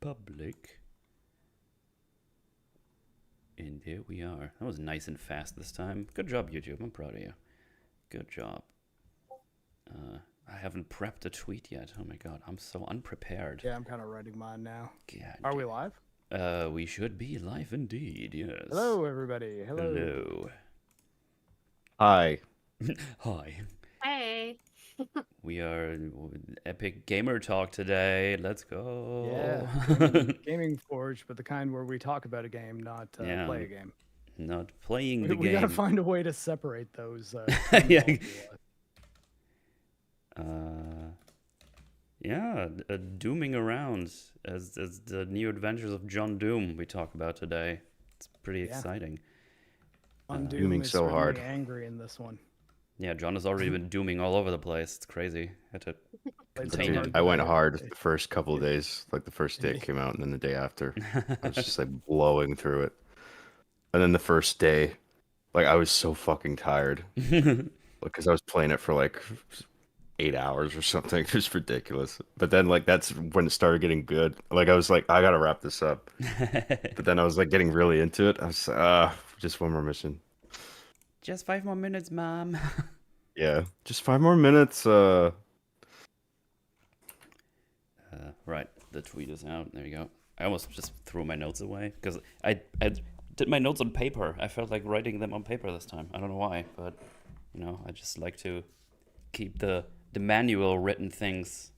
public. And there we are. That was nice and fast this time. Good job, YouTube. I'm proud of you. Good job. I haven't prepped a tweet yet. Oh my god, I'm so unprepared. Yeah, I'm kind of writing mine now. God. Are we live? We should be live indeed, yes. Hello, everybody. Hello. Hello. Hi. Hi. Hey. We are Epic Gamer Talk today. Let's go. Yeah. Gaming Forge, but the kind where we talk about a game, not Yeah. play a game. Not playing the game. We gotta find a way to separate those. Yeah. Dooming around as the new adventures of John Doom we talk about today. It's pretty exciting. John Doom Dooming is so certainly hard. angry in this one. Yeah, John has already been dooming all over the place. It's crazy. Had to contain Dude, it. I went hard the first couple of days, like the first day it came out, and then the day after, I was just like blowing through it. And then the first day, like I was so fucking tired because I was playing it for like 8 hours or something. It was ridiculous. But then like that's when it started getting good. Like I was like, I gotta wrap this up. But then I was like getting really into it. I was just one more mission. Just 5 more minutes, Mom. Yeah, just 5 more minutes. Right, the tweet is out. There you go. I almost just threw my notes away because I did my notes on paper. I felt like writing them on paper this time. I don't know why, but you know, I just like to keep the manual written things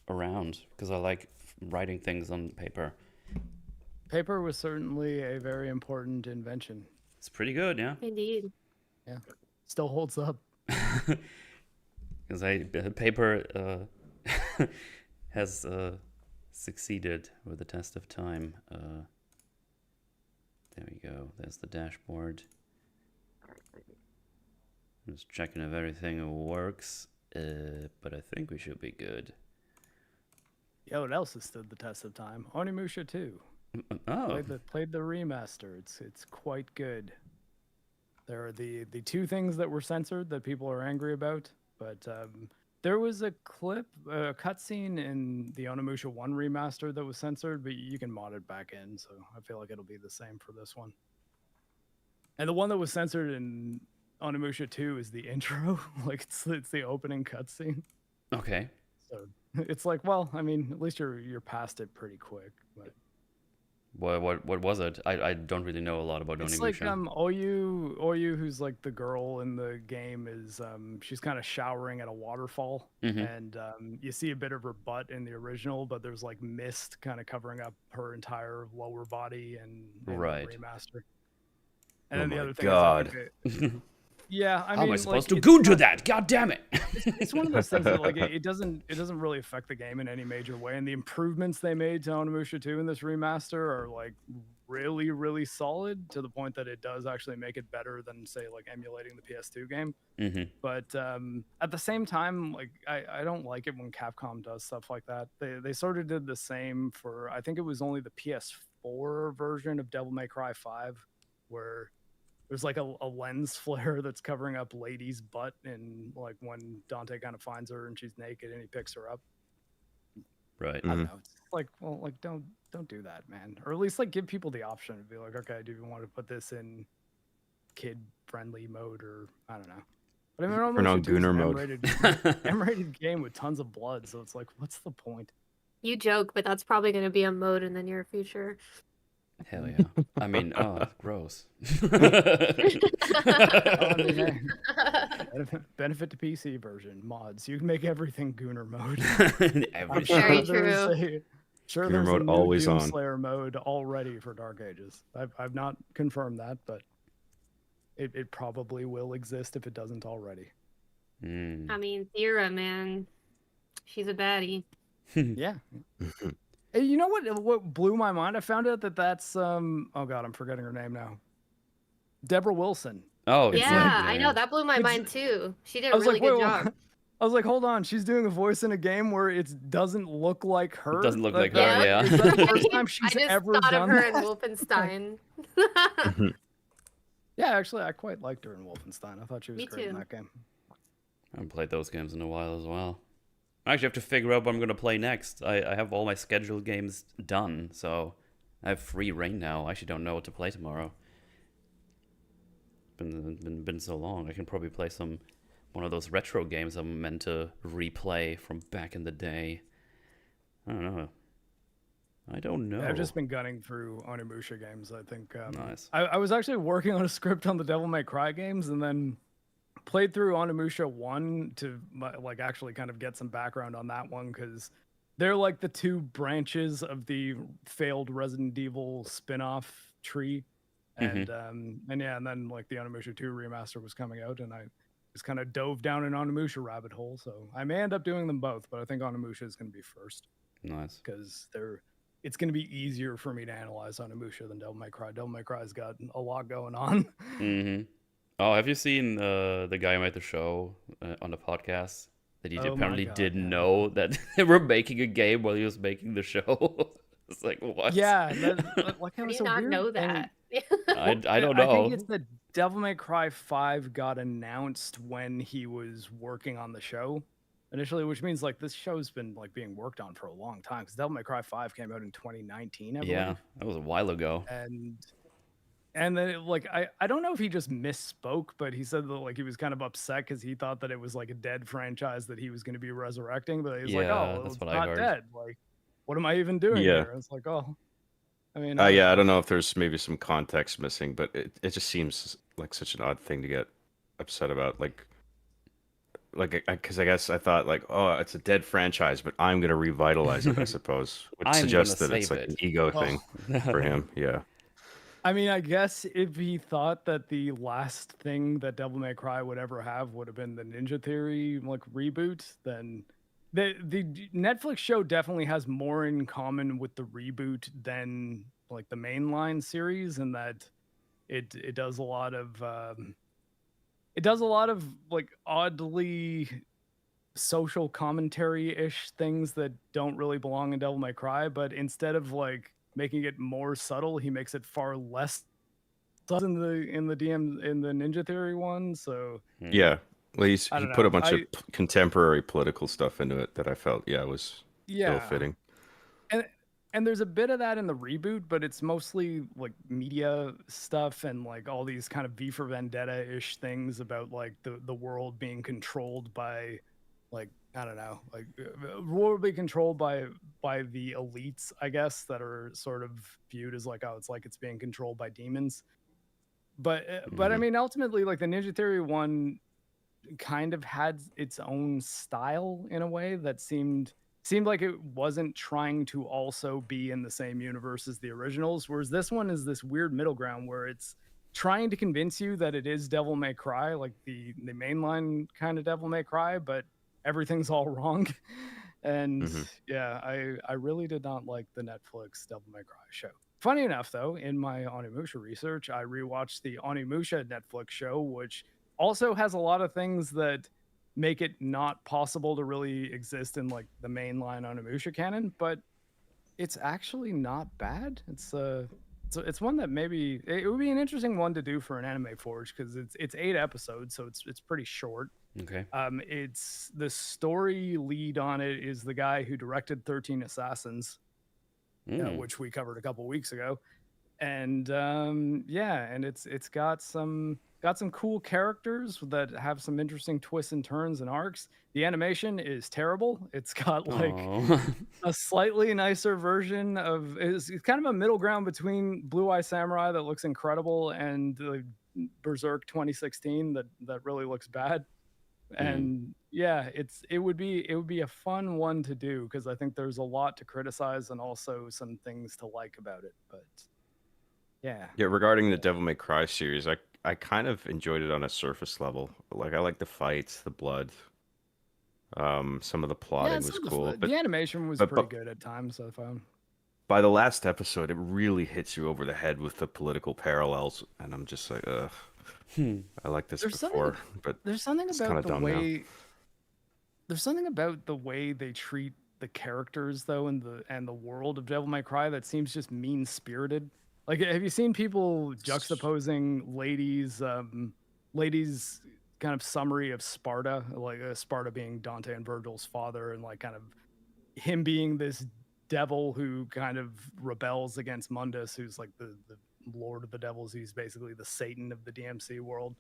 around because I like writing things on paper. Paper was certainly a very important invention. It's pretty good, yeah. Indeed. Yeah, still holds up. Because paper has succeeded with the test of time. There we go. There's the dashboard. I'm just checking if everything works, but I think we should be good. Yeah, what else has stood the test of time? Onimusha 2. Oh, Played the remaster. It's quite good. There are the two things that were censored that people are angry about, but there was a cutscene in the Onimusha 1 remaster that was censored, but you can mod it back in, so I feel like it'll be the same for this one. And the one that was censored in Onimusha 2 is the intro, like it's the opening cutscene. okay. So it's like, well, I mean, at least you're past it pretty quick. But What was it? I don't really know a lot about it's Onimusha. like Oyu, who's like the girl in the game, is she's kind of showering at a waterfall, and you see a bit of her butt in the original, but there's like mist kind of covering up her entire lower body and Right. the remaster. And Oh then the my other God. thing is, yeah, I mean, How am I supposed like, to go to that? God damn it! it's one of those things that like it doesn't really affect the game in any major way, and the improvements they made to Onimusha 2 in this remaster are like really, really solid to the point that it does actually make it better than say like emulating the PS2 game. But at the same time, like I don't like it when Capcom does stuff like that. They sort of did the same for, I think it was only the PS4 version of Devil May Cry 5, where there's like a lens flare that's covering up Lady's butt, and like when Dante kind of finds her and she's naked and he picks her up. Right. I don't know. It's like, well, like don't do that, man. Or at least like give people the option to be like, okay, do you want to put this in kid-friendly mode, or I don't know. But I mean, Turn on Gooner mode. M-rated game with tons of blood, so it's like, what's the point? You joke, but that's probably going to be a mode in the near future. Hell yeah. I mean, gross. Benefit to PC version mods. You can make everything Gooner mode. Very true. Sure, Gooner there's mode a new always on. Doomslayer mode already for Dark Ages. I've not confirmed that, but it probably will exist if it doesn't already. I mean, Thera, man. She's a baddie. Yeah. Hey, you know what blew my mind? I found out that's oh god, I'm forgetting her name now. Deborah Wilson. Oh, Yeah, I know. That blew my mind too. She did a really good job. I was like, hold on, she's doing a voice in a game where it doesn't look like her. It doesn't look like her, Yeah. yeah. Is that the first time I she's just ever thought of done her that? in Wolfenstein. Yeah, actually, I quite liked her in Wolfenstein. I thought she was Me great in too. that game. I haven't played those games in a while as well. I actually have to figure out what I'm gonna play next. I have all my scheduled games done, so I have free reign now. I actually don't know what to play tomorrow. Been so long. I can probably play one of those retro games I'm meant to replay from back in the day. I don't know. Yeah, I've just been gunning through Onimusha games. I think Nice. I was actually working on a script on the Devil May Cry games, and then played through Onimusha 1 to like actually kind of get some background on that one, because they're like the two branches of the failed Resident Evil spin-off tree. And yeah, and then like the Onimusha 2 remaster was coming out, and I just kind of dove down an Onimusha rabbit hole. So I may end up doing them both, but I think Onimusha is going to be first. Nice. Because it's going to be easier for me to analyze Onimusha than Devil May Cry. Devil May Cry's got a lot going on. Oh, have you seen the guy who made the show on the podcast? That he apparently didn't know that they were making a game while he was making the show. It's like, what? Yeah, like I did not know that. I don't know. I think it's that Devil May Cry 5 got announced when he was working on the show initially, which means like this show's been like being worked on for a long time, because Devil May Cry 5 came out in 2019, I believe. Yeah, that was a while ago. And then like I don't know if he just misspoke, but he said that like he was kind of upset because he thought that it was like a dead franchise that he was going to be resurrecting, but he's like, oh, that's it's what I not heard. dead. Like, what am I even doing here? It's like, oh, I mean, yeah, I don't know if there's maybe some context missing, but it just seems like such an odd thing to get upset about. Like, because I guess I thought like, oh, it's a dead franchise, but I'm gonna revitalize it, I suppose, which I'm suggests gonna that it's save like it. an ego thing for him. Yeah. I mean, I guess if he thought that the last thing that Devil May Cry would ever have would have been the Ninja Theory like reboot, then the Netflix show definitely has more in common with the reboot than like the mainline series, in that it does a lot of like oddly social commentary-ish things that don't really belong in Devil May Cry, but instead of like making it more subtle, he makes it far less in the Ninja Theory one. So yeah, well, he put a bunch of contemporary political stuff into it that I felt was ill fitting. And there's a bit of that in the reboot, but it's mostly like media stuff and like all these kind of V for Vendetta-ish things about like the world being controlled by like, I don't know, like world being controlled by the elites, I guess, that are sort of viewed as like, oh, it's like it's being controlled by demons. But I mean, ultimately, like the Ninja Theory one kind of had its own style in a way that seemed like it wasn't trying to also be in the same universe as the originals, whereas this one is this weird middle ground where it's trying to convince you that it is Devil May Cry, like the mainline kind of Devil May Cry, but everything's all wrong. And yeah, I really did not like the Netflix Devil May Cry show. Funny enough, though, in my Onimusha research, I rewatched the Onimusha Netflix show, which also has a lot of things that make it not possible to really exist in like the mainline Onimusha canon, but it's actually not bad. It's one that maybe it would be an interesting one to do for an Anime Forge, because it's 8 episodes, so it's pretty short. Okay. It's the story lead on it is the guy who directed 13 Assassins, which we covered a couple weeks ago, and yeah, and it's got some cool characters that have some interesting twists and turns and arcs. The animation is terrible. It's got like a slightly nicer version of it's kind of a middle ground between Blue Eye Samurai that looks incredible and Berserk 2016 that really looks bad. And yeah, it would be a fun one to do, because I think there's a lot to criticize and also some things to like about it. But yeah. Regarding the Devil May Cry series, I kind of enjoyed it on a surface level. Like, I like the fights, the blood. Some of the plotting was cool. But the animation was pretty good at times, I found. By the last episode, it really hits you over the head with the political parallels, and I'm just like, ugh. I like this before, but there's something about the way. There's something about the way they treat the characters, though, and the world of Devil May Cry that seems just mean-spirited. Like, have you seen people juxtaposing ladies' kind of summary of Sparta, like Sparta being Dante and Virgil's father, and like kind of him being this devil who kind of rebels against Mundus, who's like the lord of the devils. He's basically the Satan of the DMC world.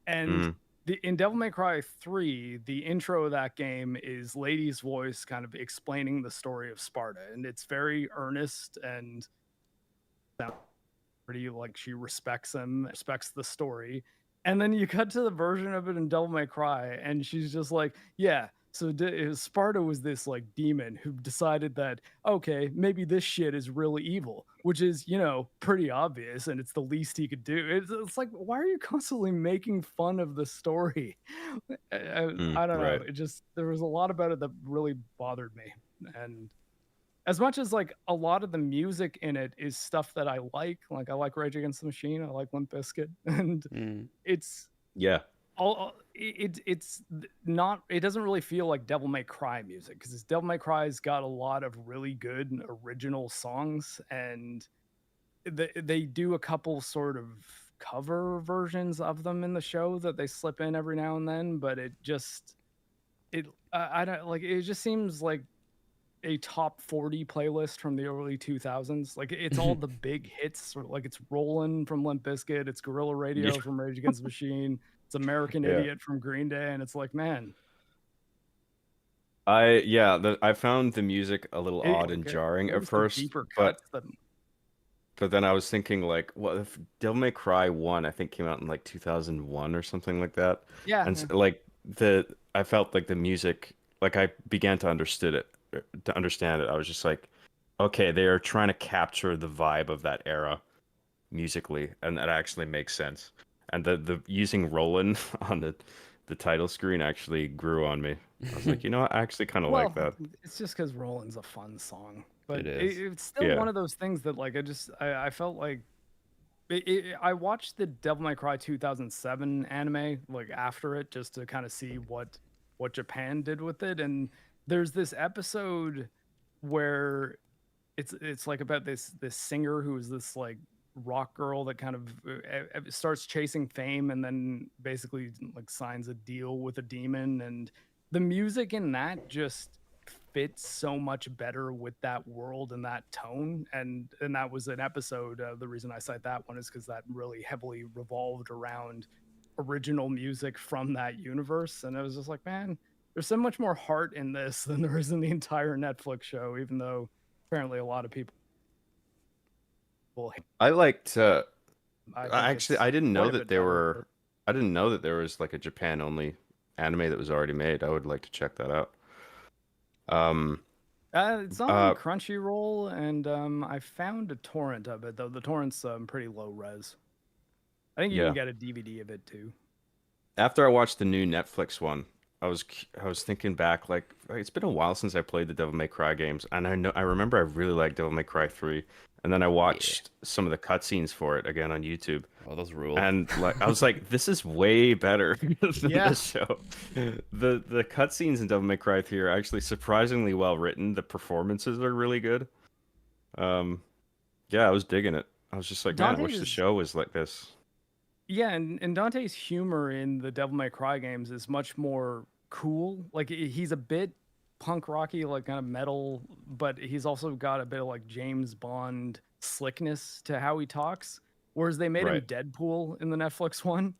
And in Devil May Cry 3, the intro of that game is Lady's voice kind of explaining the story of Sparta, and it's very earnest and pretty like she respects him, respects the story. And then you cut to the version of it in Devil May Cry, and she's just like, yeah, so Sparta was this like demon who decided that, okay, maybe this shit is really evil, which is, you know, pretty obvious, and it's the least he could do. It's like, why are you constantly making fun of the story? I don't know. It just, there was a lot about it that really bothered me. And as much as like a lot of the music in it is stuff that I like I like Rage Against the Machine, I like Limp Bizkit, and it's it's not, it doesn't really feel like Devil May Cry music, because Devil May Cry's got a lot of really good original songs, and they do a couple sort of cover versions of them in the show that they slip in every now and then, but it just I don't like, it just seems like a top 40 playlist from the early 2000s. Like it's all the big hits, like it's Rollin' from Limp Bizkit, it's Gorilla Radio from Rage Against the Machine, it's American Idiot from Green Day, and it's like, man. I found the music a little odd and jarring at first, but then I was thinking like, what if Devil May Cry 1 I think came out in like 2001 or something like that. Yeah. And like I felt like the music, like I began to understand it. I was just like, okay, they are trying to capture the vibe of that era musically, and that actually makes sense. And the using Rollin' on the title screen actually grew on me. I was like, you know what? I actually kind of like that. It's just because Rollin's a fun song, but it's still Yeah. one of those things that like I felt like I watched the Devil May Cry 2007 anime like after it, just to kind of see what Japan did with it, and there's this episode where it's like about this singer who is this like rock girl that kind of starts chasing fame, and then basically like signs a deal with a demon, and the music in that just fits so much better with that world and that tone, and that was an episode. The reason I cite that one is because that really heavily revolved around original music from that universe, and I was just like, man, there's so much more heart in this than there is in the entire Netflix show, even though apparently a lot of people. I liked. I didn't know that I didn't know that there was like a Japan only anime that was already made. I would like to check that out. It's on Crunchyroll, and I found a torrent of it, though the torrent's pretty low res. I think you can get a DVD of it too. After I watched the new Netflix one, I was thinking back, like it's been a while since I played the Devil May Cry games, and I remember I really liked Devil May Cry 3, and then I watched some of the cutscenes for it again on YouTube. Oh, those rule. And like I was like, this is way better than the show. The cutscenes in Devil May Cry 3 are actually surprisingly well written. The performances are really good. I was digging it. I was just like, man, I wish the show was like this. Yeah, and Dante's humor in the Devil May Cry games is much more cool. Like he's a bit punk rocky, like kind of metal, but he's also got a bit of like James Bond slickness to how he talks. Whereas they made him Deadpool in the Netflix one.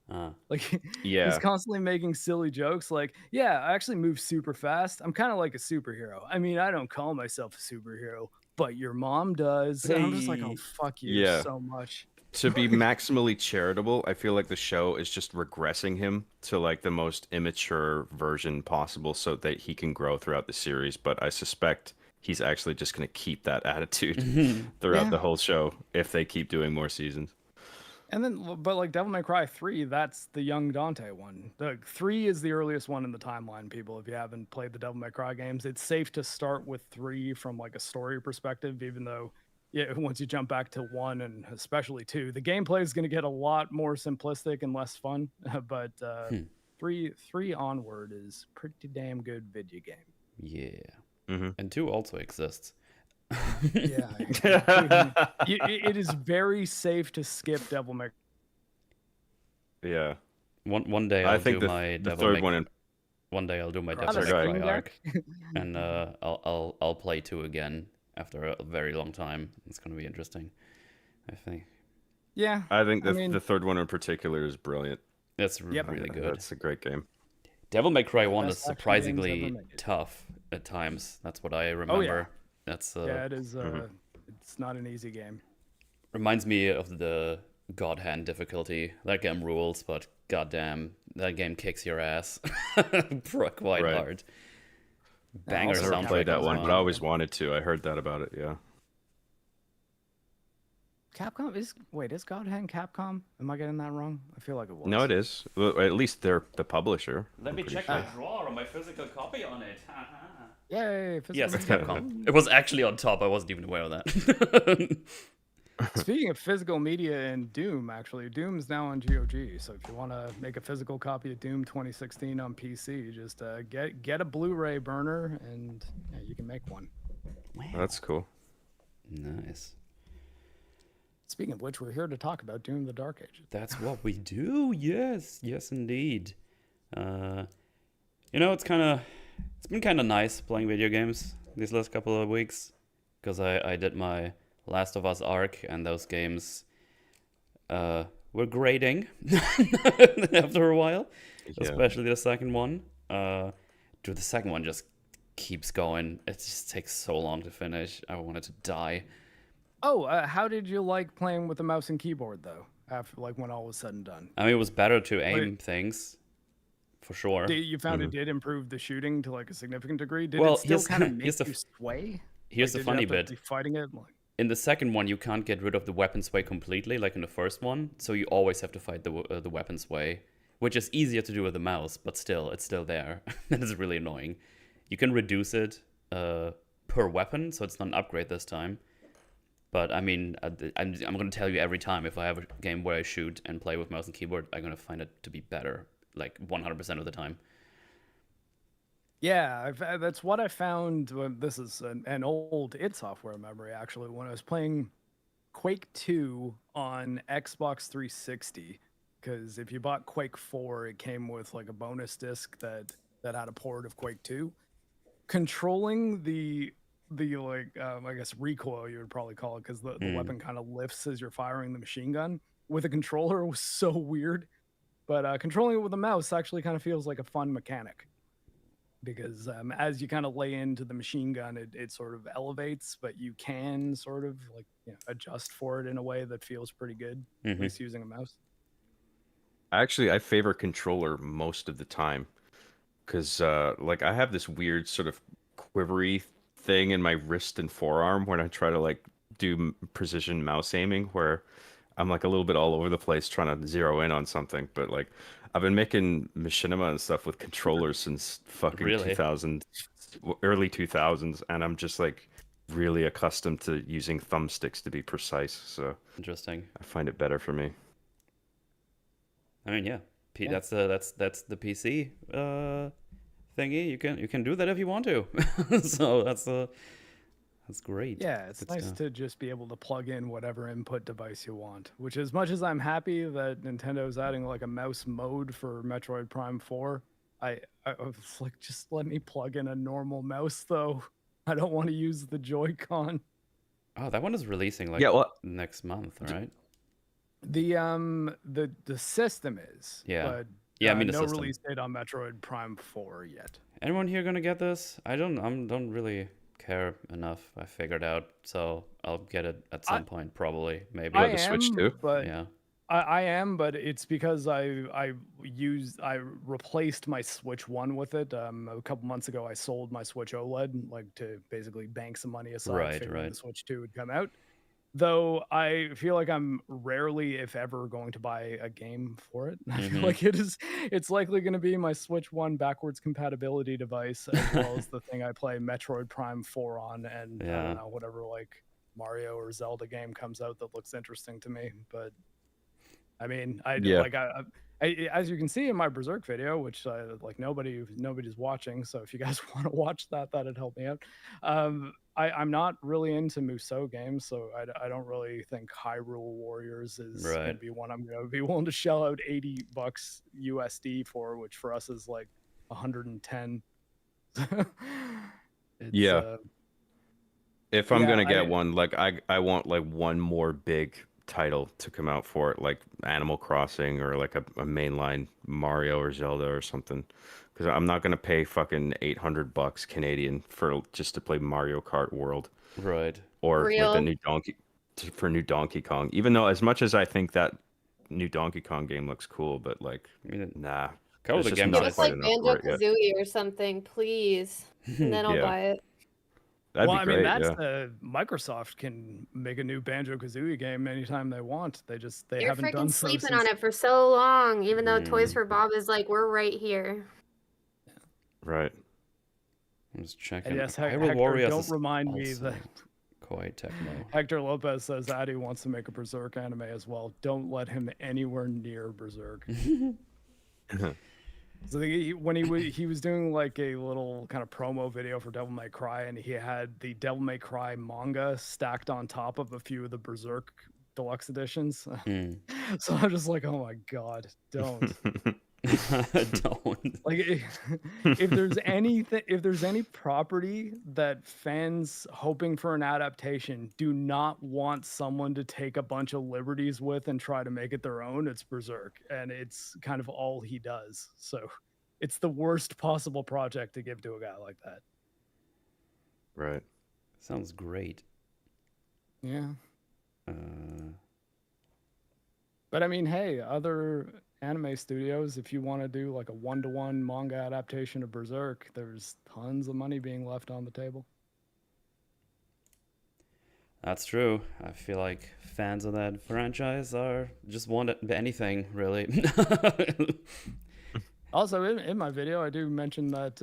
Like he's constantly making silly jokes like, yeah, I actually move super fast. I'm kind of like a superhero. I mean, I don't call myself a superhero, but your mom does. And I'm just like, oh, fuck you so much. To be maximally charitable, I feel like the show is just regressing him to like the most immature version possible so that he can grow throughout the series. But I suspect he's actually just going to keep that attitude throughout the whole show if they keep doing more seasons. And then, but like Devil May Cry 3, that's the young Dante one. The 3 is the earliest one in the timeline, people. If you haven't played the Devil May Cry games, it's safe to start with 3 from like a story perspective, even though once you jump back to 1 and especially 2, the gameplay is going to get a lot more simplistic and less fun. But 3 onward is pretty damn good video game. Yeah. And 2 also exists. It is very safe to skip Devil May Cry. Yeah. One day I I'll think do the, my the Devil third May one in One day I'll do my Cross Devil the May Stream Cry arc, Deck. and I'll play 2 again after a very long time. It's gonna be interesting, I think. Yeah, I think I the mean- the third one in particular is brilliant. That's Yep. really good. That's a great game. Devil May Cry 1 is best action games surprisingly ever made. tough at times. That's what I Oh, remember. yeah. That's Yeah, it is. Mhm. It's not an easy game. reminds me of the God Hand difficulty. That game rules, but goddamn, that game kicks your ass quite Right. hard. Yeah, Banger also I never soundtrack played that as one, well. but I always wanted to. I heard that about it. Yeah. Capcom is is God Hand Capcom? Am I getting that wrong? I feel like it was. No, it is. Well, at least they're the publisher. Let I'm me pretty check sure. my drawer on my physical copy on it. Yay! physical Yes, it's media. Capcom. It was actually on top. I wasn't even aware of that. Speaking of physical media and Doom, actually, Doom's now on GOG. So if you want to make a physical copy of Doom 2016 on PC, just get a Blu-ray burner and you can make one. Wow. That's cool. Nice. Speaking of which, we're here to talk about Doom: The Dark Ages. That's what we do. Yes, yes, indeed. It's been kind of nice playing video games these last couple of weeks because I did my Last of Us arc, and those games were grating after a while, Yeah. especially the second one. The second one just keeps going. It just takes so long to finish. I wanted to die. Oh, how did you like playing with the mouse and keyboard though? After when all was said and done, I mean, it was better to aim things, for sure. you found it did improve the shooting to a significant degree. Did Well, it still here's- kind of here's make the you sway? Here's the Did you funny have to bit. be fighting it. In the second one, you can't get rid of the weapon sway completely, like in the first one. So you always have to fight the weapon sway, which is easier to do with the mouse, but still, it's still there. That is really annoying. You can reduce it per weapon, so it's not an upgrade this time. But I mean, I'm going to tell you every time, if I have a game where I shoot and play with mouse and keyboard, I'm going to find it to be better, like 100% of the time. Yeah, that's what I found. This is an old id Software memory, actually, when I was playing Quake 2 on Xbox 360. Because if you bought Quake 4, it came with a bonus disc that had a port of Quake 2. Controlling the I guess recoil, you would probably call it, because the weapon kind of lifts as you're firing the machine gun. With a controller was so weird. But controlling it with a mouse actually kind of feels like a fun mechanic. Because as you kind of lay into the machine gun, it sort of elevates, but you can sort of adjust for it in a way that feels pretty good, at least using a mouse. Actually, I favor controller most of the time because I have this weird sort of quivery thing in my wrist and forearm when I try to do precision mouse aiming, where I'm a little bit all over the place trying to zero in on something. But I've been making machinima and stuff with controllers since fucking Really? 2000, early 2000s, and I'm just really accustomed to using thumbsticks to be precise. So Interesting. I find it better for me. I mean, yeah, that's the PC thingy. You can do that if you want to. So that's great. Yeah, it's Good nice stuff. to just be able to plug in whatever input device you want. Which, as much as I'm happy that Nintendo's adding a mouse mode for Metroid Prime 4, I was just let me plug in a normal mouse though. I don't want to use the Joy-Con. Oh, that one is releasing next month, right? The system is. Yeah. But Yeah, I mean the no system. release date on Metroid Prime 4 yet. Anyone here gonna get this? I don't really care enough. I figured out, so I'll get it at some point, probably, maybe. What, the Switch too? But Yeah. I am, but it's because I replaced my Switch 1 with it. A couple months ago, I sold my Switch OLED to basically bank some money aside, Right, figuring right. the Switch 2 would come out. Though I feel like I'm rarely, if ever, going to buy a game for it. I feel like it's likely going to be my Switch 1 backwards compatibility device, as well as the thing I play Metroid Prime 4 on, and I Yeah. don't know, whatever Mario or Zelda game comes out that looks interesting to me. But I mean, I as you can see in my Berserk video, which nobody's watching, so if you guys want to watch that, that'd help me out. I'm not really into Musou games, so I don't really think Hyrule Warriors is going to Right. be one I'm going to be willing to shell out $80 USD for, which for us is like 110. It's Yeah. If I'm yeah, gonna get one, like I want like one more big title to come out for it, like Animal Crossing or like a mainline Mario or Zelda or something. Because I'm not gonna pay fucking $800 Canadian for just to play Mario Kart World Right. or like the Real. new new Donkey Kong. Even though as much as I think that new Donkey Kong game looks cool, but like I mean, nah, couple of it's the just games Give not I us quite like enough Banjo for it yet. Kazooie or something, please, and then I'll Yeah, buy it. that'd well, be I mean, great. that's Yeah. Microsoft can make a new Banjo Kazooie game anytime they want. They They're haven't done freaking so sleeping since. on it for so long, even though Toys Mm, for Bob is like, we're right here. Right. I'm just And checking. yes, Hyrule Hector, Warriors don't is remind me also that quite techno. Hector Lopez says that he wants to make a Berserk anime as well. Don't let him anywhere near Berserk. So when he was doing like a little kind of promo video for Devil May Cry, and he had the Devil May Cry manga stacked on top of a few of the Berserk deluxe editions. Mm. So I'm just like, oh my god, don't. Don't. Like if there's any property that fans hoping for an adaptation do not want someone to take a bunch of liberties with and try to make it their own, it's Berserk, and it's kind of all he does. So it's the worst possible project to give to a guy like that. Right. Sounds great. Yeah. Uh, But I mean, hey, other anime studios, if you want to do like a 1-to-1 manga adaptation of Berserk, there's tons of money being left on the table. that's true. I feel like fans of that franchise are just want anything really. Also, in my video, I do mention that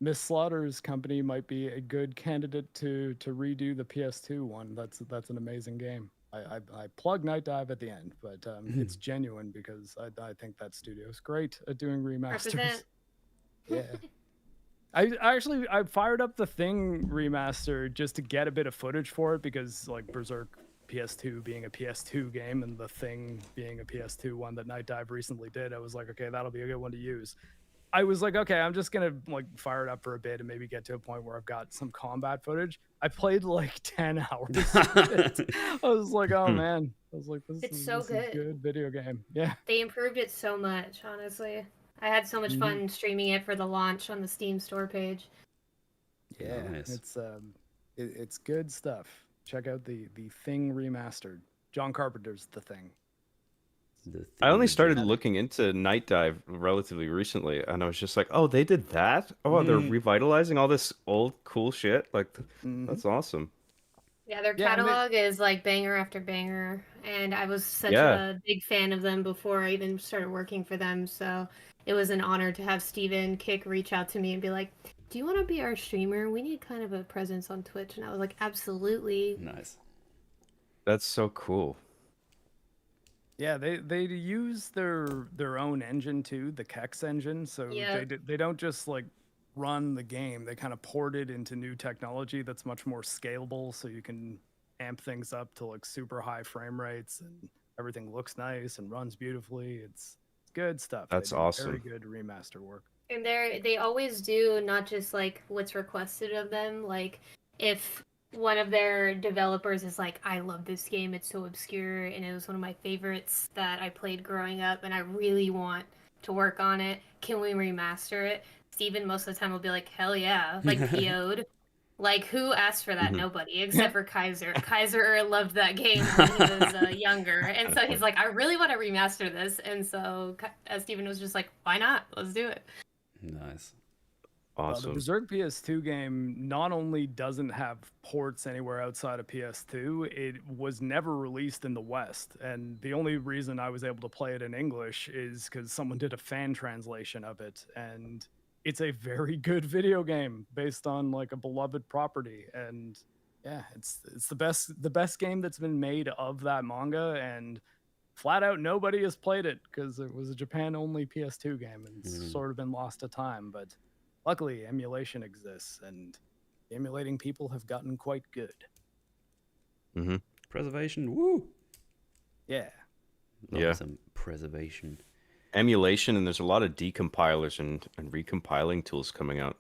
Miss Slaughter's company might be a good candidate to redo the PS2 one. That's an amazing game. I plug Night Dive at the end, but it's genuine because I think that studio's great at doing remasters. Represent. Yeah. I fired up the Thing remaster just to get a bit of footage for it because like Berserk PS2 being a PS2 game and the Thing being a PS2 one that Night Dive recently did, I was like, okay, that'll be a good one to use. I was like, okay, I'm just gonna like fire it up for a bit and maybe get to a point where I've got some combat footage. I played like 10 hours of it. I was like, oh man. I was like, this It's is so a good. good video game. Yeah. They improved it so much, honestly. I had so much fun streaming it for the launch on the Steam store page. Yeah. Nice. It's good stuff. Check out the Thing remastered. John Carpenter's The Thing. I only started Thing. looking into Night Dive relatively recently, and I was just like, "Oh, they did that? Oh, they're revitalizing all this old cool shit. Like, that's awesome." Yeah, their Yeah, and catalog is like banger after banger, and I was such Yeah. a big fan of them before I even started working for them, so it was an honor to have Steven Kick reach out to me and be like, do you want to be our streamer? We need kind of a presence on Twitch. And I was like, absolutely. Nice. That's so cool. Yeah, they use their own engine too, the Kex engine. So Yeah. they don't just like run the game. They kind of port it into new technology that's much more scalable, so you can amp things up to like super high frame rates and everything looks nice and runs beautifully. It's good stuff. That's They do awesome. Very good remaster work. And they always do not just like what's requested of them. Like if one of their developers is like, I love this game, it's so obscure and it was one of my favorites that I played growing up and I really want to work on it. Can we remaster it? Steven most of the time will be like, hell yeah, like PO'd. Like who asked for that? Nobody except for Kaiser. Kaiser loved that game when he was younger, and so he's like, I really want to remaster this. And so Steven was just like, why not? Let's do it. Nice. The Awesome. Berserk PS2 game not only doesn't have ports anywhere outside of PS2, it was never released in the West. And the only reason I was able to play it in English is because someone did a fan translation of it. And it's a very good video game based on like a beloved property. And yeah, it's the best game that's been made of that manga. And flat out, nobody has played it because it was a Japan-only PS2 game and it's sort of been lost to time. But luckily, emulation exists, and emulating people have gotten quite good. Mm-hmm. Preservation, woo! Yeah. Love Yeah. some preservation. Emulation, and there's a lot of decompilers and recompiling tools coming out.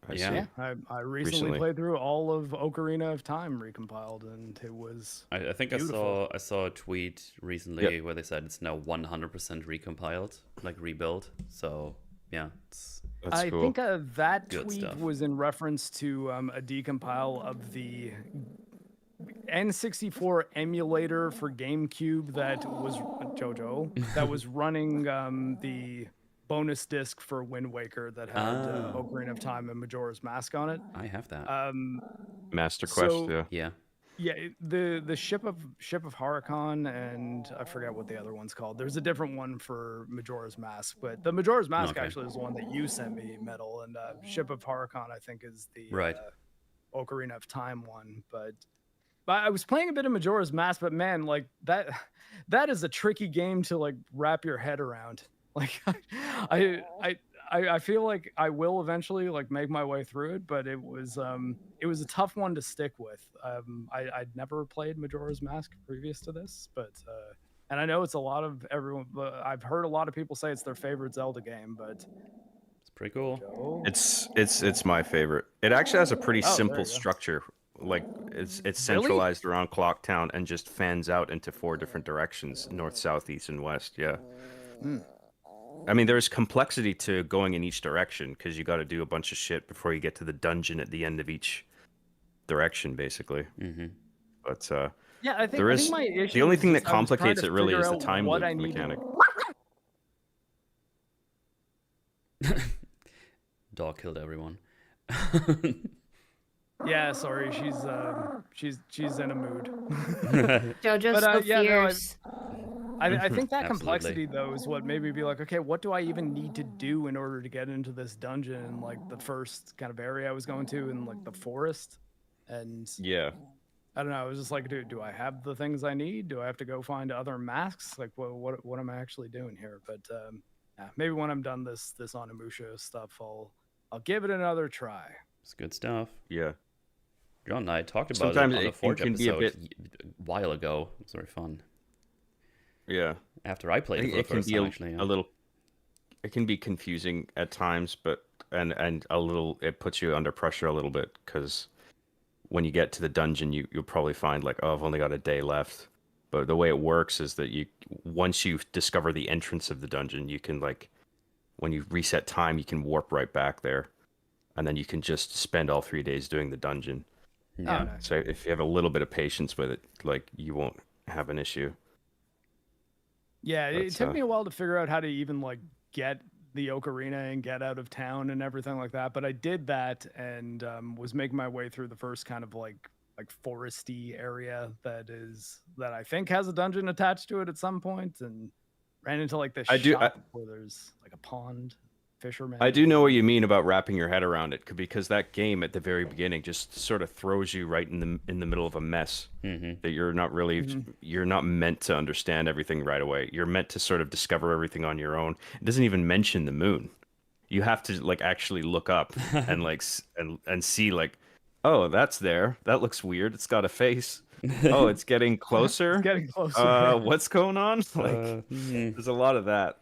I Yeah. see. Yeah, I recently Recently. played through all of Ocarina of Time recompiled, and it was I think beautiful. I saw a tweet recently where they said it's now 100% recompiled, like rebuilt. So yeah, it's That's I cool. think that Good tweet stuff. was in reference to a decompile of the N64 emulator for GameCube that was JoJo that was running the bonus disc for Wind Waker that had Ocarina of Time and Majora's Mask on it. I have that. Master Quest, So yeah. Yeah. yeah, the ship of Harakon, and I forget what the other one's called. There's a different one for Majora's Mask, but the Majora's Mask Okay. actually is the one that you sent me, Metal, and ship of Harakon I think is the Right. Ocarina of Time one. But I was playing a bit of Majora's Mask, but man, like that is a tricky game to like wrap your head around. Like I feel like I will eventually like make my way through it, but it was a tough one to stick with. I'd never played Majora's Mask previous to this, but and I know it's a lot of everyone. But I've heard a lot of people say it's their favorite Zelda game. But It's pretty cool. Joe? It's my favorite. It actually has a pretty Oh, there simple you go. structure. Like it's Really? centralized around Clock Town and just fans out into 4 different directions: north, south, east, and west. Yeah. I mean, there's complexity to going in each direction because you got to do a bunch of shit before you get to the dungeon at the end of each direction, basically. Mm-hmm. But Yeah, I think there is my issue the only is thing just that I was trying complicates to it really figure is the out time what loop I needed. mechanic. Dog killed everyone. Yeah, sorry, she's in a mood. JoJo's But, so yeah, no, fierce. I think that Absolutely. complexity though is what made me be like, okay, what do I even need to do in order to get into this dungeon and like the first kind of area I was going to in like the forest? And Yeah. I don't know, I was just like, do I have the things I need? Do I have to go find other masks? Like what am I actually doing here? But yeah, maybe when I'm done this Onimusha stuff, I'll give it another try. It's good stuff. Yeah. John and I talked about Sometimes it on the it Forge can be a episode bit- a while ago. It was very fun. Yeah. After I played it for the It can first be time, actually. Yeah. a little. It can be confusing at times, but and a little. It puts you under pressure a little bit because when you get to the dungeon, you'll probably find like, oh, I've only got a day left. But the way it works is that once you discover the entrance of the dungeon, you can like, when you reset time, you can warp right back there, and then you can just spend all 3 days doing the dungeon. Yeah. Oh, nice. So if you have a little bit of patience with it, like you won't have an issue. Yeah, it That's, took me a while to figure out how to even like get the Ocarina and get out of town and everything like that. But I did that and was making my way through the first kind of like foresty area that I think has a dungeon attached to it at some point, and ran into like this shop where there's like a pond, fisherman. I do know what you mean about wrapping your head around it, because that game at the very beginning just sort of throws you right in the middle of a mess that you're not really you're not meant to understand everything right away. You're meant to sort of discover everything on your own. It doesn't even mention the moon. You have to like actually look up and like and see like, oh, that's there. That looks weird. It's got a face. Oh, it's getting closer. It's getting closer. What's going on? Like, there's a lot of that.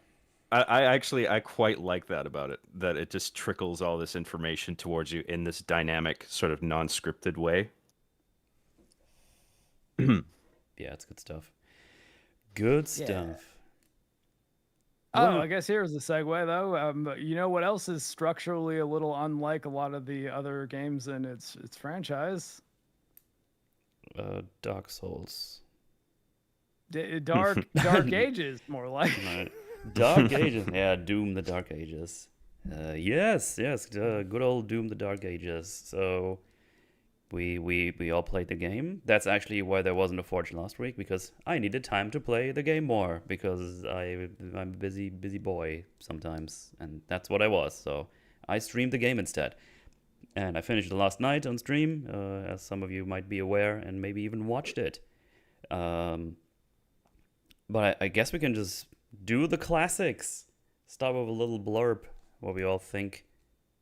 I quite like that about it, that it just trickles all this information towards you in this dynamic, sort of non-scripted way. Yeah, it's good stuff. Good stuff. Oh, I guess here's the segue though. You know what else is structurally a little unlike a lot of the other games in its franchise? Dark Souls. Dark Ages, more like. Right. Dark Ages. Yeah, Doom the Dark Ages. Yes, good old Doom the Dark Ages. So we all played the game. That's actually why there wasn't a Forge last week, because I needed time to play the game more, because I'm a busy boy sometimes, and that's what I was. So I streamed the game instead. And I finished it last night on stream, as some of you might be aware, and maybe even watched it. But I guess we can just do the classics. Start with a little blurb, what we all think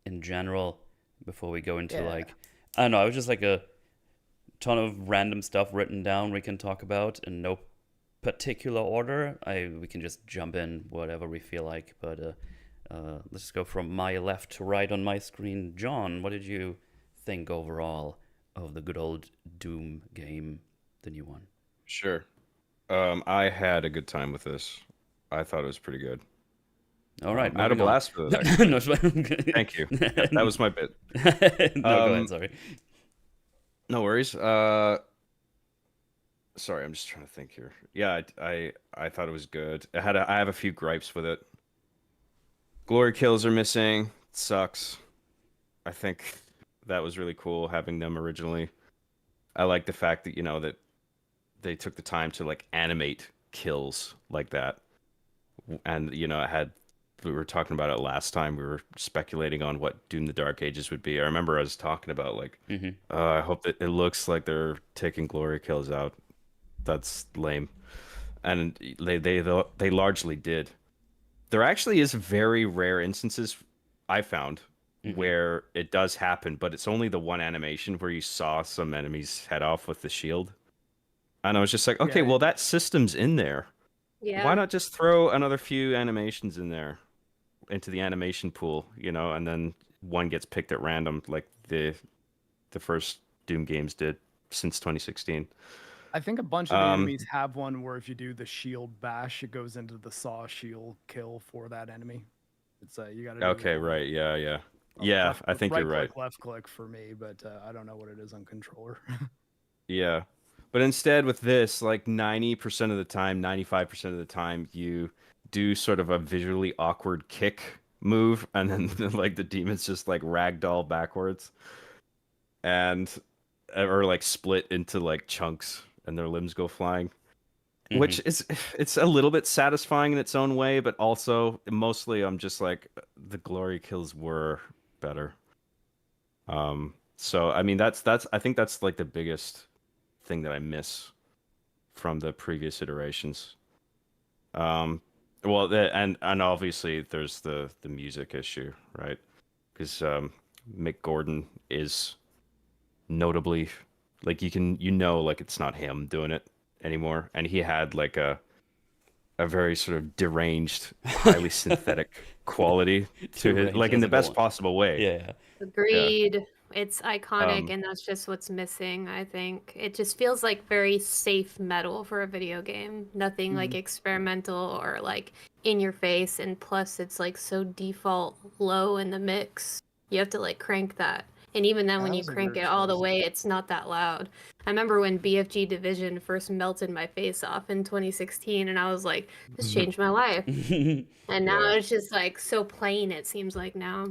in general, before we go into like I don't know. I was just like a ton of random stuff written down we can talk about in no particular order. We can just jump in whatever we feel like. But let's just go from my left to right on my screen. John, what did you think overall of the good old Doom game, the new one? Sure. I had a good time with this. I thought it was pretty good. All right, I had a moving on. blast with it. Actually. No, Thank you. That was my bit. No, go ahead. Sorry. No worries. Sorry, I'm just trying to think here. Yeah, I thought it was good. I have a few gripes with it. Glory kills are missing. It sucks. I think that was really cool having them originally. I like the fact that, that they took the time to like animate kills like that. And, we were talking about it last time. We were speculating on what Doom the Dark Ages would be. I remember I was talking about like, I hope that it looks like they're taking glory kills out. That's lame. And they largely did. There actually is very rare instances I found where it does happen, but it's only the one animation where you saw some enemies head off with the shield. And I was just like, okay, well, that system's in there. Yeah. Why not just throw another few animations in there into the animation pool, and then one gets picked at random like the first Doom games did since 2016. I think a bunch of the enemies have one where if you do the shield bash, it goes into the saw shield kill for that enemy. It's you got to. Okay, right, yeah. Yeah, I think you're right. Left click for me, but I don't know what it is on controller. Yeah. But instead with this, like 90% of the time, 95% of the time, you do sort of a visually awkward kick move, and then like the demons just like ragdoll backwards. Or like split into like chunks and their limbs go flying. Which it's a little bit satisfying in its own way, but also mostly I'm just like the glory kills were better. So I mean that's I think that's like the biggest thing that I miss from the previous iterations. And obviously there's the music issue, right? Because Mick Gordon is notably like like it's not him doing it anymore, and he had like a very sort of deranged, highly synthetic quality to his, like in the best possible way. Yeah. Agreed. Yeah. It's iconic, and that's just what's missing, I think. It just feels like very safe metal for a video game. Nothing like experimental or like in your face, and plus it's like so default low in the mix. You have to like crank that. And even then when you crank it all the way, it's not that loud. I remember when BFG Division first melted my face off in 2016, and I was like, this changed my life. And now it's just like so plain, it seems like now.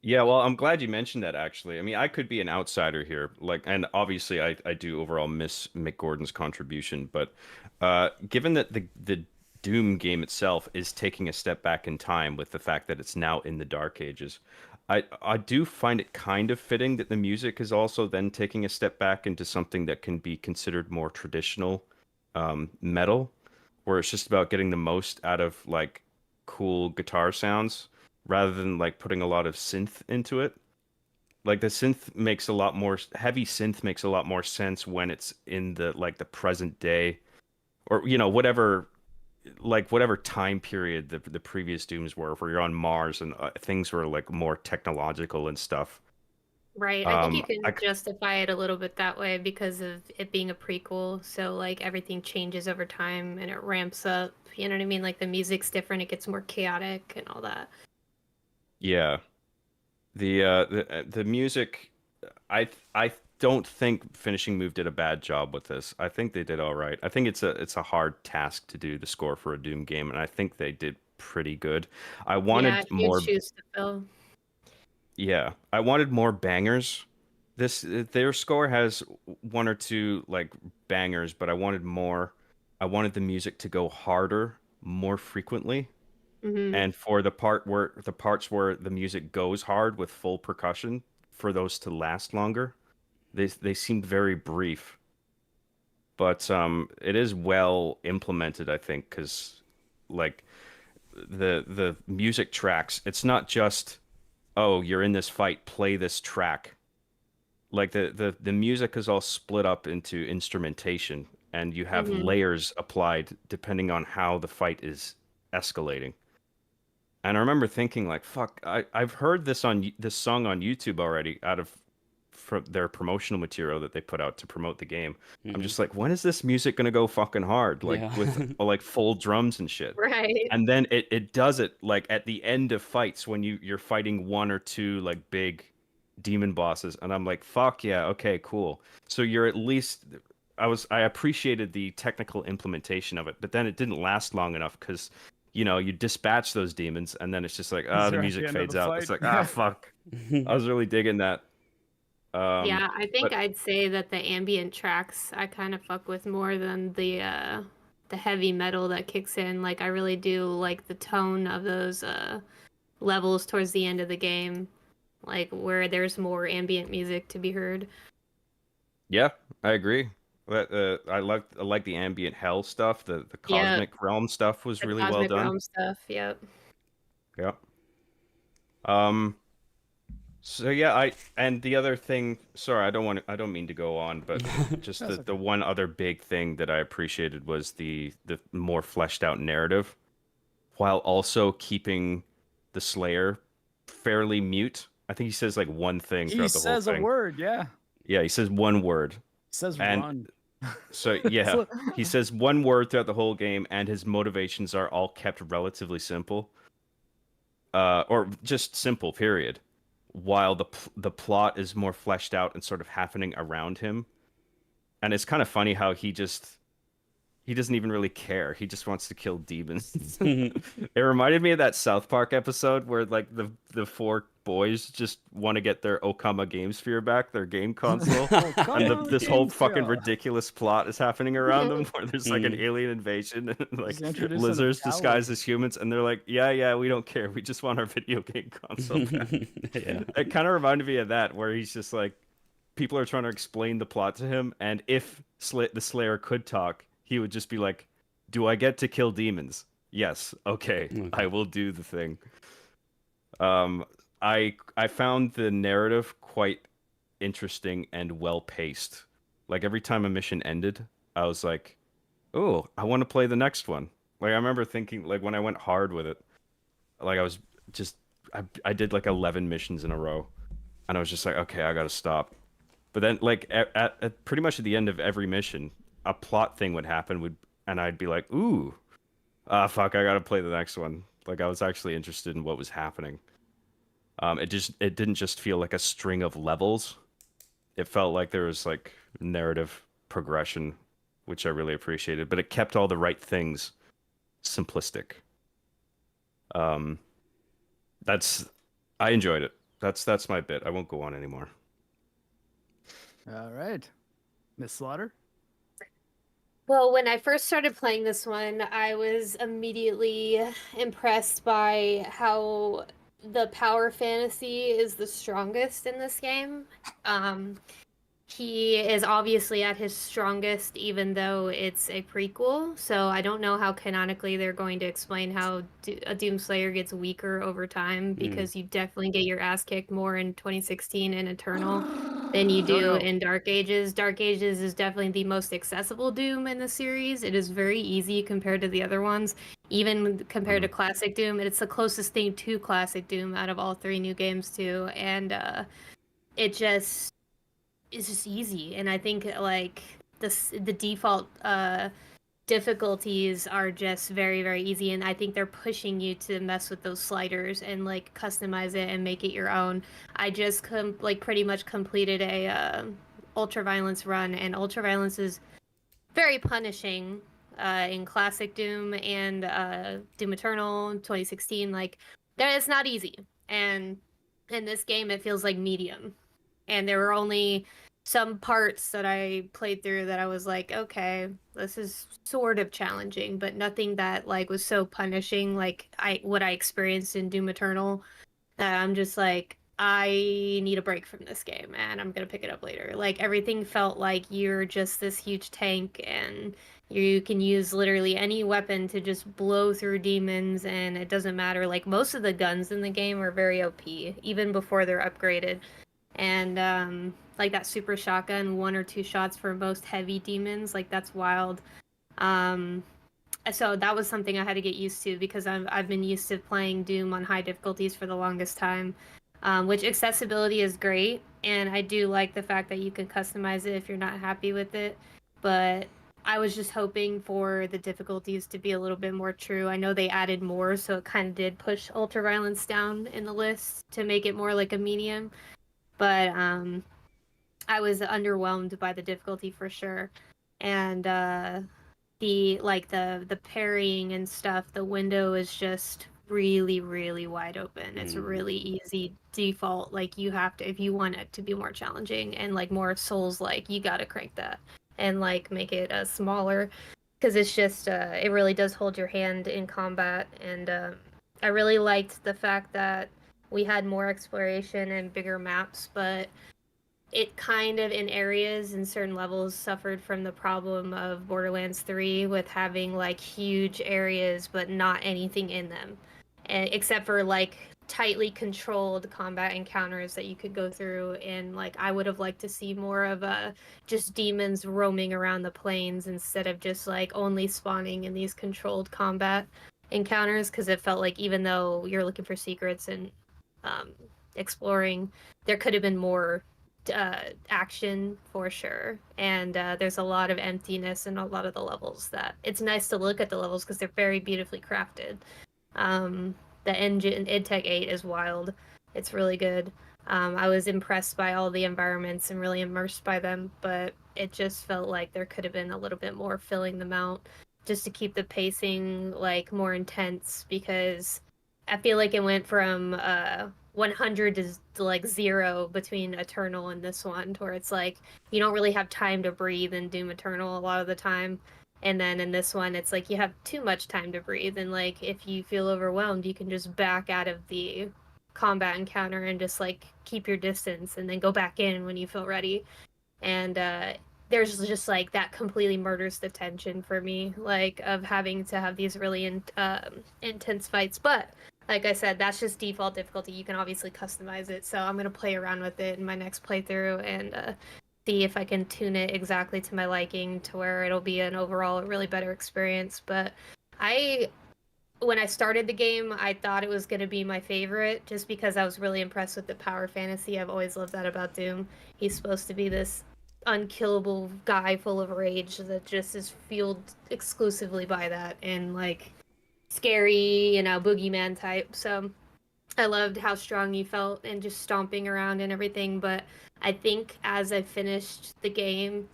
Yeah, well, I'm glad you mentioned that, actually. I mean, I could be an outsider here, and obviously I do overall miss Mick Gordon's contribution, but given that the Doom game itself is taking a step back in time with the fact that it's now in the Dark Ages, I do find it kind of fitting that the music is also then taking a step back into something that can be considered more traditional metal, where it's just about getting the most out of like cool guitar sounds, rather than like putting a lot of synth into it. Like the heavy synth makes a lot more sense when it's in the like the present day, or whatever time period the previous Dooms were, where you're on Mars and things were like more technological and stuff. Right. I think you can justify it a little bit that way because of it being a prequel. So like everything changes over time and it ramps up. You know what I mean? Like the music's different, it gets more chaotic and all that. Yeah, the music, I don't think Finishing Move did a bad job with this. I think they did all right. I think it's a hard task to do the score for a Doom game, and I think they did pretty good. I wanted more shoes to fill. Yeah, I wanted more bangers. Their score has one or two like bangers, but I wanted more. I wanted the music to go harder more frequently. And for the parts where the music goes hard with full percussion, for those to last longer. They seemed very brief. But it is well implemented, I think, because like the music tracks, it's not just, oh, you're in this fight, play this track. like the music is all split up into instrumentation, and you have Mhm. layers applied depending on how the fight is escalating. And I remember thinking like, fuck, I've heard this song on YouTube already out of from their promotional material that they put out to promote the game. I'm Hmm. just like, when is this music gonna go fucking hard? Like Yeah. with like full drums and shit. Right. And then it does it like at the end of fights when you're fighting one or two like big demon bosses, and I'm like, fuck yeah, okay, cool. So you're at least I appreciated the technical implementation of it, but then it didn't last long enough because you dispatch those demons and then it's just like These the are at the music end of fades the out. It's fight. like fuck. I was really digging that. Yeah, I think But I'd say that the ambient tracks I kind of fuck with more than the heavy metal that kicks in. Like I really do like the tone of those levels towards the end of the game, like where there's more ambient music to be heard. yeah, I agree. But I like the ambient hell stuff. The Yeah, cosmic realm stuff was the really well Cosmic done. Realm stuff. Yep. Yeah. Um. So yeah, and the other thing, sorry, I don't mean to go on, but just That's the okay. one other big thing that I appreciated was the more fleshed out narrative, while also keeping the Slayer fairly mute. I think he says like one thing He throughout the whole says a thing. word, yeah. Yeah, he says one word. He says And run. so yeah, So- he says one word throughout the whole game, and his motivations are all kept relatively simple, or just simple, period. While the plot is more fleshed out and sort of happening around him, and it's kind of funny how he doesn't even really care. He just wants to kill demons. It reminded me of that South Park episode where like the four boys just want to get their Okama Game Sphere back, their game console. Oh, And come on, this whole Game fucking Sphere. ridiculous plot is happening around them where there's like an alien invasion and like Just introducing a lizards coward. disguised as humans, and they're like, yeah, we don't care. We just want our video game console back. Yeah. It kind of reminded me of that, where he's just like, people are trying to explain the plot to him, and if the Slayer could talk, he would just be like, "Do I get to kill demons? Yes. Okay, I will do the thing." I found the narrative quite interesting and well paced. Like every time a mission ended, I was like, "Oh, I want to play the next one." Like I remember thinking, like when I went hard with it, like I was just I did like 11 missions in a row, and I was just like, "Okay, I gotta stop." But then, like at pretty much at the end of every mission, a plot thing would happen, and I'd be like, "Ooh, fuck, I gotta play the next one." Like I was actually interested in what was happening. It didn't just feel like a string of levels. It felt like there was like narrative progression, which I really appreciated. But it kept all the right things simplistic. Um, that's I enjoyed it. That's my bit. I won't go on anymore. All right. Miss Slaughter? Well, when I first started playing this one, I was immediately impressed by how the power fantasy is the strongest in this game. He is obviously at his strongest, even though it's a prequel. So I don't know how canonically they're going to explain how a Doomslayer gets weaker over time, because you definitely get your ass kicked more in 2016 and Eternal than you do in Dark Ages. Dark Ages is definitely the most accessible Doom in the series. It is very easy compared to the other ones, even compared to Classic Doom. It's the closest thing to Classic Doom out of all three new games too, and it's just easy. And I think like the default difficulties are just very, very easy, and I think they're pushing you to mess with those sliders and like customize it and make it your own. I just pretty much completed a ultraviolence run, and ultraviolence is very punishing in Classic Doom and Doom Eternal 2016. Like it's not easy, and in this game it feels like medium. And there were only some parts that I played through that I was like, okay, this is sort of challenging, but nothing that like was so punishing like what I experienced in Doom Eternal, that I'm just like, I need a break from this game and I'm gonna pick it up later. Like everything felt like you're just this huge tank and you can use literally any weapon to just blow through demons, and it doesn't matter. Like most of the guns in the game are very OP, even before they're upgraded. And like that super shotgun, 1 or 2 shots for most heavy demons. Like that's wild. So that was something I had to get used to because I've been used to playing Doom on high difficulties for the longest time, which accessibility is great, and I do like the fact that you can customize it if you're not happy with it, but I was just hoping for the difficulties to be a little bit more true. I know they added more, so it kind of did push ultraviolence down in the list to make it more like a medium, but I was underwhelmed by the difficulty for sure, and the parrying and stuff, the window is just really, really wide open. It's a really easy default. Like you have to, if you want it to be more challenging and like more Souls like, you gotta crank that and like make it smaller, because it's just it really does hold your hand in combat. And I really liked the fact that we had more exploration and bigger maps, but it kind of in areas in certain levels suffered from the problem of Borderlands 3 with having like huge areas but not anything in them, except for like tightly controlled combat encounters that you could go through. And like I would have liked to see more of just demons roaming around the plains instead of just like only spawning in these controlled combat encounters, because it felt like even though you're looking for secrets and exploring, there could have been more action for sure. And there's a lot of emptiness in a lot of the levels. That it's nice to look at the levels because they're very beautifully crafted. The engine EdTech 8 is wild. It's really good. I was impressed by all the environments and really immersed by them, but it just felt like there could have been a little bit more filling them out just to keep the pacing like more intense, because I feel like it went from 100 to like 0 between Eternal and this one, to where it's like you don't really have time to breathe in Doom Eternal a lot of the time. And then in this one, it's like you have too much time to breathe. And like if you feel overwhelmed, you can just back out of the combat encounter and just like keep your distance and then go back in when you feel ready. And there's just like that completely murders the tension for me, like of having to have these really intense fights. But like I said, that's just default difficulty. You can obviously customize it, so I'm gonna play around with it in my next playthrough and see if I can tune it exactly to my liking, to where it'll be an overall really better experience. But when I started the game, I thought it was gonna be my favorite, just because I was really impressed with the power fantasy. I've always loved that about Doom. He's supposed to be this unkillable guy full of rage that just is fueled exclusively by that, and like scary, boogeyman type. So I loved how strong you felt and just stomping around and everything. But I think as I finished the game,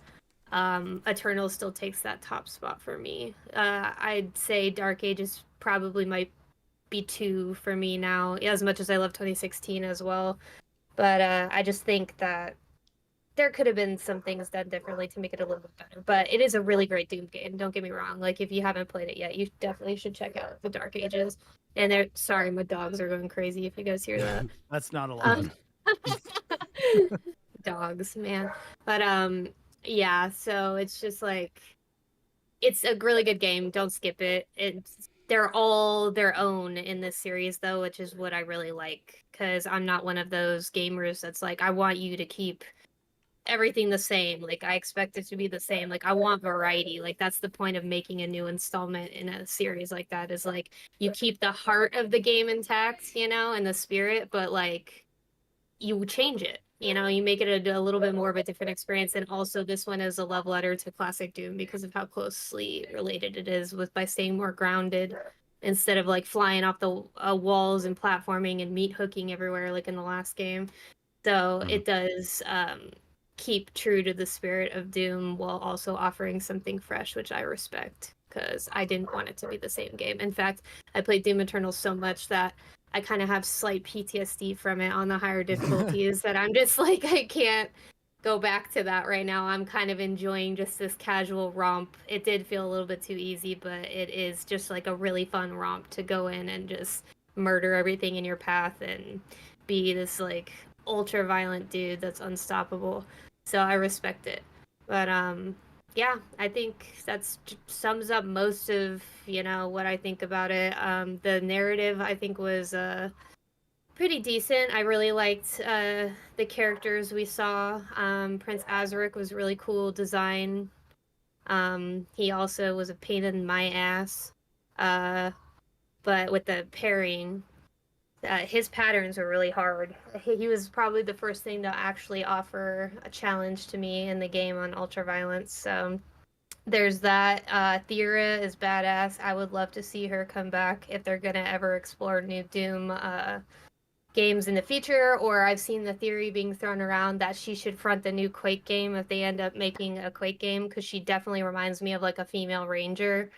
Eternal still takes that top spot for me. I'd say Dark Ages probably might be 2 for me now, as much as I love 2016 as well. But I just think that there could have been some things done differently to make it a little bit better. But it is a really great Doom game. Don't get me wrong. Like if you haven't played it yet, you definitely should check out the Dark Ages. And they're sorry, my dogs are going crazy if you guys hear that. That's not allowed. Dogs, man. But yeah, so it's just like it's a really good game. Don't skip it. They're all their own in this series though, which is what I really like, because I'm not one of those gamers that's like, I want you to keep everything the same. Like I expect it to be the same. Like I want variety. Like that's the point of making a new installment in a series like that, is like you keep the heart of the game intact, and the spirit, but like you change it. You make it a little bit more of a different experience. And also this one is a love letter to classic Doom because of how closely related it is, with by staying more grounded instead of like flying off the walls and platforming and meat hooking everywhere like in the last game. So it does keep true to the spirit of Doom while also offering something fresh, which I respect, because I didn't want it to be the same game. In fact, I played Doom Eternal so much that I kind of have slight PTSD from it on the higher difficulties that I'm just like, I can't go back to that right now. I'm kind of enjoying just this casual romp. It did feel a little bit too easy, but it is just like a really fun romp to go in and just murder everything in your path and be this like ultra violent dude that's unstoppable. So I respect it. But yeah, I think that's sums up most of what I think about it. The narrative I think was pretty pretty decent. I really liked the characters we saw. Prince Azaric was really cool design. He also was a pain in my ass. But with the pairing, his patterns were really hard. He was probably the first thing to actually offer a challenge to me in the game on Ultraviolence. So there's that. Thera is badass. I would love to see her come back if they're gonna ever explore new Doom games in the future, or I've seen the theory being thrown around that she should front the new Quake game if they end up making a Quake game, because she definitely reminds me of like a female ranger,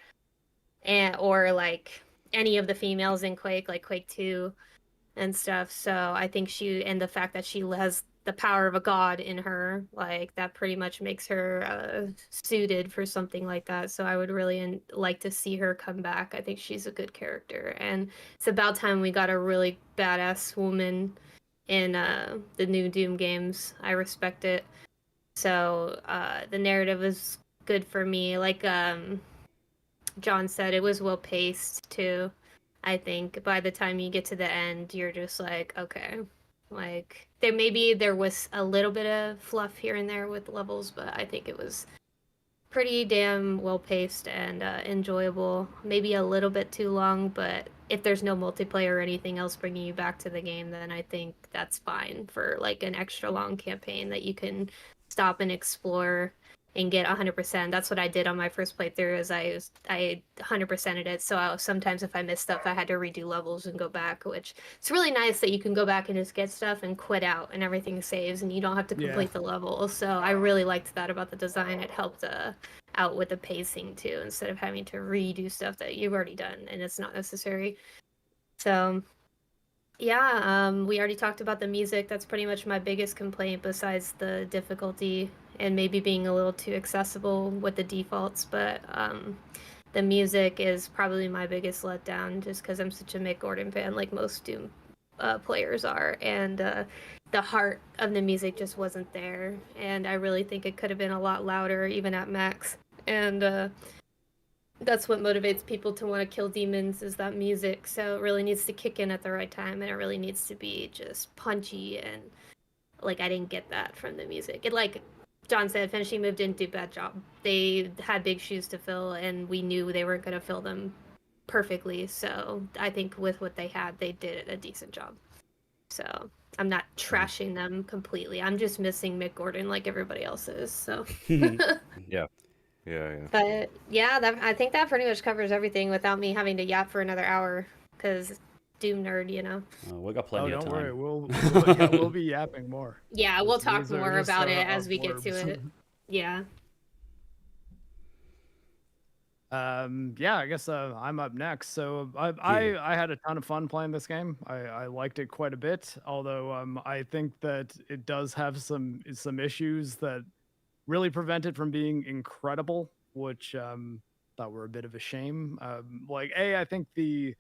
or like any of the females in Quake, like Quake 2 and stuff. So I think and the fact that she has the power of a god in her, like that pretty much makes her suited for something like that. So I would really like to see her come back. I think she's a good character, and it's about time we got a really badass woman in the new Doom games. I respect it. So the narrative is good for me. Like John said, it was well paced too. I think by the time you get to the end, you're just like, okay, like there was a little bit of fluff here and there with levels, but I think it was pretty damn well paced and enjoyable. Maybe a little bit too long, but if there's no multiplayer or anything else bringing you back to the game, then I think that's fine for like an extra long campaign that you can stop and explore and get 100%. That's what I did on my first playthrough. Is I 100%ed it. So sometimes if I missed stuff, I had to redo levels and go back. Which it's really nice that you can go back and just get stuff and quit out, and everything saves, and you don't have to complete the level. So I really liked that about the design. It helped out with the pacing too, instead of having to redo stuff that you've already done and it's not necessary. So yeah, we already talked about the music. That's pretty much my biggest complaint, besides the difficulty and maybe being a little too accessible with the defaults. But the music is probably my biggest letdown, just because I'm such a Mick Gordon fan, like most Doom players are. And the heart of the music just wasn't there. And I really think it could have been a lot louder, even at max. And that's what motivates people to want to kill demons, is that music. So it really needs to kick in at the right time, and it really needs to be just punchy. And like, I didn't get that from the music. It, like John said, Finishing Move didn't do a bad job. They had big shoes to fill, and we knew they weren't going to fill them perfectly. So I think with what they had, they did a decent job. So I'm not trashing them completely. I'm just missing Mick Gordon like everybody else is. So Yeah. But yeah, I think that pretty much covers everything without me having to yap for another hour, because Doom nerd, you know. We got plenty of don't time. worry, we'll be yapping more. Yeah, we'll talk These are more just about it our as we get to blurbs. it. Yeah. Yeah, I guess I'm up next. So I had a ton of fun playing this game. I liked it quite a bit, although I think that it does have some issues that really prevent it from being incredible, which thought were a bit of a shame. I think the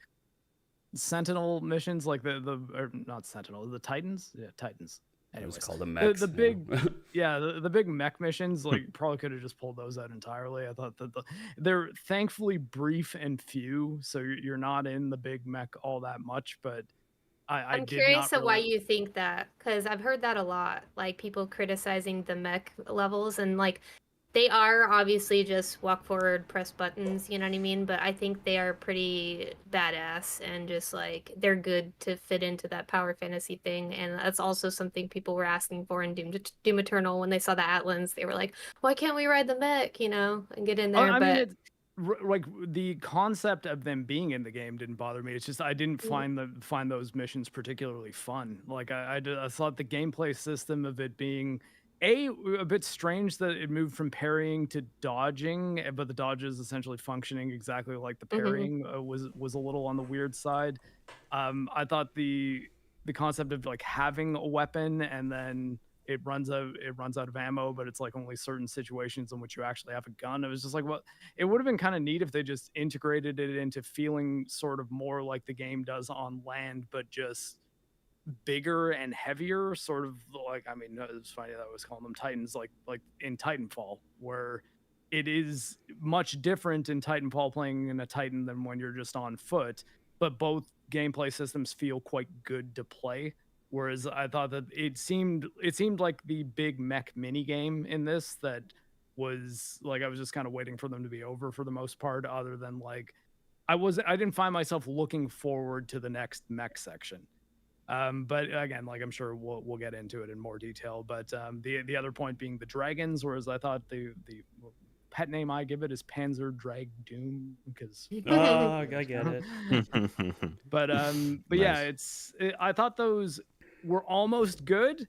Sentinel missions, like not Sentinel, the Titans, Titans. Anyways, Let's call them mechs. The big, the big mech missions, like probably could have just pulled those out entirely. I thought that they're thankfully brief and few, so you're not in the big mech all that much. But I'm curious of why you think that, because I've heard that a lot, like people criticizing the mech levels, and like they are obviously just walk forward, press buttons, you know what I mean? But I think they are pretty badass, and just like they're good to fit into that power fantasy thing. And that's also something people were asking for in Doom Eternal when they saw the Atlan's. They were like, why can't we ride the mech, you know, and get in there? I mean, like the concept of them being in the game didn't bother me. It's just I didn't find those missions particularly fun. Like I thought the gameplay system of it being a bit strange, that it moved from parrying to dodging, but the dodge is essentially functioning exactly like the parrying, was a little on the weird side. I thought the concept of like having a weapon and then it runs out of ammo, but it's like only certain situations in which you actually have a gun. It was just like, well, it would have been kind of neat if they just integrated it into feeling sort of more like the game does on land, but just bigger and heavier, sort of like, I mean, it's funny that I was calling them Titans, like in Titanfall, where it is much different in Titanfall playing in a Titan than when you're just on foot, but both gameplay systems feel quite good to play. Whereas I thought that it seemed like the big mech mini game in this that was like I was just kind of waiting for them to be over for the most part, other than like I didn't find myself looking forward to the next mech section. But again, like I'm sure we'll get into it in more detail. But the other point being the dragons, whereas I thought the pet name I give it is Panzer Drag Doom because Oh, I get it. but yeah, Nice. I thought those were almost good,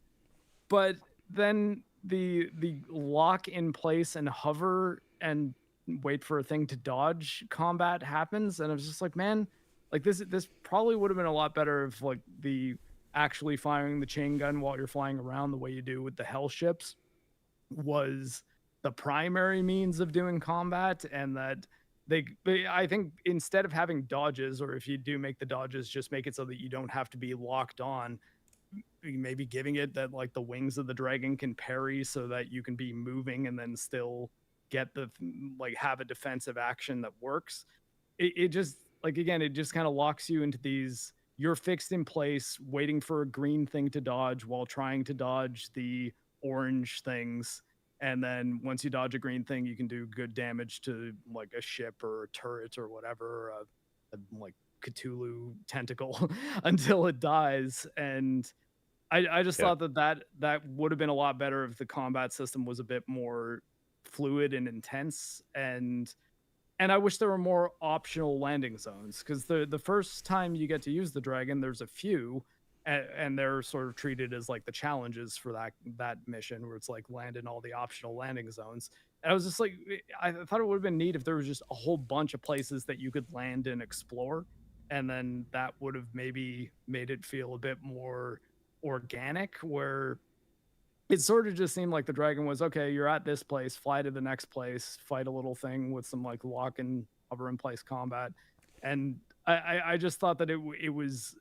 but then the lock in place and hover and wait for a thing to dodge combat happens, and I was just like, man, like this probably would have been a lot better if like the actually firing the chain gun while you're flying around the way you do with the hell ships was the primary means of doing combat, and that they I think instead of having dodges, or if you do make the dodges, just make it so that you don't have to be locked on, maybe giving it that like the wings of the dragon can parry so that you can be moving and then still get the like have a defensive action that works. It just like again it just kind of locks you into these, you're fixed in place waiting for a green thing to dodge while trying to dodge the orange things, and then once you dodge a green thing you can do good damage to like a ship or a turret or whatever, like Cthulhu tentacle until it dies. And I just Yeah. thought that would have been a lot better if the combat system was a bit more fluid and intense. And I wish there were more optional landing zones, because the first time you get to use the dragon, there's a few, and they're sort of treated as like the challenges for that mission, where it's like land in all the optional landing zones. And I was just like, I thought it would have been neat if there was just a whole bunch of places that you could land and explore, and then that would have maybe made it feel a bit more organic, where it sort of just seemed like the dragon was, okay, you're at this place, fly to the next place, fight a little thing with some like lock and hover in place combat. And I just thought that it was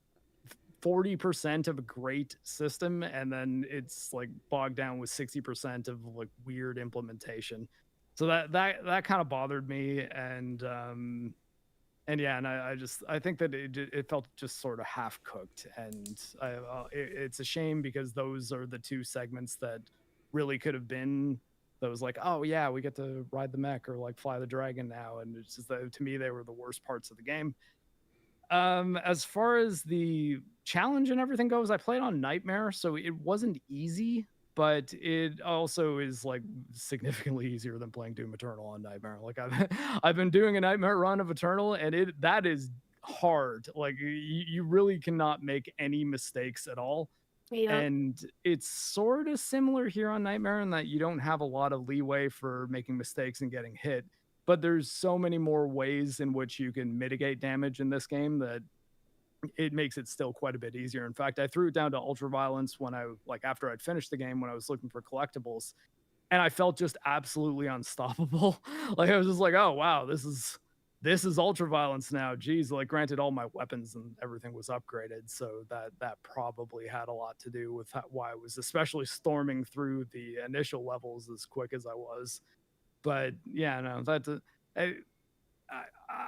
40% of a great system, and then it's like bogged down with 60% of like weird implementation. So that kind of bothered me. And yeah, and I think that it felt just sort of half cooked, and it's a shame because those are the two segments that really could have been those like, oh yeah, we get to ride the mech or like fly the dragon now, and it's just that to me they were the worst parts of the game. As far as the challenge and everything goes, I played on Nightmare, so it wasn't easy, but it also is like significantly easier than playing Doom Eternal on Nightmare. Like I've been doing a Nightmare run of Eternal, and that is hard. Like you really cannot make any mistakes at all. Yeah. And it's sort of similar here on Nightmare in that you don't have a lot of leeway for making mistakes and getting hit, but there's so many more ways in which you can mitigate damage in this game that it makes it still quite a bit easier. In fact, I threw it down to ultra violence when I like after I'd finished the game, when I was looking for collectibles, and I felt just absolutely unstoppable. Like I was just like, oh wow, this is ultra violence now. Geez, like granted, all my weapons and everything was upgraded, so that probably had a lot to do with why I was especially storming through the initial levels as quick as I was. But yeah, no,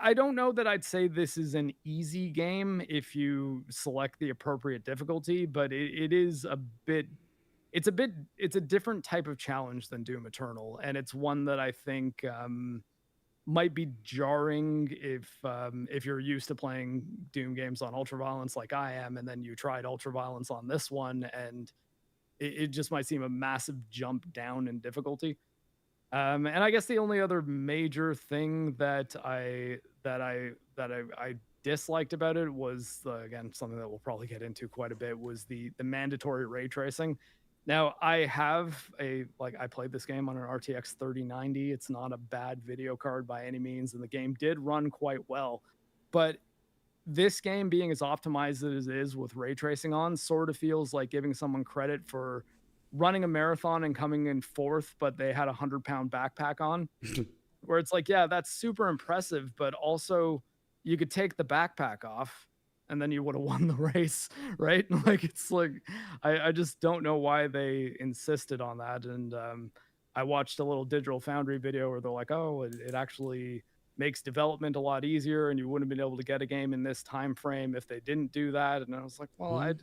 I don't know that I'd say this is an easy game if you select the appropriate difficulty, but it is a bit. It's a different type of challenge than Doom Eternal, and it's one that I think might be jarring if you're used to playing Doom games on ultraviolence like I am, and then you tried ultraviolence on this one, and it just might seem a massive jump down in difficulty. And I guess the only other major thing that I disliked about it was again something that we'll probably get into quite a bit, was the mandatory ray tracing. Now I played this game on an RTX 3090. It's not a bad video card by any means, and the game did run quite well. But this game being as optimized as it is with ray tracing on sort of feels like giving someone credit for running a marathon and coming in fourth, but they had a 100-pound backpack on. Where it's like, yeah, that's super impressive, but also you could take the backpack off and then you would have won the race, right? Like it's like I just don't know why they insisted on that. And I watched a little Digital Foundry video where they're like, oh, it actually makes development a lot easier, and you wouldn't have been able to get a game in this time frame if they didn't do that. And I was like, well,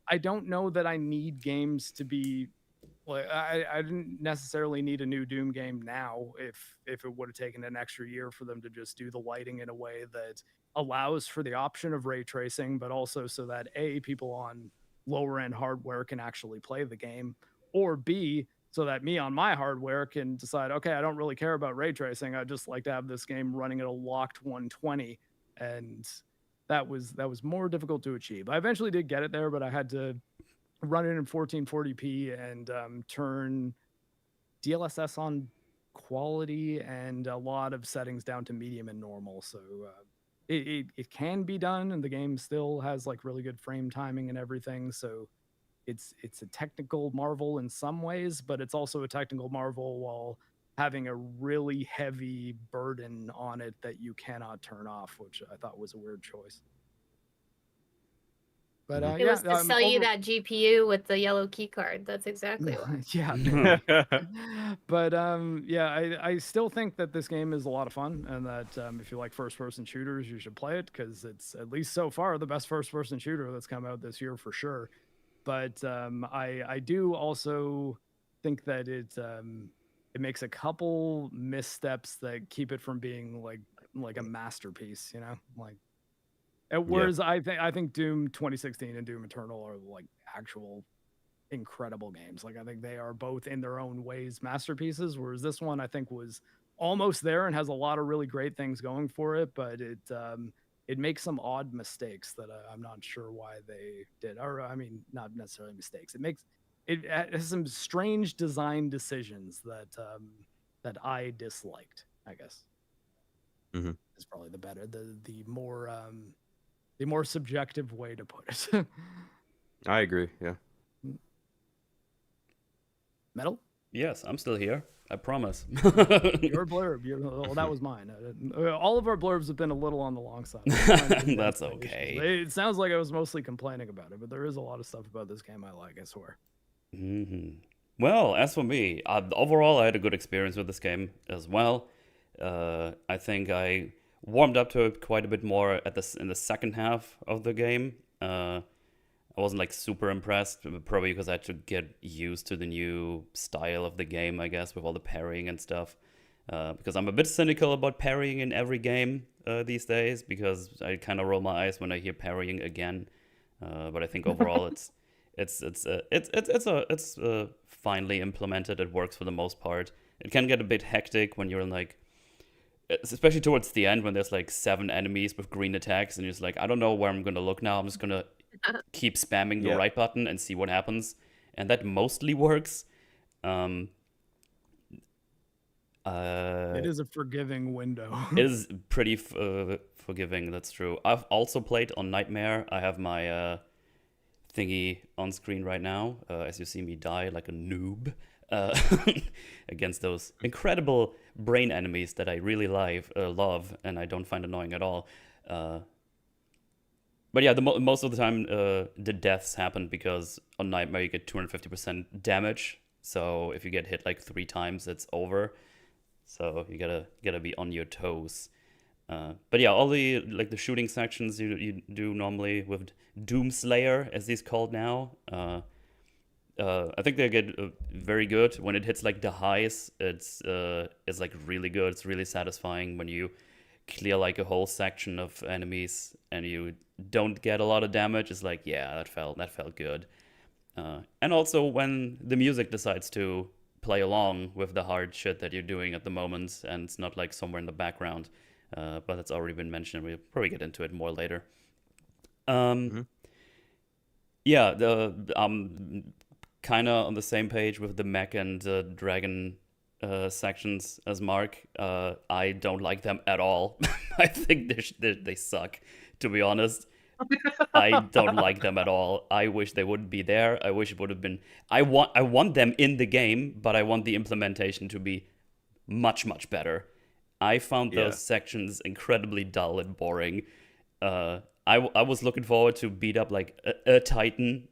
I don't know that I need games to be like, I didn't necessarily need a new Doom game now if it would have taken an extra year for them to just do the lighting in a way that allows for the option of ray tracing, but also so that A, people on lower end hardware can actually play the game, or B, so that me on my hardware can decide, okay, I don't really care about ray tracing. I just like to have this game running at a locked 120. And that was more difficult to achieve. I eventually did get it there, but I had to run it in 1440p and turn DLSS on quality and a lot of settings down to medium and normal. So it can be done, and the game still has like really good frame timing and everything. So it's a technical marvel in some ways, but it's also a technical marvel while having a really heavy burden on it that you cannot turn off, which I thought was a weird choice. But it was to sell you that GPU with the yellow key card. That's exactly why. Yeah. But I still think that this game is a lot of fun, and that if you like first-person shooters, you should play it, because it's, at least so far, the best first-person shooter that's come out this year for sure. But I do also think that it makes a couple missteps that keep it from being like a masterpiece, you know, like. Whereas I think Doom 2016 and Doom Eternal are like actual incredible games. Like, I think they are both in their own ways masterpieces, whereas this one I think was almost there and has a lot of really great things going for it, but it makes some odd mistakes that I'm not sure why they did. Or I mean, not necessarily mistakes. It has some strange design decisions that I disliked, I guess. Mm-hmm. Is probably the more subjective way to put it. I agree. Yeah. Metal? Yes, I'm still here. I promise. Your blurb. Well, that was mine. All of our blurbs have been a little on the long side. That's okay. It sounds like I was mostly complaining about it, but there is a lot of stuff about this game I like, I swear. Mm-hmm. Well, as for me, overall, I had a good experience with this game as well. I think I warmed up to it quite a bit more in the second half of the game. I wasn't like super impressed, probably because I had to get used to the new style of the game, I guess, with all the parrying and stuff. Because I'm a bit cynical about parrying in every game these days, because I kind of roll my eyes when I hear parrying again. But I think overall it's finely implemented. It works for the most part. It can get a bit hectic when you're in like, especially towards the end when there's like 7 enemies with green attacks and you're just like, I don't know where I'm gonna look now. I'm just gonna keep spamming the right button and see what happens, and that mostly works. It is a forgiving window. It is pretty forgiving, that's true. I've also played on Nightmare. I have my thingy on screen right now, as you see me die like a noob against those incredible brain enemies that I really love and I don't find annoying at all. But yeah, most of the time the deaths happen because on Nightmare you get 250% damage. So if you get hit like 3 times, it's over. So you gotta be on your toes. But yeah, all the like the shooting sections you do normally with Doomslayer, as he's called now. I think they get very good when it hits like the highs. It's like really good. It's really satisfying when you clear like a whole section of enemies and you don't get a lot of damage. It's like, yeah, that felt good. And also when the music decides to play along with the hard shit that you're doing at the moment, and it's not like somewhere in the background. But that's already been mentioned. We'll probably get into it more later. Yeah, I'm kind of on the same page with the mech and dragon sections as Marc. I don't like them at all. I think they suck, to be honest. I don't like them at all. I wish they wouldn't be there. I wish it would have been. I want them in the game, but I want the implementation to be much, much better. I found those sections incredibly dull and boring. I was looking forward to beat up like a Titan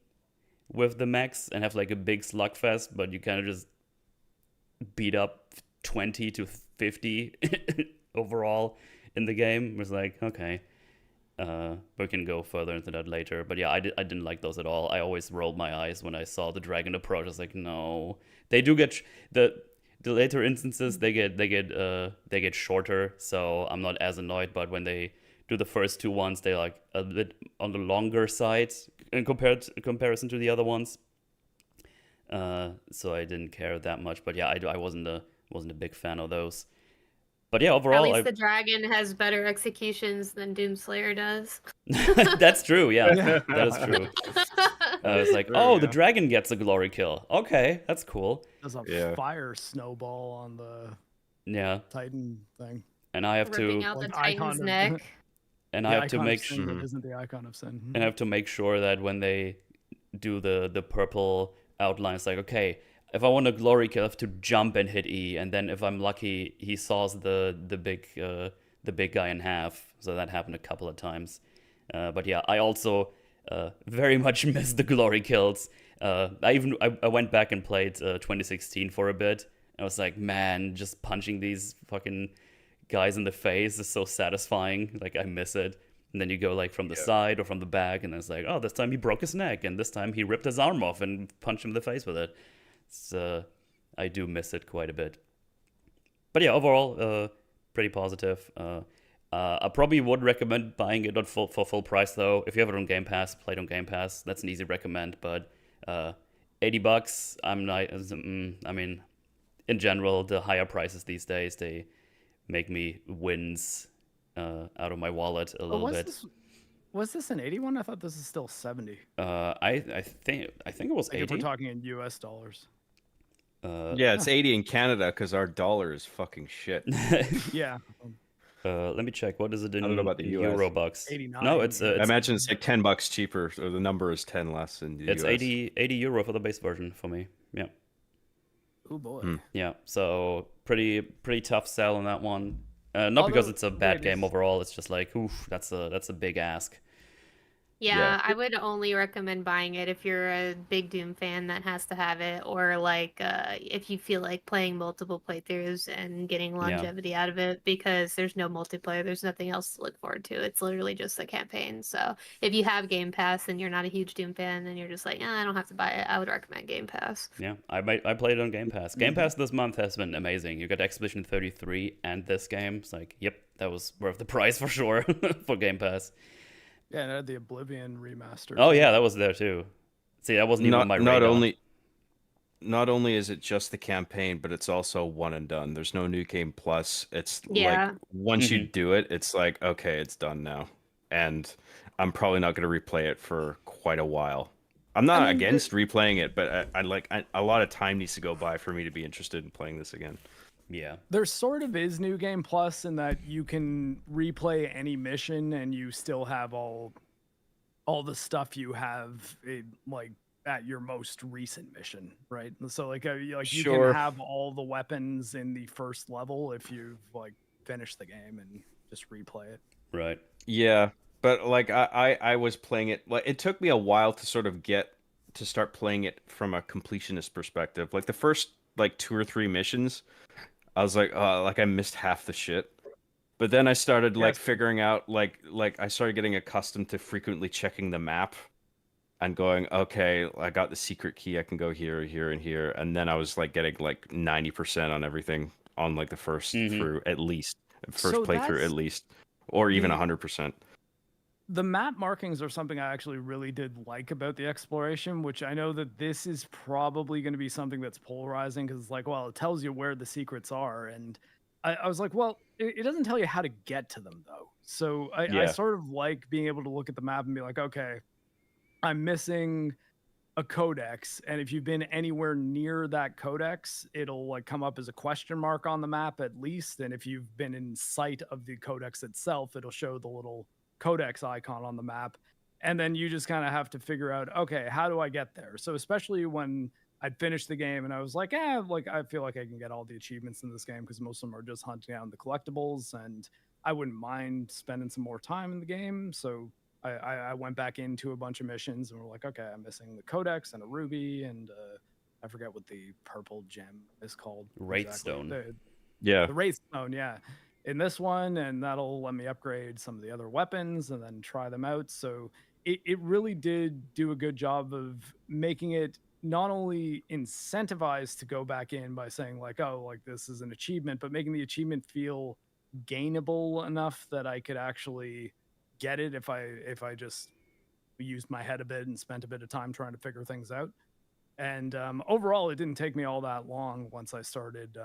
with the mechs and have like a big slugfest, but you kind of just beat up 20 to 50 overall in the game. It was like, okay, we can go further into that later. But yeah, I didn't like those at all. I always rolled my eyes when I saw the dragon approach. I was like, no. They do get the later instances, they get shorter, so I'm not as annoyed. But when they do the first two ones, they're like a bit on the longer side in comparison to the other ones. So I didn't care that much. But yeah, I wasn't a big fan of those. But yeah, overall, At least the dragon has better executions than Doomslayer does. That's true. Yeah, that is true. It's like, True, oh, yeah. the dragon gets a glory kill. Okay, that's cool. There's a Yeah. fire snowball on the Yeah, Titan thing. and I have Ripping to out the Like, icon Titan's of- neck. and The I have to icon of make sin sure that isn't the icon of sin. and I have to make sure that when they do the purple outlines, like, okay, if I want a glory kill, I have to jump and hit E, and then if I'm lucky, he saws the big guy in half. So that happened a couple of times. But yeah, I also very much miss the glory kills. I went back and played 2016 for a bit. I was like, man, just punching these fucking guys in the face is so satisfying. Like, I miss it. And then you go like from the side or from the back, and it's like, oh, this time he broke his neck, and this time he ripped his arm off and punched him in the face with it. So I do miss it quite a bit. But yeah, overall, pretty positive. I probably would recommend buying it for full price though. If you have it on Game Pass, play it on Game Pass. That's an easy recommend. But $80, I'm not. I mean, in general, the higher prices these days, they make me wins out of my wallet a little bit. Was this an 81? I thought this is still 70. I think it was Like if 80. we're talking in US dollars. Yeah, it's 80 in Canada because our dollar is fucking shit. Yeah. Let me check. What is it in I don't know about the US. Euro bucks? 89. No, it's I imagine it's like $10 cheaper, so the number is 10 less in the it's US. 80 euro for the base version for me. Yeah. Oh boy. Hmm. Yeah, so pretty tough sell on that one. Not because Although, it's a bad wait, game is- overall. It's just like, oof, that's a big ask. Yeah, Yeah. I would only recommend buying it if you're a big Doom fan that has to have it, or like if you feel like playing multiple playthroughs and getting longevity out of it, because there's no multiplayer, there's nothing else to look forward to. It's literally just the campaign. So if you have Game Pass and you're not a huge Doom fan and you're just like, I don't have to buy it, I would recommend Game Pass. Yeah, I played it on Game Pass. Game Pass this month has been amazing. You got Expedition 33 and this game. It's like, yep, that was worth the price for sure for Game Pass. Yeah, and it had the Oblivion remaster. Oh yeah, that was there too. See, that wasn't even on my radar. Not only is it just the campaign, but it's also one and done. There's no new game plus. It's Yeah. like once you do it, it's like, okay, it's done now. And I'm probably not going to replay it for quite a while. I'm not against replaying it, but a lot of time needs to go by for me to be interested in playing this again. Yeah. There sort of is New Game Plus in that you can replay any mission and you still have all the stuff you have like at your most recent mission, right? So like you Sure. can have all the weapons in the first level if you've like finished the game and just replay it. Right. Yeah, but like I was playing it. Like it took me a while to sort of get to start playing it from a completionist perspective. Like the first like 2 or 3 missions, I was like, I missed half the shit. But then I started like Yes. figuring out like I started getting accustomed to frequently checking the map and going, okay, I got the secret key. I can go here, here, and here. And then I was like getting like 90% on everything on like the first through at least So playthrough that's at least, or even the- 100%. The map markings are something I actually really did like about the exploration, which I know that this is probably going to be something that's polarizing because it's like, well, it tells you where the secrets are. And I was like, well, it doesn't tell you how to get to them, though. So I Yeah. sort of like being able to look at the map and be like, okay, I'm missing a codex. And if you've been anywhere near that codex, it'll like come up as a question mark on the map at least. And if you've been in sight of the codex itself, it'll show the little codex icon on the map, and then you just kind of have to figure out, okay, how do I get there? So especially when I'd finished the game and I was like, like I feel like I can get all the achievements in this game because most of them are just hunting down the collectibles, and I wouldn't mind spending some more time in the game. So I went back into a bunch of missions and we're like, okay, I'm missing the codex and a ruby and I forget what the purple gem is called. Wraithstone. The Yeah. Wraithstone, yeah. in this one, and that'll let me upgrade some of the other weapons and then try them out. So it really did do a good job of making it not only incentivized to go back in by saying like, oh, like this is an achievement, but making the achievement feel gainable enough that I could actually get it if I just used my head a bit and spent a bit of time trying to figure things out. And overall, it didn't take me all that long once I started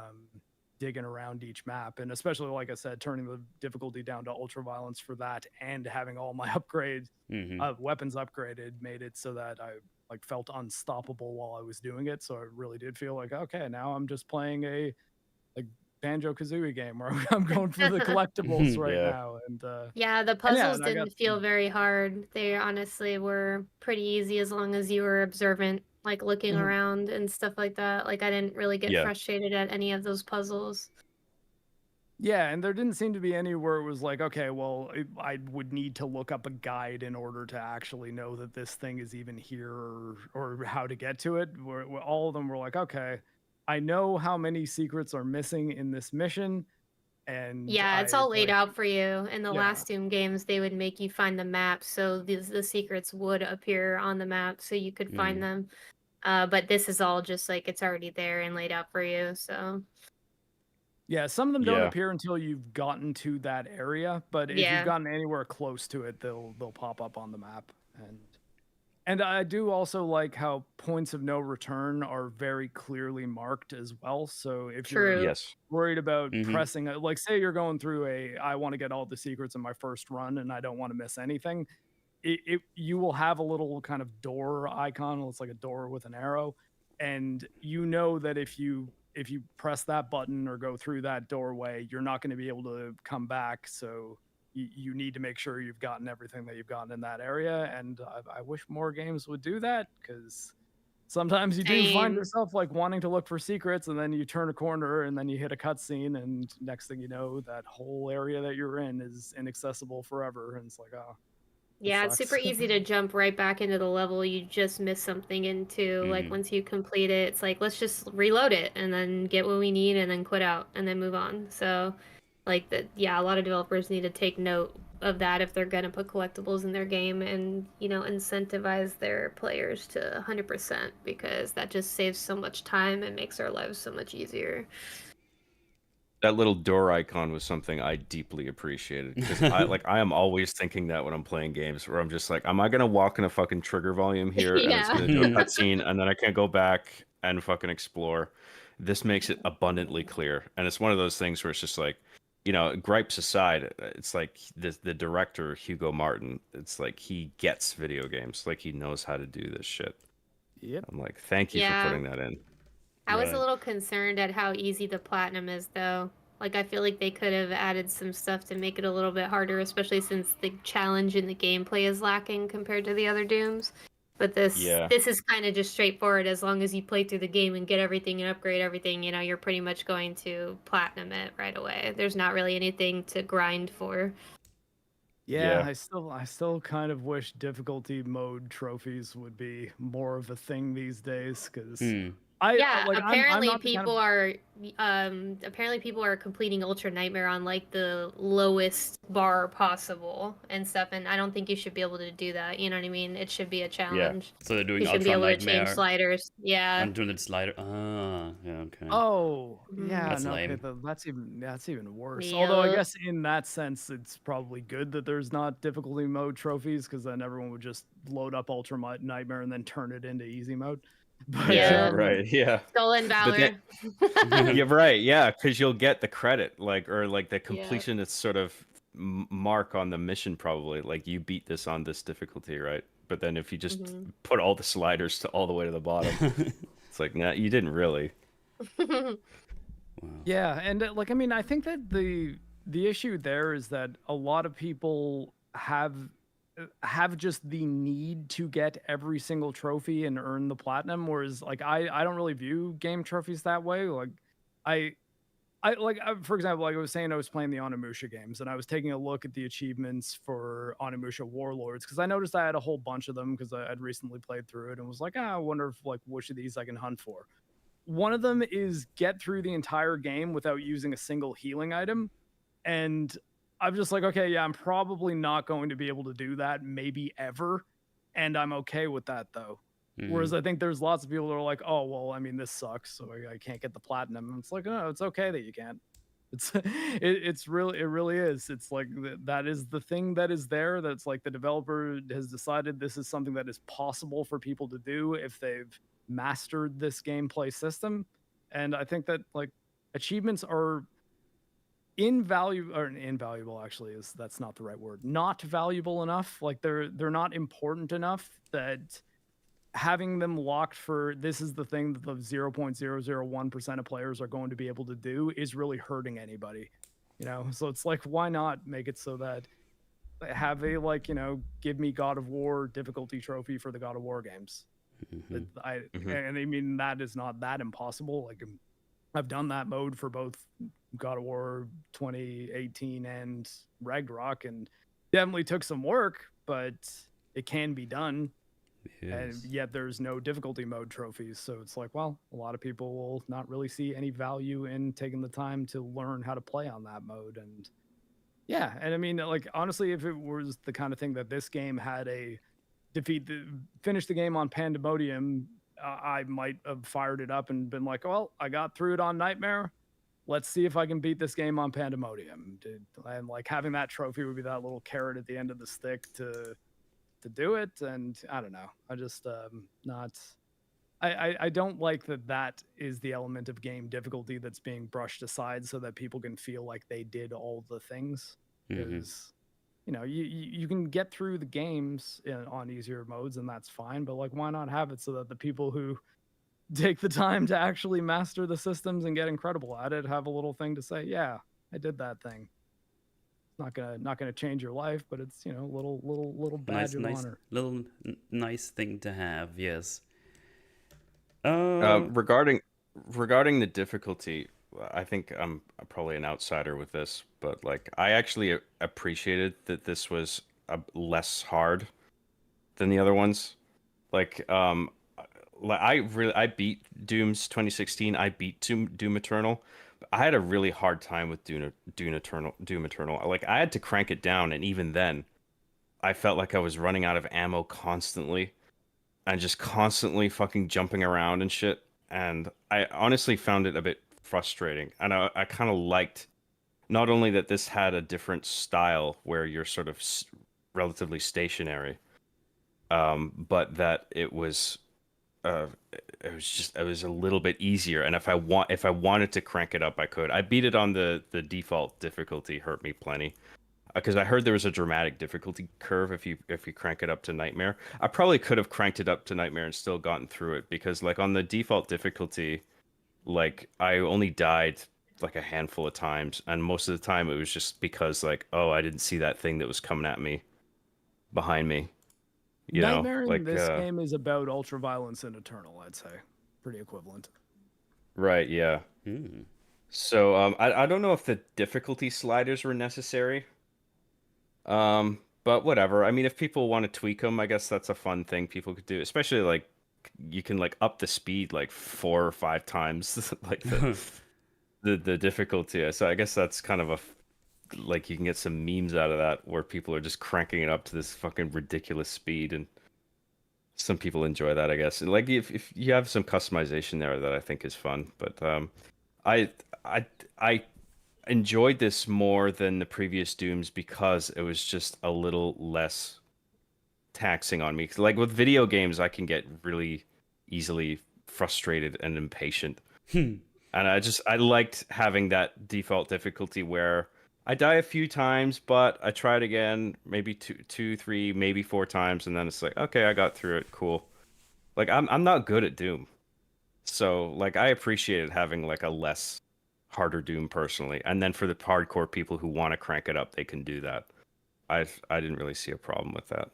digging around each map, and especially, like I said, turning the difficulty down to ultra violence for that, and having all my upgrades, weapons upgraded, made it so that I like felt unstoppable while I was doing it. So it really did feel like, okay, now I'm just playing a like Banjo-Kazooie game where I'm going for the collectibles right Yeah. now. And Yeah, the and puzzles and I got didn't feel very hard. They honestly were pretty easy as long as you were observant, like looking Mhm. around and stuff like that. Like I didn't really get Yeah. frustrated at any of those puzzles. Yeah, and there didn't seem to be any where it was like, okay, well, I would need to look up a guide in order to actually know that this thing is even here, or how to get to it. Where all of them were like, okay, I know how many secrets are missing in this mission, and Yeah, it's I all laid like, out for you. In the yeah, last Doom games, they would make you find the map, so the secrets would appear on the map, so you could find them. But this is all just like it's already there and laid out for you. So yeah, some of them don't Yeah. appear until you've gotten to that area, but if you've yeah, gotten anywhere close to it, they'll pop up on the map. And I do also like how points of no return are very clearly marked as well. So if you're true. Yes. worried about Mhm. pressing like say you're going through I want to get all the secrets in my first run and I don't want to miss anything, you will have a little kind of door icon. It's like a door with an arrow, and you know that if you press that button or go through that doorway, you're not going to be able to come back. So you need to make sure you've gotten everything that you've gotten in that area. And I wish more games would do that, because sometimes you do find Same. yourself like wanting to look for secrets, and then you turn a corner and then you hit a cutscene, and next thing you know, that whole area that you're in is inaccessible forever. And it's like, oh, it Yeah, it's super sucks. easy to jump right back into the level you just missed something into. Like Mhm. once you complete it, it's like let's just reload it and then get what we need and then quit out and then move on. So like that, yeah, a lot of developers need to take note of that if they're gonna put collectibles in their game, and incentivize their players to 100%, because that just saves so much time and makes our lives so much easier. That little door icon was something I deeply appreciated, because I am always thinking that when I'm playing games, where I'm just like, am I gonna walk in a fucking trigger volume here and it's Yeah. gonna do a cutscene and then I can't go back and fucking explore? This makes it abundantly clear, and it's one of those things where it's just like, gripes aside, it's like the director Hugo Martin. It's like he gets video games, like he knows how to do this shit. Yep. I'm like, thank you for Yeah. putting that in. I was a Right. little concerned at how easy the platinum is, though. Like, I feel like they could have added some stuff to make it a little bit harder, especially since the challenge in the gameplay is lacking compared to the other Dooms. But Yeah. this is kind of just straightforward. As long as you play through the game and get everything and upgrade everything, you're pretty much going to platinum it right away. There's not really anything to grind for. Yeah, Yeah. I still kind of wish difficulty mode trophies would be more of a thing these days, because Hmm. Yeah, I'm apparently not the kind people of, are completing Ultra Nightmare on like the lowest bar possible and stuff, and I don't think you should be able to do that. You know what I mean? It should be a challenge. So they're doing You should be Ultra able to change Nightmare sliders. Yeah. and doing the slider. Ah, yeah, okay. oh Mhm. yeah, That's no, okay, lame. that's even worse. Although I Yeah. guess in that sense, it's probably good that there's not difficulty mode trophies, because then everyone would just load up Nightmare and then turn it into easy mode. But Yeah. Yeah. Right. Yeah. Stolen But Valor. Yeah, right. Yeah, because you'll get the credit, or like the Yeah. completionist sort of mark on the mission, probably. Like you beat this on this difficulty, right? But then if you just Mhm. put all the sliders to all the way to the bottom, it's like, nah, you didn't really. Wow. yeah, and like I mean, I think that the issue there is that a lot of people have just the need to get every single trophy and earn the platinum, whereas like I don't really view game trophies that way. Like I for example, like I was saying, I was playing the Onimusha games and I was taking a look at the achievements for Onimusha Warlords, because I noticed I had a whole bunch of them because I'd recently played through it and was like, I wonder if like which of these I can hunt for. One of them is get through the entire game without using a single healing item. And I'm just like, okay, yeah, I'm probably not going to be able to do that, maybe ever. And I'm okay with that though. Whereas I think there's lots of people that are like, oh, well, I mean, this sucks, so I can't get the platinum. And it's like, no, it's okay that you can't. It's it really is. It's like that is the thing that is there. That's like the developer has decided this is something that is possible for people to do if they've mastered this gameplay system. And I think that like achievements are invaluable actually is that's not the right word. Not valuable enough. Like they're not important enough that having them locked for this is the thing that the 0.001% of players are going to be able to do is really hurting anybody, you know? So it's like, why not make it so that have a, like, you know, give me God of War difficulty trophy for the God of War games. And I mean, that is not that impossible. Like I've done that mode for both God of War 2018 and Ragnarok, and definitely took some work, but it can be done. And yet there's no difficulty mode trophies. So it's like, well, a lot of people will not really see any value in taking the time to learn how to play on that mode. And yeah, and I mean, like, honestly, if it was the kind of thing that this game had a finish the game on Pandemonium, I might have fired it up and been like, well, I got through it on Nightmare. Let's see if I can beat this game on Pandemonium. And like having that trophy would be that little carrot at the end of the stick to do it. And I don't know, I just I don't like that is the element of game difficulty that's being brushed aside so that people can feel like they did all the things. Because you know, you can get through the games on easier modes, and that's fine, but like, why not have it so that the people who take the time to actually master the systems and get incredible at it have a little thing to say, yeah, I did that thing. Not gonna change your life, but it's, you know, little badge of honor. Little nice thing to have. Yes. Regarding the difficulty, I think I'm probably an outsider with this, but like I actually appreciated that this was less hard than the other ones. Like I beat Doom's 2016. I beat Doom Eternal. I had a really hard time with Doom Eternal. Like I had to crank it down, and even then, I felt like I was running out of ammo constantly, and just constantly fucking jumping around and shit. And I honestly found it a bit frustrating. And I kind of liked not only that this had a different style where you're sort of relatively stationary, but that it was a little bit easier. And if I wanted to crank it up, I could. I beat it on the default difficulty, hurt me plenty, because I heard there was a dramatic difficulty curve if you crank it up to Nightmare. I probably could have cranked it up to Nightmare and still gotten through it, because like on the default difficulty, like I only died like a handful of times, and most of the time it was just because like, oh, I didn't see that thing that was coming at me behind me. You Nightmare know, like in this game is about ultraviolence and Eternal, I'd say. Pretty equivalent. Right, yeah. So I don't know if the difficulty sliders were necessary. But whatever. I mean, if people want to tweak them, I guess that's a fun thing people could do. Especially like you can like up the speed like 4 or 5 times like the difficulty. So I guess that's kind of like you can get some memes out of that where people are just cranking it up to this fucking ridiculous speed, and some people enjoy that, I guess. And like if you have some customization there, that I think is fun. But I enjoyed this more than the previous Dooms because it was just a little less taxing on me. 'Cause like with video games, I can get really easily frustrated and impatient. And I liked having that default difficulty where I die a few times, but I try it again, maybe two, 3, maybe 4 times, and then it's like, okay, I got through it, cool. Like I'm not good at Doom, so like I appreciated having like a less harder Doom personally, and then for the hardcore people who want to crank it up, they can do that. I didn't really see a problem with that.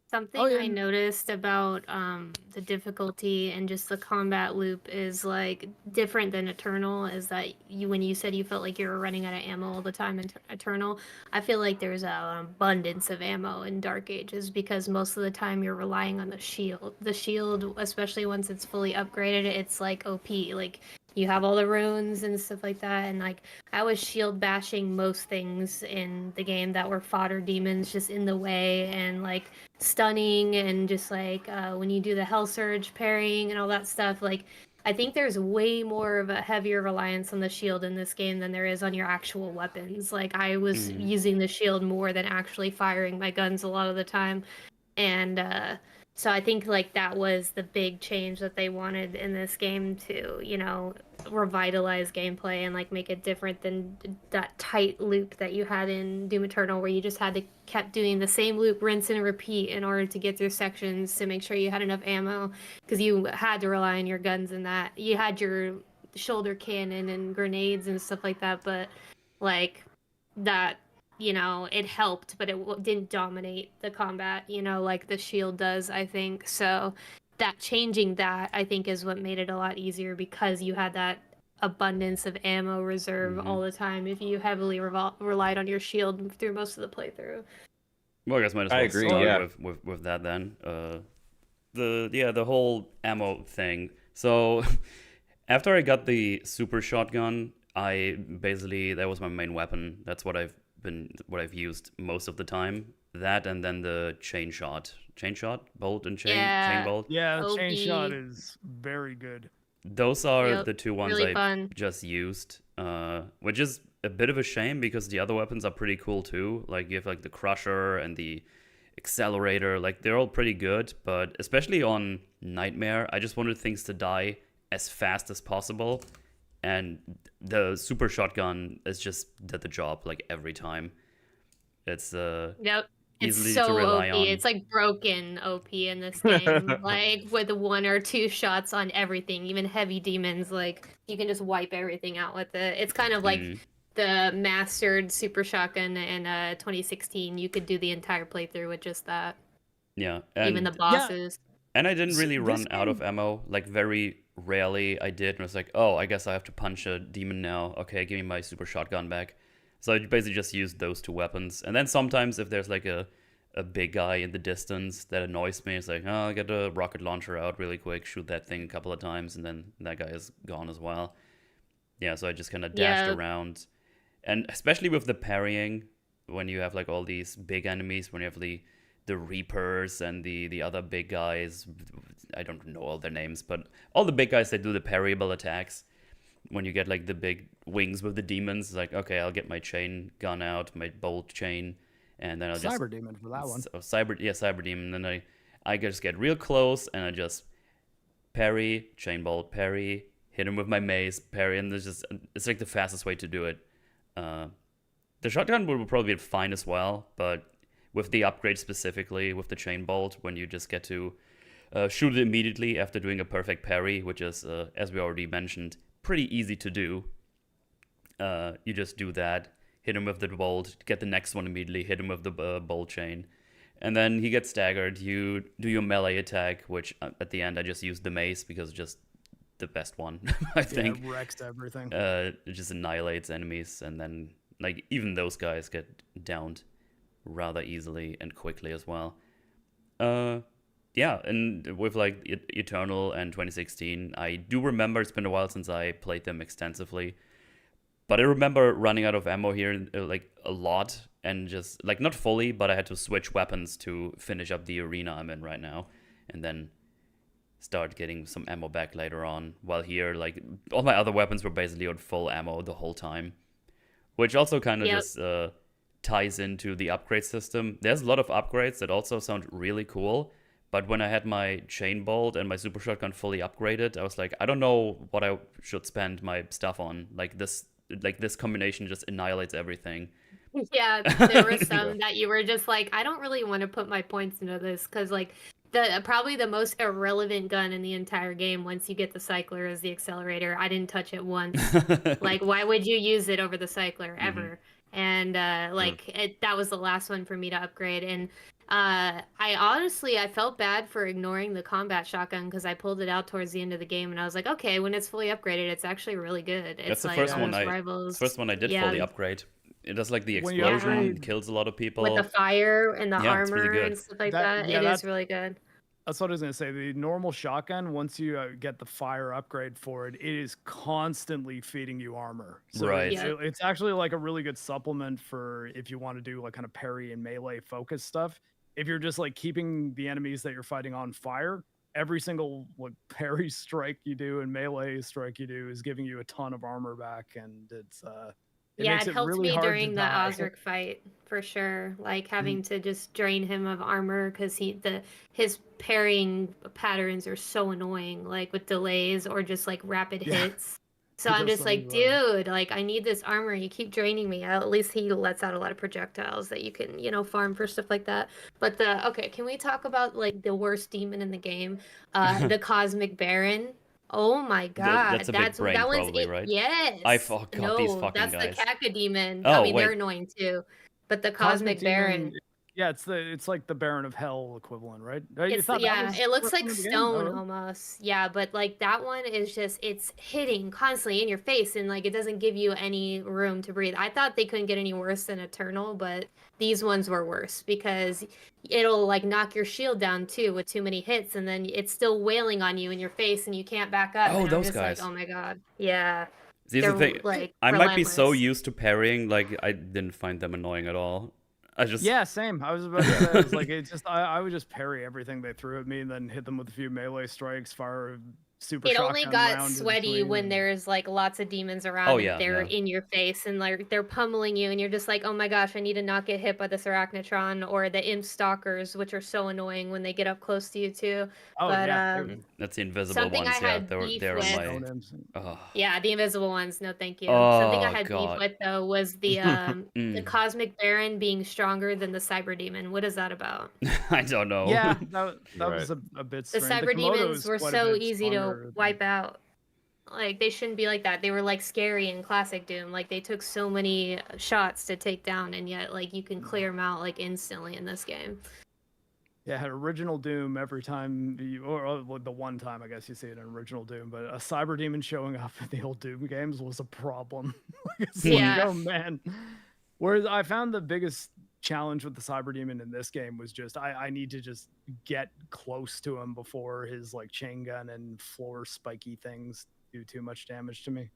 Something I noticed about the difficulty and just the combat loop is like different than Eternal, is that when you said you felt like you were running out of ammo all the time in Eternal, I feel like there's an abundance of ammo in Dark Ages because most of the time you're relying on the shield. The shield, especially once it's fully upgraded, it's like OP. Like you have all the runes and stuff like that. And like I was shield bashing most things in the game that were fodder demons just in the way, and like stunning, and just like when you do the hell surge parrying and all that stuff. Like I think there's way more of a heavier reliance on the shield in this game than there is on your actual weapons. Like I was using the shield more than actually firing my guns a lot of the time. And so I think like that was the big change that they wanted in this game to, you know, revitalize gameplay and like make it different than that tight loop that you had in Doom Eternal, where you just had to kept doing the same loop, rinse and repeat, in order to get through sections to make sure you had enough ammo, because you had to rely on your guns and that. You had your shoulder cannon and grenades and stuff like that, but like that, you know, it helped, but it didn't dominate the combat, you know, like the shield does, I think. So that changing that, I think, is what made it a lot easier, because you had that abundance of ammo reserve all the time if you heavily relied on your shield through most of the playthrough. Well, I guess might as well I agree, start yeah. with that then. The whole ammo thing. So after I got the super shotgun, that was my main weapon. That's what I've used most of the time. That, and then the chain shot, bolt and chain bolt. Yeah, the OP. chain shot is very good. Those are Yep, the two ones really I fun. just used, which is a bit of a shame because the other weapons are pretty cool too. Like you have like the crusher and the accelerator, like they're all pretty good, but especially on Nightmare, I just wanted things to die as fast as possible, and the super shotgun is just did the job like every time. It's Yep. It's easily so to rely OP. on. It's like broken OP in this game. Like with 1 or 2 shots on everything, even heavy demons, like you can just wipe everything out with it. It's kind of like the mastered super shotgun in 2016. You could do the entire playthrough with just that. Yeah, Even the and bosses. and I didn't really This run out of game- ammo. Like very rarely I did, and I was like, oh, I guess I have to punch a demon now. Okay, give me my super shotgun back. So I basically just used those two weapons. And then sometimes if there's like a big guy in the distance that annoys me, it's like, oh, I'll get a rocket launcher out really quick, shoot that thing a couple of times, and then that guy is gone as well. Yeah, so I just kind of dashed Yeah. around. And especially with the parrying, when you have like all these big enemies, when you have the Reapers and the other big guys, I don't know all their names, but all the big guys that do the parryable attacks, when you get like the big wings with the demons, it's like, okay, I'll get my chain gun out, my bolt chain, and then I'll just Cyber Demon for that one. cyber demon. And then I just get real close and I just parry, chain bolt, parry, hit him with my mace, parry, and it's like the fastest way to do it. The shotgun would probably be fine as well, but with the upgrade specifically, with the chain bolt, when you just get to shoot it immediately after doing a perfect parry, which is, as we already mentioned, pretty easy to do. You just do that, hit him with the bolt, get the next one immediately, hit him with the bolt chain, and then he gets staggered. You do your melee attack, which at the end I just used the mace because it's just the best one, I think. Yeah, it wrecks everything. It just annihilates enemies, and then like even those guys get downed rather easily and quickly as well. Yeah, and with like Eternal and 2016, I do remember it's been a while since I played them extensively, but I remember running out of ammo here like a lot, and just like not fully, but I had to switch weapons to finish up the arena I'm in right now, and then start getting some ammo back later on. While here, like all my other weapons were basically on full ammo the whole time, which also kind of just ties into the upgrade system. There's a lot of upgrades that also sound really cool, but when I had my chain bolt and my super shotgun fully upgraded, I was like, I don't know what I should spend my stuff on. Like this combination just annihilates everything. Yeah, there were some that you were just like, I don't really want to put my points into this, because like probably the most irrelevant gun in the entire game once you get the cycler is the accelerator. I didn't touch it once. Like, why would you use it over the cycler ever? And that was the last one for me to upgrade. And I felt bad for ignoring the combat shotgun, because I pulled it out towards the end of the game and I was like, okay, when it's fully upgraded, it's actually really good. That's It's the like first one rivals. first one I did fully upgrade. It does like the When you explosion, upgrade- kills a lot of people. with the fire and the Yeah, it's armor really good. and stuff like That- that. yeah, It is that's- really good. That's what I was gonna say. The normal shotgun, once you get the fire upgrade for it, it is constantly feeding you armor. So Right. it's actually like a really good supplement for if you want to do like kind of parry and melee focus stuff. If you're just like keeping the enemies that you're fighting on fire, every single like parry strike you do and melee strike you do is giving you a ton of armor back, and it Yeah, makes it it helped really me hard to during the die. Osric fight for sure. Like having to just drain him of armor because his parrying patterns are so annoying, like with delays or just like rapid Yeah. hits. So He I'm does just like, things wrong. dude, like I need this armor. You keep draining me. At least he lets out a lot of projectiles that you can, farm for stuff like that. But okay, can we talk about like the worst demon in the game, the Cosmic Baron? Oh my That's god, a big brain, that one's probably, it. right? Yes. God, these No, fucking that's the guys. Cacodemon. I Oh, mean, they're wait. annoying too. But the Cosmic Cosmic Baron, Demon, yeah, it's like the Baron of Hell equivalent, right? You it's thought that was it the looks worst like one in the game? stone Oh, almost. Yeah, but like that one is just it's hitting constantly in your face and like it doesn't give you any room to breathe. I thought they couldn't get any worse than Eternal, but these ones were worse because it'll like knock your shield down too with too many hits and then it's still wailing on you in your face and you can't back up Oh, and I'm those just like, guys. "Oh my god." Yeah. See, here's They're the thing. like I might be so relentless. used to parrying, like I didn't find them annoying at all. I just yeah, same. I was about to say, it's like it's just I would just parry everything they threw at me, and then hit them with a few melee strikes, fire a super It only shotgun got round in sweaty between, when and there's like lots of demons around Oh and yeah, they're yeah. in your face and like they're pummeling you and you're just like, oh my gosh, I need to not get hit by this arachnotron or the imp stalkers, which are so annoying when they get up close to you too. oh But yeah, That's the invisible something I ones. Yeah, had they're beef they're with. my. stone imps. Oh, Yeah, the invisible ones. No, thank you. Something I oh had beef God. with though was the Mm. Cosmic Baron being stronger than the Cyber Demon. What is that about? I don't know. Yeah, that Right. was a bit The strange. Cyber Komodo Demons is were quite a so bit easy to stronger than- wipe out. Like they shouldn't be like that. They were like scary in classic Doom. Like they took so many shots to take down, and yet like you can clear them out like instantly in this game. Yeah, had original Doom every time you, or the one time I guess you see it in original Doom, but a cyber demon showing up in the old Doom games was a problem. It's Yeah. like, oh man. Whereas I found the biggest challenge with the cyber demon in this game was just I need to just get close to him before his like chain gun and floor spiky things do too much damage to me.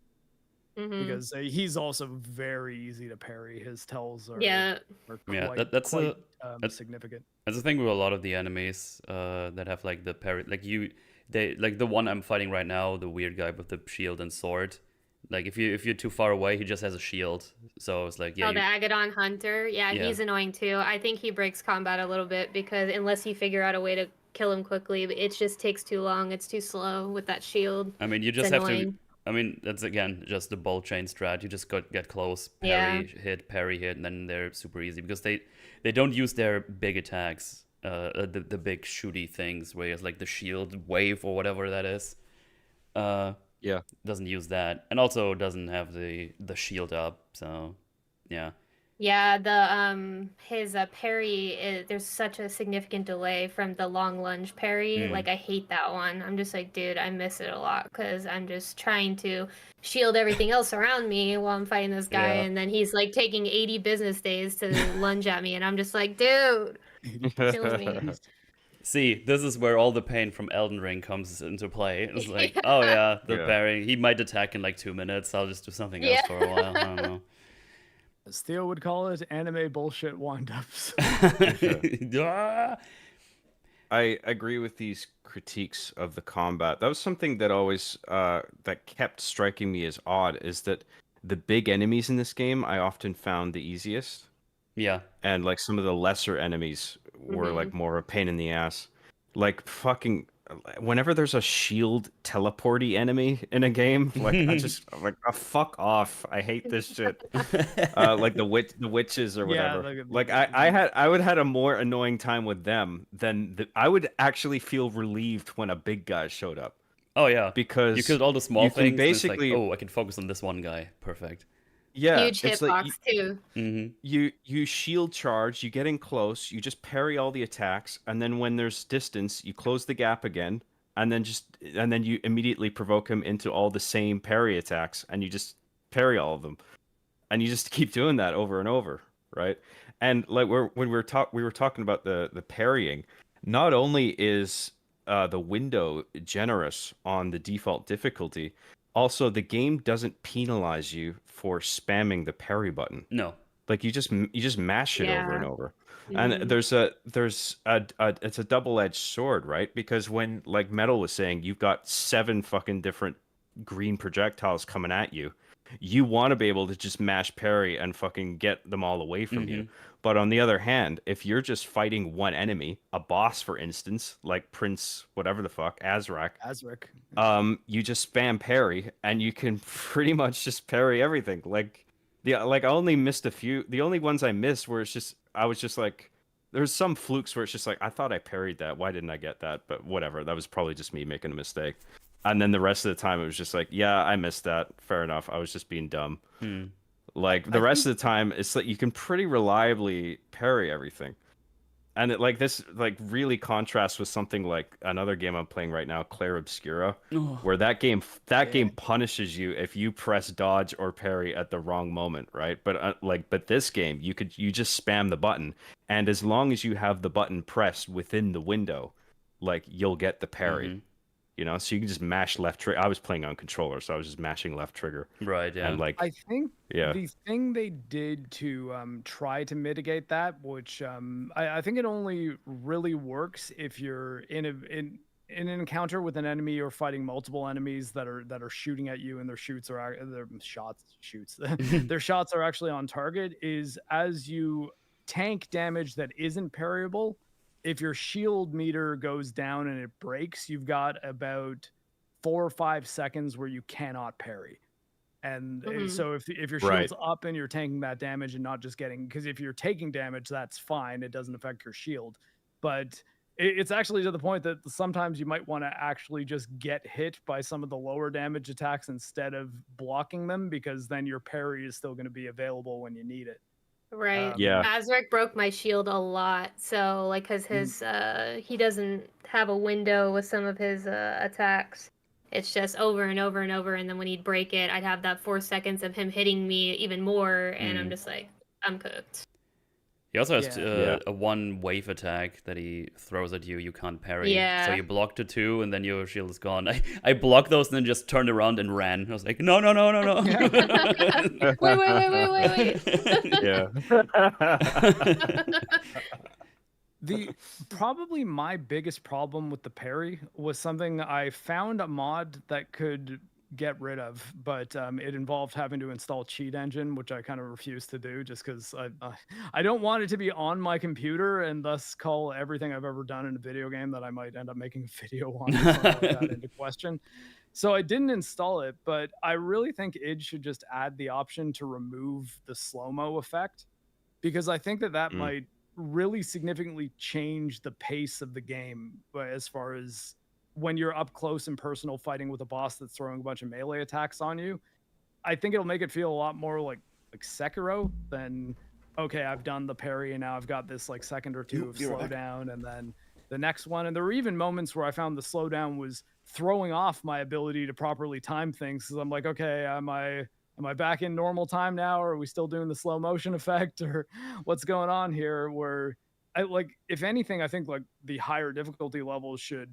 Mhm. Because he's also very easy to parry. His tells are, Yeah. are Yeah, quite, that's quite that's- significant. That's the thing with a lot of the enemies that have like the parry, they like the one I'm fighting right now, the weird guy with the shield and sword. Like if you're too far away, he just has a shield. So it's like yeah, Oh, the Agadon Hunter. Yeah, Yeah. he's annoying too. I think he breaks combat a little bit because unless you figure out a way to kill him quickly, it just takes too long. It's too slow with that shield. I mean you It's just have to. annoying. I mean that's again just the bolt chain strat. You just get close, Yeah. parry hit, and then they're super easy because they don't use their big attacks, the big shooty things where it's like the shield wave or whatever that is. Yeah. Doesn't use that, and also doesn't have the shield up. So yeah. Yeah, the his parry there's such a significant delay from the long lunge parry. Like I hate that one. I'm just like, dude, I miss it a lot because I'm just trying to shield everything else around me while I'm fighting this guy, Yeah. and then he's like taking 80 business days to lunge at me, and I'm just like, dude, kills me. See, this is where all the pain from Elden Ring comes into play. It's like, Yeah. oh yeah, the Yeah. parry. He might attack in like 2 minutes. I'll just do something else Yeah. for a while. I don't know. As Theo would call it, anime bullshit wind-ups. Ah! I agree with these critiques of the combat. That was something that always that kept striking me as odd, is that the big enemies in this game I often found the easiest, Yeah. and like some of the lesser enemies were like more a pain in the ass. Like fucking whenever there's a shield teleporty enemy in a game, like I'm like, oh, fuck off. I hate this shit. Like the witches or Yeah, whatever. like- Like I would had a more annoying time with them than I would actually feel relieved when a big guy showed up, Oh yeah. because You killed all the small you can things. and it's basically- like, oh, I can focus on this one guy. Perfect. yeah, Huge it's like hitbox too. Mm-hmm. you shield charge, you get in close, you just parry all the attacks, and then when there's distance, you close the gap again, and then you immediately provoke him into all the same parry attacks, and you just parry all of them, and you just keep doing that over and over, right? And like when we were talking about the parrying, not only is the window generous on the default difficulty, also the game doesn't penalize you for spamming the parry button. No. Like you just mash it over and Yeah. over. And Mhm. it's a double-edged sword, right? Because when, like Metal was saying, you've got 7 fucking different green projectiles coming at you. You want to be able to just mash parry and fucking get them all away from you. But on the other hand, if you're just fighting one enemy, a boss for instance, like Prince whatever the fuck, Azrak, Azric. you just spam parry and you can pretty much just parry everything. I only missed a few. The only ones I missed were I was just like, there's some flukes where it's just like, I thought I parried that. Why didn't I get that? But whatever. That was probably just me making a mistake. And then the rest of the time, it was just like, yeah, I missed that. Fair enough. I was just being dumb. Like the rest of the time, it's like you can pretty reliably parry everything. And this really contrasts with something like another game I'm playing right now, Clair Obscura, where that game punishes you if you press dodge or parry at the wrong moment, right? But this game, you just spam the button, and as long as you have the button pressed within the window, like you'll get the parry. You know, so you can just mash left trigger. I was playing on controller, so I was just mashing left trigger. Right, yeah. And I think yeah. the thing they did to try to mitigate that, which I think it only really works if you're in an encounter with an enemy, you're fighting multiple enemies that are shooting at you, and their shots their shots are actually on target. Is as you tank damage that isn't parryable, if your shield meter goes down and it breaks, you've got about 4 or 5 seconds where you cannot parry. And so if your shield's up and you're tanking that damage and not just getting, because if you're taking damage, that's fine. It doesn't affect your shield. But it's actually to the point that sometimes you might want to actually just get hit by some of the lower damage attacks instead of blocking them, because then your parry is still going to be available when you need it. Right. Yeah. Azric broke my shield a lot. So like, cause his he doesn't have a window with some of his attacks. It's just over and over and over, and then when he'd break it, I'd have that 4 seconds of him hitting me even more, and I'm just like, I'm cooked. He also has a one wave attack that he throws at you. You can't parry. Yeah. So you blocked the 2, and then your shield is gone. I blocked those and then just turned around and ran. I was like, no. wait. Yeah. Probably my biggest problem with the parry was something I found a mod that could get rid of, but it involved having to install Cheat Engine, which I kind of refused to do just because I don't want it to be on my computer and thus call everything I've ever done in a video game that I might end up making a video on or something like that into question. So I didn't install it, but I really think id should just add the option to remove the slow-mo effect, because I think that might really significantly change the pace of the game as far as when you're up close and personal fighting with a boss that's throwing a bunch of melee attacks on you. I think it'll make it feel a lot more like Sekiro than, okay, I've done the parry and now I've got this like second or two of slowdown and then the next one. And there were even moments where I found the slowdown was throwing off my ability to properly time things, because I'm like, okay, am I back in normal time now, or are we still doing the slow motion effect, or what's going on here? Where if anything, I think like the higher difficulty levels should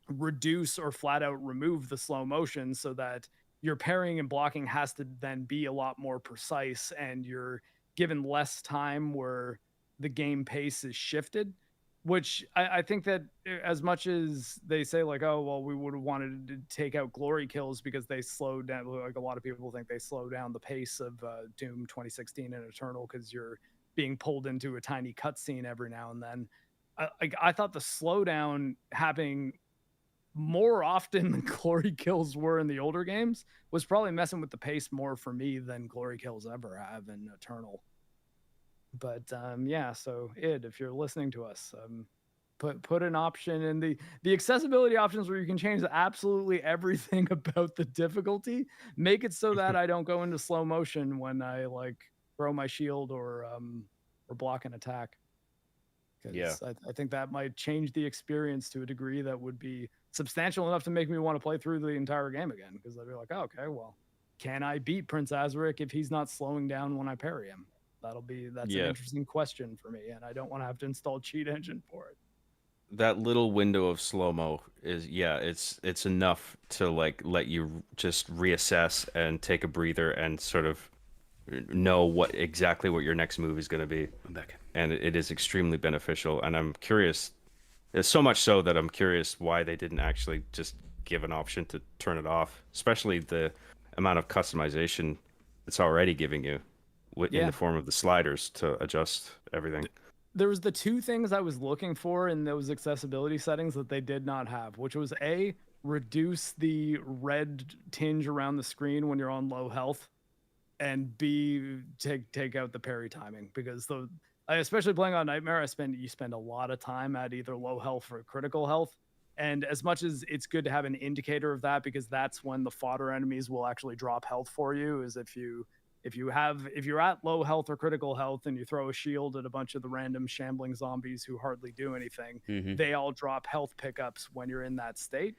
reduce or flat out remove the slow motion, so that your parrying and blocking has to then be a lot more precise and you're given less time where the game pace is shifted. Which I think that as much as they say like, oh, well, we would have wanted to take out glory kills because they slowed down, like a lot of people think they slow down the pace of Doom 2016 and Eternal because you're being pulled into a tiny cutscene every now and then. I thought the slowdown happening more often than glory kills were in the older games was probably messing with the pace more for me than glory kills ever have in Eternal. But yeah, so id, if you're listening to us, put an option in the accessibility options where you can change absolutely everything about the difficulty. Make it so that I don't go into slow motion when I like throw my shield or block an attack. Yeah, I think that might change the experience to a degree that would be substantial enough to make me want to play through the entire game again, because I'd be like, oh, okay, well, can I beat Prince Azric if he's not slowing down when I parry him? That's an interesting question for me, and I don't want to have to install Cheat Engine for it. that little window of slow-mo is, yeah, it's enough to like let you just reassess and take a breather and sort of know exactly what your next move is going to be. I'm back. And it is extremely beneficial. And I'm curious, it's so much so that I'm curious why they didn't actually just give an option to turn it off, especially the amount of customization it's already giving you in the form of the sliders to adjust everything. There was the two things I was looking for in those accessibility settings that they did not have, which was A, reduce the red tinge around the screen when you're on low health, and B, take out the parry timing, because especially playing on Nightmare, you spend a lot of time at either low health or critical health. And as much as it's good to have an indicator of that, because that's when the fodder enemies will actually drop health for you, is if you're at low health or critical health and you throw a shield at a bunch of the random shambling zombies who hardly do anything, they all drop health pickups when you're in that state.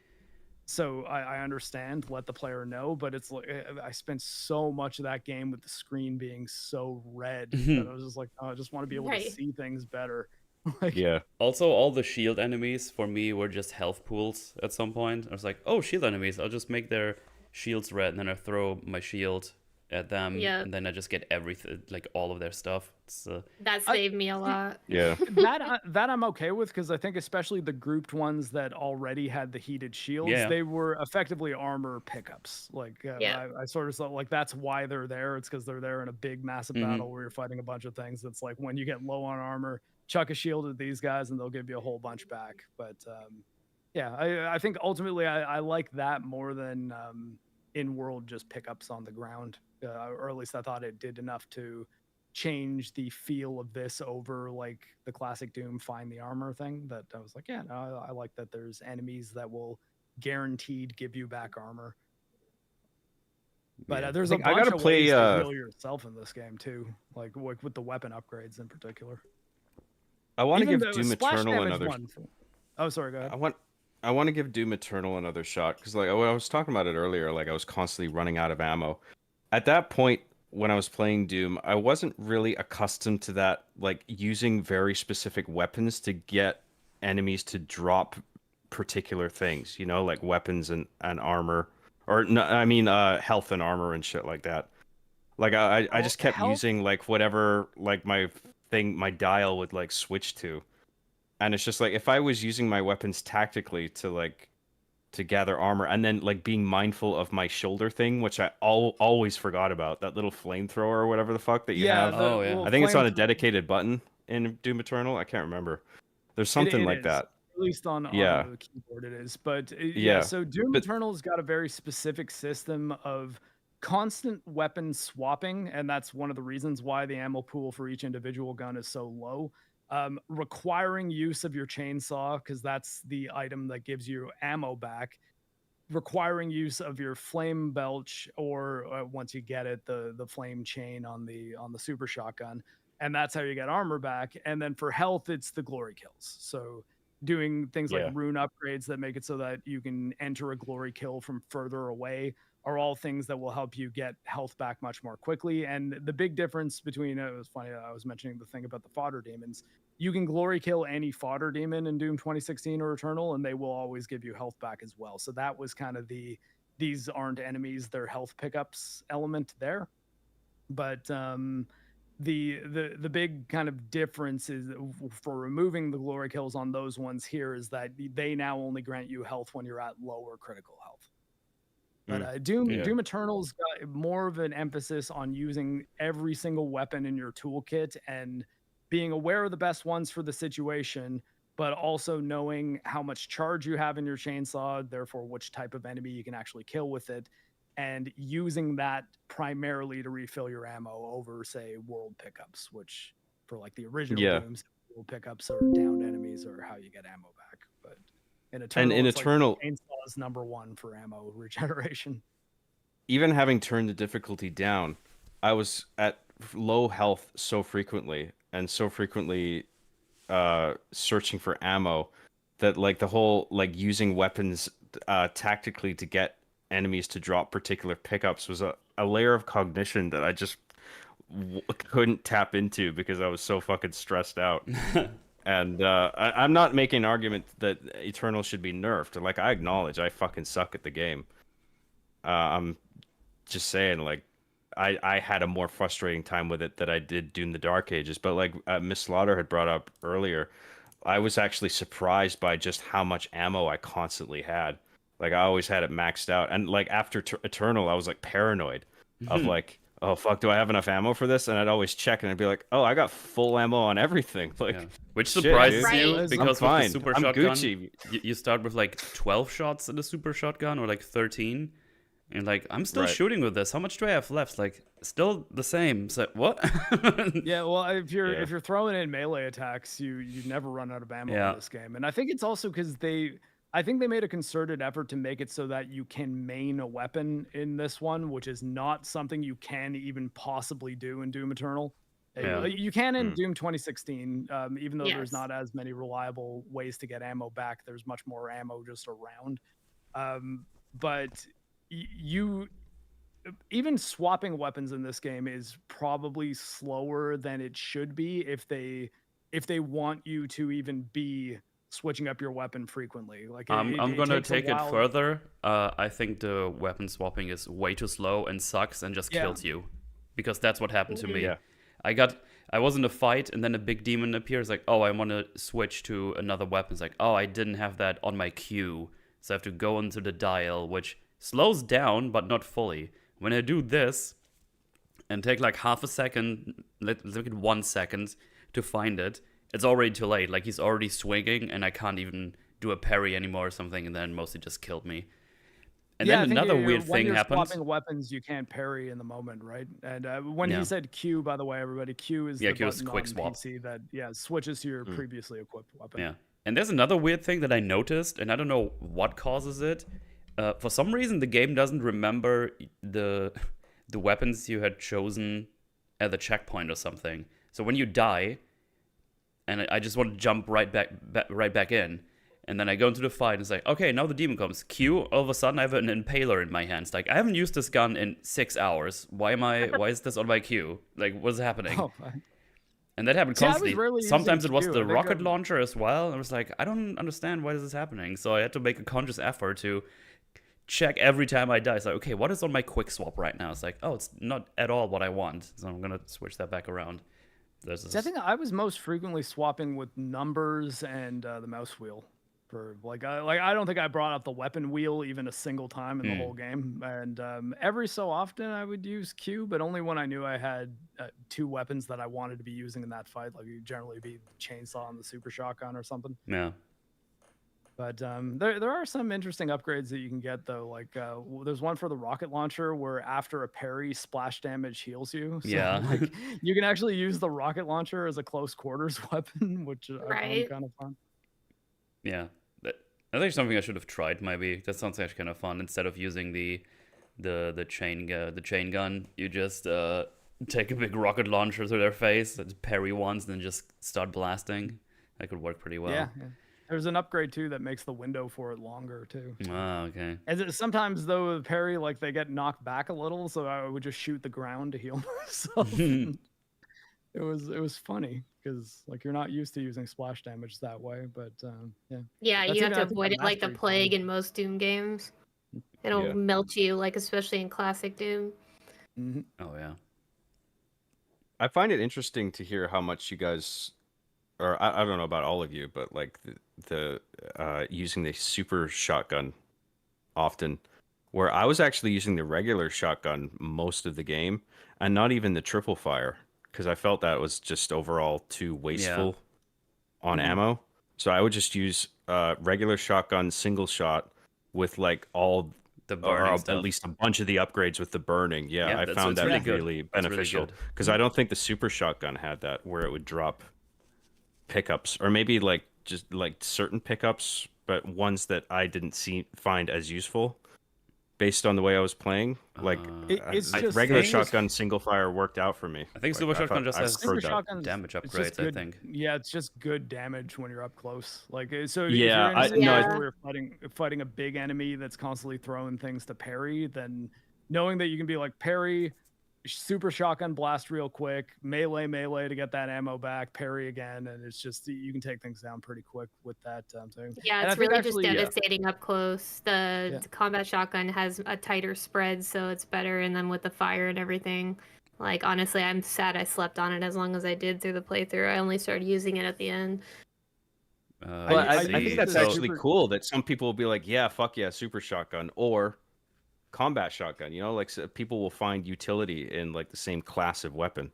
So I understand, let the player know, but it's like I spent so much of that game with the screen being so red that I was just like, oh, I just want to be able to see things better. Yeah. Also, all the shield enemies for me were just health pools at some point. I was like, oh, shield enemies, I'll just make their shields red, and then I throw my shield at them, and then I just get everything, like all of their stuff. That saved me a lot. Yeah. that I'm okay with, because I think especially the grouped ones that already had the heated shields, they were effectively armor pickups. Like I sort of thought like that's why they're there. It's because they're there in a big massive battle where you're fighting a bunch of things. It's like when you get low on armor, chuck a shield at these guys and they'll give you a whole bunch back. But I think ultimately I like that more than in-world just pickups on the ground. Or at least I thought it did enough to change the feel of this over like the classic Doom find the armor thing, that I was like, I like that there's enemies that will guaranteed give you back armor. But there's a bunch of ways to heal yourself in this game too, like with the weapon upgrades in particular. I want to give Doom Eternal another. Oh, sorry, go ahead. I want to give Doom Eternal another shot, because like I was talking about it earlier, like I was constantly running out of ammo. At that point, when I was playing Doom, I wasn't really accustomed to that, like using very specific weapons to get enemies to drop particular things, you know, like weapons and armor, or no, I mean health and armor and shit like that. Like I just kept using like whatever like my dial would like switch to. And it's just like if I was using my weapons tactically to gather armor, and then like being mindful of my shoulder thing, which I always forgot about, that little flamethrower or whatever the fuck that you have. I think it's on a dedicated button in Doom Eternal. I can't remember. There's something like that. At least on the keyboard it is. But so Doom Eternal's got a very specific system of constant weapon swapping, and that's one of the reasons why the ammo pool for each individual gun is so low. Requiring use of your chainsaw, because that's the item that gives you ammo back. Requiring use of your flame belch, or once you get it, the flame chain on the super shotgun, and that's how you get armor back. And then for health, it's the glory kills. So doing things like rune upgrades that make it so that you can enter a glory kill from further away are all things that will help you get health back much more quickly. And the big difference between, it was funny, I was mentioning the thing about the fodder demons. You can glory kill any fodder demon in Doom 2016 or Eternal, and they will always give you health back as well. So that was kind of these aren't enemies, they're health pickups element there. But the big kind of difference is for removing the glory kills on those ones here is that they now only grant you health when you're at lower critical health. But Doom Eternal's got more of an emphasis on using every single weapon in your toolkit and being aware of the best ones for the situation, but also knowing how much charge you have in your chainsaw, therefore which type of enemy you can actually kill with it, and using that primarily to refill your ammo over, say, world pickups, which for like the original Dooms, world pickups are downed enemies or how you get ammo back. But in Eternal, like chainsaw is number one for ammo regeneration. Even having turned the difficulty down, I was at low health so frequently searching for ammo that like the whole like using weapons tactically to get enemies to drop particular pickups was a layer of cognition that I just couldn't tap into because I was so fucking stressed out. And I'm not making an argument that Eternal should be nerfed. Like, I acknowledge I fucking suck at the game. I'm just saying, like, I had a more frustrating time with it than I did Doom the Dark Ages. But like Miss Slaughter had brought up earlier, I was actually surprised by just how much ammo I constantly had. Like, I always had it maxed out. And like after Eternal, I was like paranoid of like, oh fuck, do I have enough ammo for this? And I'd always check and I'd be like, oh, I got full ammo on everything. Like, Yeah. Which shit, surprises dude. you Right. because I'm with the fine. super I'm shotgun, Gucci. you start with like 12 shots in the super shotgun or like 13. And like, I'm still Right. shooting with this. How much do I have left? Like, still the same. So what? Yeah, well, if you're Yeah. if you're throwing in melee attacks, you never run out of ammo Yeah. in this game. And I think it's also because I think they made a concerted effort to make it so that you can main a weapon in this one, which is not something you can even possibly do in Doom Eternal. Yeah. You can in Mm. Doom 2016, even though there's Yes. not as many reliable ways to get ammo back. There's much more ammo just around. But you even swapping weapons in this game is probably slower than it should be if they want you to even be switching up your weapon frequently. Like I'm it gonna takes a take it while. further. I think the weapon swapping is way too slow and sucks and just Yeah. kills you. Because that's what happened to me. Yeah. I was in a fight and then a big demon appears like, oh, I want to switch to another weapon. It's like, oh, I didn't have that on my queue. So I have to go into the dial, which slows down, but not fully. When I do this and take like half a second, let's look at 1 second to find it, it's already too late. Like, he's already swinging and I can't even do a parry anymore or something, and then mostly just killed me. And I then think another when weird thing you're happened. Swapping weapons, you can't parry in the moment, right? And when Yeah. he said Q, by the way, everybody, Q is Yeah, the Q is button quick on swap. PC that switches to your previously equipped weapon. Yeah. And there's another weird thing that I noticed, and I don't know what causes it. For some reason, the game doesn't remember the weapons you had chosen at the checkpoint or something. So when you die, and I just want to jump right back in, and then I go into the fight, and it's like, okay, now the demon comes. Q, all of a sudden I have an impaler in my hands. Like, I haven't used this gun in 6 hours. Why is this on my queue? Like, what's happening? Oh, And that happened See, I was constantly. rarely using Sometimes it was Q. I the think rocket I'm- launcher as well. And I was like, I don't understand why this is happening. So I had to make a conscious effort to check every time I die. It's like, okay, what is on my quick swap right now? It's like, oh, it's not at all what I want. So I'm going to switch that back around. There's See, I think I was most frequently swapping with numbers and the mouse wheel. For I don't think I brought up the weapon wheel even a single time in the whole game. And every so often I would use Q, but only when I knew I had 2 weapons that I wanted to be using in that fight. Like, it'd generally be the chainsaw and the super shotgun or something. Yeah. But there are some interesting upgrades that you can get though. Like there's one for the rocket launcher where after a parry, splash damage heals you. So, Yeah. like, you can actually use the rocket launcher as a close quarters weapon, which I Right. found kind of fun. Yeah. That's actually something I should have tried, maybe. That sounds actually kind of fun. Instead of using the chain gun, you just take a big rocket launcher to their face, parry once, and then just start blasting. That could work pretty well. Yeah. There's an upgrade too that makes the window for it longer too. Oh, okay. Sometimes though, the parry, like, they get knocked back a little, so I would just shoot the ground to heal myself. It was funny because like you're not used to using splash damage that way, but yeah. Yeah, That's you have even- to I think avoid the it like the mastery plague thing. in most Doom games. It'll Yeah. melt you, like especially in classic Doom. Mhm. Oh, yeah. I find it interesting to hear how much you guys, or I don't know about all of you, but like the using the super shotgun often, where I was actually using the regular shotgun most of the game, and not even the triple fire, because I felt that was just overall too wasteful on ammo. So I would just use regular shotgun single shot with like all The or burning at stuff. least a bunch of the upgrades with the burning. Yeah, Yeah, I that's- found it's that really good. really That's really beneficial good. because I don't think the super shotgun had that where it would drop pickups, or maybe like just like certain pickups, but ones that I didn't find as useful based on the way I was playing. Like It's just regular things- shotgun single fire worked out for me. I think Like, Super Shotgun thought- just I has preferred that. Shotgun's- damage it's just upgrades, I good- think. Yeah, it's just good damage when you're up close. Like so, Yeah, if you're in I- a situation no, where you're fighting a big enemy that's constantly throwing things to parry, then knowing that you can be like parry, super shotgun blast real quick, melee to get that ammo back, parry again, and it's just you can take things down pretty quick with that thing. Yeah, And I it's think really actually, just devastating up close. The Yeah. combat shotgun has a tighter spread, so it's better. And then with the fire and everything, like honestly, I'm sad I slept on it as long as I did through the playthrough. I only started using it at the end. Well, I used think that's the actually super- cool that some people will be like, yeah, fuck yeah, super shotgun or combat shotgun. You know, like people will find utility in like the same class of weapon.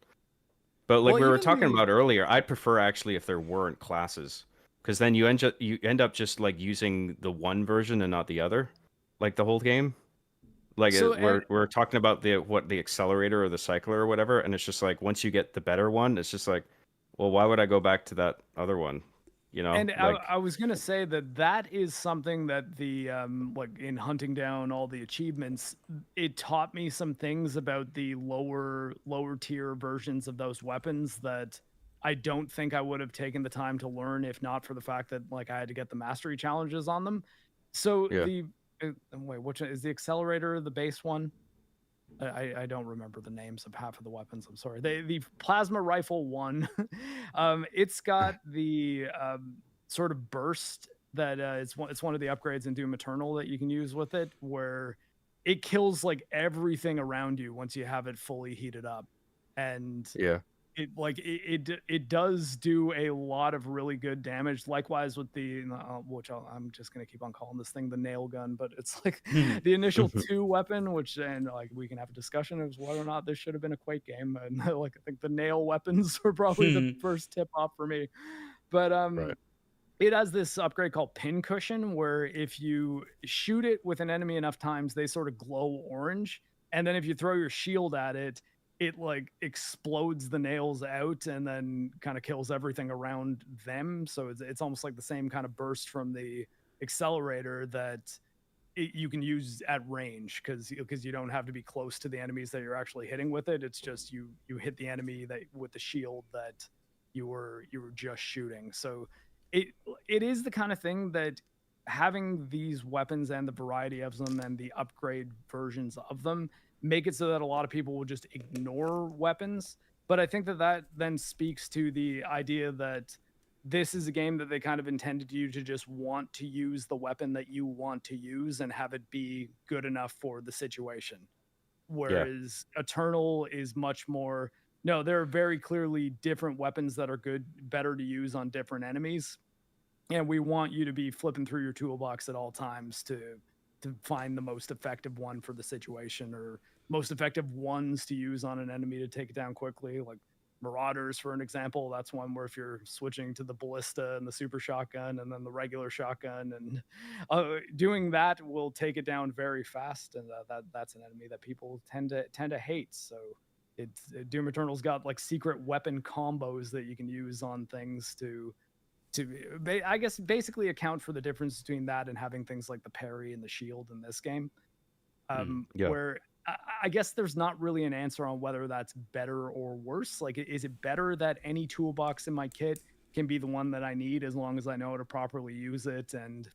But like Well, we were even talking the- about earlier, I'd prefer actually if there weren't classes, because then you end up just like using the one version and not the other, like the whole game. Like So, we're talking about the accelerator or the cycler or whatever, and it's just like once you get the better one, it's just like, well, why would I go back to that other one? You know, And like I was gonna say that is something that the like in hunting down all the achievements, it taught me some things about the lower tier versions of those weapons that I don't think I would have taken the time to learn if not for the fact that like I had to get the mastery challenges on them. So Yeah. wait, which is the accelerator the base one? I don't remember the names of half of the weapons. I'm sorry. The plasma rifle one, it's got the sort of burst that it's one of the upgrades in Doom Eternal that you can use with it, where it kills like everything around you once you have it fully heated up, and yeah, it does do a lot of really good damage. Likewise with the which I'm just gonna keep on calling this thing the nail gun, but it's like the initial 2 weapon, which and like we can have a discussion of whether or not this should have been a Quake game. And like I think the nail weapons were probably the first tip off for me, but right. it has this upgrade called Pin Cushion, where if you shoot it with an enemy enough times, they sort of glow orange, and then if you throw your shield at it, it like explodes the nails out and then kind of kills everything around them. So it's almost like the same kind of burst from the accelerator that you can use at range because you don't have to be close to the enemies that you're actually hitting with it. It's just you hit the enemy that with the shield that you were just shooting. So it is the kind of thing that having these weapons and the variety of them and the upgrade versions of them make it so that a lot of people will just ignore weapons. But I think that then speaks to the idea that this is a game that they kind of intended you to just want to use the weapon that you want to use and have it be good enough for the situation. Whereas Eternal is much more, no, there are very clearly different weapons that are better to use on different enemies. And we want you to be flipping through your toolbox at all times to find the most effective one for the situation, or most effective ones to use on an enemy to take it down quickly. Like Marauders, for an example, that's one where if you're switching to the ballista and the super shotgun and then the regular shotgun, and doing that will take it down very fast, and that's an enemy that people tend to hate. So Doom Eternal's got like secret weapon combos that you can use on things to I guess basically account for the difference between that and having things like the parry and the shield in this game. Where I guess there's not really an answer on whether that's better or worse. Like, is it better that any toolbox in my kit can be the one that I need as long as I know how to properly use it and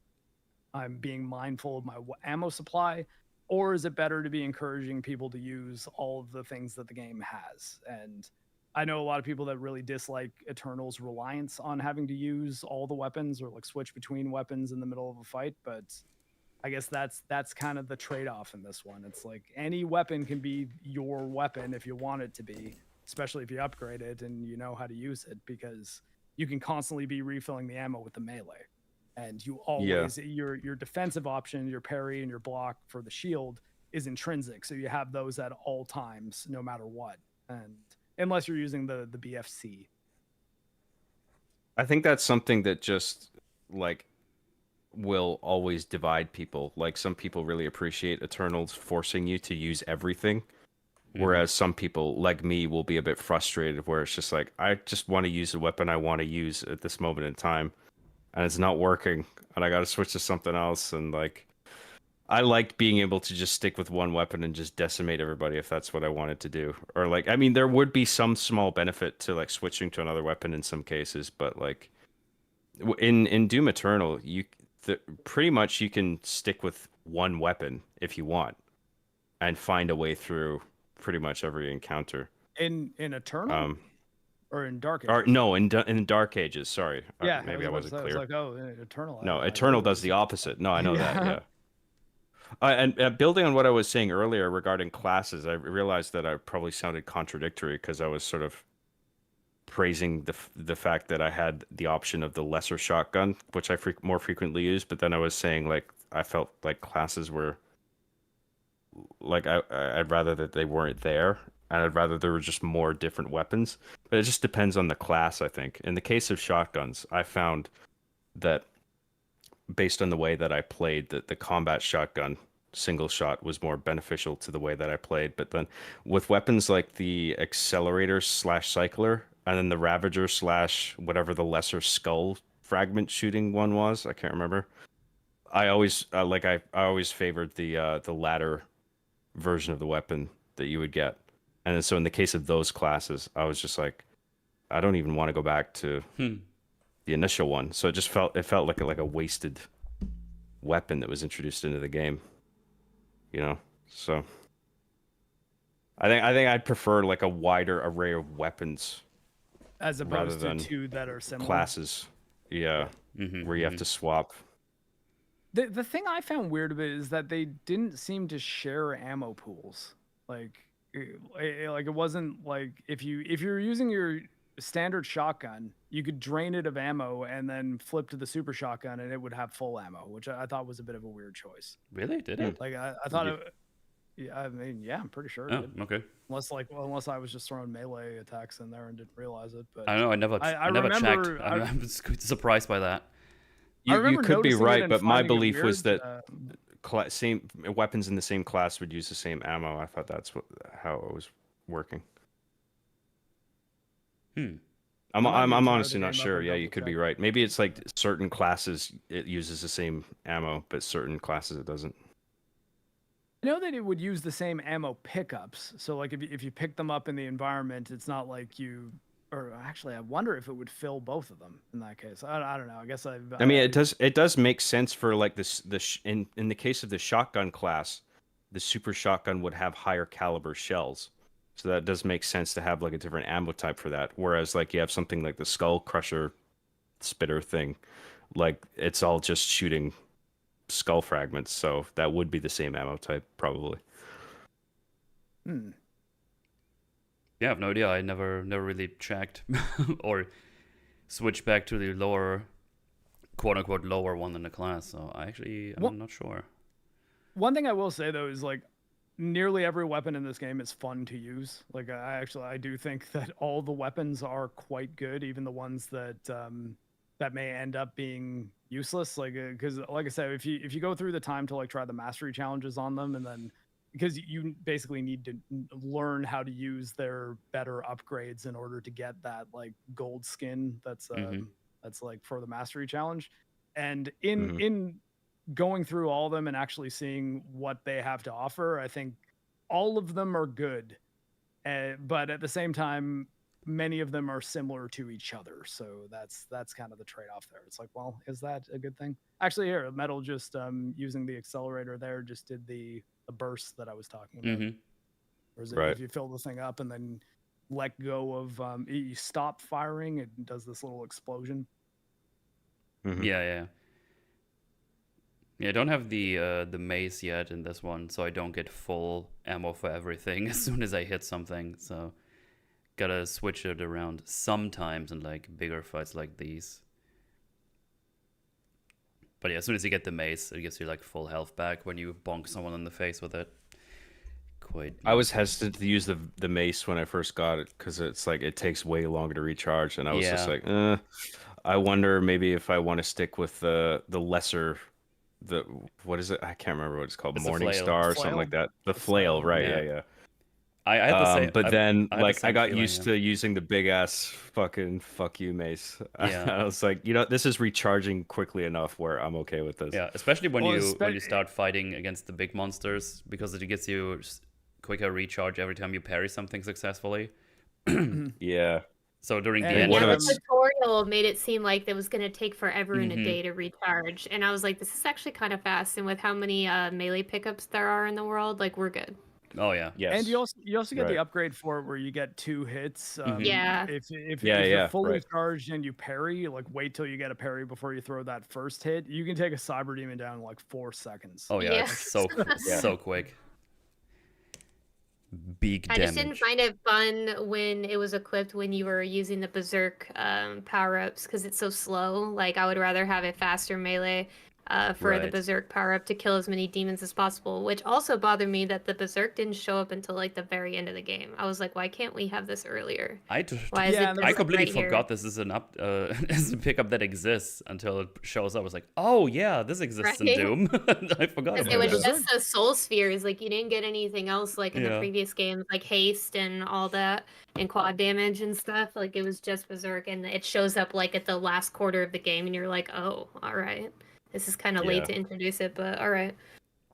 I'm being mindful of my ammo supply? Or is it better to be encouraging people to use all of the things that the game has? And I know a lot of people that really dislike Eternal's reliance on having to use all the weapons or like switch between weapons in the middle of a fight, but I guess that's kind of the trade-off in this one. It's like any weapon can be your weapon if you want it to be, especially if you upgrade it and you know how to use it, because you can constantly be refilling the ammo with the melee. And you always your defensive option, your parry and your block for the shield is intrinsic. So you have those at all times, no matter what. And unless you're using the BFC. I think that's something that just like will always divide people. Like some people really appreciate Eternals forcing you to use everything, whereas some people like me will be a bit frustrated where it's just like, I just want to use the weapon I want to use at this moment in time and it's not working and I got to switch to something else. And like I like being able to just stick with one weapon and just decimate everybody if that's what I wanted to do. Or like, I mean, there would be some small benefit to like switching to another weapon in some cases, but like in Doom Eternal, pretty much you can stick with one weapon if you want and find a way through pretty much every encounter. In Eternal or in Dark Ages? Or no, in Dark Ages. Sorry, Yeah, maybe I wasn't I was clear. like, oh, in Eternal. No, I Eternal really does the opposite. No, I know that. Yeah. Yeah. And building on what I was saying earlier regarding classes, I realized that I probably sounded contradictory because I was sort of praising the fact that I had the option of the lesser shotgun, which I more frequently use, but then I was saying like I felt like classes were like I'd rather that they weren't there, and I'd rather there were just more different weapons. But it just depends on the class, I think. In the case of shotguns, I found that based on the way that I played, that the combat shotgun single shot was more beneficial to the way that I played. But then with weapons like the accelerator slash cycler and then the Ravager slash whatever the lesser skull fragment shooting one was, I can't remember. I always I always favored the latter version of the weapon that you would get. And so in the case of those classes, I was just like, I don't even want to go back to the initial one. So it felt like a wasted weapon that was introduced into the game. You know? So I think I'd prefer like a wider array of weapons As opposed to two that are similar. Classes. Yeah. Where you have to swap. The thing I found weird about it is that they didn't seem to share ammo pools. Like it wasn't like if you're using your standard shotgun, you could drain it of ammo and then flip to the super shotgun and it would have full ammo, which I thought was a bit of a weird choice. Really? Did it? Like I thought yeah, I mean, yeah, I'm pretty sure it did. Okay. Unless I was just throwing melee attacks in there and didn't realize it. But I don't know. I never checked. I'm surprised by that. You could be right, but my belief weird, was that same weapons in the same class would use the same ammo. I thought that's how it was working. I'm honestly not sure. Yeah, you could be right. Maybe it's like certain classes it uses the same ammo, but certain classes it doesn't. I know that it would use the same ammo pickups. So like if you pick them up in the environment, it's not like you. Or actually, I wonder if it would fill both of them in that case. I don't know. I guess I mean, it does make sense for like this. In the case of the shotgun class, the super shotgun would have higher caliber shells, so that does make sense to have like a different ammo type for that. Whereas like you have something like the Skull Crusher spitter thing, like it's all just shooting skull fragments, so that would be the same ammo type probably. Yeah, I have no idea. I never really checked or switched back to the lower, quote unquote, lower one in the class. So I'm not sure. One thing I will say though is like nearly every weapon in this game is fun to use. Like I do think that all the weapons are quite good, even the ones that that may end up being useless. Like because like I said, if you go through the time to like try the mastery challenges on them and then. Because you basically need to learn how to use their better upgrades in order to get that like gold skin that's like for the mastery challenge. And in going through all of them and actually seeing what they have to offer, I think all of them are good. But at the same time, many of them are similar to each other. So that's kind of the trade-off there. It's like, well, is that a good thing? Actually, here, Metal just using the accelerator there just did the burst that I was talking about. Or is it if you fill the thing up and then let go of you stop firing, it does this little explosion. Yeah, I don't have the mace yet in this one, so I don't get full ammo for everything as soon as I hit something. So gotta switch it around sometimes in like bigger fights like these. But yeah, as soon as you get the mace, it gives you like full health back when you bonk someone in the face with it. I was hesitant to use the mace when I first got it because it's like it takes way longer to recharge, and I was just like, I wonder maybe if I want to stick with the lesser, what is it? I can't remember what it's called, Morning Star or something like that. The flail, right? Yeah. I had the same, but then like I got feeling, used to using the big ass fucking fuck you mace. Yeah. I was like, this is recharging quickly enough where I'm okay with this. Yeah, especially when you start fighting against the big monsters, because it gives you quicker recharge every time you parry something successfully. Yeah. So during the end, the tutorial made it seem like it was going to take forever in a day to recharge, and I was like, this is actually kind of fast. And with how many melee pickups there are in the world, like we're good. Oh yeah. Yes. And you also get the Right. upgrade for it where you get 2 hits. Yeah. If Yeah, you're yeah, fully right. charged and you parry, like wait till you get a parry before you throw that first hit, you can take a cyber demon down in like 4 seconds. Oh yeah, Yeah. it's so Yeah. so quick. Big I just didn't damage. find it fun when it was equipped when you were using the berserk power-ups because it's so slow. Like I would rather have a faster melee for the Right. berserk power-up to kill as many demons as possible, which also bothered me that the berserk didn't show up until like the very end of the game. I was like, why can't we have this earlier? Why is Yeah, it and just I completely right here? forgot this is an is a pickup that exists until it shows up. I was like, oh yeah, this exists in Right. Doom. I forgot Because about it was that. just the soul spheres. Like you didn't get anything else like in the Yeah. previous games, like haste and all that, and quad damage and stuff. Like it was just berserk, and it shows up like at the last quarter of the game, and you're like, oh, all right, this is kind of Yeah. late to introduce it, but all right.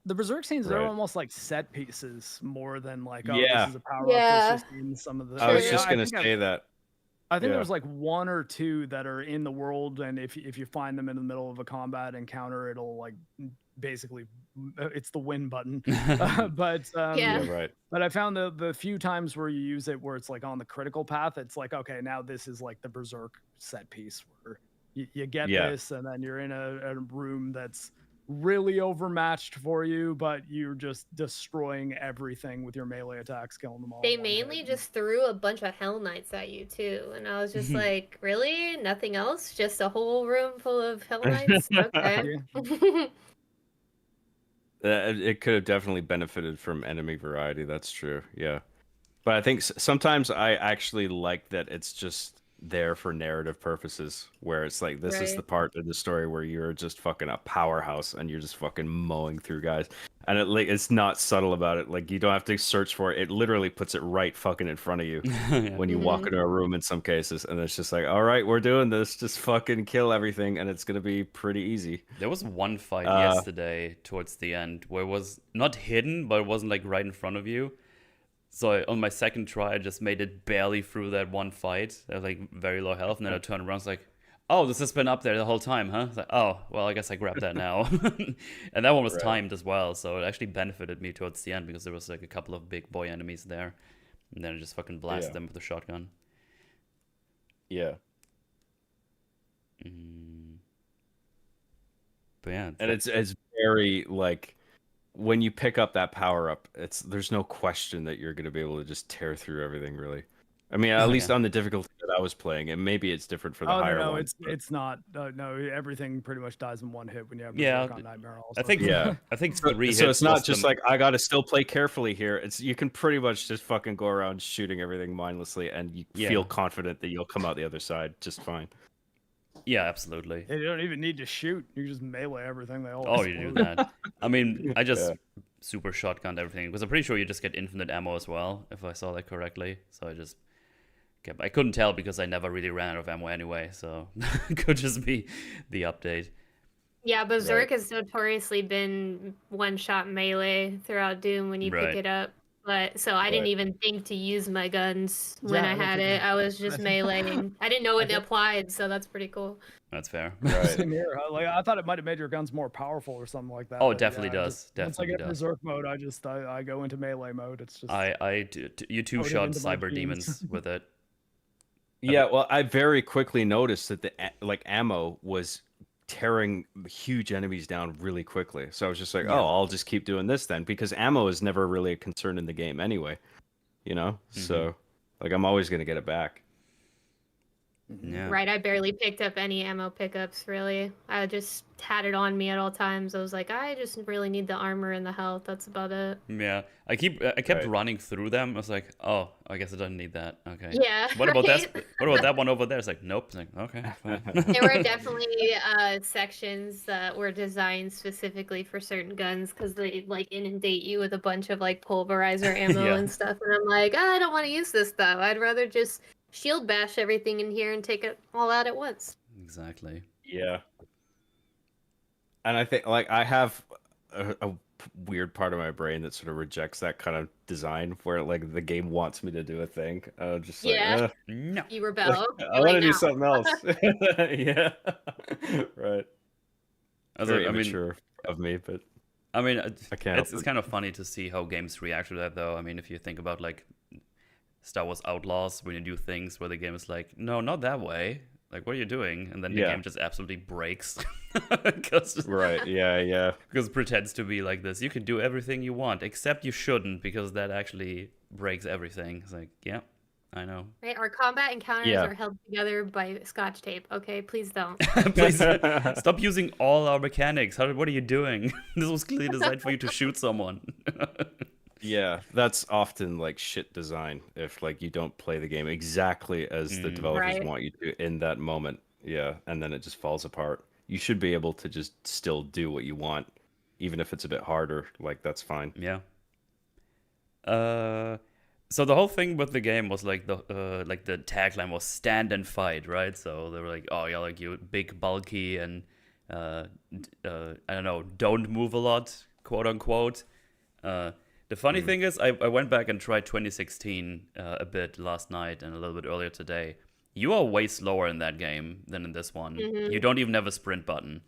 The berserk scenes are Right. almost like set pieces more than like, oh, Yeah. this is a power up Yeah. that's just in some of the. I was True. just I gonna think say that. I think Yeah. there's like 1 or 2 that are in the world, and if you find them in the middle of a combat encounter, it'll like basically it's the win button. But Yeah. Yeah, right. But I found the few times where you use it where it's like on the critical path, it's like, okay, now this is like the berserk set piece where you get Yeah. this, and then you're in a room that's really overmatched for you, but you're just destroying everything with your melee attacks, killing them all. They in one mainly hit. just threw a bunch of Hell Knights at you too, and I was just like, really? Nothing else? Just a whole room full of Hell Knights? Okay. It could have definitely benefited from enemy variety. That's true. Yeah. But I think sometimes I actually like that it's just there for narrative purposes, where it's like this is Right. the part of the story where you're just fucking a powerhouse and you're just fucking mowing through guys, and it's not subtle about it. Like you don't have to search for it. It literally puts it right fucking in front of you Yeah. when you walk into a room in some cases, and it's just like, all right, we're doing this. Just fucking kill everything, and it's gonna be pretty easy. There was one fight yesterday towards the end where it was not hidden, but it wasn't like right in front of you. So on my second try, I just made it barely through that one fight. I was like very low health, and then I turned around, I was like, oh, this has been up there the whole time, huh? It's like, oh, well, I guess I grabbed that now. And that one was Right. timed as well, so it actually benefited me towards the end because there was like a couple of big boy enemies there. And then I just fucking blasted Yeah. them with a shotgun. Yeah. But yeah, And it's very like when you pick up that power up, there's no question that you're gonna be able to just tear through everything. Really, I mean, at least yeah. on the difficulty that I was playing, and maybe it's different for the Oh higher no, ones. but- it's not. No, everything pretty much dies in one hit when you have Yeah, berserk on Nightmare. Also. I think Yeah. I think So, 3 so hits it's not was just the- like I gotta still play carefully here. It's you can pretty much just fucking go around shooting everything mindlessly, and you Yeah. feel confident that you'll come out the other side just fine. Yeah, absolutely. You don't even need to shoot. You just melee everything. They all. Oh, you do explode. that. I mean, I just Yeah. super shotgunned everything because I'm pretty sure you just get infinite ammo as well, if I saw that correctly. So I just kept. I couldn't tell because I never really ran out of ammo anyway, so it could just be the update. Yeah, Berserk has notoriously been one-shot melee throughout Doom when you Right. pick it up. But so I didn't Right. even think to use my guns when Yeah, I I don't had think it. I was just meleeing. I didn't know it applied, so that's pretty cool. That's fair. Right. Same here. Like I thought it might have made your guns more powerful or something like that. Oh, it but definitely yeah, does. Once I Definitely get does. berserk mode, I go into melee mode. It's just You two Coded shot into my cyber genes. demons with it. Yeah, well, I very quickly noticed that the ammo was tearing huge enemies down really quickly. So I was just like, Yeah. oh, I'll just keep doing this then, because ammo is never really a concern in the game anyway. You know? So like I'm always gonna get it back. Yeah. Right, I barely picked up any ammo pickups, really. I just had it on me at all times. I was like, I just really need the armor and the health. That's about it. Yeah. I kept Right. running through them. I was like, oh, I guess I don't need that. Okay. Yeah, What about right? that? What about that one over there? It's like, nope. It's like, okay. Fine. There were definitely sections that were designed specifically for certain guns because they like inundate you with a bunch of like pulverizer ammo Yeah. and stuff. And I'm like, I don't want to use this though. I'd rather just shield bash everything in here and take it all out at once. Exactly. Yeah. And I think like I have a weird part of my brain that sort of rejects that kind of design where like the game wants me to do a thing. Just like, Yeah. No. You rebel. I You're want to like, do "No." something else. Yeah. Right. I was Very like, I mean, immature of me, but I mean, I can't. it's kind of funny to see how games react to that, though. I mean, if you think about like Star Wars Outlaws, when you do things where the game is like, no, not that way. Like, what are you doing? And then the game just absolutely breaks. Right, yeah. Because it pretends to be like this. You can do everything you want, except you shouldn't, because that actually breaks everything. It's like, yeah, I know. Right, our combat encounters are held together by scotch tape. Okay, please don't. Please stop using all our mechanics. What are you doing? This was clearly designed for you to shoot someone. Yeah, that's often like shit design if like you don't play the game exactly as the developers want you to in that moment. Yeah, and then it just falls apart. You should be able to just still do what you want, even if it's a bit harder. Like that's fine. Yeah. So the whole thing with the game was like the tagline was "stand and fight," right? So they were like, "Oh yeah, like you big, bulky, and I don't know, don't move a lot, quote unquote." The funny thing is, I went back and tried 2016 a bit last night and a little bit earlier today. You are way slower in that game than in this one. You don't even have a sprint button.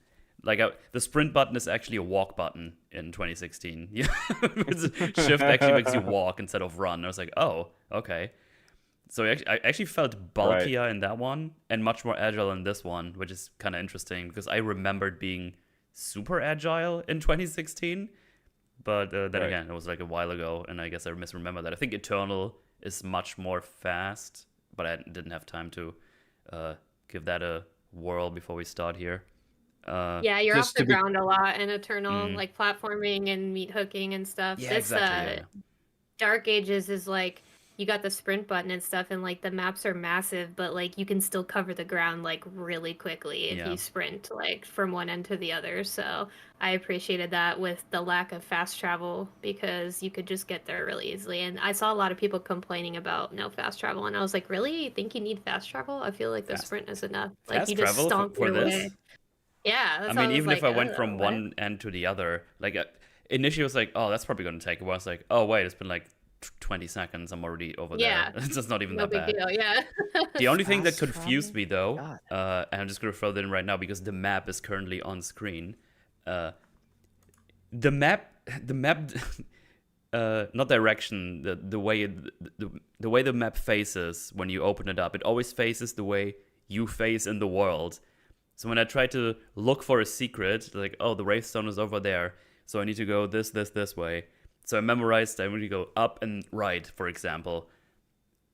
Like the sprint button is actually a walk button in 2016. Shift actually makes you walk instead of run. I was like, oh, okay. So I actually felt bulkier in that one and much more agile in this one, which is kind of interesting because I remembered being super agile in 2016. But then again, it was like a while ago, and I guess I misremember that. I think Eternal is much more fast, but I didn't have time to give that a whirl before we start here. Yeah, you're off the ground a lot in Eternal, like platforming and meat hooking and stuff. Yeah, This exactly. Dark Ages is like you got the sprint button and stuff, and like the maps are massive, but like you can still cover the ground like really quickly if you sprint like from one end to the other. So I appreciated that with the lack of fast travel because you could just get there really easily. And I saw a lot of people complaining about no fast travel, and I was like, really? You think you need fast travel? I feel like the sprint is enough. Like Fast you just travel stomp for your this? way. Yeah, that's I mean, why even was if I like, went from what? one end to the other, like initially I was like, oh, that's probably going to take a while. I was like, oh, wait, it's been like 20 seconds. I'm already over there. It's just not even no that big bad. deal. Yeah. The only thing that Fast confused me, though, God. and I'm just going to throw that in right now because the map is currently on screen. The map, not direction, the way the map faces when you open it up, it always faces the way you face in the world. So when I try to look for a secret, like, oh, the Wraithstone is over there, so I need to go this way. So I memorized I need to go up and right, for example.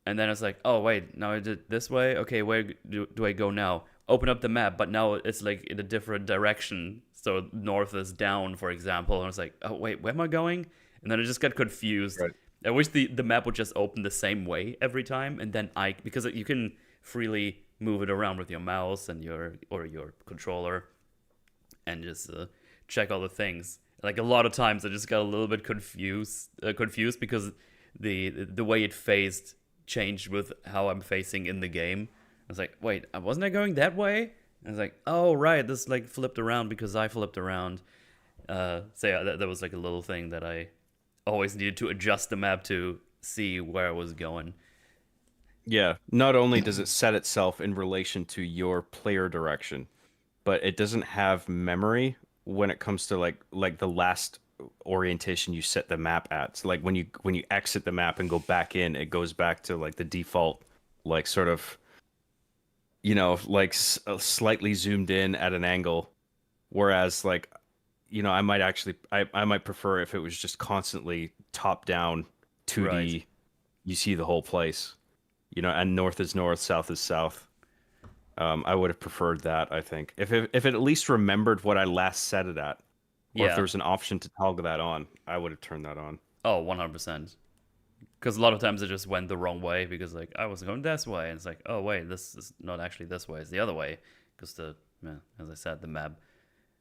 And then I was like, oh, wait, now I did this way? Okay, where do I go now? Open up the map, but now it's like in a different direction. So north is down, for example. And I was like, oh, wait, where am I going? And then I just got confused. Right. I wish the map would just open the same way every time. And then because you can freely move it around with your mouse and your controller and just check all the things. Like a lot of times I just got a little bit confused because the way it faced changed with how I'm facing in the game. I was like, wait, wasn't I going that way? And I was like, oh, right, this like flipped around because I flipped around. So yeah, that was like a little thing that I always needed to adjust the map to see where I was going. Yeah, not only does it set itself in relation to your player direction, but it doesn't have memory when it comes to like the last orientation you set the map at. So like when you exit the map and go back in, it goes back to like the default, like sort of, you know, like slightly zoomed in at an angle. Whereas like, you know, I might prefer if it was just constantly top down 2D. Right. You see the whole place, you know, and north is north, south is south. I would have preferred that, I think. If it at least remembered what I last set it at, or if there was an option to toggle that on, I would have turned that on. Oh, 100%. Because a lot of times it just went the wrong way because like I was going this way and it's like, oh wait, this is not actually this way, it's the other way. Because as I said, the map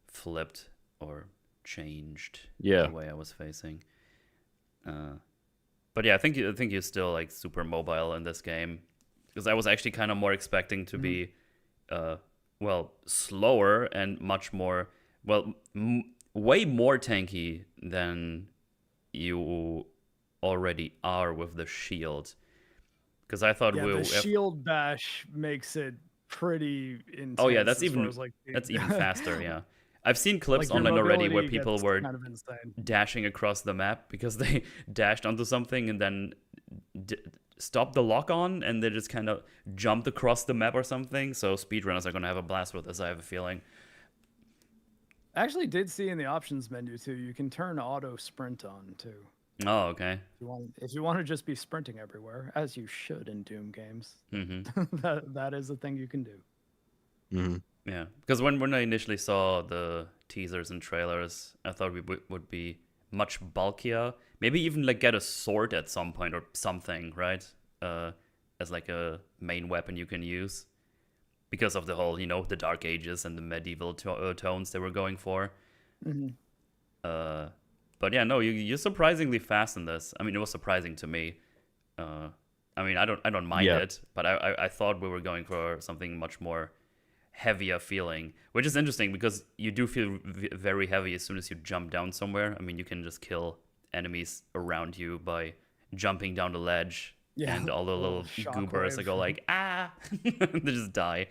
flipped or changed the way I was facing. But yeah, I think you're still like super mobile in this game. Because I was actually kind of more expecting to be slower and much more, way more tanky than you already are with the shield. Because I thought the shield bash makes it pretty intense. Oh yeah, that's even as, like, faster. Yeah, I've seen clips Like, your online already where mobility people gets were kind of insane. dashing across the map because they dashed onto something and then stopped the lock on and they just kind of jumped across the map or something. So speedrunners are going to have a blast with this, I have a feeling. I actually did see in the options menu too, you can turn auto sprint on too. Oh, okay. If you want to just be sprinting everywhere, as you should in Doom games, Mm-hmm. that is a thing you can do. Mm-hmm. Yeah, because when I initially saw the teasers and trailers, I thought we would be much bulkier. Maybe even like get a sword at some point or something, right? As like a main weapon you can use. Because of the whole, the Dark Ages and the medieval tones they were going for. Mm-hmm. But yeah, no, you're surprisingly fast in this. I mean, it was surprising to me. I mean, I don't mind it, but I thought we were going for something much more heavier feeling, which is interesting because you do feel very heavy as soon as you jump down somewhere. I mean, you can just kill enemies around you by jumping down the ledge. Yeah, And all the little goobers that go like, ah, they just die.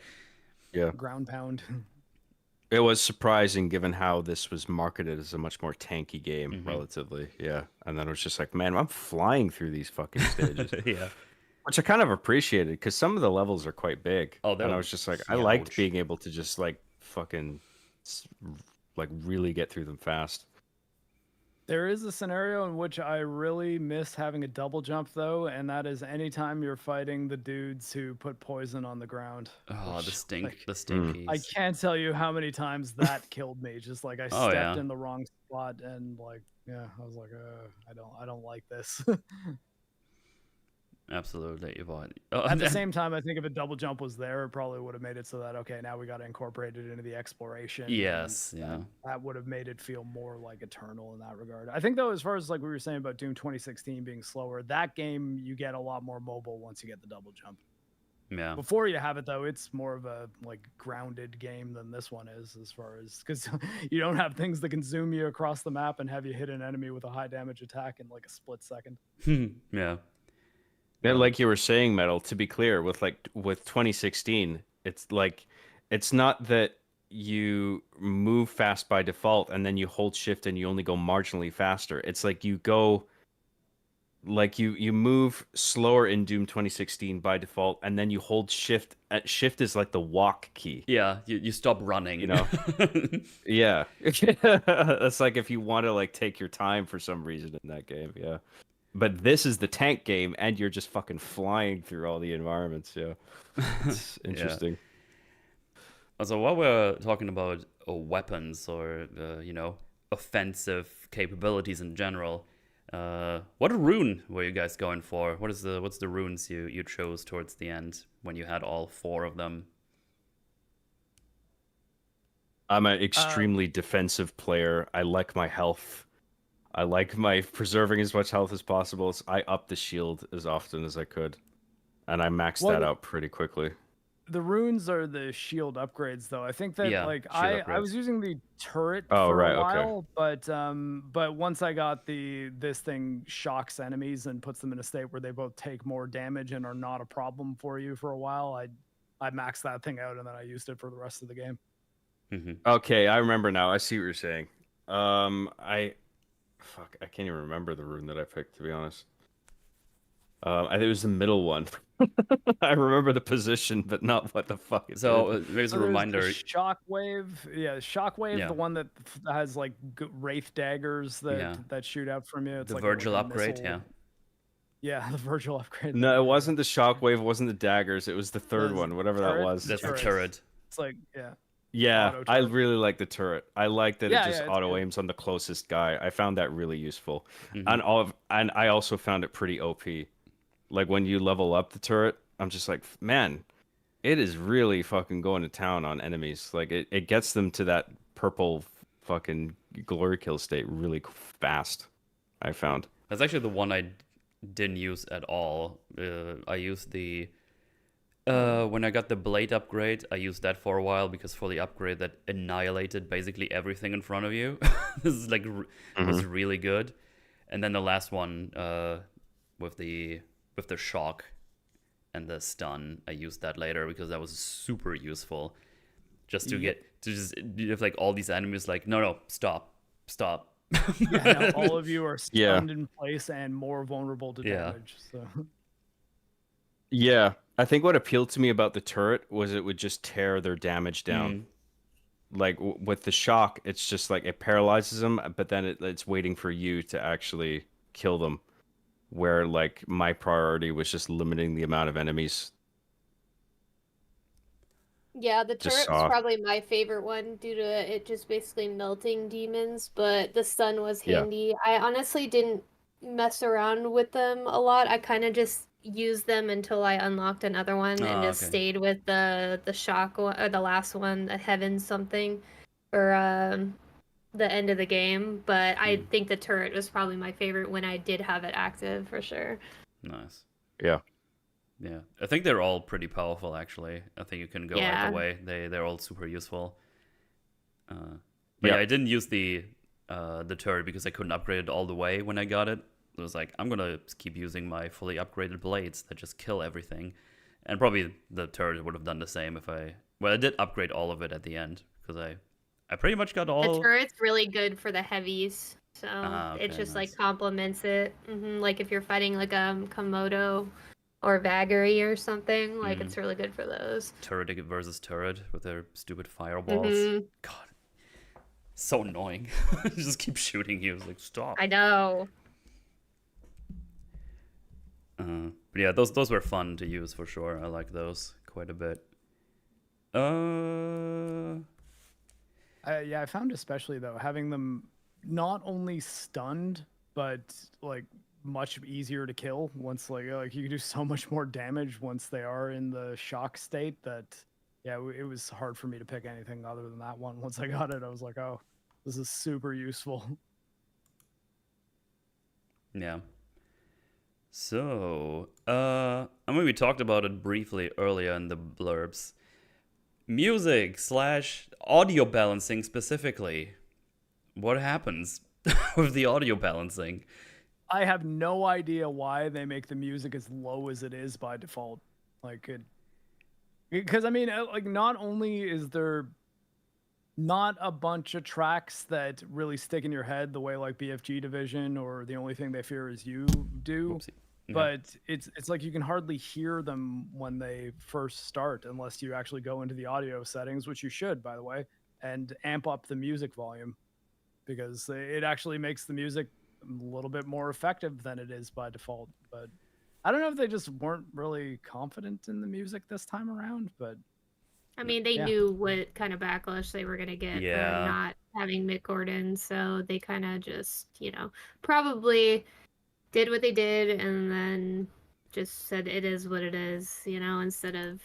Yeah. Ground pound. It was surprising given how this was marketed as a much more tanky game, Mm-hmm. relatively. Yeah. And then it was just like, man, I'm flying through these fucking stages. Yeah. Which I kind of appreciated because some of the levels are quite big. Oh, and I was just like, I liked being able to just like fucking like really get through them fast. There is a scenario in which I really miss having a double jump though, and that is anytime you're fighting the dudes who put poison on the ground. Oh, the Like, stinkies. I can't tell you how many times that killed me. Just like I stepped in the wrong spot and like, yeah, I was like, I don't like this. Absolutely. At the same time, I think if a double jump was there, it probably would have made it so that, okay, now we got to incorporate it into the exploration. Yes, yeah. That would have made it feel more like Eternal in that regard. I think, though, as far as like we were saying about Doom 2016 being slower, that game, you get a lot more mobile once you get the double jump. Yeah. Before you have it, though, it's more of a like grounded game than this one is, as far as, because you don't have things that can zoom you across the map and have you hit an enemy with a high damage attack in like a split second. Yeah. Yeah, like you were saying, Metal, to be clear, with 2016, it's like it's not that you move fast by default and then you hold shift and you only go marginally faster. It's like you go like you move slower in Doom 2016 by default and then you hold shift. Shift is like the walk key. Yeah, you stop running. Yeah. That's like if you want to like take your time for some reason in that game, yeah. But this is the tank game, and you're just fucking flying through all the environments. Yeah, it's interesting. Yeah. So while we're talking about weapons or offensive capabilities in general, what rune were you guys going for? What's the runes you chose towards the end when you had all 4 of them? I'm an extremely defensive player. I like my health. I like my preserving as much health as possible. So I upped the shield as often as I could, and I maxed that out pretty quickly. The runes are the shield upgrades, though. I think that I was using the turret for a while, but once I got this thing shocks enemies and puts them in a state where they both take more damage and are not a problem for you for a while, I maxed that thing out and then I used it for the rest of the game. Mm-hmm. Okay, I remember now. I see what you're saying. I can't even remember the rune that I picked, to be honest. I think it was the middle one. I remember the position, but not what the fuck it is. So there's a reminder. Shockwave. Yeah, Shockwave, Yeah. the one that has like Wraith daggers that shoot out from you. It's the like Virgil like upgrade, missile. Yeah. Yeah, the Virgil upgrade. No, it wasn't the Shockwave, it wasn't the daggers, it was the third one, whatever that was. That's the turret. It's like, yeah. Yeah, I really like the turret. I like that it just auto good. aims on the closest guy. I found that really useful. Mm-hmm. And I also found it pretty OP. Like when you level up the turret, I'm just like, man, it is really fucking going to town on enemies. Like it gets them to that purple fucking glory kill state really fast, I found. That's actually the one I didn't use at all. I used the when I got the blade upgrade, I used that for a while because for the upgrade that annihilated basically everything in front of you. This is like was really good. And then the last one with the shock and the stun, I used that later because that was super useful. just to you have like all these enemies like, no, stop. Yeah, now all of you are Yeah. stunned in place and more vulnerable to Yeah. damage. So Yeah, I think what appealed to me about the turret was it would just tear their damage down. Like with the shock, it's just like it paralyzes them, but then it's waiting for you to actually kill them. Where like my priority was just limiting the amount of enemies. Yeah, the Just turret was soft. probably my favorite one due to it just basically melting demons, but the stun was Yeah. handy. I honestly didn't mess around with them a lot. I kind of just used them until I unlocked another one and just Okay. stayed with the shock one, or the last one, the heaven something, for the end of the game. But I think the turret was probably my favorite when I did have it active for sure. Nice. Yeah. Yeah, I think they're all pretty powerful, actually. I think you can go Yeah. either way. They're all super useful. But yeah, I didn't use the turret because I couldn't upgrade it all the way when I got it. It was like, I'm gonna keep using my fully upgraded blades that just kill everything. And probably the turret would have done the same if I... Well, I did upgrade all of it at the end, because I pretty much got all... The turret's really good for the heavies, so okay, it just nice. like complements it. Like if you're fighting like Komodo or Vagary or something, like it's really good for those. Turret versus turret with their stupid fireballs. God, so annoying. Just keep shooting you. It's like, stop. I know. But yeah, those were fun to use for sure. I like those quite a bit. yeah, I found especially though having them not only stunned but like much easier to kill once like you can do so much more damage once they are in the shock state that yeah, it was hard for me to pick anything other than that one. Once I got it, I was like, oh, this is super useful. Yeah. So, I mean, we talked about it briefly earlier in the blurbs. Music / audio balancing specifically. What happens with the audio balancing? I have no idea why they make the music as low as it is by default. Like it, because I mean, like not only is there not a bunch of tracks that really stick in your head the way like BFG Division or The Only Thing They Fear Is You do, Oopsie. Yeah. but it's like you can hardly hear them when they first start unless you actually go into the audio settings, which you should, by the way, and amp up the music volume, because it actually makes the music a little bit more effective than it is by default. But I don't know if they just weren't really confident in the music this time around, but I mean, they knew what kind of backlash they were going to get for not having Mick Gordon, so they kind of just, probably did what they did and then just said it is what it is, instead of,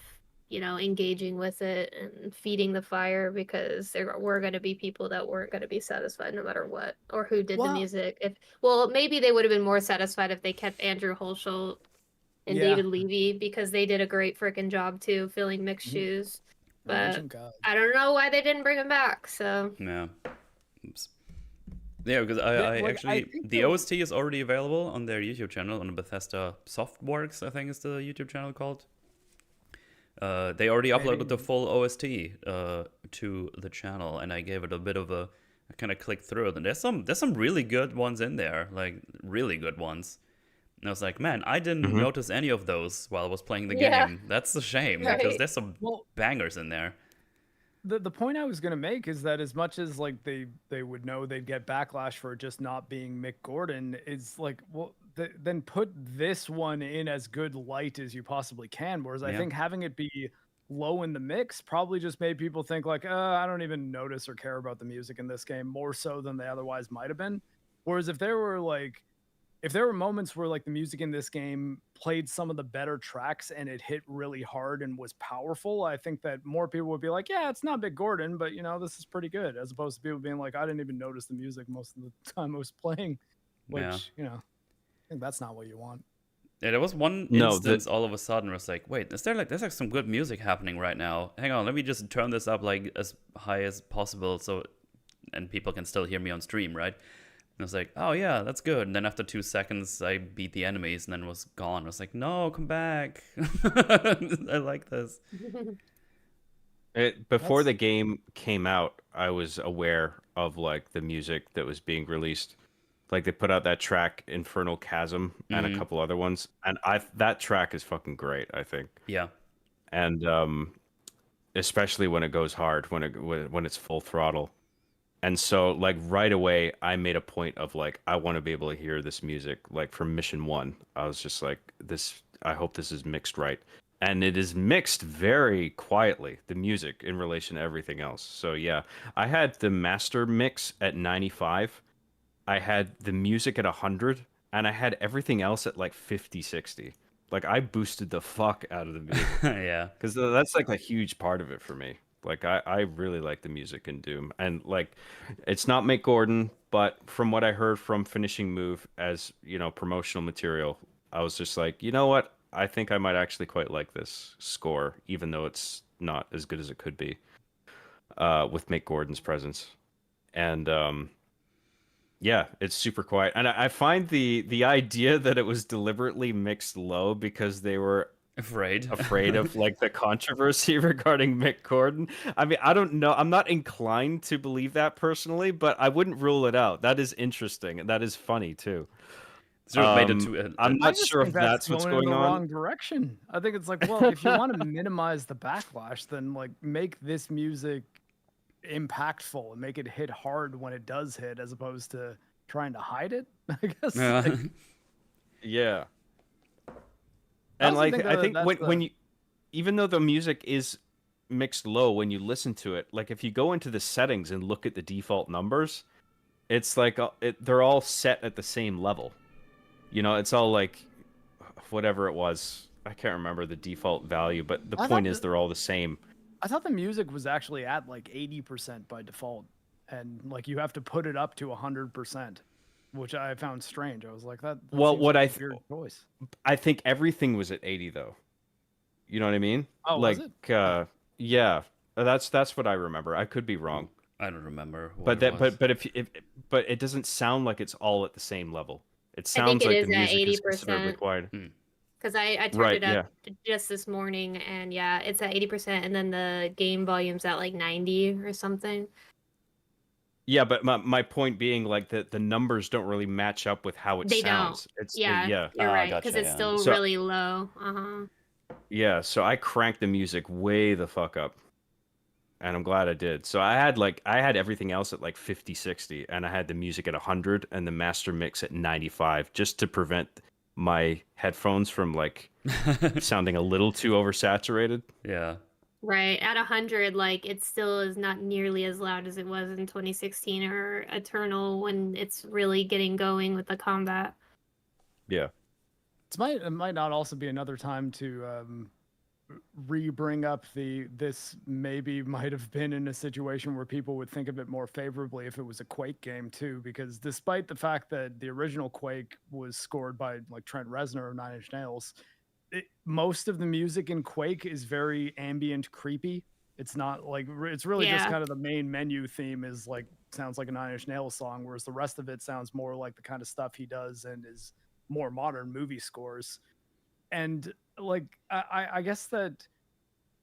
engaging with it and feeding the fire, because there were going to be people that weren't going to be satisfied no matter what, or who did the music. Maybe they would have been more satisfied if they kept Andrew Holschel and David Levy, because they did a great freaking job too, filling Mick's shoes. But I don't know why they didn't bring him back. So yeah, oops. Yeah, because I actually the OST is already available on their YouTube channel, on Bethesda Softworks, I think is the YouTube channel called. They already uploaded the full OST to the channel, and I gave it a bit of a. I kind of clicked through it, and there's some really good ones in there, like really good ones. And I was like, man, I didn't notice any of those while I was playing the game. That's a shame, because there's some bangers in there. The point I was going to make is that as much as like they would know they'd get backlash for just not being Mick Gordon, is like, well, then put this one in as good light as you possibly can. Whereas I think having it be low in the mix probably just made people think like, I don't even notice or care about the music in this game, more so than they otherwise might have been. Whereas if there were moments where like the music in this game played some of the better tracks and it hit really hard and was powerful, I think that more people would be like, yeah, it's not Mick Gordon, but this is pretty good, as opposed to people being like, I didn't even notice the music most of the time I was playing, which, I think that's not what you want. Yeah, there was one instance all of a sudden where it's like, wait, there's like some good music happening right now. Hang on, let me just turn this up like as high as possible and people can still hear me on stream, right? And I was like, oh yeah, that's good. And then after 2 seconds, I beat the enemies and then was gone. I was like, no, come back. I like this. Before That's the game came out, I was aware of like the music that was being released. Like they put out that track Infernal Chasm and a Mm, couple other ones, and I that track is fucking great, I think. yeah. And especially when it goes hard, when it's full throttle. And so like right away I made a point of like I want to be able to hear this music like from mission 1. I was just like this I hope this is mixed right. And it is mixed very quietly, the music in relation to everything else. So yeah, I had the master mix at 95. I had the music at 100 and I had everything else at like 50, 60. Like I boosted the fuck out of the music. Yeah. Because that's like a huge part of it for me. Like I really like the music in Doom, and like it's not Mick Gordon, but from what I heard from Finishing Move as promotional material, I was just like, you know what? I think I might actually quite like this score, even though it's not as good as it could be with Mick Gordon's presence. And yeah, it's super quiet, and I find the idea that it was deliberately mixed low because they were Afraid. afraid of like the controversy regarding Mick Gordon. I mean, I don't know. I'm not inclined to believe that personally, but I wouldn't rule it out. That is interesting and that is funny too. Sort of made it to I'm I not just sure think if that's that's what's going in going the on. wrong direction. I think it's like, well, if you want to minimize the backlash, then like make this music impactful and make it hit hard when it does hit, as opposed to trying to hide it. I guess. Like, Yeah. I And also like think I that think that's when the you even though the music is mixed low when you listen to it, like if you go into the settings and look at the default numbers, it's like they're all set at the same level. It's all like whatever it was. I can't remember the default value, but the I point thought is the, they're all the same. I thought the music was actually at like 80% by default, and like you have to put it up to 100%, which I found strange. I was like, that Well, seems like a weird choice. I think everything was at 80 though. You know what I mean? Oh, was Like it? yeah, that's what I remember. I could be wrong. I don't remember what But it that was. but if but it doesn't sound like it's all at the same level. It I think sounds it like the is at music is considerably 80%. quieter. Hmm. Because I turned Right, it up yeah. just this morning, and yeah, it's at 80%, and then the game volume's at like 90 or something. Yeah, but my point being like the numbers don't really match up with how it They don't. sounds. It's Yeah, yeah. you're right. Because Gotcha, it's yeah. still So really low. Uh-huh. yeah, so I cranked the music way the fuck up. And I'm glad I did. So I had everything else at like 50, 60, and I had the music at 100 and the master mix at 95 just to prevent my headphones from like sounding a little too oversaturated. Yeah. Right. At 100, like it still is not nearly as loud as it was in 2016 or Eternal when it's really getting going with the combat. Yeah. It might not also be another time to re-bring up this maybe might have been in a situation where people would think of it more favorably if it was a Quake game too, because despite the fact that the original Quake was scored by like Trent Reznor of Nine Inch Nails, most of the music in Quake is very ambient, creepy. It's not like it's really just Yeah. kind of the main menu theme is like sounds like a Nine Inch Nails song, whereas the rest of it sounds more like the kind of stuff he does and is more modern movie scores. And like I guess that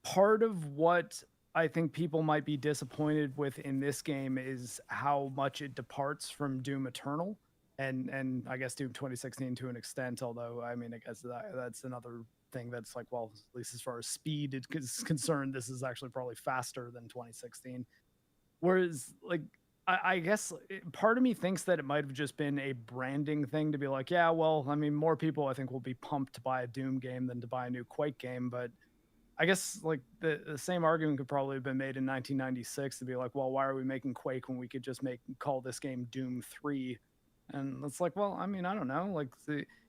part of what I think people might be disappointed with in this game is how much it departs from Doom Eternal and I guess Doom 2016 to an extent. Although I mean, I guess that's another thing that's like, well, at least as far as speed is concerned, this is actually probably faster than 2016. Whereas, like, I guess part of me thinks that it might have just been a branding thing to be like, yeah, well, I mean, more people I think will be pumped to buy a Doom game than to buy a new Quake game. But I guess like the same argument could probably have been made in 1996 to be like, well, why are we making Quake when we could just call this game Doom 3? And it's like, well, I mean, I don't know. Like,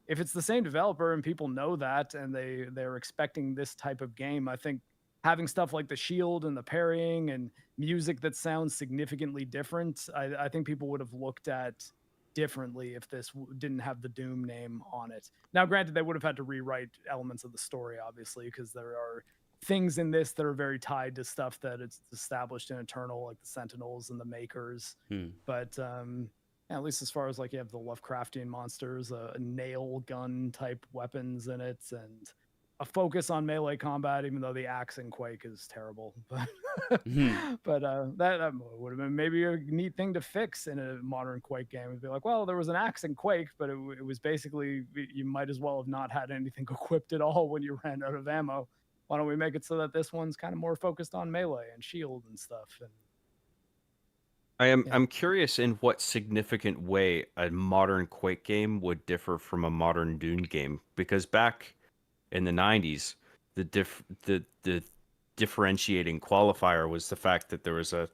if it's the same developer and people know that and they're expecting this type of game, I think having stuff like the shield and the parrying and music that sounds significantly different, I think people would have looked at differently if this didn't have the Doom name on it. Now, granted, they would have had to rewrite elements of the story, obviously, because there are things in this that are very tied to stuff that it's established in Eternal, like the Sentinels and the Makers. But yeah, at least as far as like you have the Lovecraftian monsters, a nail gun type weapons in it, and a focus on melee combat, even though the axe in Quake is terrible. But that would have been maybe a neat thing to fix in a modern Quake game. It'd be like, well, there was an axe in Quake, but it was basically, you might as well have not had anything equipped at all when you ran out of ammo. Why don't we make it so that this one's kind of more focused on melee and shield and stuff? And I'm curious in what significant way a modern Quake game would differ from a modern Doom game, because back in the 90s, the differentiating qualifier was the fact that there was a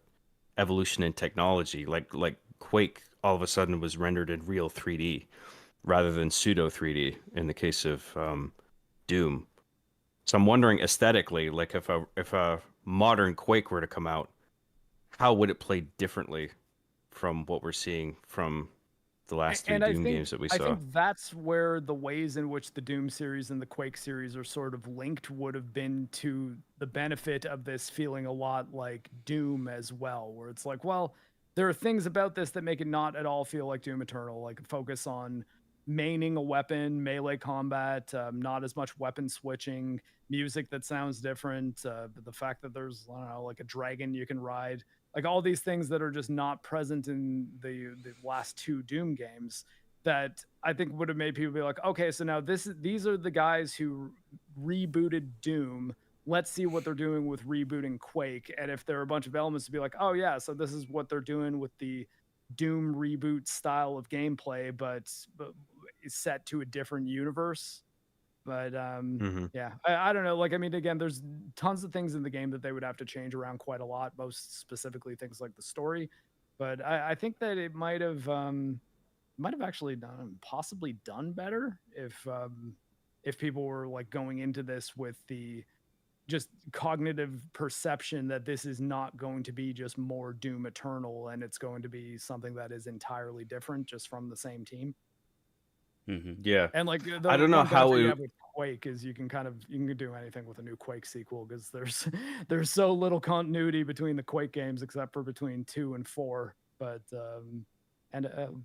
evolution in technology. Like Quake all of a sudden was rendered in real 3D rather than pseudo 3D in the case of Doom. So I'm wondering aesthetically, like if a modern Quake were to come out, how would it play differently from what we're seeing from the last three Doom games that we saw? I think that's where the ways in which the Doom series and the Quake series are sort of linked would have been to the benefit of this feeling a lot like Doom as well, where it's like, well, there are things about this that make it not at all feel like Doom Eternal, like a focus on maining a weapon, melee combat, not as much weapon switching, music that sounds different, the fact that there's, I don't know, like a dragon you can ride, like all these things that are just not present in the last two Doom games, that I think would have made people be like, okay, so now these are the guys who rebooted Doom. Let's see what they're doing with rebooting Quake. And if there are a bunch of elements to be like, oh yeah, so this is what they're doing with the Doom reboot style of gameplay, but is set to a different universe. But yeah, I don't know. Like, I mean, again, there's tons of things in the game that they would have to change around quite a lot, most specifically things like the story. But I think that it might have actually possibly done better if people were like going into this with the just cognitive perception that this is not going to be just more Doom Eternal, and it's going to be something that is entirely different just from the same team. Yeah, and like I don't know how you have with Quake is you can do anything with a new Quake sequel, because there's so little continuity between the Quake games except for between 2 and 4. But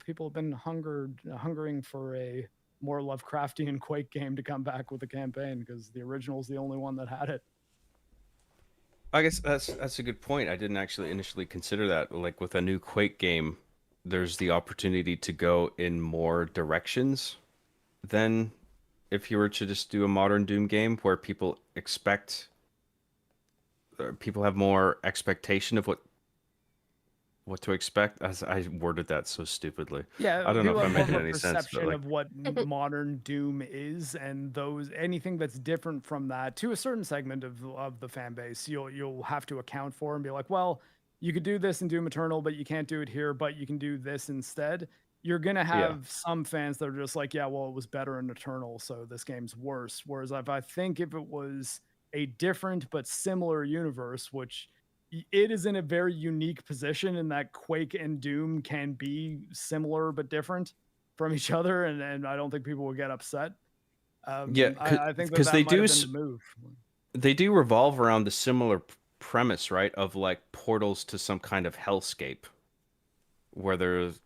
people have been hungering for a more Lovecraftian Quake game to come back with a campaign, because the original is the only one that had it. I guess that's a good point. I didn't actually initially consider that. Like with a new Quake game, there's the opportunity to go in more directions than if you were to just do a modern Doom game, where people have more expectation of what to expect. As I worded that so stupidly. Yeah, I don't know if I'm making any sense. But like, of what modern Doom is, and anything that's different from that to a certain segment of the fan base, you'll have to account for and be like, well, you could do this in Doom Eternal, but you can't do it here, but you can do this instead. You're gonna have some fans that are just like, yeah, well, it was better in Eternal, so this game's worse. Whereas I think if it was a different but similar universe, which it is in a very unique position in that Quake and Doom can be similar but different from each other, and I don't think people will get upset. I think because they do the move. They do revolve around the similar premise, right? Of like portals to some kind of hellscape, where there's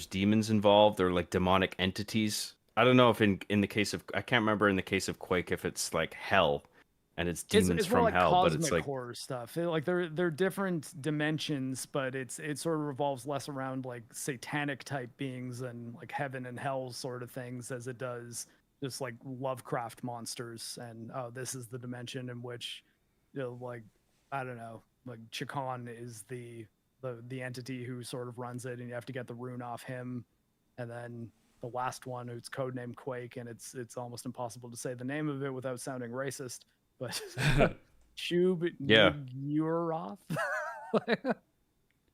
demons involved, or like demonic entities. I don't know if in the case of, I can't remember in the case of Quake if it's like hell and it's demons from like hell, but it's like horror stuff. Like they're different dimensions, but it sort of revolves less around like satanic type beings and like heaven and hell sort of things as it does just like Lovecraft monsters. And this is the dimension in which, like, I don't know, like Chacon is the entity who sort of runs it, and you have to get the rune off him. And then the last one, who's codenamed Quake, and it's almost impossible to say the name of it without sounding racist. But Shub Yuroth.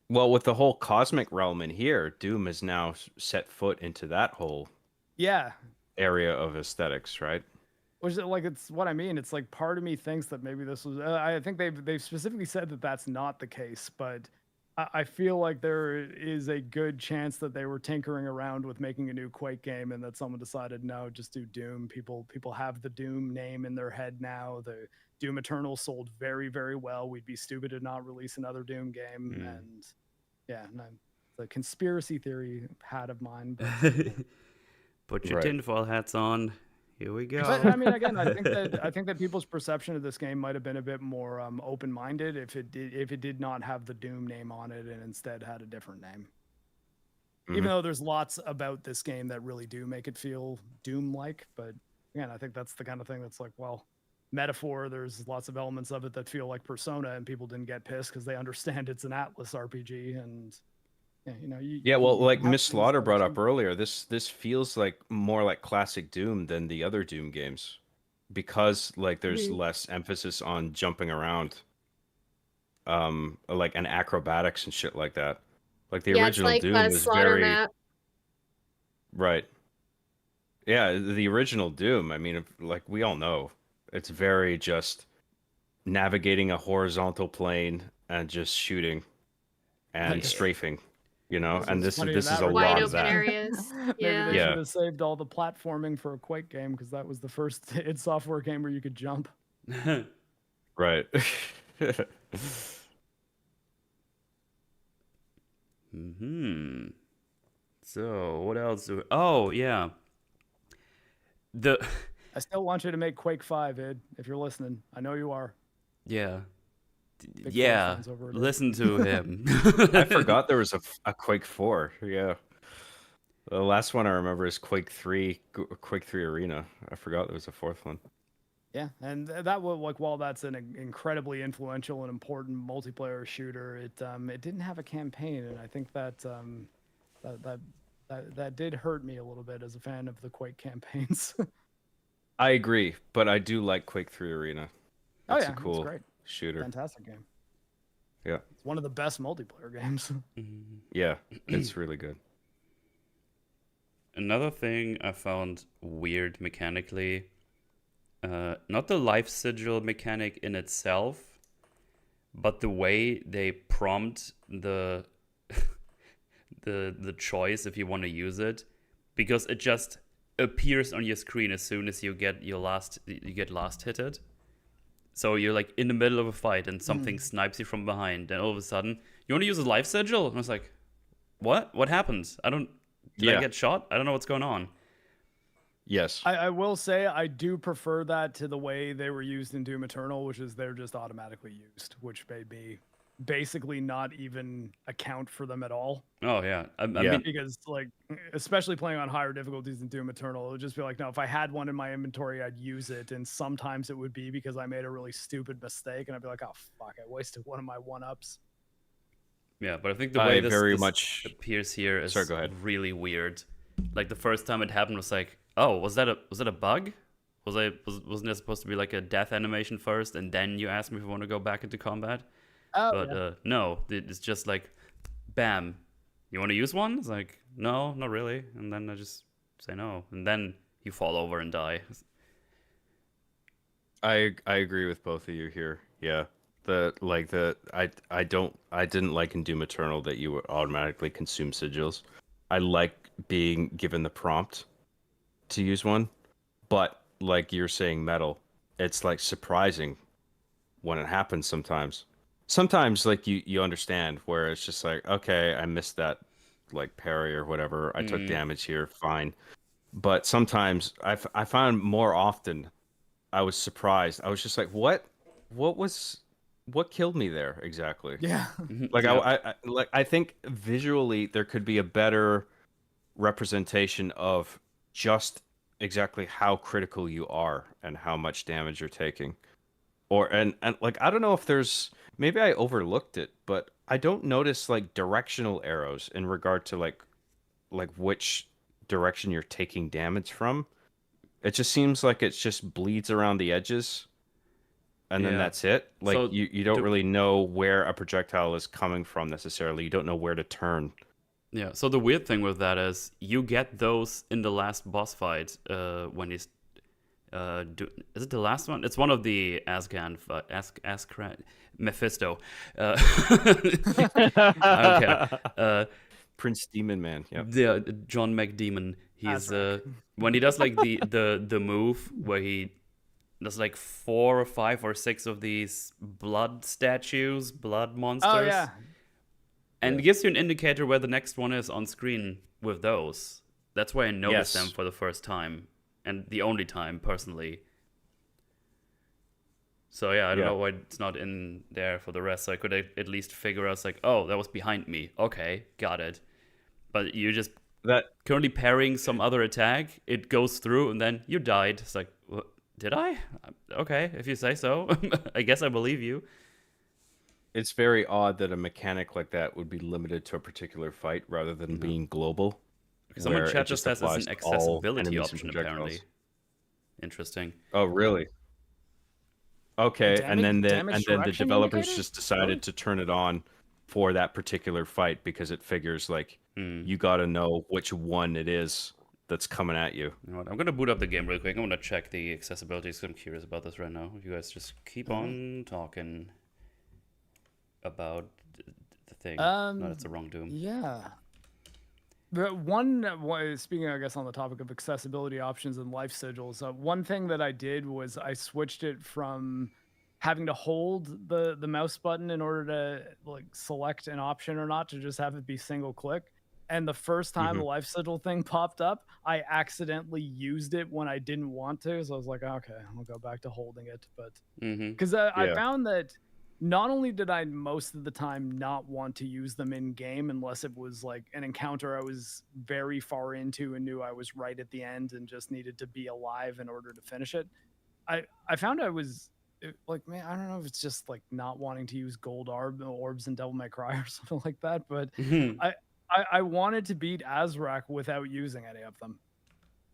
Well, with the whole cosmic realm in here, Doom has now set foot into that whole area of aesthetics, right? Which, like, it's what I mean. It's like part of me thinks that maybe this was. I think they've specifically said that that's not the case, but I feel like there is a good chance that they were tinkering around with making a new Quake game, and that someone decided, no, just do Doom. People have the Doom name in their head now. The Doom Eternal sold very, very well. We'd be stupid to not release another Doom game. And yeah, the conspiracy theory hat of mine. But, put your tinfoil hats on. Here we go. But I mean, again, I think that people's perception of this game might have been a bit more open-minded if it did not have the Doom name on it and instead had a different name. Even though there's lots about this game that really do make it feel Doom-like, but again, I think that's the kind of thing that's like, well, metaphor. There's lots of elements of it that feel like Persona, and people didn't get pissed because they understand it's an Atlas RPG, and yeah, you know, like have Miss things Slaughter that brought are up earlier, this feels like more like classic Doom than the other Doom games, because like there's less emphasis on jumping around, like and acrobatics and shit like that. Like the original it's like Doom a was slaughter very map. right. Yeah, the original Doom. I mean, like we all know, it's very just navigating a horizontal plane and just shooting and strafing. You know, and this funny in is that a regard. lot Wide of open that. areas. Maybe Yeah. they Yeah. should have saved all the platforming for a Quake game, because that was the first id Software game where you could jump. Right. So what else? Oh yeah. The I still want you to make Quake 5, Id, if you're listening. I know you are. yeah. Big Yeah. fans over at Id. Listen to him. I forgot there was a Quake 4. Yeah. The last one I remember is Quake 3, Quake 3 Arena. I forgot there was a fourth one. Yeah, and that was like, while that's an incredibly influential and important multiplayer shooter, it didn't have a campaign, and I think that that did hurt me a little bit as a fan of the Quake campaigns. I agree, but I do like Quake 3 Arena. Oh It's yeah, a cool it's great, shooter. fantastic game. Yeah. It's one of the best multiplayer games. Yeah, it's really good. Another thing I found weird mechanically, not the life sigil mechanic in itself, but the way they prompt the the choice if you want to use it, because it just appears on your screen as soon as you get last hitted. So you're like in the middle of a fight and something snipes you from behind, and all of a sudden you want to use a life sigil, and I was like, what happened? Did I get shot? I don't know what's going on. Yes. I will say I do prefer that to the way they were used in Doom Eternal, which is they're just automatically used, which made me basically not even account for them at all. Oh yeah, I Yeah. mean, Because like, especially playing on higher difficulties in Doom Eternal, it would just be like, no, if I had one in my inventory, I'd use it. And sometimes it would be because I made a really stupid mistake, and I'd be like, oh fuck, I wasted one of my 1-ups. yeah, but I think the way very this much appears here is Sorry, go ahead. really weird. Like the first time it happened was like, oh, was that a bug? Wasn't there supposed to be like a death animation first, and then you ask me if I want to go back into combat? Oh, But yeah. no, it's just like, bam, you want to use one? It's like, no, not really. And then I just say no, and then you fall over and die. I agree with both of you here. Yeah. I didn't like in Doom Eternal that you would automatically consume sigils. I like being given the prompt to use one, but like you're saying, Metal, it's like surprising when it happens sometimes. Sometimes like you understand where it's just like, okay, I missed that like parry or whatever. I took damage here, fine. But sometimes I found more often I was surprised. I was just like, what killed me there exactly? Yeah. Like Yeah. I think visually there could be a better representation of just exactly how critical you are and how much damage you're taking. And like I don't know if there's, maybe I overlooked it, but I don't notice like directional arrows in regard to like which direction you're taking damage from. It just seems like it just bleeds around the edges, and then Yeah. that's it. Like So you don't really know where a projectile is coming from necessarily. You don't know where to turn. Yeah, so the weird thing with that is you get those in the last boss fight when he's is it the last one? It's one of the Ascan Mephisto. Okay. Prince Demon Man. Yeah. The John McDemon. He's That's when he does like the move where he there's like 4 or 5 or 6 of these blood statues, blood monsters. Oh yeah. And it gives you an indicator where the next one is on screen with those. That's why I noticed Yes. them for the first time. and the only time personally. So yeah, I don't know why it's not in there for the rest. So I could at least figure out like, oh, that was behind me. Okay, got it. But you just currently parrying some other attack. It goes through, and then you died. It's like, what? Did I? Okay, if you say so. I guess I believe you. It's very odd that a mechanic like that would be limited to a particular fight rather than being global. Someone where chat it just just says it's applies an to all accessibility enemies and option, projectiles. apparently. Interesting. Oh, really? Okay, and then the direction developers indicator? just decided to turn it on for that particular fight because it figures like you got to know which one it is that's coming at you. You know what? I'm gonna boot up the game real quick. I'm gonna check the accessibility because I'm curious about this right now. If you guys just keep on talking about the thing. No, that's the wrong Doom. Yeah. But speaking, I guess, on the topic of accessibility options and life sigils, one thing that I did was I switched it from having to hold the mouse button in order to like select an option or not to just have it be single click. And the first time the life sigil thing popped up, I accidentally used it when I didn't want to. So I was like, okay, I'll go back to holding it. But because I found that not only did I most of the time not want to use them in game unless it was like an encounter I was very far into and knew I was right at the end and just needed to be alive in order to finish it. I found I was like, man, I don't know if it's just like not wanting to use gold orbs in Devil May Cry or something like that, but I wanted to beat Azrak without using any of them.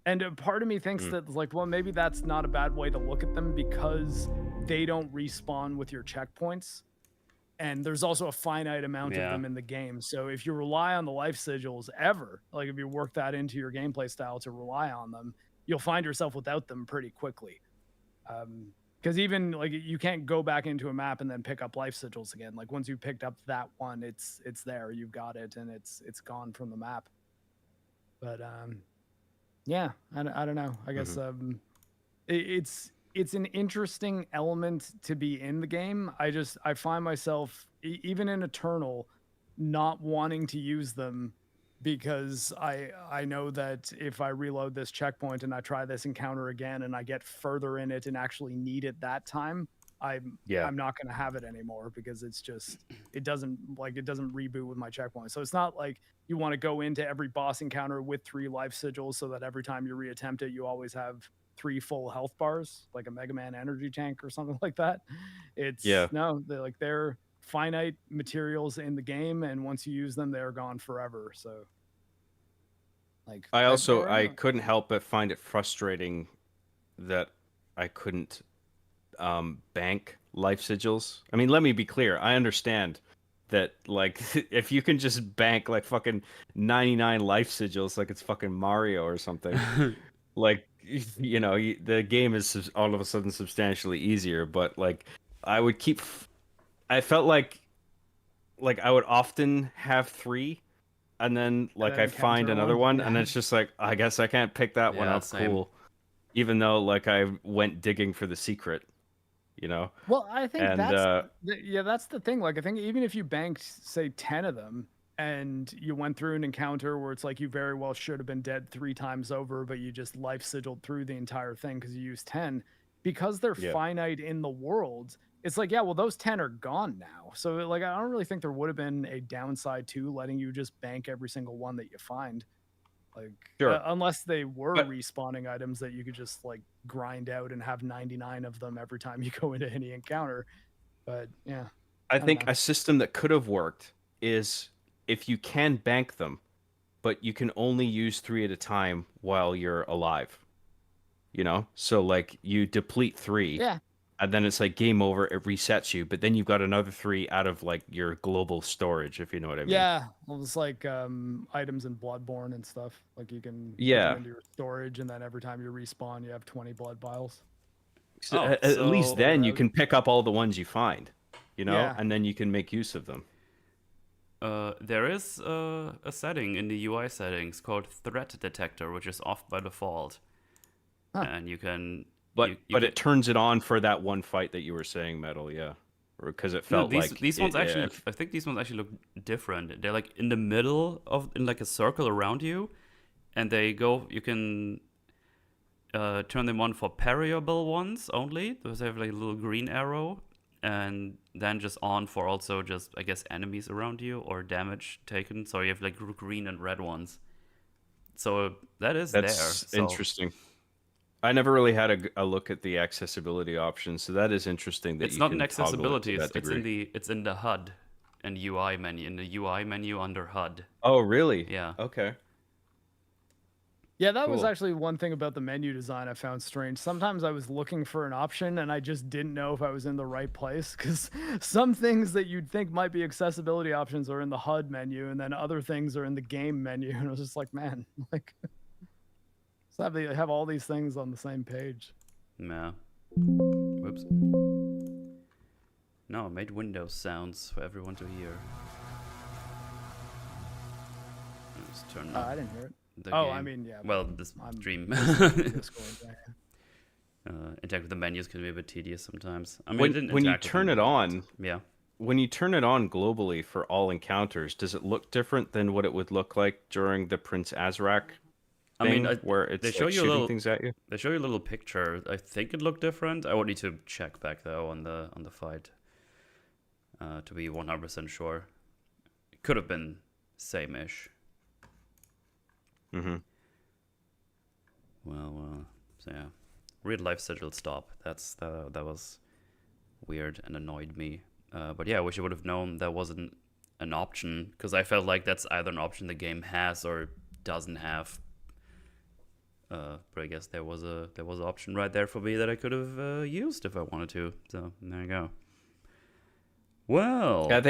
And a part of me thinks that, like, well, maybe that's not a bad way to look at them because they don't respawn with your checkpoints. And there's also a finite amount of them in the game. So if you rely on the life sigils ever, like if you work that into your gameplay style to rely on them, you'll find yourself without them pretty quickly. Because even like you can't go back into a map and then pick up life sigils again. Like once you picked up that one, it's there, you've got it, and it's gone from the map. But yeah, I don't know. I guess it's an interesting element to be in the game. I find myself even in Eternal not wanting to use them because I know that if I reload this checkpoint and I try this encounter again and I get further in it and actually need it that time, I'm not going to have it anymore because it doesn't reboot with my checkpoint. So it's not like you want to go into every boss encounter with 3 life sigils so that every time you reattempt it, you always have 3 full health bars, like a Mega Man energy tank or something like that. They're finite materials in the game, and once you use them, they're gone forever. So like I couldn't help but find it frustrating that I couldn't bank life sigils. I mean, let me be clear. I understand that, like, if you can just bank like fucking 99 life sigils like it's fucking Mario or something, like, you know, the game is all of a sudden substantially easier. But like, I felt like I would often have 3, and then like I find another one, and then it's just like, I guess I can't pick that one up. Same. Cool. Even though like I went digging for the secret, you know. Well, I think that's the thing. Like, I think even if you banked, say, 10 of them, and you went through an encounter where it's like you very well should have been dead 3 times over, but you just life sigiled through the entire thing because you used 10, because they're finite in the world. It's like, yeah, well, those 10 are gone now. So like, I don't really think there would have been a downside to letting you just bank every single one that you find. Like, unless they were respawning items that you could just like grind out and have 99 of them every time you go into any encounter. But yeah, I think a system that could have worked is if you can bank them, but you can only use 3 at a time while you're alive. You know, so like you deplete 3. Yeah. And then it's like game over, it resets you, but then you've got another 3 out of like your global storage, if you know what I mean. Yeah, well, it's like items in Bloodborne and stuff. Like you can put them into your storage, and then every time you respawn, you have 20 blood vials. So at least then you can pick up all the ones you find, you know, and then you can make use of them. There is a setting in the UI settings called Threat Detector, which is off by default, and you can. But it turns it on for that one fight that you were saying, Metal, because it felt these ones actually. I think these ones actually look different. They're like in the middle in like a circle around you, and they go. You can turn them on for parryable ones only. Those have like a little green arrow, and then just on for also just I guess enemies around you or damage taken. So you have like green and red ones. So that is That's there. So interesting. I never really had a look at the accessibility options, so that is interesting that it's you not can in toggle it accessibility. to that degree. It's in the HUD and UI menu. In the UI menu under HUD. Oh, really? Yeah. Okay. Yeah, that was Cool. actually one thing about the menu design I found strange. Sometimes I was looking for an option and I just didn't know if I was in the right place because some things that you'd think might be accessibility options are in the HUD menu, and then other things are in the game menu. And I was just like, man, like, so have all these things on the same page. Yeah. Whoops. No, I made Windows sounds for everyone to hear. Let's turn up I didn't hear it. the Oh, game. I mean, yeah. Well, this I'm stream. Discord, yeah. Interact with the menus can be a bit tedious sometimes. I mean, I didn't When you interact with turn them it a lot. on, Yeah. when you turn it on globally for all encounters, does it look different than what it would look like during the Prince Azrak I mean, thing, where it's they show like you a shooting little. things at you? They show you a little picture. I think it looked different. I would need to check back though on the fight to be 100% sure. It could have been same-ish. Mm-hmm. Well, so yeah, real life sigil stop. That was weird and annoyed me. But yeah, I wish I would have known that wasn't an option, because I felt like that's either an option the game has or doesn't have. But I guess there was an option right there for me that I could have used if I wanted to. So there you go. Well, Yeah,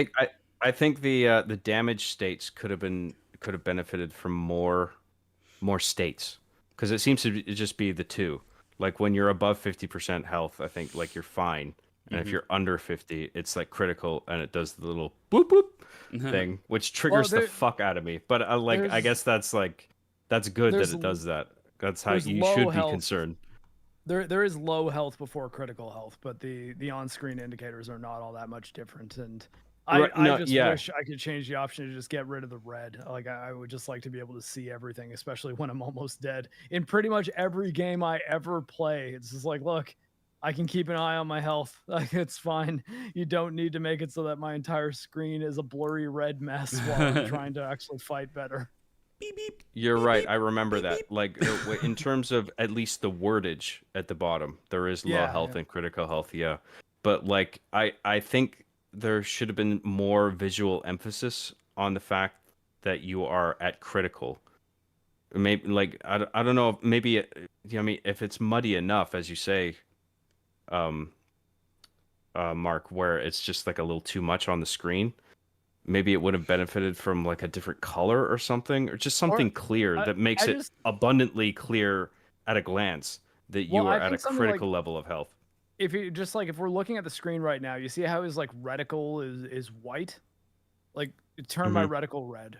I think the damage states could have benefited from more states, because it seems to just be the two. Like when you're above 50% health, I think like you're fine, and if you're under 50, it's like critical, and it does the little boop boop thing, which triggers the fuck out of me. But I guess that's good that it does that. That's how you should be concerned. There is low health before critical health, but the on-screen indicators are not all that much different. And I wish I could change the option to just get rid of the red. Like I would just like to be able to see everything, especially when I'm almost dead. In pretty much every game I ever play, it's just like, look, I can keep an eye on my health. Like it's fine. You don't need to make it so that my entire screen is a blurry red mess while I'm trying to actually fight better. Beep, beep, You're beep, right. beep, I remember beep, that. beep. Like in terms of at least the wordage at the bottom, there is low health and critical health. Yeah, but like I think there should have been more visual emphasis on the fact that you are at critical. Maybe like I don't know. Maybe I mean, if it's muddy enough, as you say, Mark, where it's just like a little too much on the screen. Maybe it would have benefited from like a different color or something, or just something clear that makes it abundantly clear at a glance that you are at a critical level of health. If you just like, if we're looking at the screen right now, you see how his like reticle is white? Like turn my reticle red,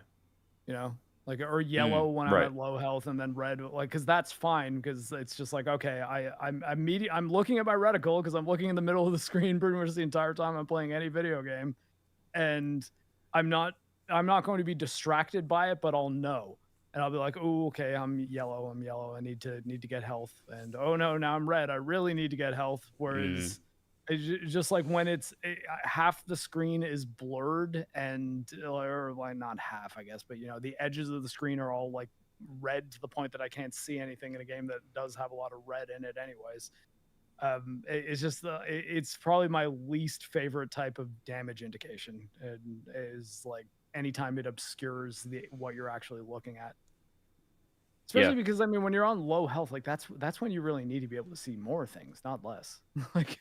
you know, like, or yellow when I'm at low health, and then red, like, cause that's fine. Cause it's just like, okay, I'm looking at my reticle cause I'm looking in the middle of the screen pretty much the entire time I'm playing any video game. And I'm not going to be distracted by it, but I'll know, and I'll be like, oh, okay, I'm yellow. I need to get health, and oh no, now I'm red. I really need to get health. Whereas it's just like when it's half the screen is blurred, and or like not half, I guess, but you know, the edges of the screen are all like red to the point that I can't see anything in a game that does have a lot of red in it, anyways. It's just it's probably my least favorite type of damage indication, and is like anytime it obscures what you're actually looking at, especially because I mean, when you're on low health, like that's when you really need to be able to see more things, not less. Like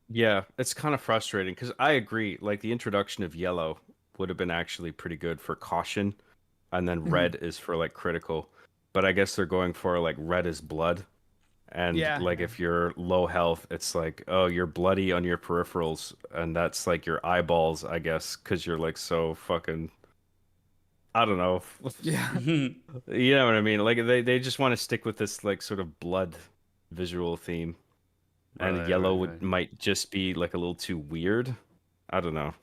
yeah, it's kind of frustrating because I agree, like the introduction of yellow would have been actually pretty good for caution, and then red is for like critical, but I guess they're going for like red is blood. And like if you're low health, it's like, oh, you're bloody on your peripherals, and that's like your eyeballs, I guess, because you're like so fucking, I don't know. Yeah. You know what I mean? Like they just want to stick with this like sort of blood visual theme, and yellow might just be like a little too weird. I don't know.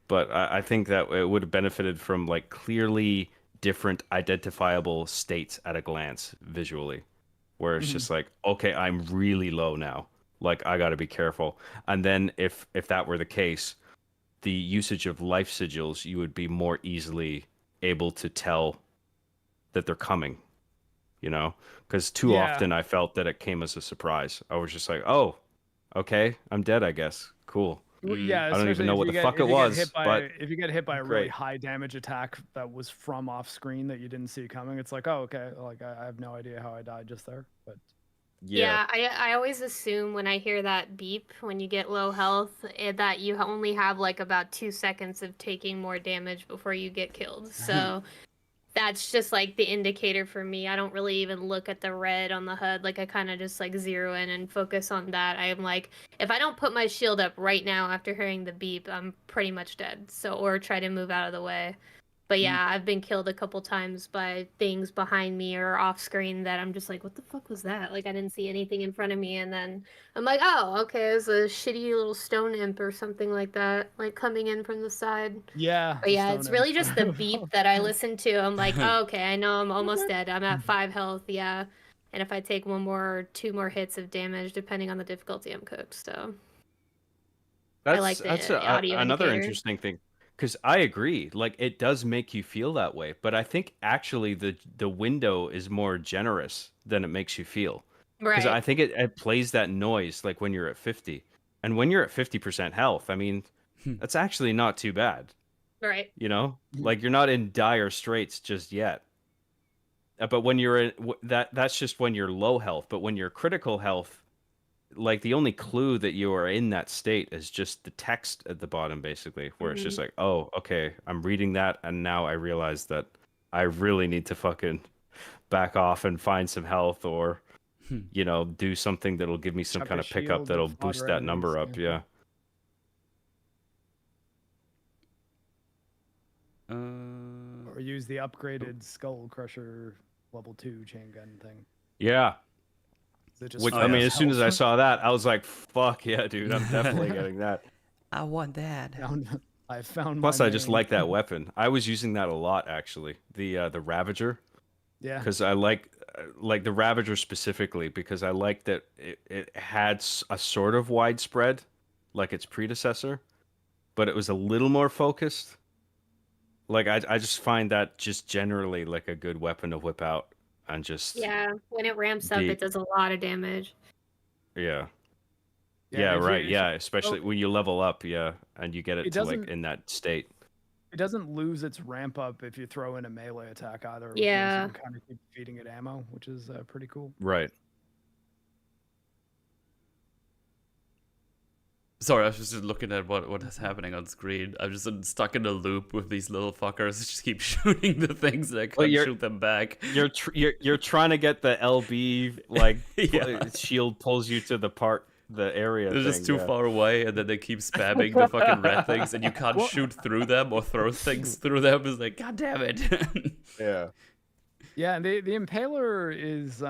But I think that it would have benefited from like clearly different identifiable states at a glance visually, where it's just like, okay, I'm really low now. Like, I got to be careful. And then if that were the case, the usage of life sigils, you would be more easily able to tell that they're coming, you know? Because too Yeah. often I felt that it came as a surprise. I was just like, oh, okay, I'm dead, I guess. Cool. Well, yeah, I don't even especially know if what you the get fuck if it you get was, hit by but if you get hit by a really great. high damage attack that was from off screen that you didn't see coming, it's like, oh, okay, like I have no idea how I died just there. But Yeah. I always assume when I hear that beep when you get low health that you only have like about 2 seconds of taking more damage before you get killed. So that's just like the indicator for me. I don't really even look at the red on the HUD. Like I kind of just like zero in and focus on that. I am like, if I don't put my shield up right now after hearing the beep, I'm pretty much dead. So or try to move out of the way. But yeah, I've been killed a couple times by things behind me or off screen that I'm just like, what the fuck was that? Like I didn't see anything in front of me, and then I'm like, oh, okay, it was a shitty little stone imp or something like that, like coming in from the side. yeah, But yeah, it's really just the beep that I listen to. I'm like, oh, okay, I know I'm almost dead. I'm at 5 health, yeah. And if I take 1 more or 2 more hits of damage, depending on the difficulty, I'm cooked. So I like That's the audio another indicator. interesting thing, because I agree. Like, it does make you feel that way, but I think actually the window is more generous than it makes you feel. Because I Right, think it plays that noise like when you're at 50, and when you're at 50% health, I mean, that's actually not too bad. right. You know, like you're not in dire straits just yet. But when you're in that's just when you're low health. But when you're critical health, like the only clue that you are in that state is just the text at the bottom, basically, where it's just like, oh, okay, I'm reading that, and now I realize that I really need to fucking back off and find some health, or do something that'll give me some Chuck kind a of pickup shield that'll of boost fodder that enemies, number up. Yeah. or use the upgraded Skull Crusher level 2 chain gun thing. Yeah. That just Which, Oh, I mean, yeah. as soon as I health. saw that, I was like, fuck yeah, dude, I'm definitely getting that. I want that. I found Plus, my I just main. like that weapon. I was using that a lot, actually. The Ravager, Yeah. because I like the Ravager specifically because I like that it had a sort of widespread, like its predecessor, but it was a little more focused. Like I just find that just generally like a good weapon to whip out and just Yeah, when it ramps up, be it does a lot of damage. yeah. Yeah, Yeah, if you right. Yeah, especially oh, when you level up, yeah, and you get it it to like doesn't in that state. it doesn't lose its ramp up if you throw in a melee attack either, which means Yeah. you can kind of keep feeding it ammo, which is pretty cool. Right. Sorry, I was just looking at what is happening on screen. I'm just stuck in a loop with these little fuckers. Just keep shooting the things and I can't shoot them back. You're trying to get the LB like Yeah. shield pulls you to the area They're thing. just too Yeah. far away, and then they keep spamming the fucking red things, and you can't shoot through them or throw things through them. It's like, god damn it. Yeah. Yeah, and the Impaler is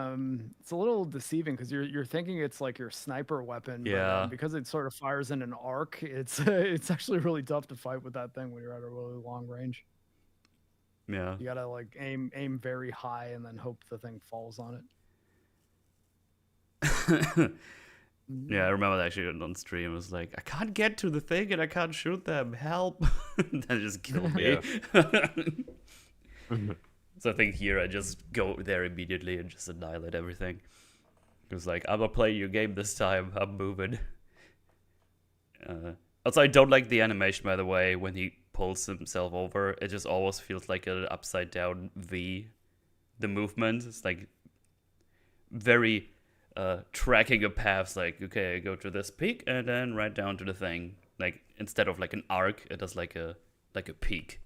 it's a little deceiving because you're thinking it's like your sniper weapon, but Yeah. because it sort of fires in an arc, it's actually really tough to fight with that thing when you're at a really long range. Yeah. You gotta like aim very high and then hope the thing falls on it. Yeah, I remember that actually on stream. It was like, I can't get to the thing and I can't shoot them. Help. That just killed me. So I think here I just go there immediately and just annihilate everything. It was like, I'm not playing your game this time. I'm moving. Also, I don't like the animation, by the way, when he pulls himself over. It just always feels like an upside down V. The movement is like very tracking a path. Like, okay, I go to this peak and then right down to the thing. Like, instead of like an arc, it does like a peak.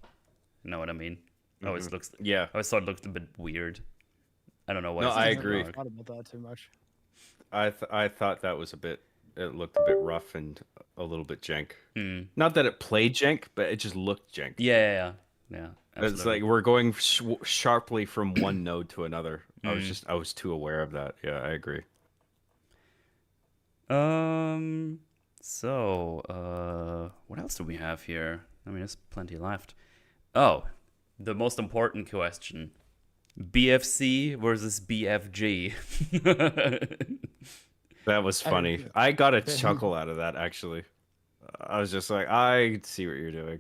You know what I mean? Always looks. Yeah. I always thought it looked a bit weird. I don't know why. No, it's I just an agree. arc. Thought about that too much. I thought that was it looked a bit rough and a little bit jank. Mm. Not that it played jank, but it just looked jank. Yeah. It's Absolutely. like we're going sharply from one node to another. I was too aware of that. Yeah, I agree. So, what else do we have here? I mean, there's plenty left. Oh, the most important question: BFC versus BFG. That was funny. I got a chuckle out of that, actually. I was just like, I see what you're doing.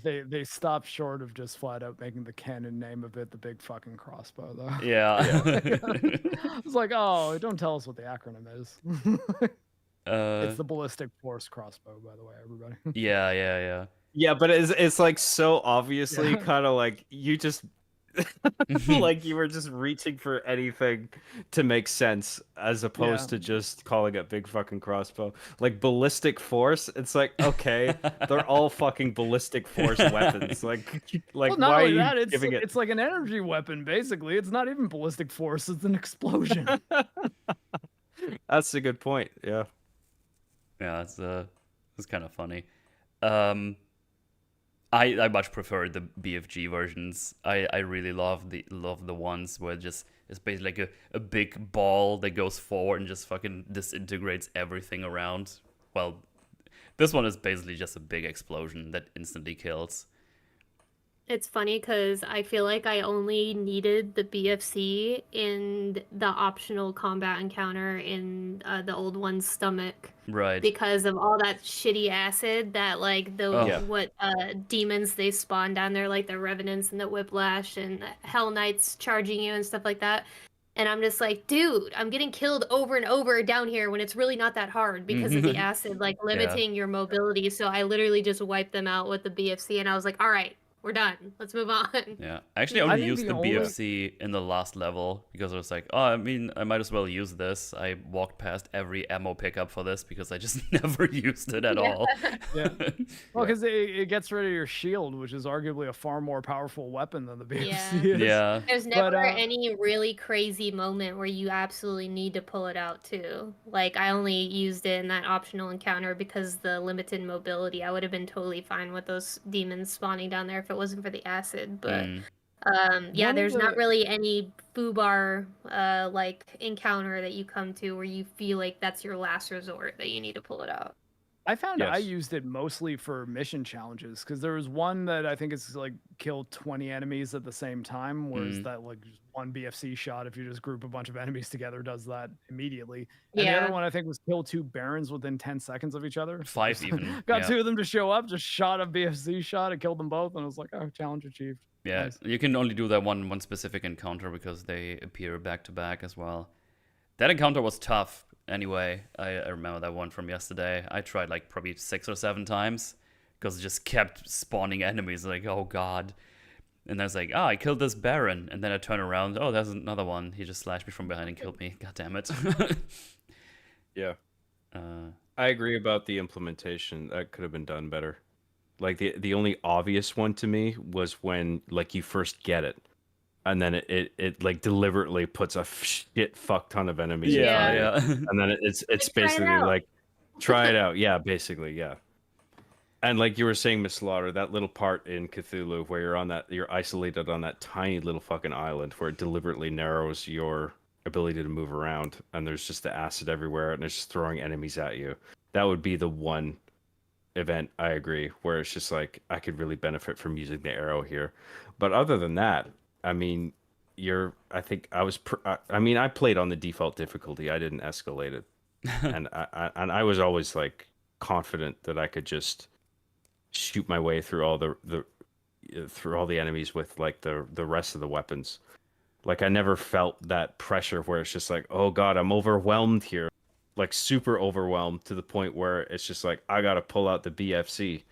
They stopped short of just flat out making the canon name of it the big fucking crossbow, though. Yeah. It's like, oh, don't tell us what the acronym is. It's the ballistic force crossbow, by the way, everybody. Yeah. Yeah, but it's like so obviously kind of like you just like you were just reaching for anything to make sense as opposed to just calling it big fucking crossbow. Like ballistic force, it's like, okay, they're all fucking ballistic force weapons. Like Well, not why are only you that, giving it? it's like an energy weapon, basically. It's not even ballistic force, it's an explosion. That's a good point. Yeah. Yeah, it's kind of funny. I much prefer the BFG versions. I really love the ones where it's basically like a big ball that goes forward and just fucking disintegrates everything around. Well, this one is basically just a big explosion that instantly kills. It's funny because I feel like I only needed the BFC in the optional combat encounter in the old one's stomach. Right. Because of all that shitty acid that, like, what demons they spawn down there, like the Revenants and the Whiplash and the Hell Knights charging you and stuff like that. And I'm just like, dude, I'm getting killed over and over down here when it's really not that hard because of the acid, like, limiting your mobility. So I literally just wiped them out with the BFC, and I was like, all right, we're done. Let's move on. Yeah. I actually only used the BFC in the last level because I was like, oh, I mean, I might as well use this. I walked past every ammo pickup for this because I just never used it at all. Yeah. Well, because it gets rid of your shield, which is arguably a far more powerful weapon than the BFC is. Yeah. There's never any really crazy moment where you absolutely need to pull it out, too. Like, I only used it in that optional encounter because the limited mobility. I would have been totally fine with those demons spawning down there if it wasn't for the acid, but there's not really any foobar like encounter that you come to where you feel like that's your last resort that you need to pull it out. I found I used it mostly for mission challenges because there was one that I think is like kill 20 enemies at the same time, whereas that like just one BFC shot, if you just group a bunch of enemies together, does that immediately. And the other one I think was kill 2 Barons within 10 seconds of each other. 5 even. Got 2 of them to show up, just shot a BFC shot and killed them both, and I was like, oh, challenge achieved. Yeah, nice. You can only do that one specific encounter because they appear back to back as well. That encounter was tough. Anyway, I remember that one from yesterday. I tried like probably 6 or 7 times because it just kept spawning enemies. Like, oh god. And I was like, I killed this Baron. And then I turn around, oh, there's another one. He just slashed me from behind and killed me. God damn it. Yeah. I agree about the implementation. That could have been done better. Like the only obvious one to me was when like you first get it. And then it like deliberately puts a shit fuck ton of enemies. Yeah. And then it's basically like, try it out. Yeah, basically, yeah. And like you were saying, Miss Slaughter, that little part in Cthulhu where you're isolated on that tiny little fucking island where it deliberately narrows your ability to move around, and there's just the acid everywhere, and it's just throwing enemies at you. That would be the one event, I agree, where it's just like I could really benefit from using the arrow here. But other than that, I mean, I played on the default difficulty. I didn't escalate it, and I was always like confident that I could just shoot my way through all the enemies with like the rest of the weapons. Like I never felt that pressure where it's just like, oh god, I'm overwhelmed here, like super overwhelmed to the point where it's just like I gotta pull out the BFC.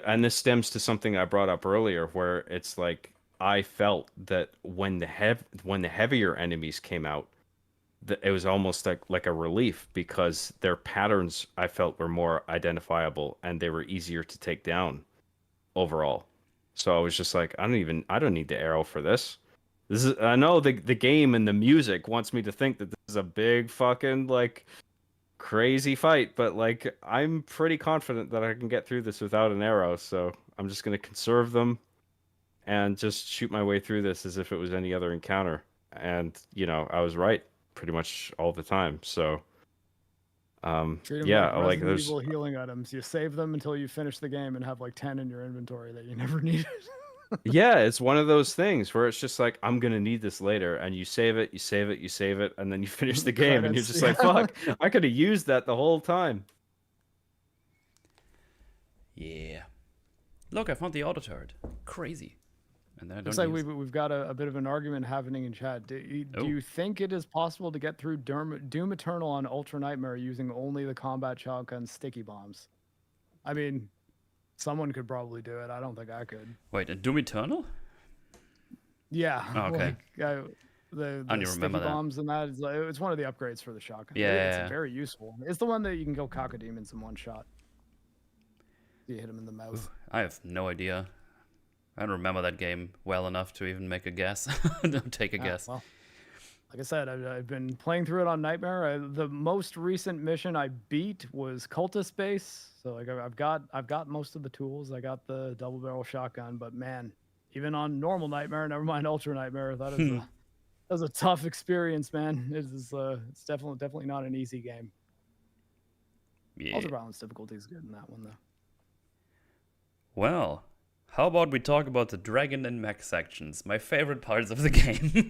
And this stems to something I brought up earlier, where it's like I felt that when the heavier enemies came out, it was almost like a relief because their patterns I felt were more identifiable and they were easier to take down overall. So I was just like, I don't need the arrow for this. I know the game and the music wants me to think that this is a big fucking like crazy fight, but like I'm pretty confident that I can get through this without an arrow, so I'm just gonna conserve them and just shoot my way through this as if it was any other encounter. And I was right pretty much all the time. So like those evil healing items. You save them until you finish the game and have like 10 in your inventory that you never needed. Yeah, it's one of those things where it's just like, I'm gonna need this later, and you save it, you save it, you save it, and then you finish the game, and you're Credits, just like, fuck, I could have used that the whole time. Yeah. Look, I found the auto turret. Crazy. And then I Looks don't like use... we've got a bit of an argument happening in chat. Do Oh. you think it is possible to get through Doom Eternal on Ultra Nightmare using only the combat shotgun sticky bombs? I mean, someone could probably do it. I don't think I could. Wait, and Doom Eternal? Yeah. Oh, okay. Like, the I don't sticky remember that. bombs and that is like, it's one of the upgrades for the shotgun. Yeah. It's very useful. It's the one that you can kill cacodemons in one shot. You hit him in the mouth. I have no idea. I don't remember that game well enough to even make a guess. Don't take a guess. Well, like I said, I've been playing through it on Nightmare. The most recent mission I beat was Cultist Base. So like I've got most of the tools. I got the double barrel shotgun, but man, even on normal Nightmare, never mind Ultra Nightmare, that was a tough experience, man. It's definitely not an easy game. Yeah. Ultra Violence difficulty is good in that one though. Well, how about we talk about the dragon and mech sections, my favorite parts of the game.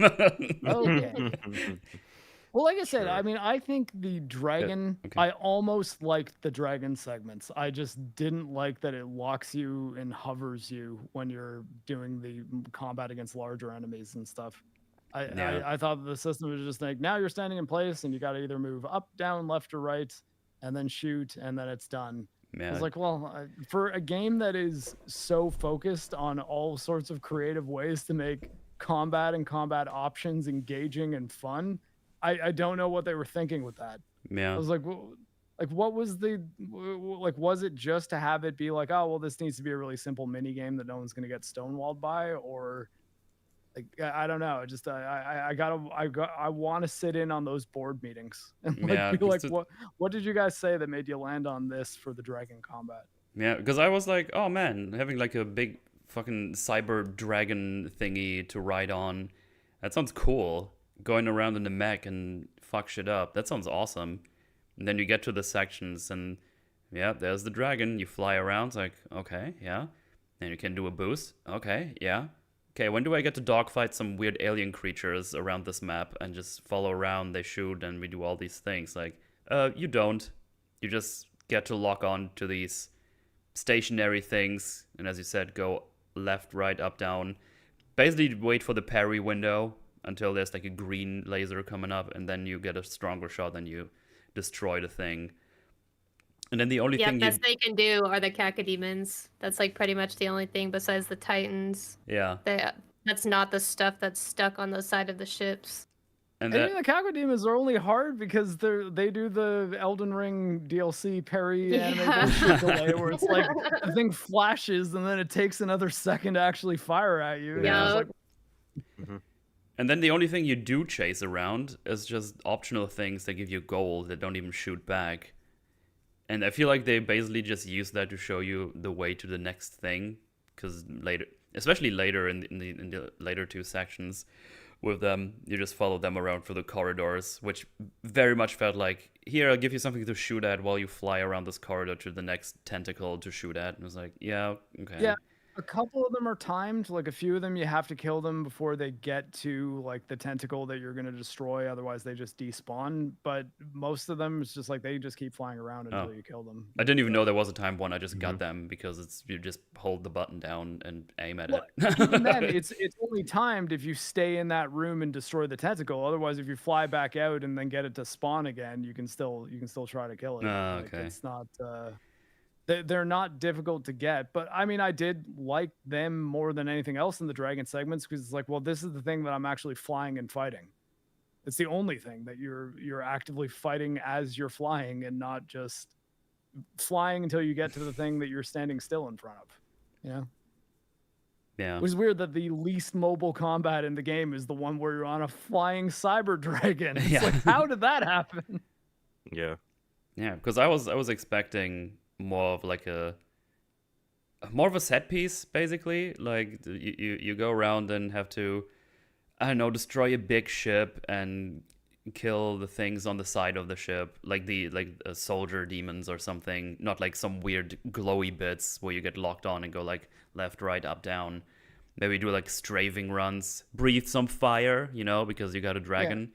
Okay. Well, like I said, Sure. I mean, I think the dragon, okay. I almost liked the dragon segments. I just didn't like that it locks you and hovers you when you're doing the combat against larger enemies and stuff. I thought the system was just like, now you're standing in place and you got to either move up, down, left, or right, and then shoot, and then it's done. I was like, well, for a game that is so focused on all sorts of creative ways to make combat and combat options engaging and fun, I don't know what they were thinking with that. yeah. I was like, what was was it just to have it be like, oh, well, this needs to be a really simple mini game that no one's going to get stonewalled by, or like, I don't know. Just I want to sit in on those board meetings and be like, what did you guys say that made you land on this for the dragon combat? Yeah, because I was like, oh man, having like a big fucking cyber dragon thingy to ride on, that sounds cool. Going around in the mech and fuck shit up, that sounds awesome. And then you get to the sections and yeah, there's the dragon. You fly around, it's like, okay, yeah. And you can do a boost, okay, yeah. Okay, when do I get to dogfight some weird alien creatures around this map and just follow around, they shoot, and we do all these things? Like, you don't. You just get to lock on to these stationary things, and as you said, go left, right, up, down. Basically, wait for the parry window until there's like a green laser coming up, and then you get a stronger shot and you destroy the thing. And then the only thing best they can do are the cacodemons. That's like pretty much the only thing besides the titans. Yeah. That's not the stuff that's stuck on the side of the ships. And the cacodemons are only hard because they do the Elden Ring DLC parry anime bullshit delay where it's like the thing flashes and then it takes another second to actually fire at you. Yeah. And then the only thing you do chase around is just optional things that give you gold that don't even shoot back. And I feel like they basically just use that to show you the way to the next thing, because later, especially later in the later two sections, with them, you just follow them around through the corridors, which very much felt like, here, I'll give you something to shoot at while you fly around this corridor to the next tentacle to shoot at. And it was like, yeah, okay. Yeah. A couple of them are timed. Like a few of them, you have to kill them before they get to like the tentacle that you're going to destroy. Otherwise, they just despawn. But most of them, it's just like they just keep flying around until you kill them. I didn't even know there was a time one. I just got them because you just hold the button down and aim at it. Even then, it's only timed if you stay in that room and destroy the tentacle. Otherwise, if you fly back out and then get it to spawn again, you can still try to kill it. Okay. It's not. They're not difficult to get, but I mean, I did like them more than anything else in the dragon segments because it's like, well, this is the thing that I'm actually flying and fighting. It's the only thing that you're actively fighting as you're flying and not just flying until you get to the thing that you're standing still in front of. You know? Yeah. It was weird that the least mobile combat in the game is the one where you're on a flying cyber dragon. It's like, how did that happen? Yeah. Yeah, because I was expecting more of like more of a set piece, basically. Like you go around and have to, I don't know, destroy a big ship and kill the things on the side of the ship, like soldier demons or something. Not like some weird glowy bits where you get locked on and go like left, right, up, down. maybe do like strafing runs, breathe some fire, you know, because you got a dragon.